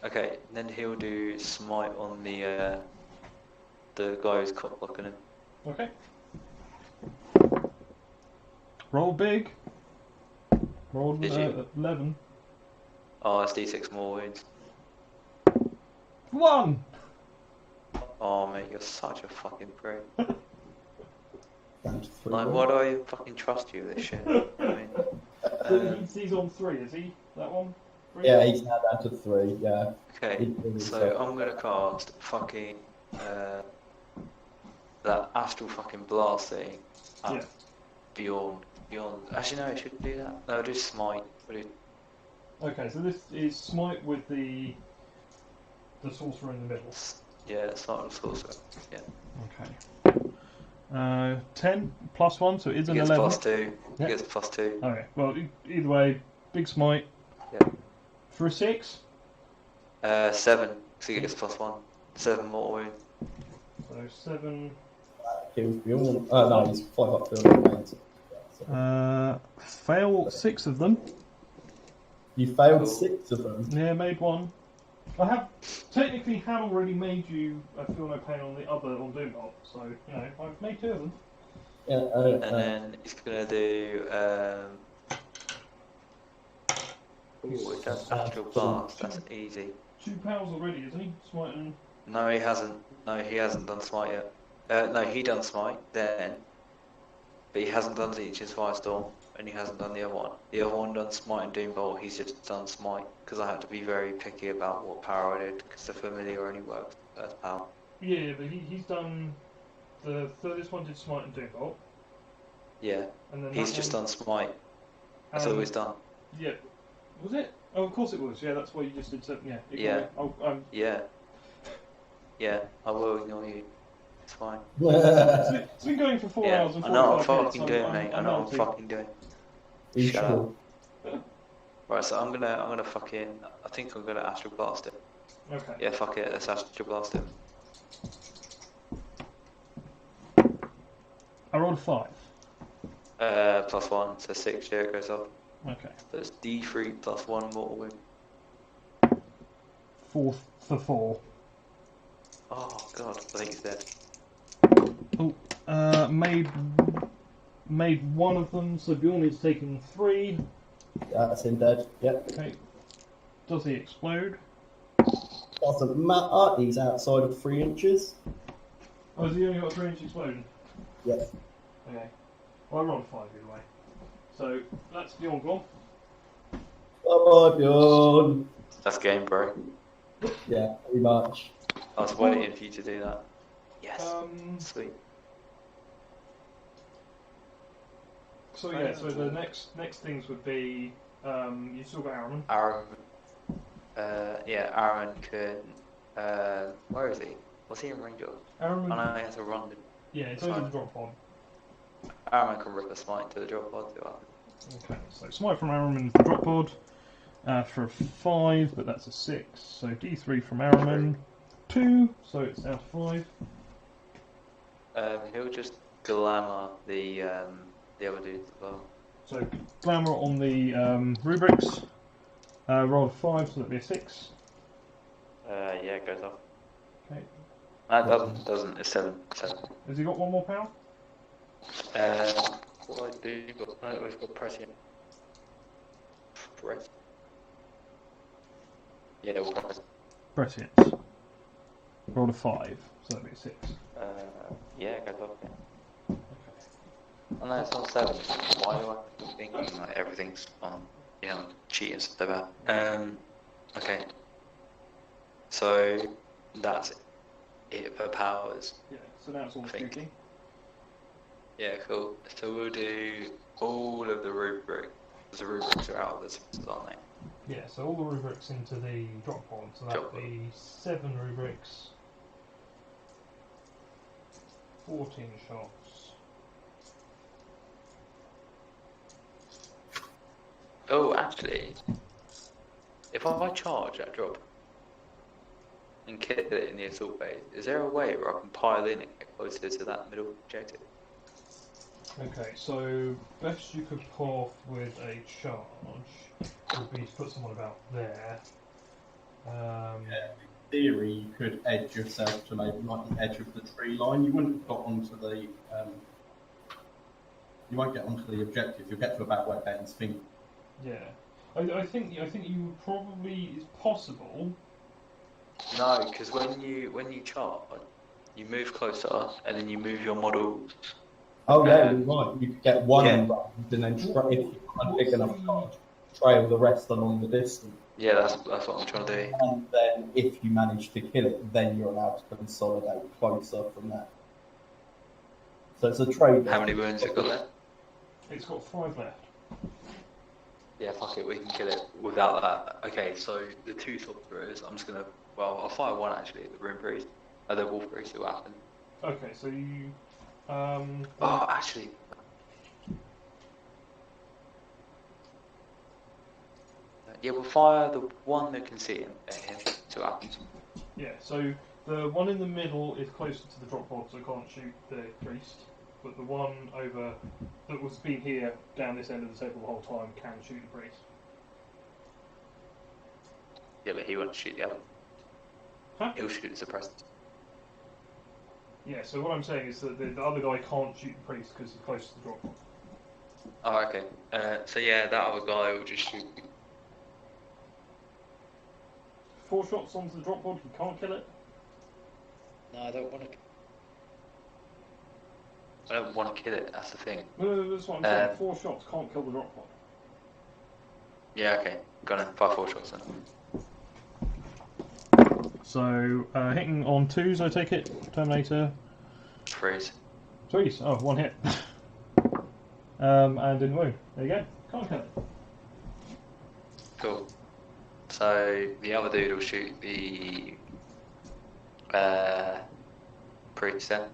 Okay, then he'll do smite on the guy who's caught blocking him. Okay. Roll big. Roll Did you? 11. Oh, that's D6 more wounds. 1! Oh, mate, you're such a fucking prick. Down to 3. Like, why do I fucking trust you with this shit? I mean, So he's on 3, is he? That one? 3? Yeah, he's now down to 3, yeah. okay, so I'm gonna cast fucking that astral fucking blast thing. Yeah. Beyond. Actually, no, I shouldn't do that. No, just smite. We'll do- Okay, so this is smite with the sorcerer in the middle. Yeah, smite with sorcerer. Yeah. Okay. 10 plus 1, so it is He an gets 11. +2. Yeah. He gets +2. Okay, well, either way, big smite. Yeah. For a 6. 7. So he gets +1. 7 mortal wound. So 7. Kills Bjorn. No, he's 5 up to Fail 6 of them. You failed Cool. 6 of them. Yeah, made 1. I have technically had already made you feel no pain on the other on Doombot, so you know I've made 2 of them. Yeah, And then he's gonna do. Ooh, it does astral blast. That's easy. 2 powers already, isn't he? Smiting. No, he hasn't. No, he hasn't done smite yet. No, he done smite then, but he hasn't done Leech's Firestorm, and he hasn't done the other one. The other one done smite and Doombolt. He's just done smite because I had to be very picky about what power I did because the familiar only works as power. Yeah, but he's done the this one did smite and Doombolt, Yeah, and then he's that just one, done smite. That's all he's done. Yeah, was it? Oh, of course it was. Yeah, that's why you just did something. Yeah. Yeah. Oh, Yeah. Yeah, I will ignore you. It's fine. it's been going for 4 Yeah, hours and I 45 know what I'm minutes. fucking doing, mate. I know what I'm fucking doing. You Shut sure? up. Right, so I'm gonna fucking. I think I'm gonna astral blast it. Okay. Yeah, fuck it. Let's astral blast it. I rolled a 5. +1, so 6. Yeah, it goes up. Okay. So it's D3 +1 mortal wound. 4 for 4. Oh god, I think he's dead. Oh, made 1 of them. So Bjorn is taking 3. That's him dead. Yep. Okay. Does he explode? Doesn't matter. He's outside of 3 inches. Oh, has he only got a 3-inch explosion? Yep. Okay. Well, I rolled a 5 either way. So that's Bjorn gone. Bye, Bjorn. That's game, bro. Yeah, pretty much. I was waiting for you to do that. Yes. Sweet. So yeah, so the next things would be you still got Aaron. Aaron. Yeah, Aaron can. Where is he? Was he in range of? Aaron. I know he has a run. Yeah, it's over the drop pod. Aaron can rip a smite to the drop pod. Do I? Okay, so smite from Araman for drop pod for a 5, but that's a 6. So D3 from Araman, 2, so it's down to 5. He'll just glamour the other dudes as well. So glamour on the rubrics, roll a 5, so that'd be a 6. Yeah, it goes off. Okay. That doesn't. It's 7. Has he got one more power? What I do? We've got prescient. Press. Yeah, we'll press. Prescience. Roll a 5, so that'd be a 6. Yeah, it goes off. Yeah. Okay. Oh no, it's on 7. Why do I keep thinking like everything's on, cheating stuff about? Okay. So that's it for powers. Yeah, so now it's all shooting. Yeah, cool. So we'll do all of the rubrics. The rubrics are out of the systems, aren't they? Yeah, so all the rubrics into the drop pod. So that would be 7 rubrics, 14 shots. Oh, actually, if I charge that drop and kill it in the assault phase, is there a way where I can pile in and get closer to that middle objective? Okay, so best you could pull off with a charge would be to put someone about there. Yeah, in theory, you could edge yourself to maybe like the edge of the tree line. You wouldn't have got onto the. You won't get onto the objective. You'll get to about where Ben's finger. Yeah, I think you probably it's possible. No, because when you charge, you move closer and then you move your model. Oh yeah, you're right. You could get one and then if you had a big enough charge, trail the rest along the distance. Yeah, that's what I'm trying to do. And then if you manage to kill it, then you're allowed to consolidate closer from that. So it's a trade. How many wounds have you got left? It's got 5 left. Yeah, fuck it, we can kill it without that. Okay, so the 2 sorcerers, I'm just gonna. Well, I'll fire 1 actually at the rune priest, the wolf priest. See what happens. Okay, so you. Oh, actually. Yeah, we'll fire the one that can see him. See what happens. Yeah, so the one in the middle is closer to the drop pod, so can't shoot the priest. But the one over that was been here down this end of the table the whole time can shoot the priest. Yeah, but he won't shoot the other. Huh? He'll shoot the suppressors. Yeah, so what I'm saying is that the other guy can't shoot the priest because he's close to the drop pod. Oh, okay. So yeah, that other guy will just shoot. 4 shots onto the drop pod, he can't kill it. No, I don't want to. I don't want to kill it. That's the thing. No, that's what I'm saying. 4 shots can't kill the drop pod. Yeah, okay. Gonna fire 4 shots then. So hitting on 2s, I take it. Terminator. Freeze. 3s. Oh, 1 hit. And didn't wound. There you go. Can't kill it. Cool. So the other dude will shoot the priest then.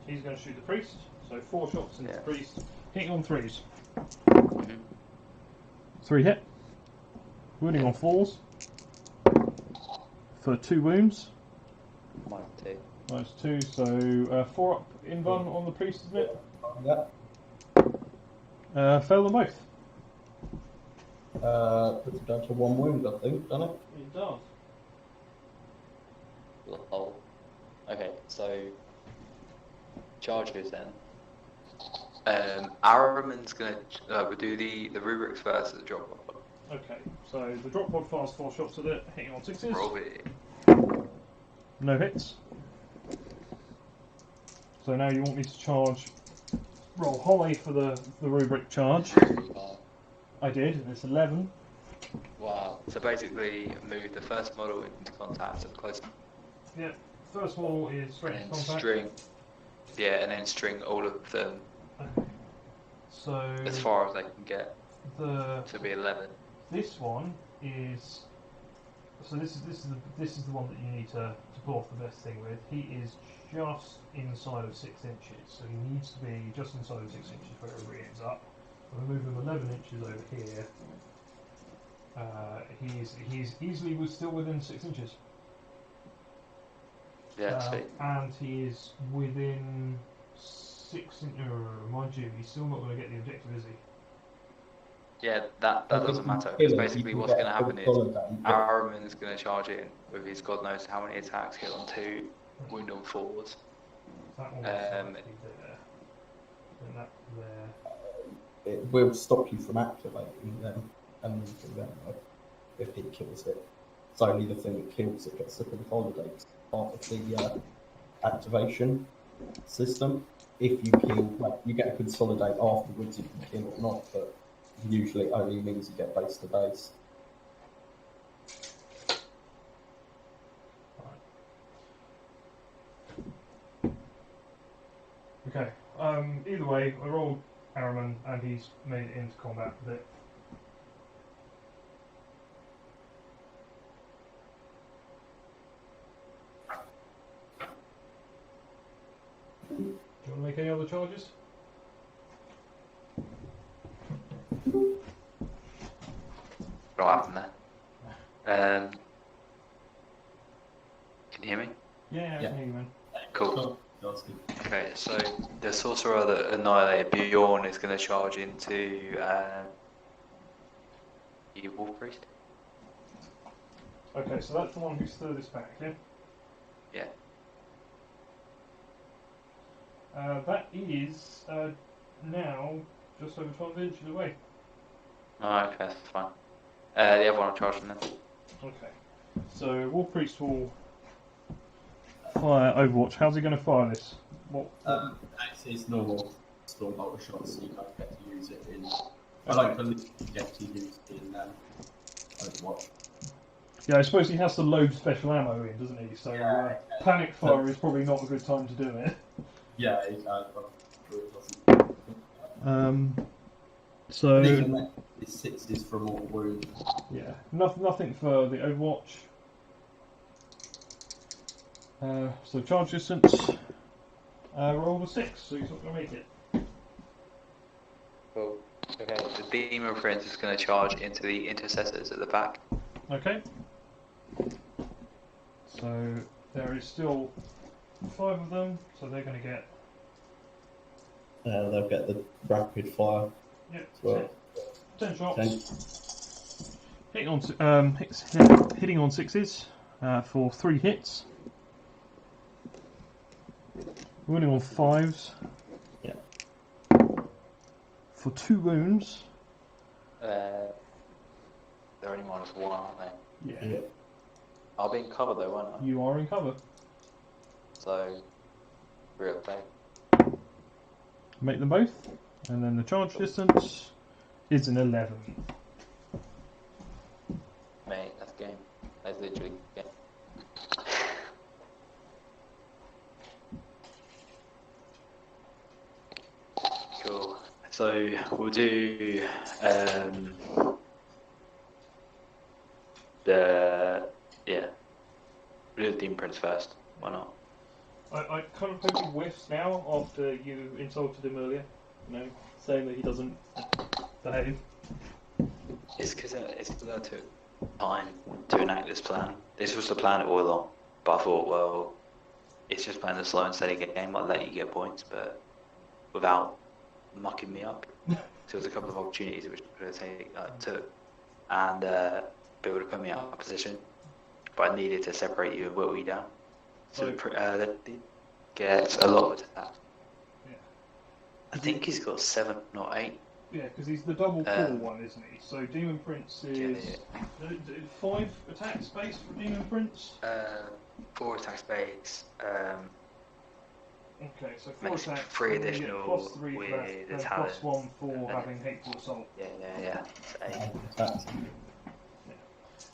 He's going to shoot the priest. So 4 shots into the priest. Hitting on 3s. Mm-hmm. 3 hit. Wounding on 4s. For 2 wounds. -2. -2, so 4 up in one on the priest, isn't it? Yeah. Fail them both. Puts it down to 1 wound, I think, doesn't it? It does. Oh. Okay, so charges then. Araman's gonna we'll do the rubrics first at the drop pod. Okay, so the drop pod fires 4 shots at it, hitting on 6s. Roll it. No hits. So now you want me to charge. Roll high for the rubric charge. I did, and it's 11. Wow. So basically, move the first model into contact at close. Yeah, first wall is straight And into then contact. string. Yeah, and then string all of them So as far as they can get the to be 11. this one is So this is the one that you need to pull off the best thing with. He is just inside of 6 inches, so he needs to be just inside of 6 inches wherever he ends up. If we move him 11 inches over here, he's easily still within 6 inches. Yeah, sweet. And he is within 6 inches. Mind you, he's still not going to get the objective, is he? Yeah, that doesn't matter. Because basically what's going to happen is Araman is going to charge in with his God knows how many attacks, hit on 2, wound on 4s. That one there. And that there. It will stop you from activating them and using them if it kills it. It's only the thing that kills it gets the consolidate part of the activation system. If you kill, you get a consolidate afterwards if you kill or not, but usually it only means you get base to base. Okay. Either way, I rolled Araman and he's made it into combat a bit. Do you want to make any other charges? What happened there? Can you hear me? Yeah, I can hear you, man. Cool. Okay, so the sorcerer that annihilated Bjorn is going to charge into the Wolf Priest. Okay, so that's the one who's furthest back, yeah? Yeah. That is now just over 12 inches away. Oh, okay, that's fine. The other one I'm charging then. Okay. So Wolf Priest will fire Overwatch. How's he going to fire this? What? That's his normal storm bolter shot, so you don't get to use it in. I don't believe you get to use it in Overwatch. Yeah, I suppose he has to load special ammo in, doesn't he? So panic fire is probably not a good time to do it. Yeah, it doesn't. So even then, it 6s from mortal wound. yeah, nothing for the Overwatch. So charge distance. Roll a 6, so he's not going to make it. Cool. Okay, the Demon Prince is going to charge into the intercessors at the back. Okay. So there is still 5 of them, so they're going to get. They'll get the rapid fire. Yeah, Well, 10 shots. 10. Hitting on 6s for 3 hits. Wounding on 5s. Yeah. For 2 wounds. They're only -1, aren't they? Yeah. I'll be in cover though, won't I? You are in cover. So, real play. Make them both. And then the charge distance is an 11. Mate, that's game. That's literally game. Cool. So we'll do we'll do the Demon Prince first. Why not? I kind of hope he whiffs now after you insulted him earlier. You know, saying that he doesn't behave. It's because I took time to enact this plan. This was the plan all along, but I thought, well, it's just playing the slow and steady game. I'll let you get points, but without mucking me up. So there was a couple of opportunities which I took, and be able to put me out of position. But I needed to separate you and whittle you down. So that did get a lot of attacks. Yeah. I think he's got 7 or 8. Yeah, because he's the double pull one, isn't he? So Demon Prince is 5 attacks base for Demon Prince. 4 attacks base. Okay, so 4 attacks. 3 additional +3 with for that, the and talent. +1 for having hateful assault. Yeah.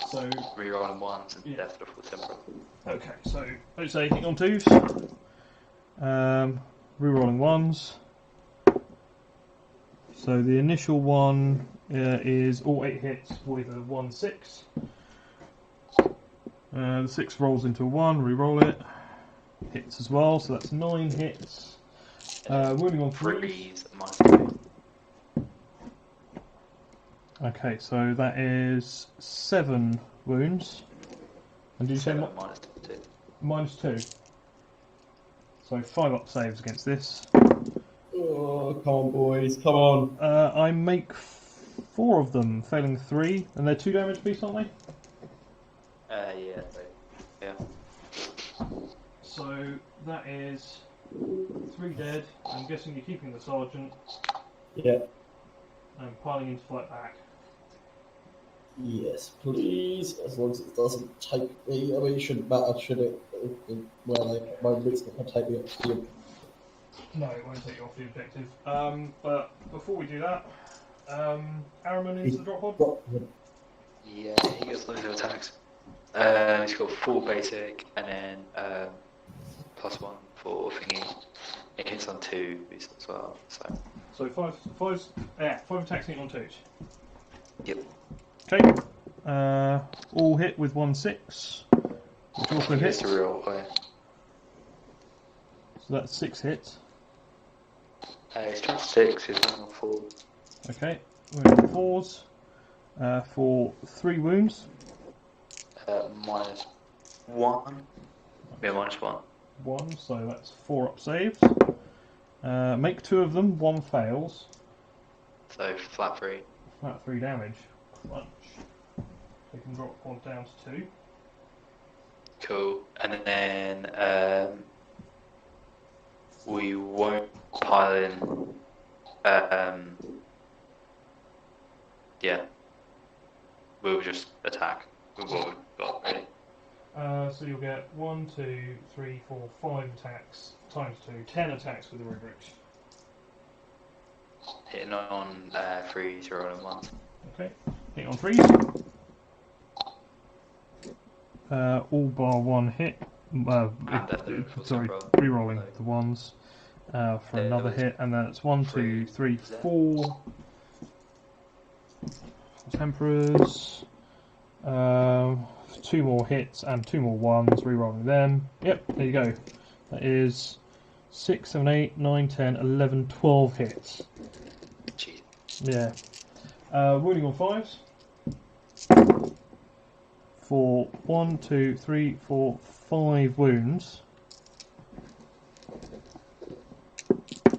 So Rerolling 1s and death for the full temporal. okay, so let's say hitting on 2s. Rerolling 1s. So the initial one is all 8 hits with a 1/6. The 6 rolls into a 1, re-roll it. Hits as well, so that's 9 hits. Wounding on 3. Freeze, -2. Okay, so that is 7 wounds. And did you say Seven, -2. -2? So 5 up saves against this. Oh, come on, boys, come on. I make 4 of them, failing 3, and they're 2 damage apiece, aren't they? Yeah. Yeah. So that is 3 dead. I'm guessing you're keeping the sergeant Yeah. and piling into fight back. Yes, please. As long as it doesn't take me. I mean, it shouldn't matter, should it? Well, my boots not going to take me up to you. No, it won't take you off the objective. But before we do that, Araman is the drop pod. Yeah, he gets loads of attacks. He's got 4 basic and then +1 for thingy. It hits on 2 as well. So 5 attacks hitting on 2s. Yep. Okay. All hit with 1/6, which also hits. It's a real way. So that's 6 hits. He's trying 6. He's running on 4. Okay. We're on 4s for 3 wounds. -1. Yeah, -1. 1, so that's 4 up saves. Make 2 of them. 1 fails. So flat 3. Flat 3 damage. Crunch. We can drop one down to 2. Cool. And then we won't pile in. Yeah. We'll just attack with what we've got ready. So you'll get 1, 2, 3, 4, 5 attacks times 2. 10 attacks with the rubrics. Hitting on 3s, rolling 1. Okay. Hit on 3s. All bar 1 hit. Sorry, re-rolling the 1s for another hit, and then it's 1, 2, 3, 4 Temperors. 2 more hits and 2 more 1s, re-rolling them. Yep, there you go. That is 6, 7, 8, 9, 10, 11, 12 hits. Jeez. Yeah. Wounding on 5s. For 1, 2, 3, 4, 5 wounds.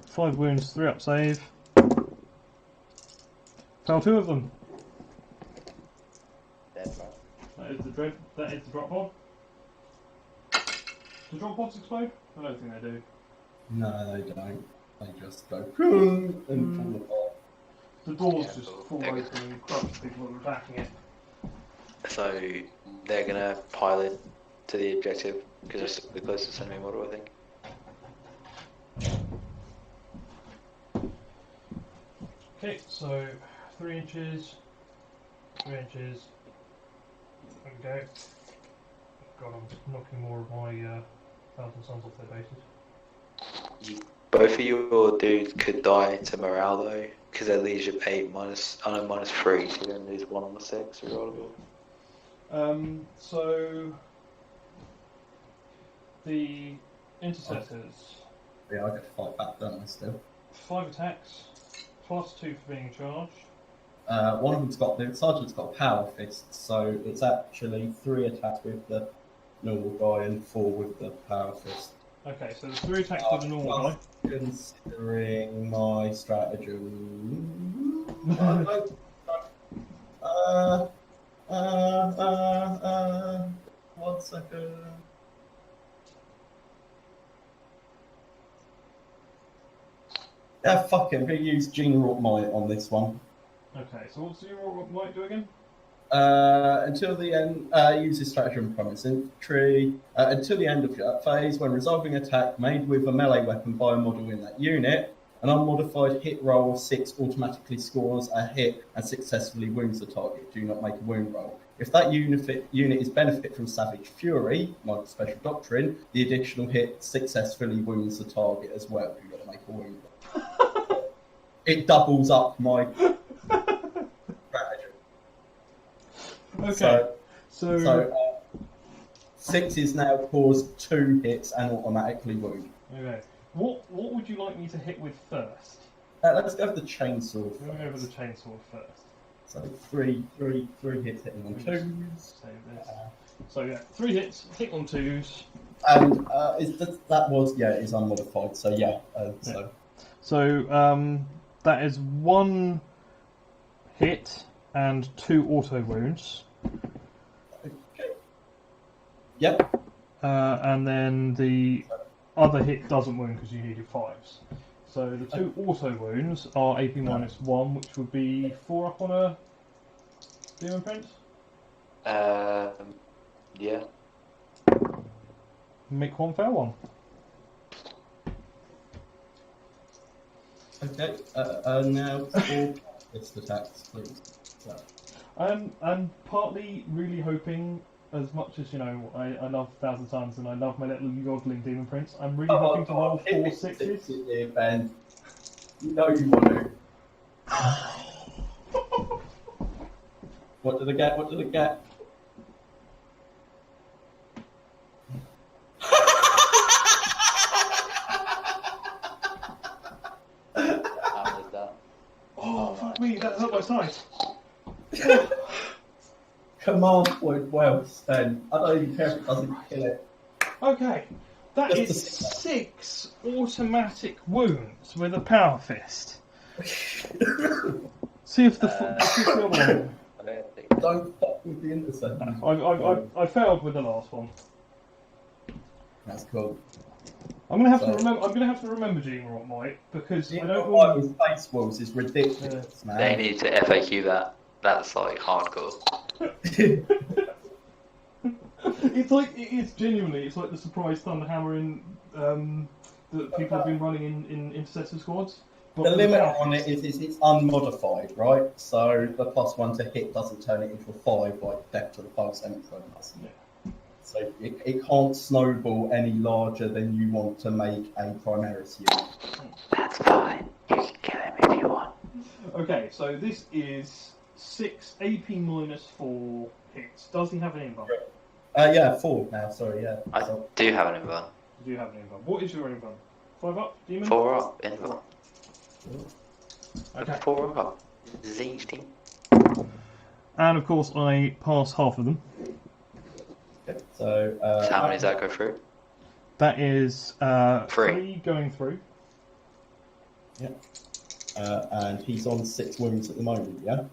5 wounds, 3 up save. Fell 2 of them. That is the drop pod. Do drop pods explode? I don't think they do. No, they don't. They just go and fall apart. The doors just fall open and crush people that are attacking it. So they're gonna pile in to the objective because it's the closest enemy model, I think. Okay, so 3 inches, 3 inches. There we go. God, I'm knocking more of my Thousand Suns off their bases. Both of your dudes could die to morale though, because that leaves you 8 -3, so you're gonna lose 1 on the 6 or So the interceptors. Yeah, I get to fight back, don't I, still? 5 attacks, +2 for being charged. One of them's got, the sergeant's got a power fist, so it's actually 3 attacks with the normal guy and 4 with the power fist. Okay, so there's 3 attacks to the normal guy. Considering my stratagem. 1 second. Yeah, fuck it, I'm going to use Gene Wrought Might on this one. Okay, so what's your might do again? Until the end, use this stratagem from its infantry. Until the end of that phase, when resolving attack made with a melee weapon by a model in that unit, an unmodified hit roll of 6 automatically scores a hit and successfully wounds the target. Do not make a wound roll. If that unit is benefit from Savage Fury, my special doctrine, the additional hit successfully wounds the target as well. You've got to make a wound roll. It doubles up my strategy. Okay, so Sixes now cause 2 hits and automatically wound. Okay. What would you like me to hit with first? Let's go for the chainsaw. I'm going to go with the chainsaw first. So three hits hitting on 2s. Save this. So yeah, 3 hits, hit on 2s. And that is unmodified. So yeah. So that is 1 hit and 2 auto wounds. Okay. Yep. And then the other hit doesn't wound because you needed 5s. So the 2 auto wounds are AP minus 1, which would be 4 up on a demon prince. Yeah. Make 1 fair 1. Okay. Now for fist attacks, please. So. I'm partly really hoping, as much as I love Thousand Suns and I love my little yodeling demon prince. I'm really hoping to roll 4 6s. Here, Ben. You know you want to. What did I get? What did I get? How is that? Oh, fuck me, that hurt my side. Command point well spent. I don't even care if it doesn't kill it. Okay, that Just is 6 automatic wounds with a power fist. See if the other one. Don't fuck with the intercept. I failed with the last one. That's cool. I'm gonna have to remember Gene Rockmite because I don't know with face walls is ridiculous, man. They need to FAQ that. That's like hardcore. It's genuinely like the surprise thunderhammer in that people have been running in intercessor squads. The limit on it is it's unmodified, right? So the +1 to hit doesn't turn it into a 5 like death to the pulse emperor does. Yeah. So it can't snowball any larger than you want to make a Primaris unit. That's fine. You can kill him if you want. Okay, so this is 6 AP minus 4 hits. Does he have an invuln? Yeah, 4 now, sorry, yeah. I do have an invuln. You do have an invuln. What is your invuln? 5 up, demon? 4 up, invuln. Okay. 4 up. ZT. And of course I pass half of them. Okay, so How many does that go through? That is 3 going through. Yeah. And he's on 6 wounds at the moment, yeah?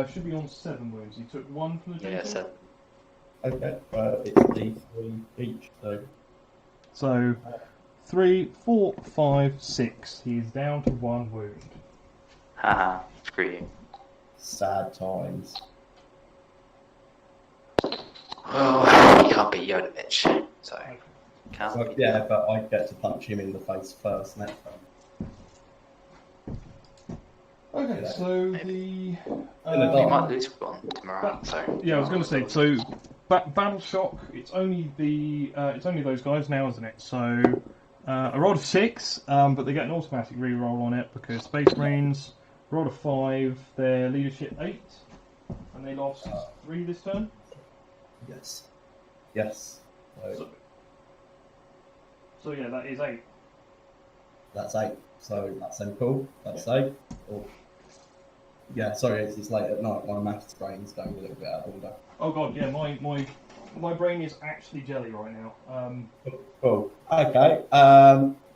Should be on 7 wounds. He took 1 from the gentle. Yeah, 7. Okay, it's D3 each, So 3, 4, 5, 6. He's down to 1 wound. Haha, screw you. Sad times. Oh, you can't beat Yoda, bitch. So, can't Well, beat yeah, but I get to punch him in the face first next time. Okay, Yeah. so Maybe. the You might lose one tomorrow, so... yeah, I was going to say, so Battle Shock, it's only those guys now, isn't it? So a roll of 6, but they get an automatic reroll on it because Space Marines roll of 5, their leadership 8, and they lost 3 this turn. Yes. Yes. So yeah, that is 8. That's 8. So that's cool. That's safe. Oh. Yeah, sorry, it's late at night. My maths brain's going a little bit out of order. Oh god, yeah, my brain is actually jelly right now. Cool. Okay.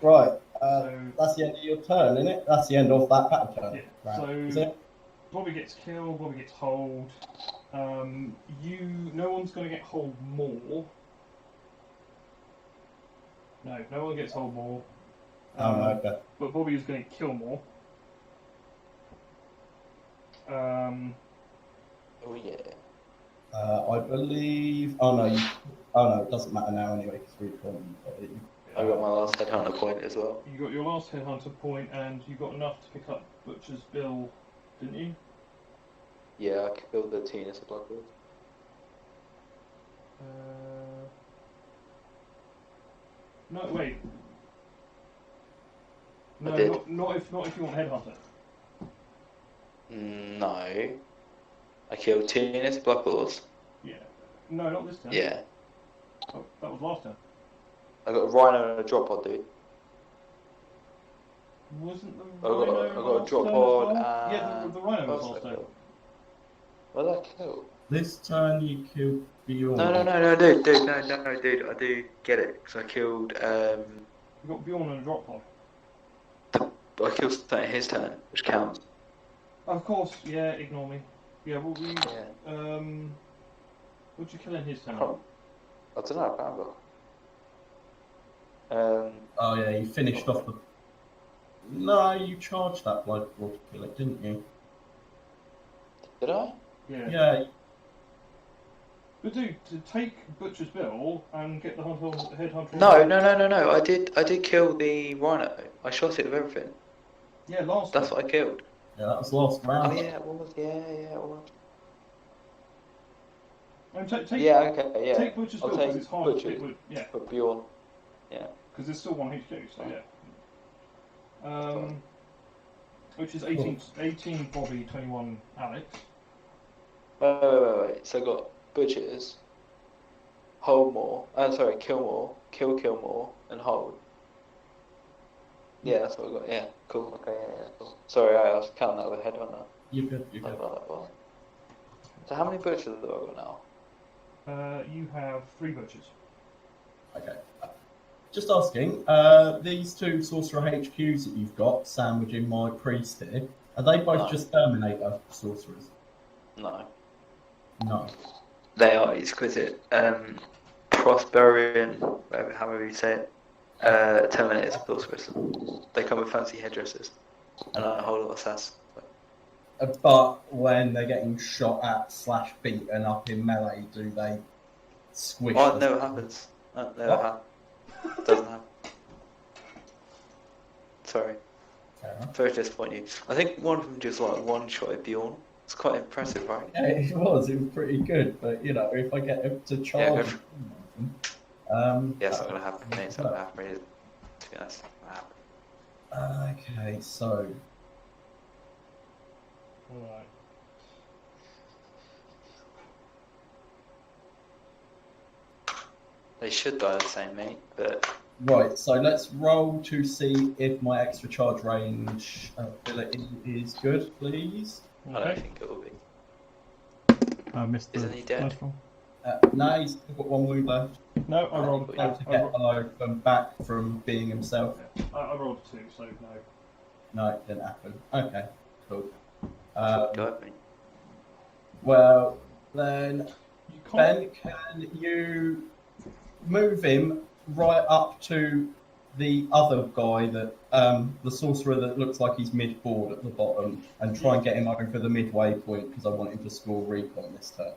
Right. So That's the end of your turn, isn't it? That's the end of that battle turn. yeah, Right. so Is it? Bobby gets killed, Bobby gets hold. No one's going to get hold more. No one gets hold more. Oh, no, okay. But Bobby is going to kill more. Oh, yeah. I believe. Oh no, it doesn't matter now anyway because we've gone. I got my last headhunter point as well. You got your last headhunter point, and you got enough to pick up Butcher's bill, didn't you? Yeah, I killed the Tunis blockers. No, wait. No, I did. not if you want headhunter. No. I killed Tunis blockers. Yeah. No, not this turn. Yeah. Oh, that was last turn. I got a rhino and a drop pod, dude. Wasn't the I got rhino a drop last pod turn as well? and... Yeah, the rhino was what last else turn. What did I kill? This turn you killed Bjorn. No, dude, dude, I do get it, because I killed, You got Bjorn and a drop pod. I killed something in his turn, which counts. Of course, yeah, ignore me. Yeah, well, Yeah. what'd you kill in his turn? I don't know, I can't remember. Oh yeah, you finished off the. No, you charged that blood to kill it, didn't you? Did I? Yeah. Yeah. But dude, to take Butcher's Bill and get the headhunter. No. I did kill the rhino. I shot it with everything. Yeah, last That's turn. what I killed. Yeah, that was last round. Oh yeah, it was. Yeah, it was. And take Okay, yeah. Take Butcher's I'll Bill because take it's hard to Butcher. hit with. Yeah. But Bjorn. Yeah. Because there's still one HQ, so yeah. Which is 18 Bobby, 21 Alex. Wait. So I got Butchers, Hold More. Kill More, Kill More, and Hold. Yeah, that's what I got. Yeah, cool. Okay, yeah, cool. Sorry, I was counting that with a headhunter. You're good. So how many Butchers have I got now? You have 3 Butchers. Okay. Just asking, these 2 Sorcerer HQs that you've got sandwiching my priest here, are they both just Terminator sorcerers? No. No. They are exquisite. Prosperian, however you say it, Terminators sorcerers. They come with fancy headdresses and a whole lot of sass. But when they're getting shot at / beaten up in melee, do they squish? Oh, it never happens. No, never happens. Doesn't happen. Sorry. Very disappointing. I think one of them just like one-shot Bjorn. It's quite impressive, right? Yeah, it was pretty good, but you know, if I get him to charge, it's not gonna happen. It's not gonna happen. Really. To be honest, okay, so Alright. they should die the same, mate. But right, so let's roll to see if my extra charge range ability is good, please. I don't think it will be. I missed the Isn't he dead? first one. No, he's still got 1 wound left. No, I rolled. How to get alive back from being himself. I rolled 2, so no. No, it didn't happen. Okay, cool. Got me. Well, then, You can't. Ben, can you move him right up to the other guy, that the sorcerer that looks like he's mid-board at the bottom, and try and get him over the midway point, because I want him to score recon this turn.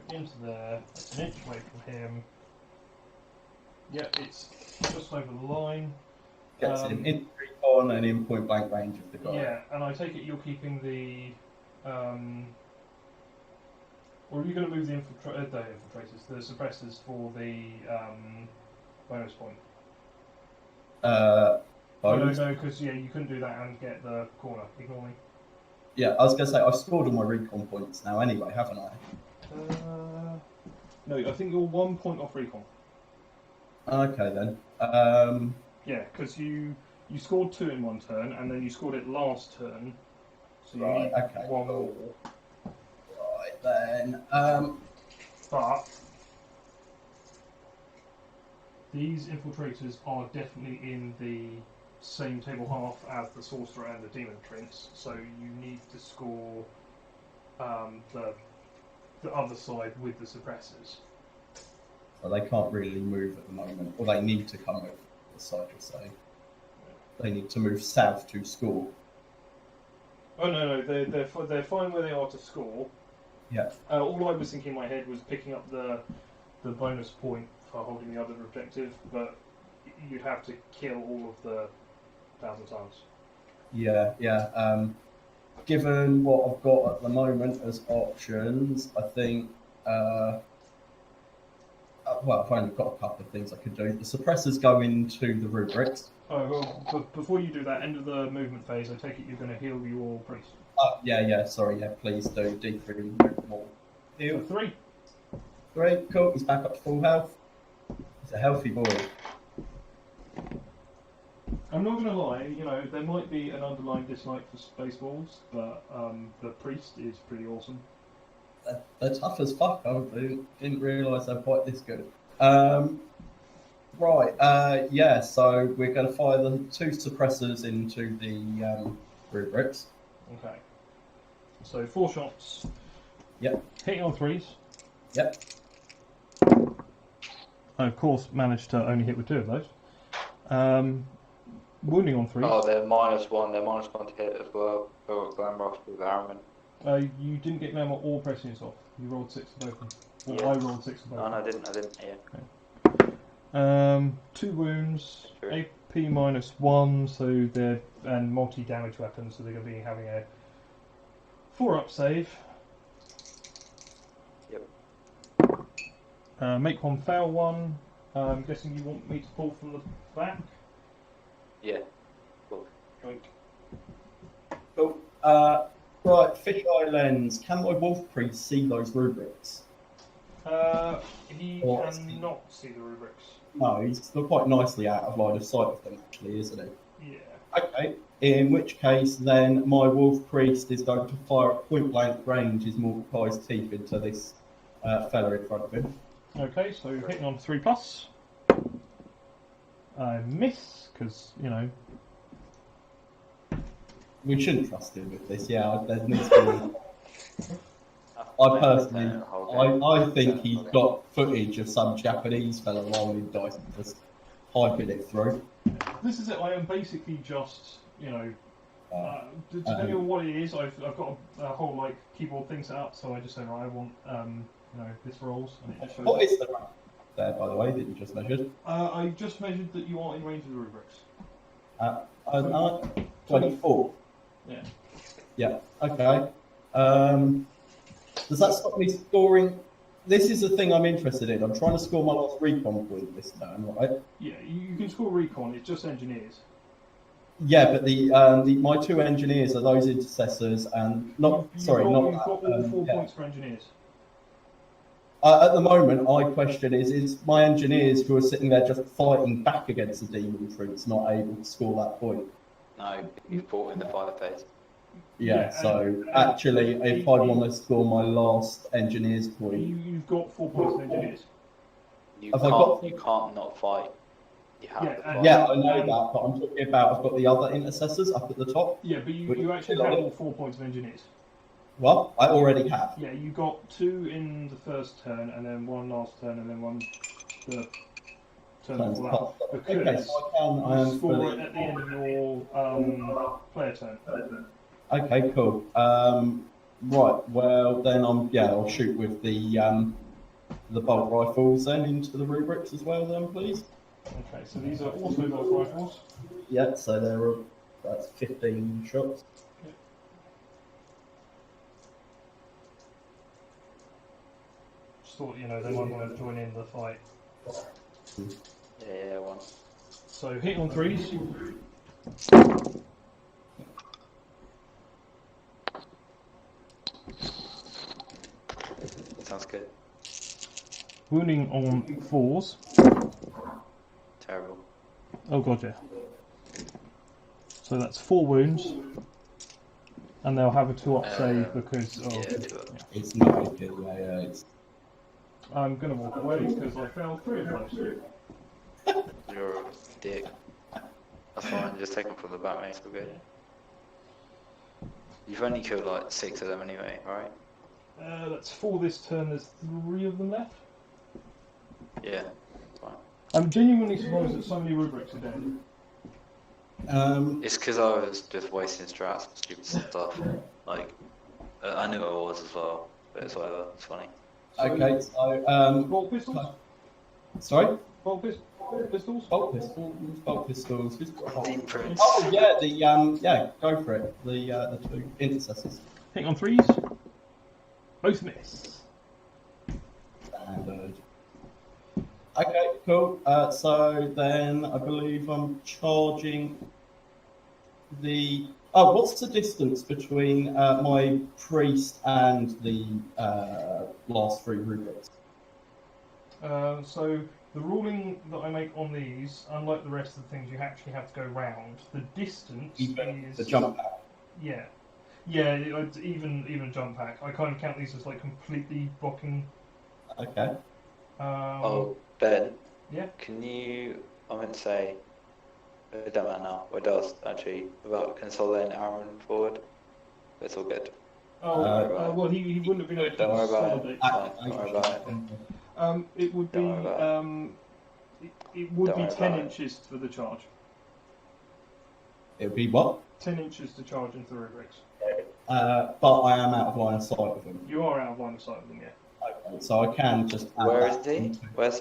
So into there, it's an inch away from him. Yep, it's just over the line. Gets him in recon and in point blank range of the guy. Yeah, and I take it you're keeping the. Or are you going to move the infiltrators, the suppressors for the bonus point? Bonus? No, because you couldn't do that and get the corner. Ignore me. Yeah, I was going to say, I've scored all my recon points now anyway, haven't I? No, I think you're 1 point off recon. Okay then. Yeah, because you scored 2 in 1 turn, and then you scored it last turn. So you Right, need okay, 1 cool. more. Right then. But these infiltrators are definitely in the same table half as the sorcerer and the demon prince, so you need to score the other side with the suppressors. So they can't really move at the moment, or they need to come over the side, you're saying. They need to move south to score. Oh no, they're fine where they are to score. Yeah. All I was thinking in my head was picking up the bonus point for holding the other objective, but you'd have to kill all of the 1,000 times. Yeah. Given what I've got at the moment as options, I think. Well, I've only got a couple of things I could do. The suppressors go into the rubrics. Oh, well, but before you do that, end of the movement phase, I take it you're going to heal your priest. Yeah, sorry, please do. D3 more. Heal. 3. Great, cool. He's back up to full health. He's a healthy boy. I'm not going to lie, you know, there might be an underlying dislike for Spaceballs, but the priest is pretty awesome. They're tough as fuck. I didn't realise they're quite this good. Right, yeah, so we're going to fire the 2 suppressors into the rubrics. Okay. So 4 shots. Yep. Hitting on 3s. Yep. I, of course, managed to only hit with 2 of those. Wounding on 3s. Oh, they're -1. They're -1 to hit as well. For Glamour with Armin. You didn't get glamour or pressing yourself. You rolled 6 for both of them. Or Yeah. I rolled 6 for both. Oh, no, I didn't. Yeah. Okay. 2 wounds, Sure. AP -1, so they're and multi-damage weapons, so they're going to be having a 4-up save. Yep. Make 1, fail 1. I'm guessing you want me to pull from the back. Yeah. Cool. Cool. Right, fisheye lens. Can my wolf priest see those rubrics? He Or- cannot see the rubrics. No, he's quite nicely out of line of sight of them, actually, isn't he? Yeah. Okay. In which case, then my wolf priest is going to fire at point blank range his Mordecai's teeth into this fella in front of him. Okay, so hitting on 3+. I miss, because, you know. We shouldn't trust him with this. Yeah, there needs to be. I personally, I think he's got footage of some Japanese fella rolling dice and just hyping it through. This is it. I am basically just, you know, depending on what it is, I've got a whole like keyboard thing set up. So I just say, right, I want, you know, this rolls, and it just shows. What is the rank there, by the way, that you just measured? I just measured that you are in range of the rubrics. 24. Yeah. Yeah. Okay. Does that stop me scoring? This is the thing I'm interested in. I'm trying to score my last recon point this turn, right? Yeah, you can score recon. It's just engineers. Yeah, but the my 2 engineers are those intercessors, and not You've sorry, got, not You've got all 4 yeah. points for engineers. At the moment, I question is my engineers who are sitting there just fighting back against the demon troops not able to score that point? No, you fought in the fire phase. Yeah, so actually, if I want to score my last engineer's point, You've got 4 points for engineers. You Have I got- can't not fight. You have Yeah, to fight. yeah, I know that, but I'm talking about I've got the other intercessors up at the top. Yeah, but you actually have all 4 points of engineers. Well, I already have. Yeah, you got 2 in the first turn, and then 1 last turn, and then 1 the turn Turns before past. that. Okay, Because so I you can score it at the end of your player turn. Okay, cool. Right, well then I'll shoot with the bolt rifles then into the rubrics as well then, please. Okay, so these are also bolt rifles. Yeah, so that's 15 shots. Just thought, you know, they might want to join in the fight. Yeah, one. So hit on 3s. Sounds good. Wounding on 4s. Terrible. Oh god, yeah. So that's 4 wounds. And they'll have a 2-up save because of... Yeah, do it. It's not a good way, it's... I'm going to walk away because I failed 3 of those. You're a dick. That's fine, just take them from the back, mate. It's all good. You've only killed like 6 of them anyway, right? That's 4 this turn, there's 3 of them left. Yeah, fine. I'm genuinely surprised that so many rubrics are dead. It's because I was just wasting strats and stupid stuff. Like, I knew it was as well, but it's whatever, it's funny. Okay, so, Bolt pistols? sorry? Bolt pistols? Bolt pistols, who's got a bolt? Deep Prince. Oh yeah, yeah, go for it. The 2 intercessors. Hit on 3s. Both miss. Standard. Okay, cool. So then I believe I'm charging the... Oh, what's the distance between my priest and the last 3 rubrics? So the ruling that I make on these, unlike the rest of the things, you actually have to go round. The distance Even is the jump pack. Yeah, even jump pack. I kind of count these as like completely blocking. Okay. Oh, Ben. Yeah. Can you? I meant to say. It don't matter now. It does actually about consolidating Aaron forward. It's all good. Well, he wouldn't have been able to Don't worry about consolidate. Don't worry about it. It would be Don't worry about it would Don't be worry 10 about it. inches for the charge. It would be what? 10 inches to charge into the rubrics. But I am out of line of sight of them. You are out of line of sight of them, yeah. Okay, so I can just add Where that is he? into Where's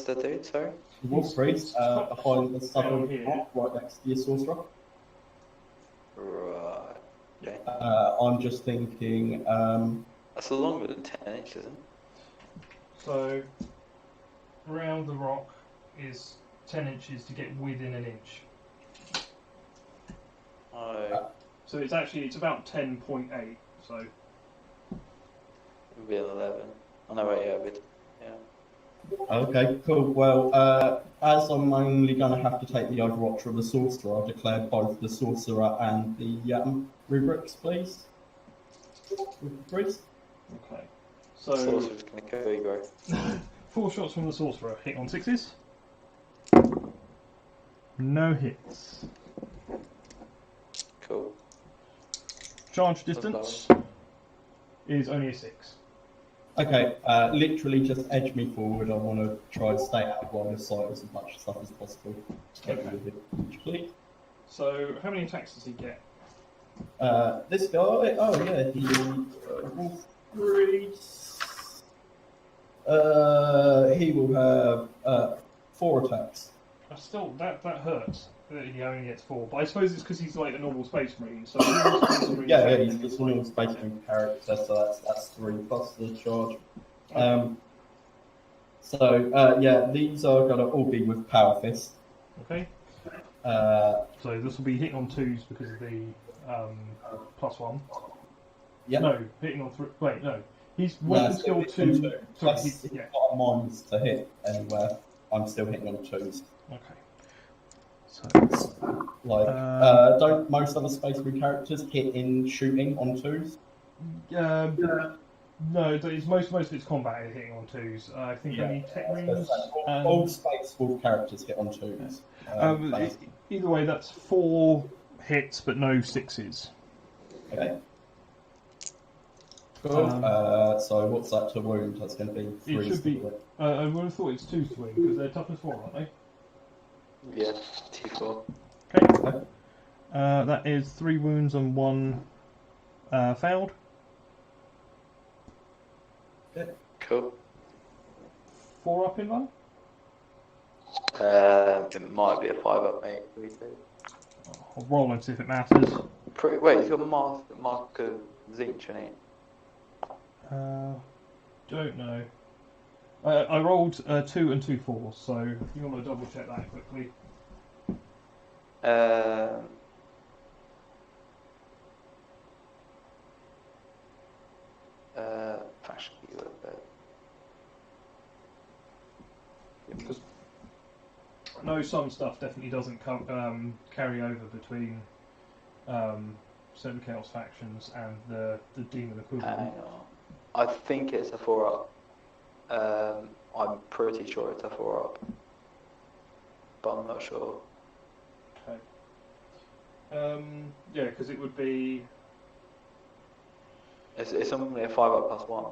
the dude? Sorry. the Wolf Priest, behind the down southern here. rock, right next to your sorcerer. Right. Okay. I'm just thinking, That's longer than 10 inches, isn't it? So around the rock is 10 inches to get within an inch. Oh, So it's about 10.8. So it would be an 11. Oh no, wait, yeah, okay, cool. Well, as I'm only going to have to take the Overwatcher of the Sorcerer, I'll declare both the Sorcerer and the rubrics, please. With the priest. okay. So So Sorcerer's gonna kill you, bro. 4 shots from the sorcerer. Hit on 6s. No hits. Cool. Charge distance is only a 6. Okay, literally just edge me forward. I want to try and stay out of line of sight as much stuff as possible. Okay. Please. So how many attacks does he get? This guy, oh yeah, the Wolf Priest. He will have 4 attacks. Still, that hurts. That he only gets 4. But I suppose it's because he's like a normal space marine. So Yeah, he's just a normal space marine character, so that's 3 plus the charge. Yeah, these are going to all be with Power Fist. Okay. So this will be hitting on 2s because of the +1. Yeah. No, hitting on 3. Wait, no. He's weapon skill 2. Sorry, yeah. Mine's to hit anywhere. I'm still hitting on 2s. Okay. So, don't most other Space Marine characters hit in shooting on 2s? no, it's most of its combat is hitting on 2s. I think only Tech Marines. All Space Wolf characters hit on 2s. Either way, that's 4 hits, but no 6s. Okay. Cool. So what's that to wound? That's going to be 3. It should be. I would have thought it's 2 to win because they're toughness 4, aren't they? Yeah, T4. Okay. That is 3 wounds and 1 failed. Yeah. Cool. 4 up in one. It might be a 5 up, mate. I'll roll and see if it matters. Wait, he's got Mark of Zinch in it. Don't know. I rolled 2 and 2 4s, so if you want to double check that quickly. Faction key a little bit. Because I know some stuff definitely doesn't carry over between certain Chaos factions and the Demon equivalent. Hang on. I think it's a 4 up. I'm pretty sure it's a 4 up, but I'm not sure. Okay. Yeah, because it would be. It's only a 5 up plus 1.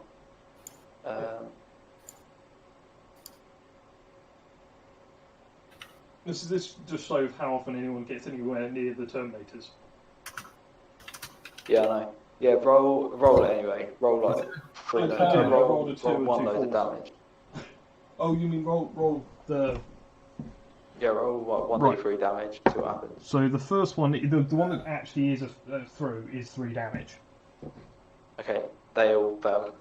This just shows how often anyone gets anywhere near the Terminators. Yeah, I know. Yeah, roll it anyway. Roll like 3 Okay, roll a 2 roll and 1 2 load of fours. damage. Oh, you mean roll the. Yeah, roll 1 Right. d3 damage. See what happens. So the first one, the one that actually is through, is 3 damage. Okay, they all failed.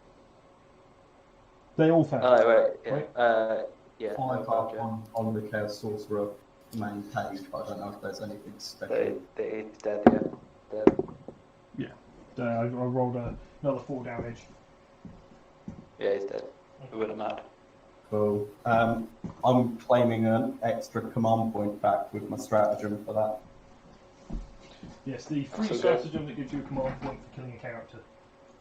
They all fail. Oh, wait, yeah. Right. Yeah. 5 no, up yeah. on the Chaos Sorcerer main page, but I don't know if there's anything special. It's dead, yeah. Dead. I rolled another 4 damage. Yeah, he's dead. We wouldn't have mad. Cool. I'm claiming an extra command point back with my stratagem for that. Yes, the free Okay. stratagem that gives you a command point for killing a character.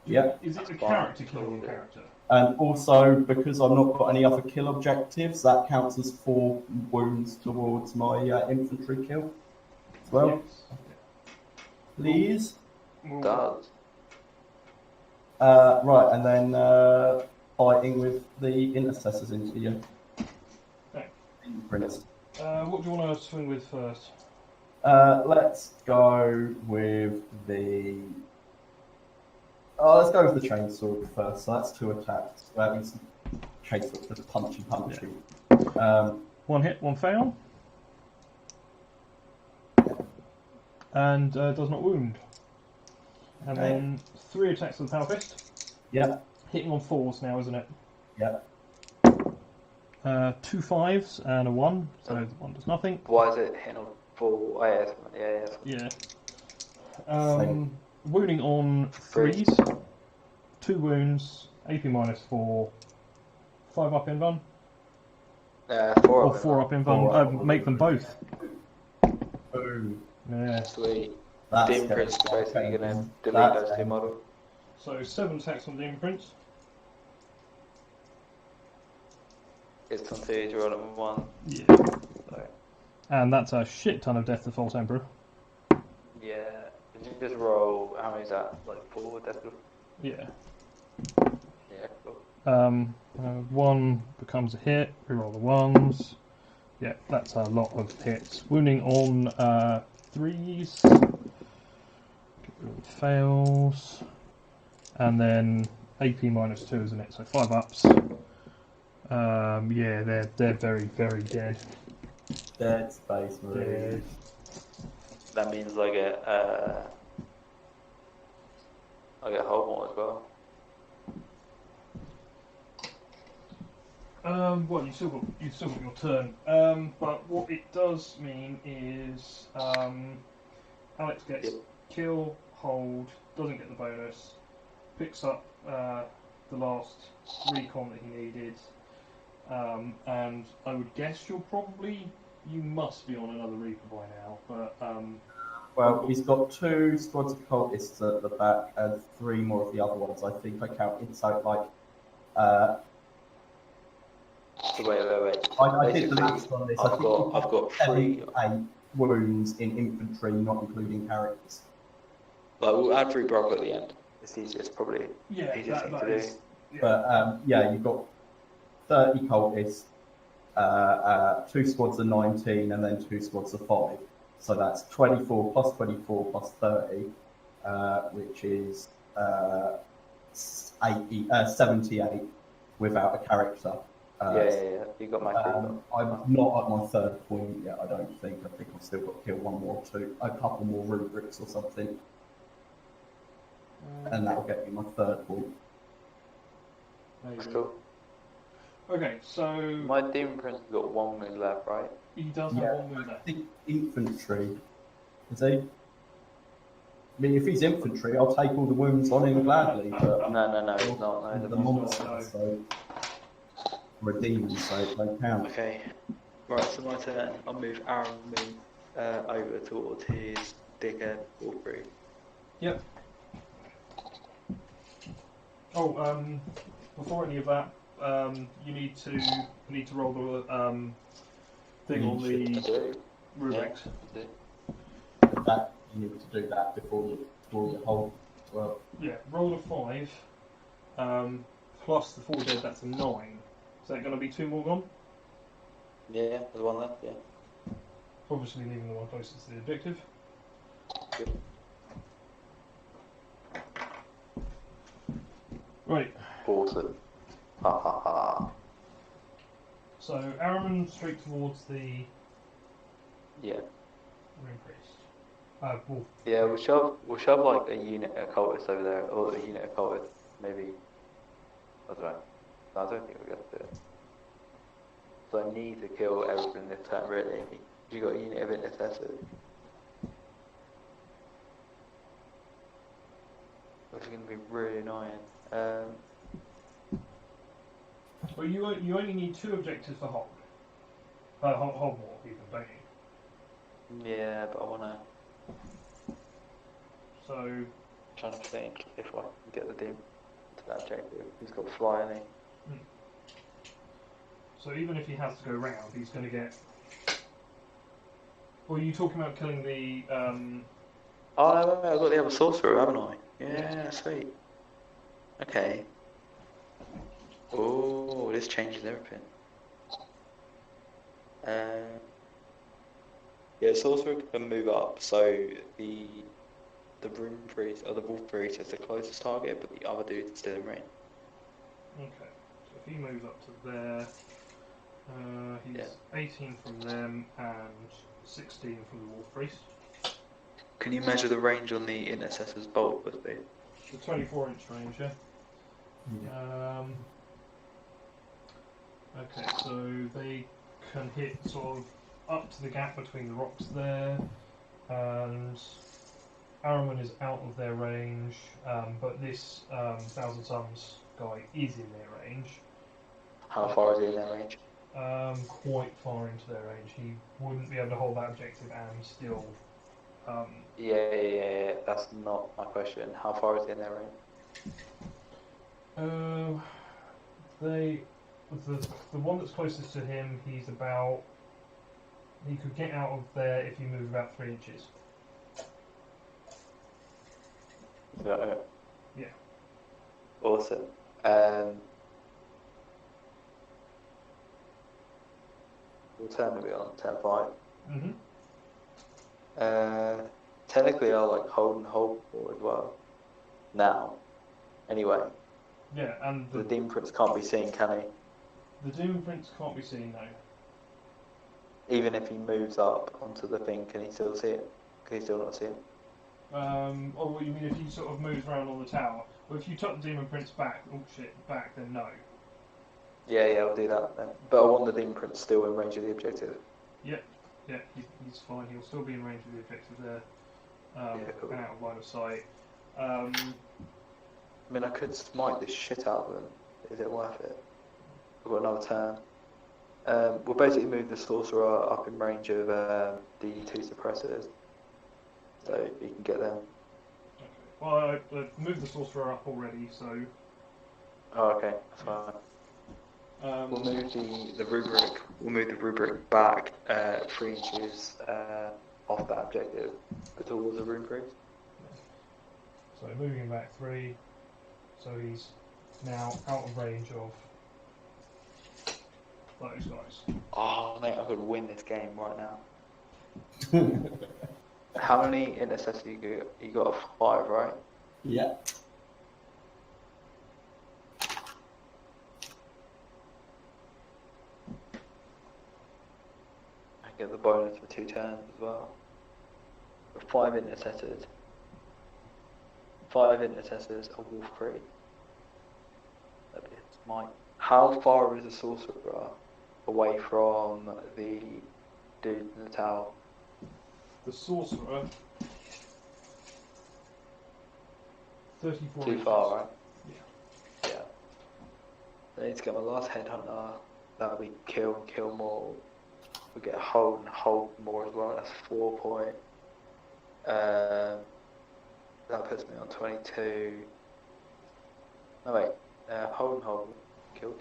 Yeah. Is it the Fine. character killing a character? And also, because I've not got any other kill objectives, that counts as 4 wounds towards my infantry kill as well. Yes. Please. Well, Does. Right, and then fighting with the intercessors into you. Okay. Imprints. What do you want to swing with first? Let's go with the. Oh, let's go with the chainsaw first. So that's 2 attacks. That means chainsaw, just punchy. One hit, one fail. And does not wound. And Okay. then 3 attacks with the power fist. Yep. Hitting on 4s now, isn't it? Yep. 2 5s and a 1, so the 1 does nothing. Why is it hitting on 4? Oh, yeah. Same. Wounding on 3s, 2 wounds, AP -4, 5 up in Bun. 4 Or 4 up in Bun. 4 up. Make them both. Boom. Yeah. Sweet. That's Demon Prince is good. basically going to delete That's those 2 good. models. So 7 attacks on the imprints. It's on 2, you're on 1. Yeah. So, And that's a shit ton of Death to False Emperor. yeah. Did you just roll, how many is that? Like 4 death? Yeah. Yeah, cool. 1 becomes a hit, reroll the 1s. Yeah, that's a lot of hits. Wounding on 3s. Fails. And then AP -2, isn't it? So 5 ups. Yeah, they're very, very dead. Dead Space Marine. Dead. That means I get whole more as well. Well, you've still got your turn. But what it does mean is Alex gets Yep. kill, hold, doesn't get the bonus, picks up the last recon that he needed, and I would guess you must be on another Reaper by now, but Well, he's got 2 squads of cultists at the back and 3 more of the other ones. I think I counted. So, like, So wait. I did the Basically, maths on this. I I've think got he's got 3. 8 wounds in infantry, not including characters. Like, we'll add 3 Brock at the end. It's easier, it's probably yeah, easiest thing that to do. is. Yeah. But yeah, you've got 30 cultists, 2 squads of 19, and then 2 squads of 5. So that's 24 plus 24 plus 30, which is 78 without a character. Yeah. You got my 3. I'm not at my 3rd point yet, I don't think. I think I've still got to kill 1 more or 2, a couple more rubrics or something. And that'll get me my 3rd point. There you That's go. cool. Okay, so My Demon Prince has got 1 move left, right? he does have Yeah. 1 wound I left. think infantry. Is he? I mean, if he's infantry, I'll take all the wounds on him gladly. But No, it's not. No, the the monster, no. so redeem, so they count. Okay. Right, so my turn. I'll move Aaron over towards his dickhead Wolfrey. Yep. Oh, before any of that, you need to roll the thing on the rubrics. Yeah. That you need to do that before you hold as well. Yeah, roll a 5, plus the 4 dead, that's a 9. Is that going to be 2 more gone? Yeah, there's 1 left, yeah. Obviously leaving the one closest to the objective. Good. Right, Awesome. Ha ha ha. so Araman straight towards the Yeah. Rune Priest. Wolf. Yeah, we'll shove like a unit of cultists over there, or a unit of cultists, maybe. I don't know. No, I don't think we're going to do it. So I need to kill everything this turn, really. You got a unit of intercessors. Which is going to be really annoying. Well, you only need 2 objectives for hold. Hold more even, don't you? Yeah, but I wanna. So. I'm trying to think if I can get the dim to that objective. He's got fly, hasn't he? So even if he has to go round, he's going to get. Well, are you talking about killing the? Oh no, I've got the other sorcerer, haven't I? Yeah, sweet. Okay. Oh, this changes everything. Yeah, sorcerer can move up, so the room priest or the wolf priest is the closest target, but the other dude is still in range. Okay, so if he moves up to there, he's 18 from them and 16 from the wolf priest. Can you measure the range on the intercessor's bolt, would be? The 24-inch range, yeah. Okay, so they can hit sort of up to the gap between the rocks there, and Araman is out of their range, but this Thousand Suns guy is in their range. How far is he in their range? Quite far into their range. He wouldn't be able to hold that objective and still. Yeah. That's not my question. How far is he in their range? The one that's closest to him, he could get out of there if he moved about 3 inches. Is that it? Yeah. Awesome. We'll turn to be on 10-5. Technically, I'll like hold for as well. Now, anyway. Yeah, and the Demon Prince can't be seen, can he? The Demon Prince can't be seen, no. Even if he moves up onto the thing, can he still see it? Can he still not see it? Oh, what you mean if he sort of moves around on the tower? Well, if you tuck the Demon Prince back, then no. Yeah, I'll do that then. But I want the Demon Prince still in range of the objective. Yeah, he's fine. He'll still be in range of the objective there. Cool. And out of line of sight. I mean, I could smite the shit out of them. Is it worth it? I've got another turn. We'll basically move the sorcerer up in range of the 2 suppressors. So you can get them. Okay. Well, I've moved the sorcerer up already, so... Oh, okay. That's fine. We'll move the rubric. We'll move the rubric back 3 inches off that objective, towards the room priest. So moving him back 3, so he's now out of range of those guys. Oh mate, I could win this game right now. How many intercessors you got? 5, right? Yeah. Get the bonus for 2 turns as well. 5 intercessors. 5 intercessors, a wolf priest. That'd be a smite. How far is the sorcerer away from the dude in the tower? The sorcerer... 34 Too inches. far, right? Yeah. I need to get my last headhunter. That'll be kill more. We get hold more as well. That's 4 point. That puts me on 22. No wait, hold. Kill.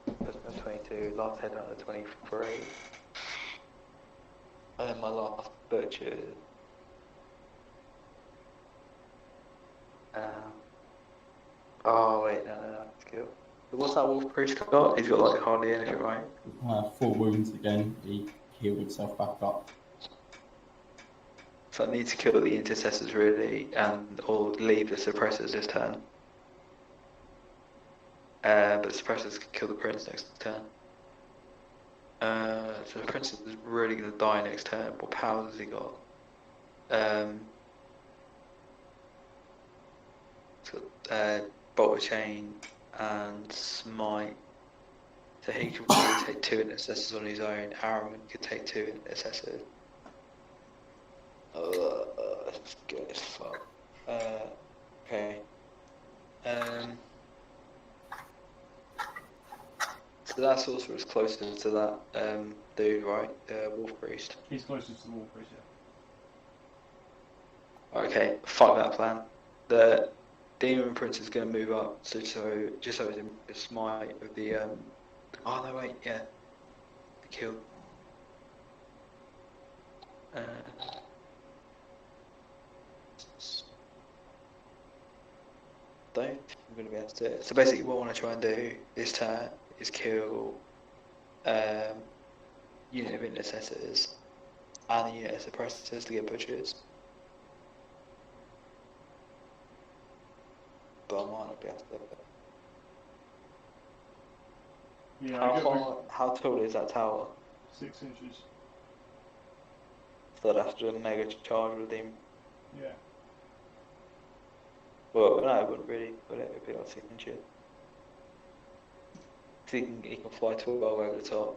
Puts me on 22. Last headhunter 23. And then my last butcher. Oh wait, no, skill. What's that wolf priest got? He's got like hardly anything, right? 4 wounds again. He healed himself back up. So I need to kill the intercessors really, or leave the suppressors this turn. But suppressors can kill the prince next turn. So the prince is really going to die next turn. What powers has he got? He's got bolt of chain and smite. So he can probably take 2 intercessors on his own. Araman could take 2 intercessors. It's good as fuck. Okay. So So that sorcerer is closer to that dude, right? Wolf Priest. He's closest to the Wolf Priest, yeah. Okay, fuck that plan. The Demon Prince is going to move up, so just so it's in the smite of the. Oh no, wait, yeah, the kill. Don't think I'm going to be able to do it. So basically, what I want to try and do this turn is kill unit of intercessors and the unit of suppressors to get butchers. But I might not be able to do it. Yeah, How tall is that tower? 6 inches. So I'd have to do a mega charge with him. Yeah. Well, no, it wouldn't really, would it? It'd be like 6 inches. So he can fly 12 over the top.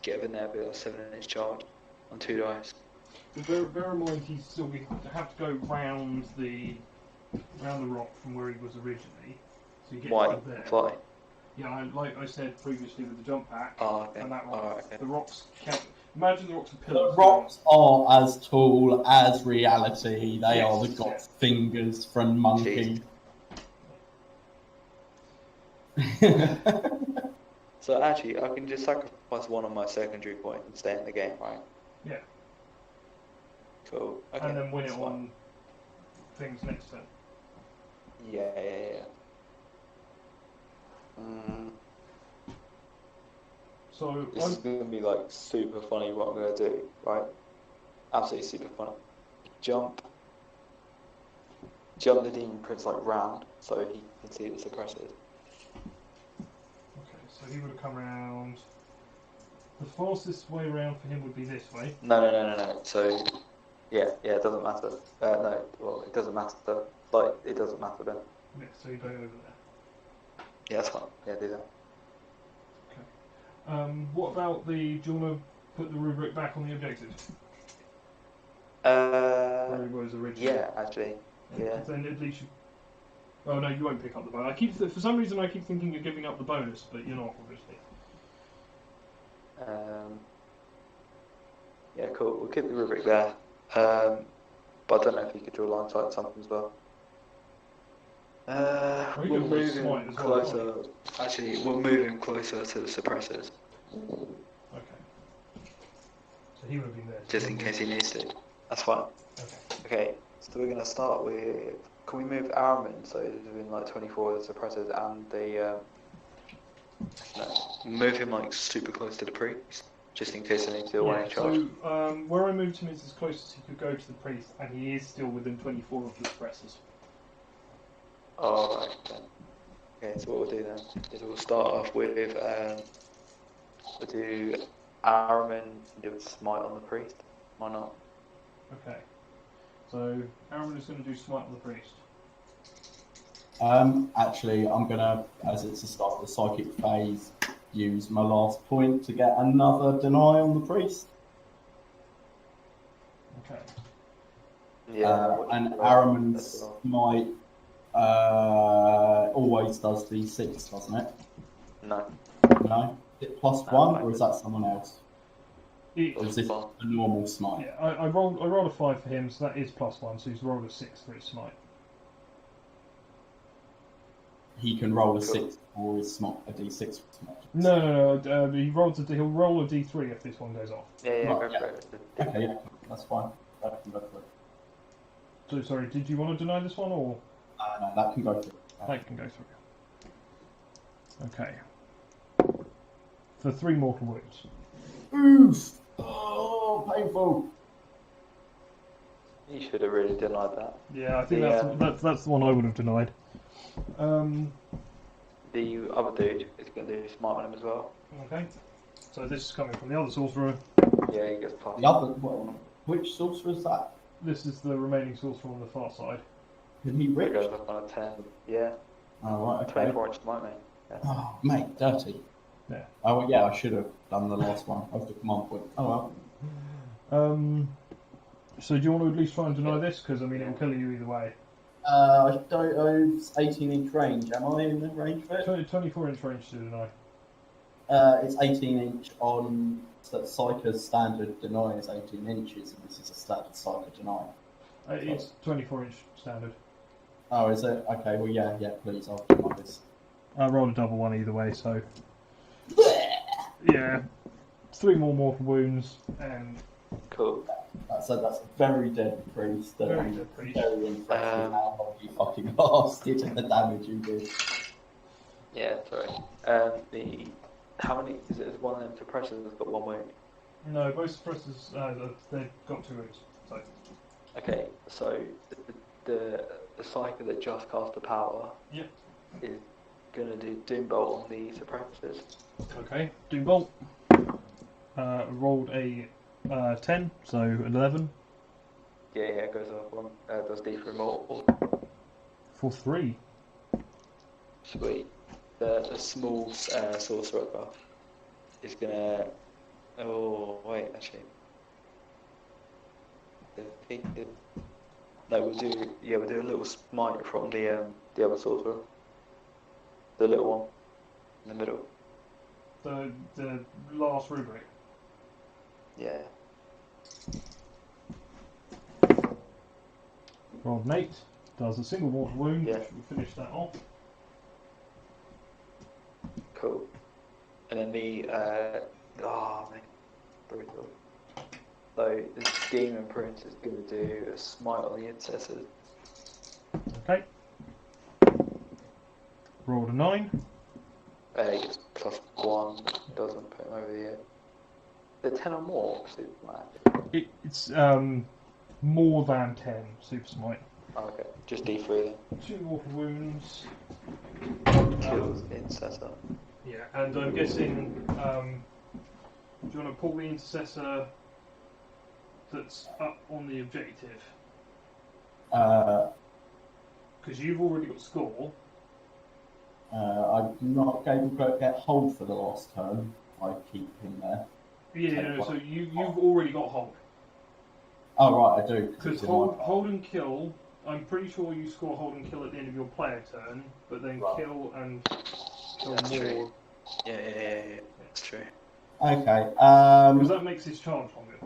Get up in there, be like 7-inch charge on 2 dice. But bear in mind, he's still going to have to go round the rock from where he was originally. So you get to there. Fly? Yeah, like I said previously with the jump pack, and that one, okay. the rocks count. Imagine the rocks are The pillars. rocks are as tall as reality. They Yes, are the god's fingers from Monkey. So actually, I can just sacrifice one on my secondary point and stay in the game, right? Yeah. Cool. Okay. And then win it on things next turn. Yeah. So This is going to be like super funny what I'm going to do, right? Absolutely super funny. Jump the Demon Prince like round so he can see the suppressors. Okay, so he would have come around. The fastest way around for him would be this way. No. So, yeah, it doesn't matter. No, well, it doesn't matter. Like, it doesn't matter then. Yeah, so you go over there. Yeah, that's fine. Yeah, do that. What about do you want to put the rubric back on the objective? Where he was originally? Yeah, actually. Yeah. Then at least you... Oh no, you won't pick up the bonus. For some reason I keep thinking you're giving up the bonus, but you're not, obviously. Yeah, cool. We'll keep the rubric there. But I don't know if you could draw line sight something as well. We're moving closer. Actually, we're moving closer to the suppressors. Okay. So he would have been there. Just in case he needs to. That's fine. Okay, so we're going to start with... Can we move Araman so there's been like 24 of the suppressors and the... move him like super close to the priest, just in case I need to do one in charge. So where I moved him is as close as he could go to the priest, and he is still within 24 of the suppressors. Alright then. Okay, so what we'll do then is we'll start off with we'll do Araman and do a smite on the priest. Why not? Okay. So Araman is going to do smite on the priest. Actually, I'm gonna, as it's the start of the psychic phase, use my last point to get another deny on the priest. Okay. Yeah. And Araman's smite always does D6, doesn't it? No. No? Is it +1, or is that someone else? Or is this a normal smite? Yeah, I rolled a 5 for him, so that is +1, so he's rolled a 6 for his smite. He can roll a 6 or his smite, a D6 for his smite. No. He'll roll a D3 if this one goes off. Yeah, Right, go for it. Okay, yeah, that's fine. That can go for it. So sorry, did you want to deny this one, or? No, that can go through. That can go through. Okay. For 3 mortal wounds. Oof! Oh, painful! You should have really denied that. Yeah, I think that's the one I would have denied. The other dude is going to do smite on him as well. Okay. So this is coming from the other sorcerer. Yeah, he gets plus. The other, which sorcerer is that? This is the remaining sorcerer on the far side. Is he It rich? goes up on a 10. Yeah. Oh, right, okay. 24-inch smite, mate. Yeah. Oh, mate, dirty. Yeah. Oh, well, yeah, I should have done the last one of the command point. Oh, well. So do you want to at least try and deny this? Because, I mean, it will kill you either way. I don't know, it's 18-inch range. Am I in the range for it? 24-inch range to deny. It's 18-inch on Psyker's standard deny is 18 inches, and this is a standard Psyker deny. It's 24-inch standard. Oh, is it? Okay, well, yeah, please, I'll do this. I rolled a double one either way, so... Yeah. 3 more mortal wounds, and... Cool. That's a very dead priest. Very dead priest. Very impressive how long you fucking lasted and the damage you did. Yeah, sorry. How many, is it one of them suppressors that's got 1 wound? No, both suppressors, they've got 2 wounds, so... Okay, so the Psyker that just cast the power is going to do Doom Bolt on the suppressors. Okay, Doom Bolt. Rolled a 10, so 11. Yeah, it goes off one. Does D for mortal. For 3. Sweet. The small sorcerer buff is going to... Oh, wait, actually. No, we'll do a little smite from the other sorcerer. The little one in the middle. The last rubric. Yeah. Rolled an 8. Does a single mortal wound, Yeah. which will finish that off. Cool. And then the brutal. So the demon prince is going to do a smite on the intercessors. Okay. Rolled a 9. He gets +1. Doesn't put him over the edge. The 10 or more, Superman. It's more than 10 super smite. Oh, okay, just D3 then. 2 mortal wounds. Kills the intercessor. Yeah, and I'm guessing. Do you want to pull the intercessor that's up on the objective? Because you've already got score. I'm not able to get hold for the last turn. I keep him there. Yeah, no, so you've already got hold. Oh, right, I do. Because hold and kill, I'm pretty sure you score hold and kill at the end of your player turn, but then Right. kill and kill That's more. true. Yeah, that's true. Okay. Because that makes his charge longer.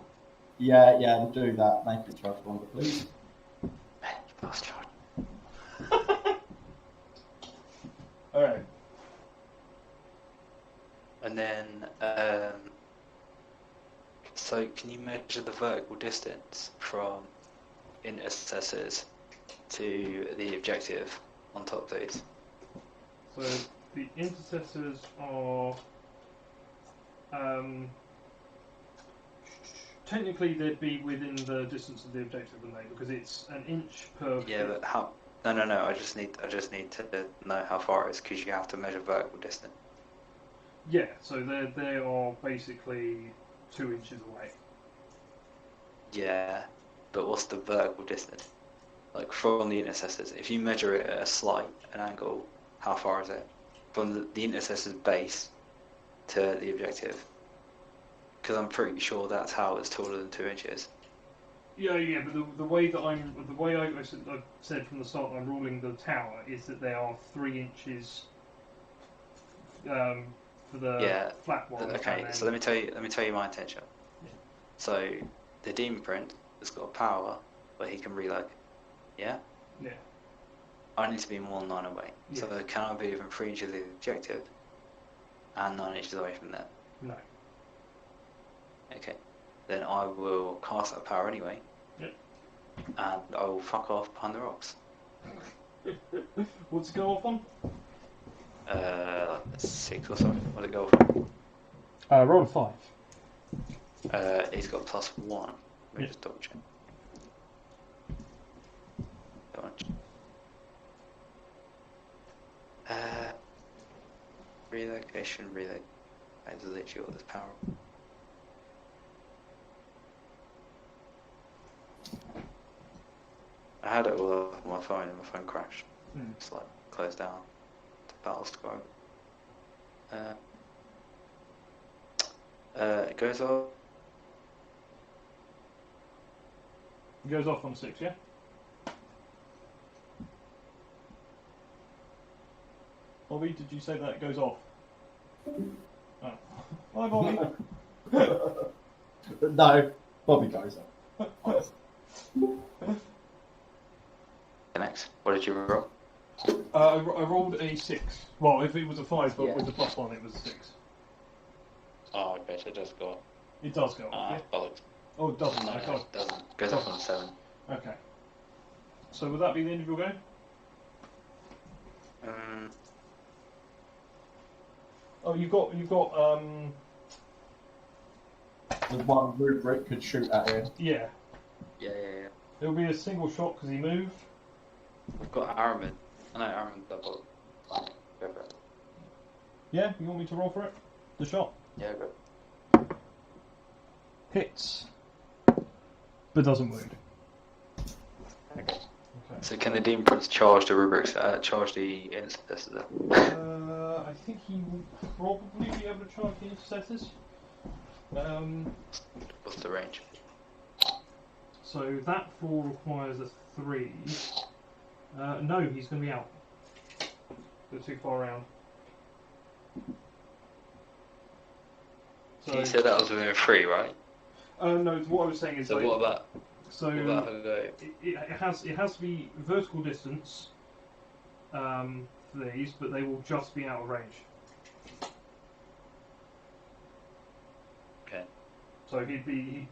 Yeah, we'll do that. Make it charge longer, please. Fast charge. Alright. And then, so can you measure the vertical distance from intercessors to the objective on top of these? So the intercessors are technically they'd be within the distance of the objective, wouldn't they? Because it's an inch per. Yeah, but how? No. I just need to know how far it is because you have to measure vertical distance. Yeah, so they are basically 2 inches away. Yeah, but what's the vertical distance? Like from the intercessors, if you measure it at an angle, how far is it from the intercessor's base to the objective? Because I'm pretty sure that's how it's taller than 2 inches. Yeah, but the way that I said from the start that I'm ruling the tower is that they are 3 inches for the flat one. Okay, so let me tell you my intention. Yeah. So the demon print has got a power where he can reload. Yeah. Yeah. I need to be more than 9 away. Yes. So can I be within 3 inches of the objective and 9 inches away from that? No. Okay. Then I will cast that power anyway. Yep. And I will fuck off behind the rocks. What's it go off on? Like 6 or something. What'd it go for? Roll a 5. He's got +1. Let me Yep. just double check. Relocation. I literally got this power. I had it all up on my phone and my phone crashed. It's like closed down to battle squad. It goes off. It goes off on 6, yeah? Bobby, did you say that it goes off? Oh. Hi, Bobby. No, Bobby goes up. Next, what did you roll? I rolled a 6. Well, if it was a 5, but Yeah. with the +1, it was a 6. Oh, okay, so it does go up. It does go up, yeah? Bollocks. Oh, it doesn't. No, Okay. it doesn't. Goes up on 7. Okay. So would that be the end of your go? Oh, you've got The one rubric could shoot at him. yeah. Yeah. It'll be a single shot because he moved. I've got Aramin. I know Aramin double. Fine, go for it. Yeah, you want me to roll for it? The shot Yeah, go. hits, but doesn't wound. Okay. Okay. So can the Demon Prince charge the rubrics? Charge the intercessors? I think he will probably be able to charge the intercessors. What's the range? So that 4 requires a 3. No, he's going to be out. They're too far around. So, You said that was within 3, right? no, what I was saying is So like, what about so what about if I go? it has to be vertical distance for these, but they will just be out of range. Okay. So he'd be.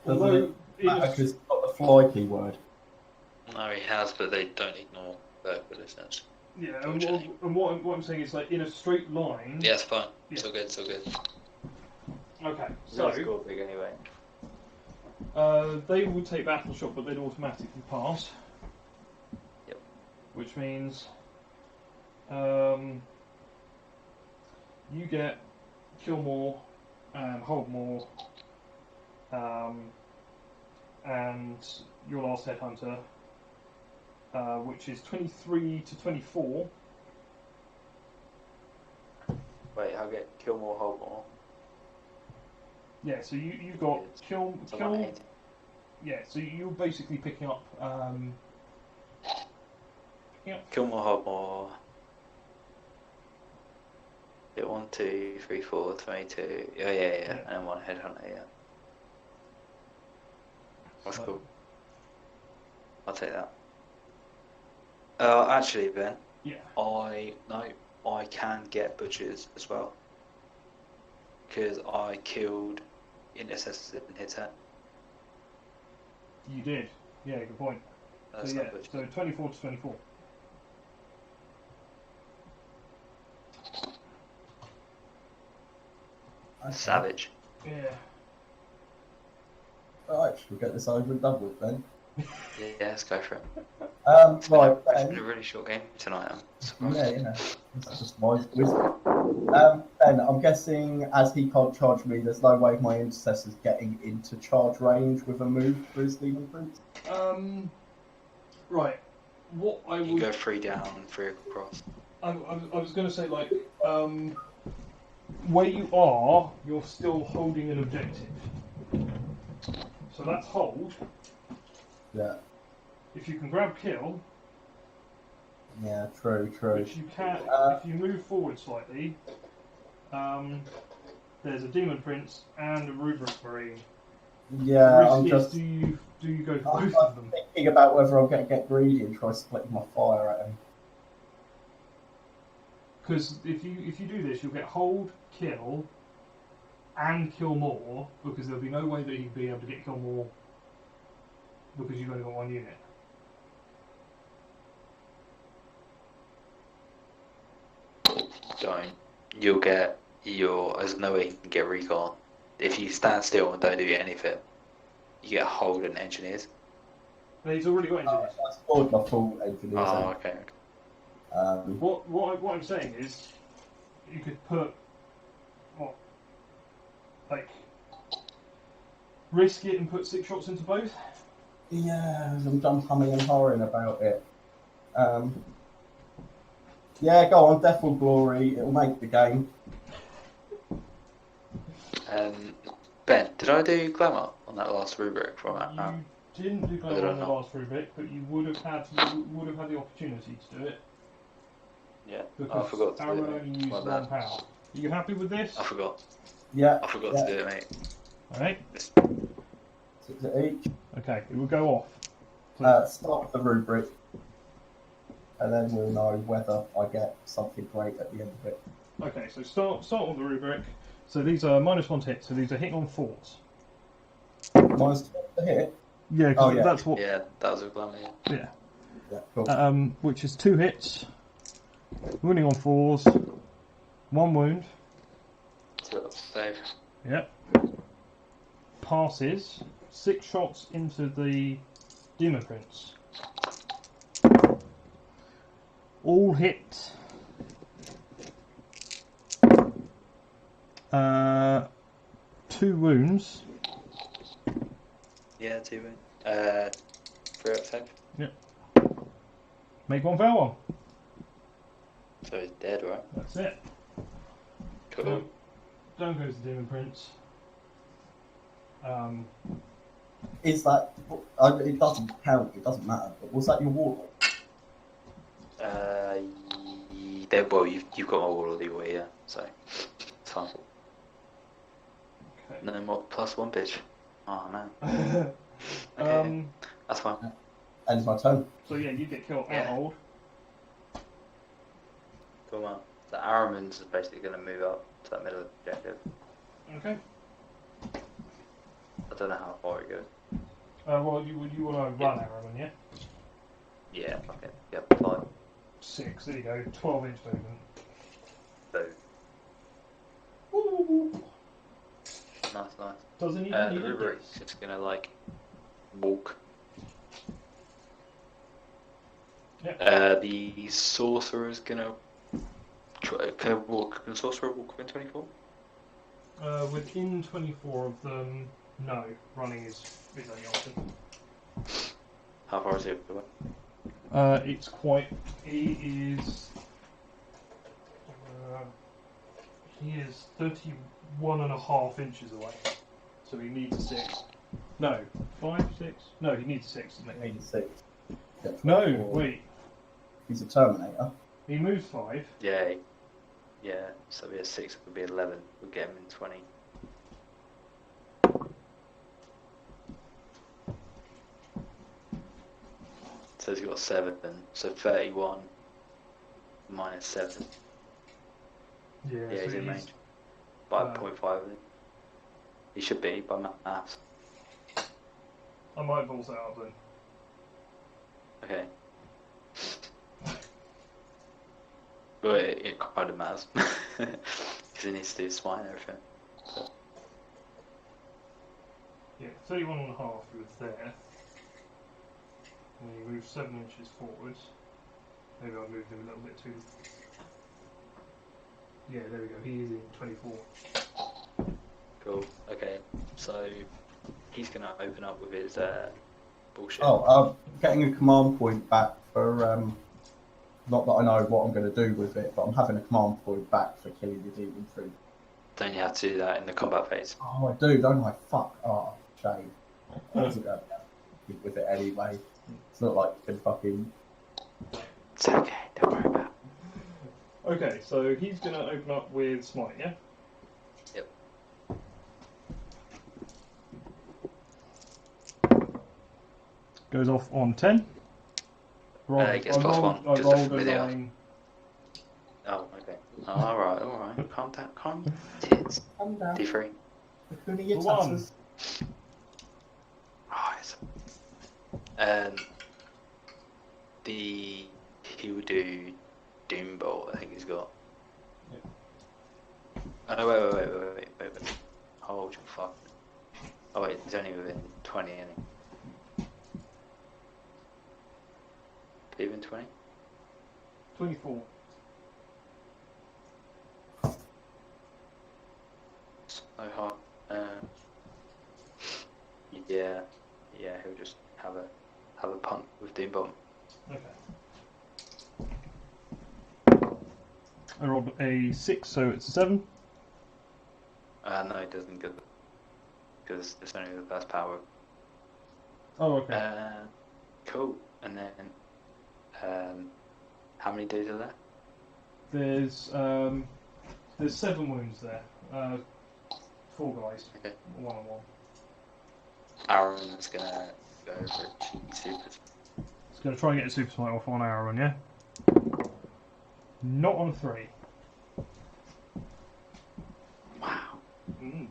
Doesn't Although it matter because he's got the fly keyword. No, he has, but they don't ignore vertical distance. yeah, Unfortunately. and what I'm saying is like in a straight line. Yeah, it's fine. Yeah. It's all good. It's all good. Okay, So so score big anyway. they will take battle shot, but they'd automatically pass. Yep. Which means you get kill more and hold more, and your last headhunter, which is 23 to 24. Wait, I'll get kill more, hold more. Yeah, so you've got kill. So I'm on 80. Yeah, so you're basically picking up. Kill more, hold more. Hit 1, 2, 3, 4, 22. Yeah. And then 1 headhunter. Yeah. That's So- cool. I'll take that. Actually, Ben, Yeah. I can get butchers as well because I killed intercessors in his turn. You did. Yeah, good point. That's So not yeah, butchers. so 24 to 24. Okay. Savage. Yeah. Right, should we get this over and done with then? Yeah, let's go for it. Right, It's been Ben. a really short game tonight. I'm surprised. Yeah. That's just my wisdom. Ben, I'm guessing as he can't charge me, there's no way my intercessor's getting into charge range with a move for his Demon Prince. Right. What I You would. go 3 down, 3 across. I was going to say, like, where you are, you're still holding an objective. So that's hold. Yeah. If you can grab kill, Yeah, true. which you can, if you move forward slightly, there's a Demon Prince and a Rubric Marine. Yeah, The I'm risk is, just do you go for I'm both of them? thinking about whether I'm going to get greedy and try splitting my fire at him. Because if you do this, you'll get hold, kill, and kill more, because there'll be no way that he'd be able to get kill more because you've only got 1 unit. Don't. You'll get your. There's no way you can get recon. If you stand still and don't do anything, you get hold and engineers. No, he's already got I engineers. spoiled my full engineers. Oh, okay. What I'm saying is, you could put risk it and put 6 shots into both. Yeah, I'm done humming and hawing about it. Yeah, go on, Death or Glory. It'll make the game. Ben, did I do glamour on that last rubric from that? You didn't do I glamour don't on the know. last rubric, but you would have had the opportunity to do it. Yeah, I Because forgot to do Aaron that. only used My 1 bad. power. You happy with this? I forgot. Yeah. I forgot to do it, mate. Alright. 6 at each. Okay, it will go off. Start with the rubric, and then we'll know whether I get something great at the end of it. Okay, so start with the rubric. So these are -1 to hit, so these are hitting on 4s. -2 to hit. Yeah, because that's what. Yeah, that was a plan, yeah. Yeah. Yeah, cool. Which is 2 hits, wounding on 4s, 1 wound. So that's save. Yep. Passes 6 shots into the Demon Prince. All hit. 2 wounds. Yeah, 2 win. 3 out save. Yep. Make 1 fail one. So he's dead, right? That's it. Cool. Down goes the Demon Prince. Is that... it doesn't count, it doesn't matter, but was that your warlock? Well, you've got my wall the way, yeah, so it's fine. Okay. No more +1, bitch. Oh, no. Okay, that's fine. Ends my turn. So yeah, you get killed Yeah. at hold. Cool, man. So Araman's is basically going to move up to that middle objective. Okay. I don't know how far it goes. Well, you want to run Araman, yeah? Yeah, fuck it. Yep, 5. 6. There you go. 12-inch movement. So, Ooh. nice. Doesn't even The need a rubric's dice. just going to, like, walk. Yeah. The sorcerer's going to try. Can sorcerer walk within 24? Within 24 of them, no. Running is only option. How far is it away? It's quite. He is 31.5 inches away, so he needs a 6. No, 5, 6. No, he needs a 6. Doesn't he? 86. No, wait. He's a Terminator. He moves 5. Yeah. So it'd be a 6, it would be 11. We'll get him in 20. So he's got 7, so 31 minus 7. Yeah, Yeah, so he's in he's, range. By 0.5. He should be by maths. I might balls that up then. Okay. But it kind of matters. Because he needs to do smite and everything. So. Yeah, 31.5 he was there. And he moved 7 inches forwards. Maybe I moved him a little bit too. Yeah, there we go. He is in 24. Cool. Okay. So he's gonna open up with his bullshit. Oh, I'm getting a command point back for, not that I know what I'm going to do with it, but I'm having a command point back for killing the demon through. Don't you have to do that in the combat phase? Oh, I do, don't I? Fuck. Oh, shame. I wasn't going to with it anyway. It's not like you can fucking... It's okay. Don't worry about it. Okay, so he's going to open up with Smite, yeah? Yep. Goes off on 10. He gets +1 I because of rolled a familiar. 9. Oh, okay. Alright. Calm down. Tits. Calm down. D3. Who are your The one. tassels? Right. He would do Doombolt, I think he's got. Yeah. Oh, wait. Hold your fuck. Oh wait, he's only within 20, isn't he? Even 20? 24. So hard. Yeah, he'll just have a punt with Doombolt. Okay. I rolled a 6, so it's a 7. No, he doesn't get it. Because it's only the first power. Oh, okay. Cool. And then, how many days are there? There's There's 7 wounds there. 4 guys. Okay. 1 on 1. Aaron's gonna go for a cheeky super. It's going to try and get a super smite off on Aaron, yeah? Not on 3. Wow. Mm.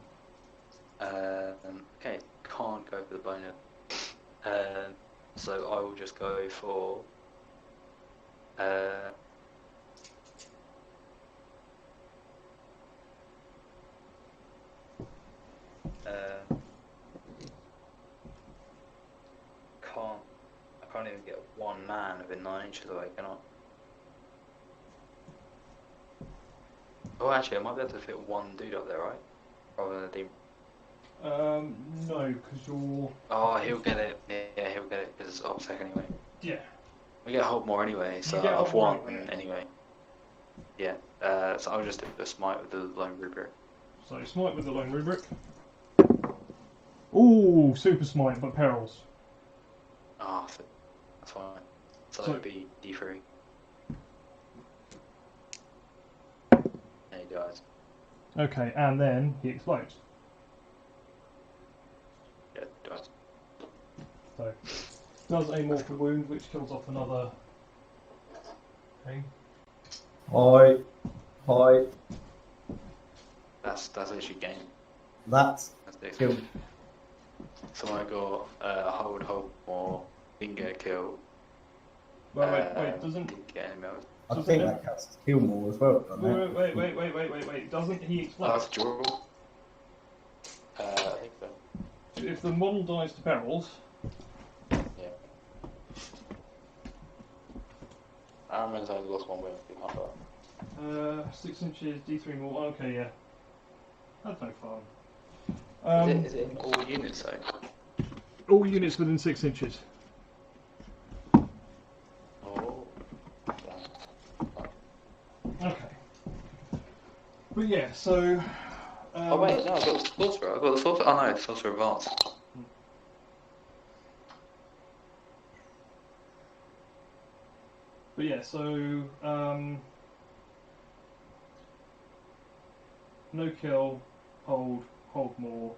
Okay, can't go for the bonus. So I will just go for. I can't even get one man within 9 inches away, can I? Oh, actually, I might be able to fit one dude up there, right? Rather than a demon. No, because you're... Oh, he'll get it. Yeah, he'll get it because it's obsec anyway. Yeah. We get hold more anyway, so You get I've hold more won anyway. Yeah, so I'll just do a smite with the lone rubric. So smite with the lone rubric. Ooh, super smite, but perils. Ah, that's fine. So So- it'd be D3. There he dies. Okay, and then he explodes. Yeah, dies. So, does a mortal wound, which kills off another... Okay. Hi. That's actually game. That's That's the kill. So I got hold more, didn't get a kill. Wait, doesn't... Didn't get any else. I Doesn't think it- that counts as kill more as well, doesn't it? Wait. Doesn't he Oh, explode? that's a draw. I think so. If the model dies to perils, Yeah. Aaron's only lost 1 win. If you can't die. 6 inches, D3 more. Okay, yeah. That's no fun. Is it in all units though? All units within 6 inches. Oh. Okay. But yeah, so... Oh wait, no, I've got the sorcerer. I've got the sorcerer. Oh no, the sorcerer advanced. But yeah, so... no kill, hold more.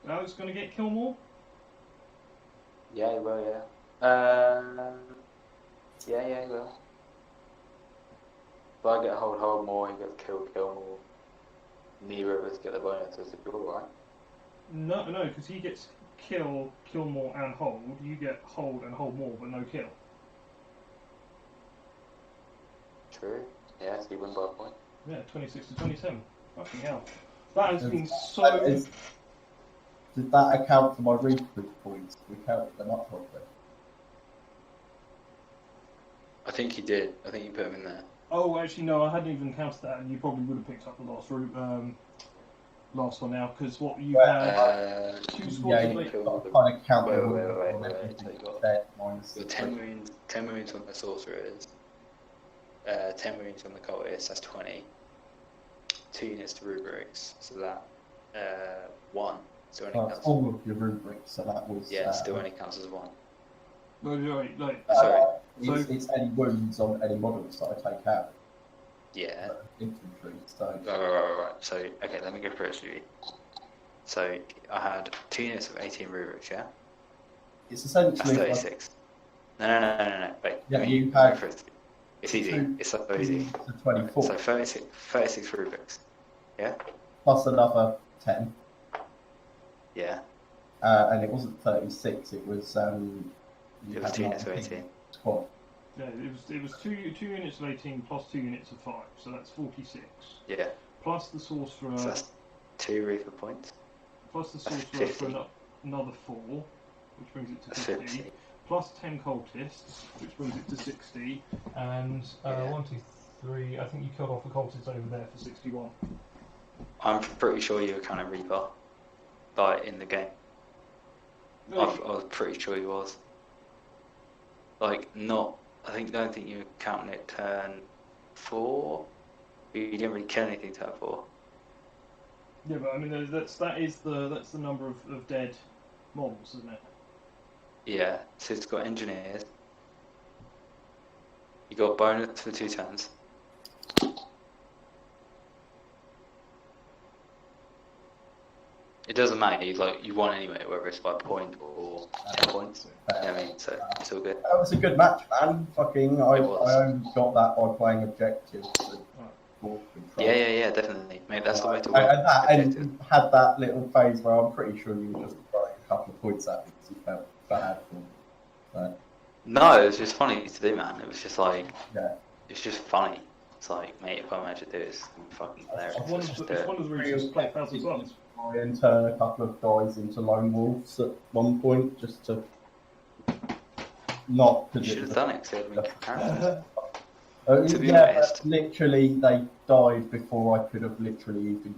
Alex gonna get kill more? Yeah, he will. Yeah. Yeah, he will. If I get hold more, he gets kill more. Neither of us get the bonus as a draw, right? No, because he gets kill more, and hold. You get hold and hold more, but no kill. True. Yeah, so you win by a point. Yeah, 26 to 27. Fucking hell. That has been That so... is- Did that account for my recruit points? We counted them up properly. I think he did. I think you put him in there. Oh, actually, no, I hadn't even counted that, and you probably would have picked up the last route, last one now, because what you had... Two squads Yeah, of you eight- kind of count Wait, the wait, wounds wait, on wait, everything wait, wait. dead minus Got 10 wounds on the sorcerers. 10 wounds on the cultists. That's 20. 2 units to rubrics. So that 1 still only That's counts. all of your rubrics, so that was... Yeah, still only counts as 1. Sorry. It's any wounds on any models that I take out. Yeah. Infantry, so... Right. So, okay, let me go through it to you. So, I had 2 units of 18 rubrics, yeah? It's That's essentially... 36. No. Wait. Yeah, let me you go had through it. It's easy. It's so easy. To 24, So 36 rubrics. Yeah? plus another 10. Yeah. And it wasn't 36, it was... It was 2 units of 18. Squad. Yeah, it was two units of 18 plus 2 units of 5, so that's 46. Yeah. Plus the sorcerer... So that's 2 reaper points. Plus the That's sorcerer 50. for another 4, which brings it to That's 50. 50. Plus 10 cultists, which brings it to 60. And Yeah. 1, 2, 3, I think you killed off a cultist over there for 61. I'm pretty sure you were counting reaper. Like, in the game. I was pretty sure he was. Like, not... I don't think you were counting it turn 4. You didn't really kill anything turn 4. Yeah, but I mean, that's the number of dead models, isn't it? Yeah, so it's got engineers. You got bonus for 2 turns. It doesn't matter. You won anyway, whether it's by point or 10 points. You know what I mean? So it's all good. That was a good match, man. Fucking, I was. only got that by playing objectives. Yeah, definitely. Mate, that's the way to And, win. and, that, and you had that little phase where I'm pretty sure you were just throwing a couple of points at me because you felt bad for it. No, it was just funny to do, man. It was just like, Yeah. it's just funny. It's like, mate, if I manage to do this, it's fucking hilarious. It's one of the reasons to play 1,000 Suns. Try and turn a couple of guys into lone wolves at one point just to not. You should have done it, because it would have been comparisons. To be yeah, honest. literally, they died before I could have literally even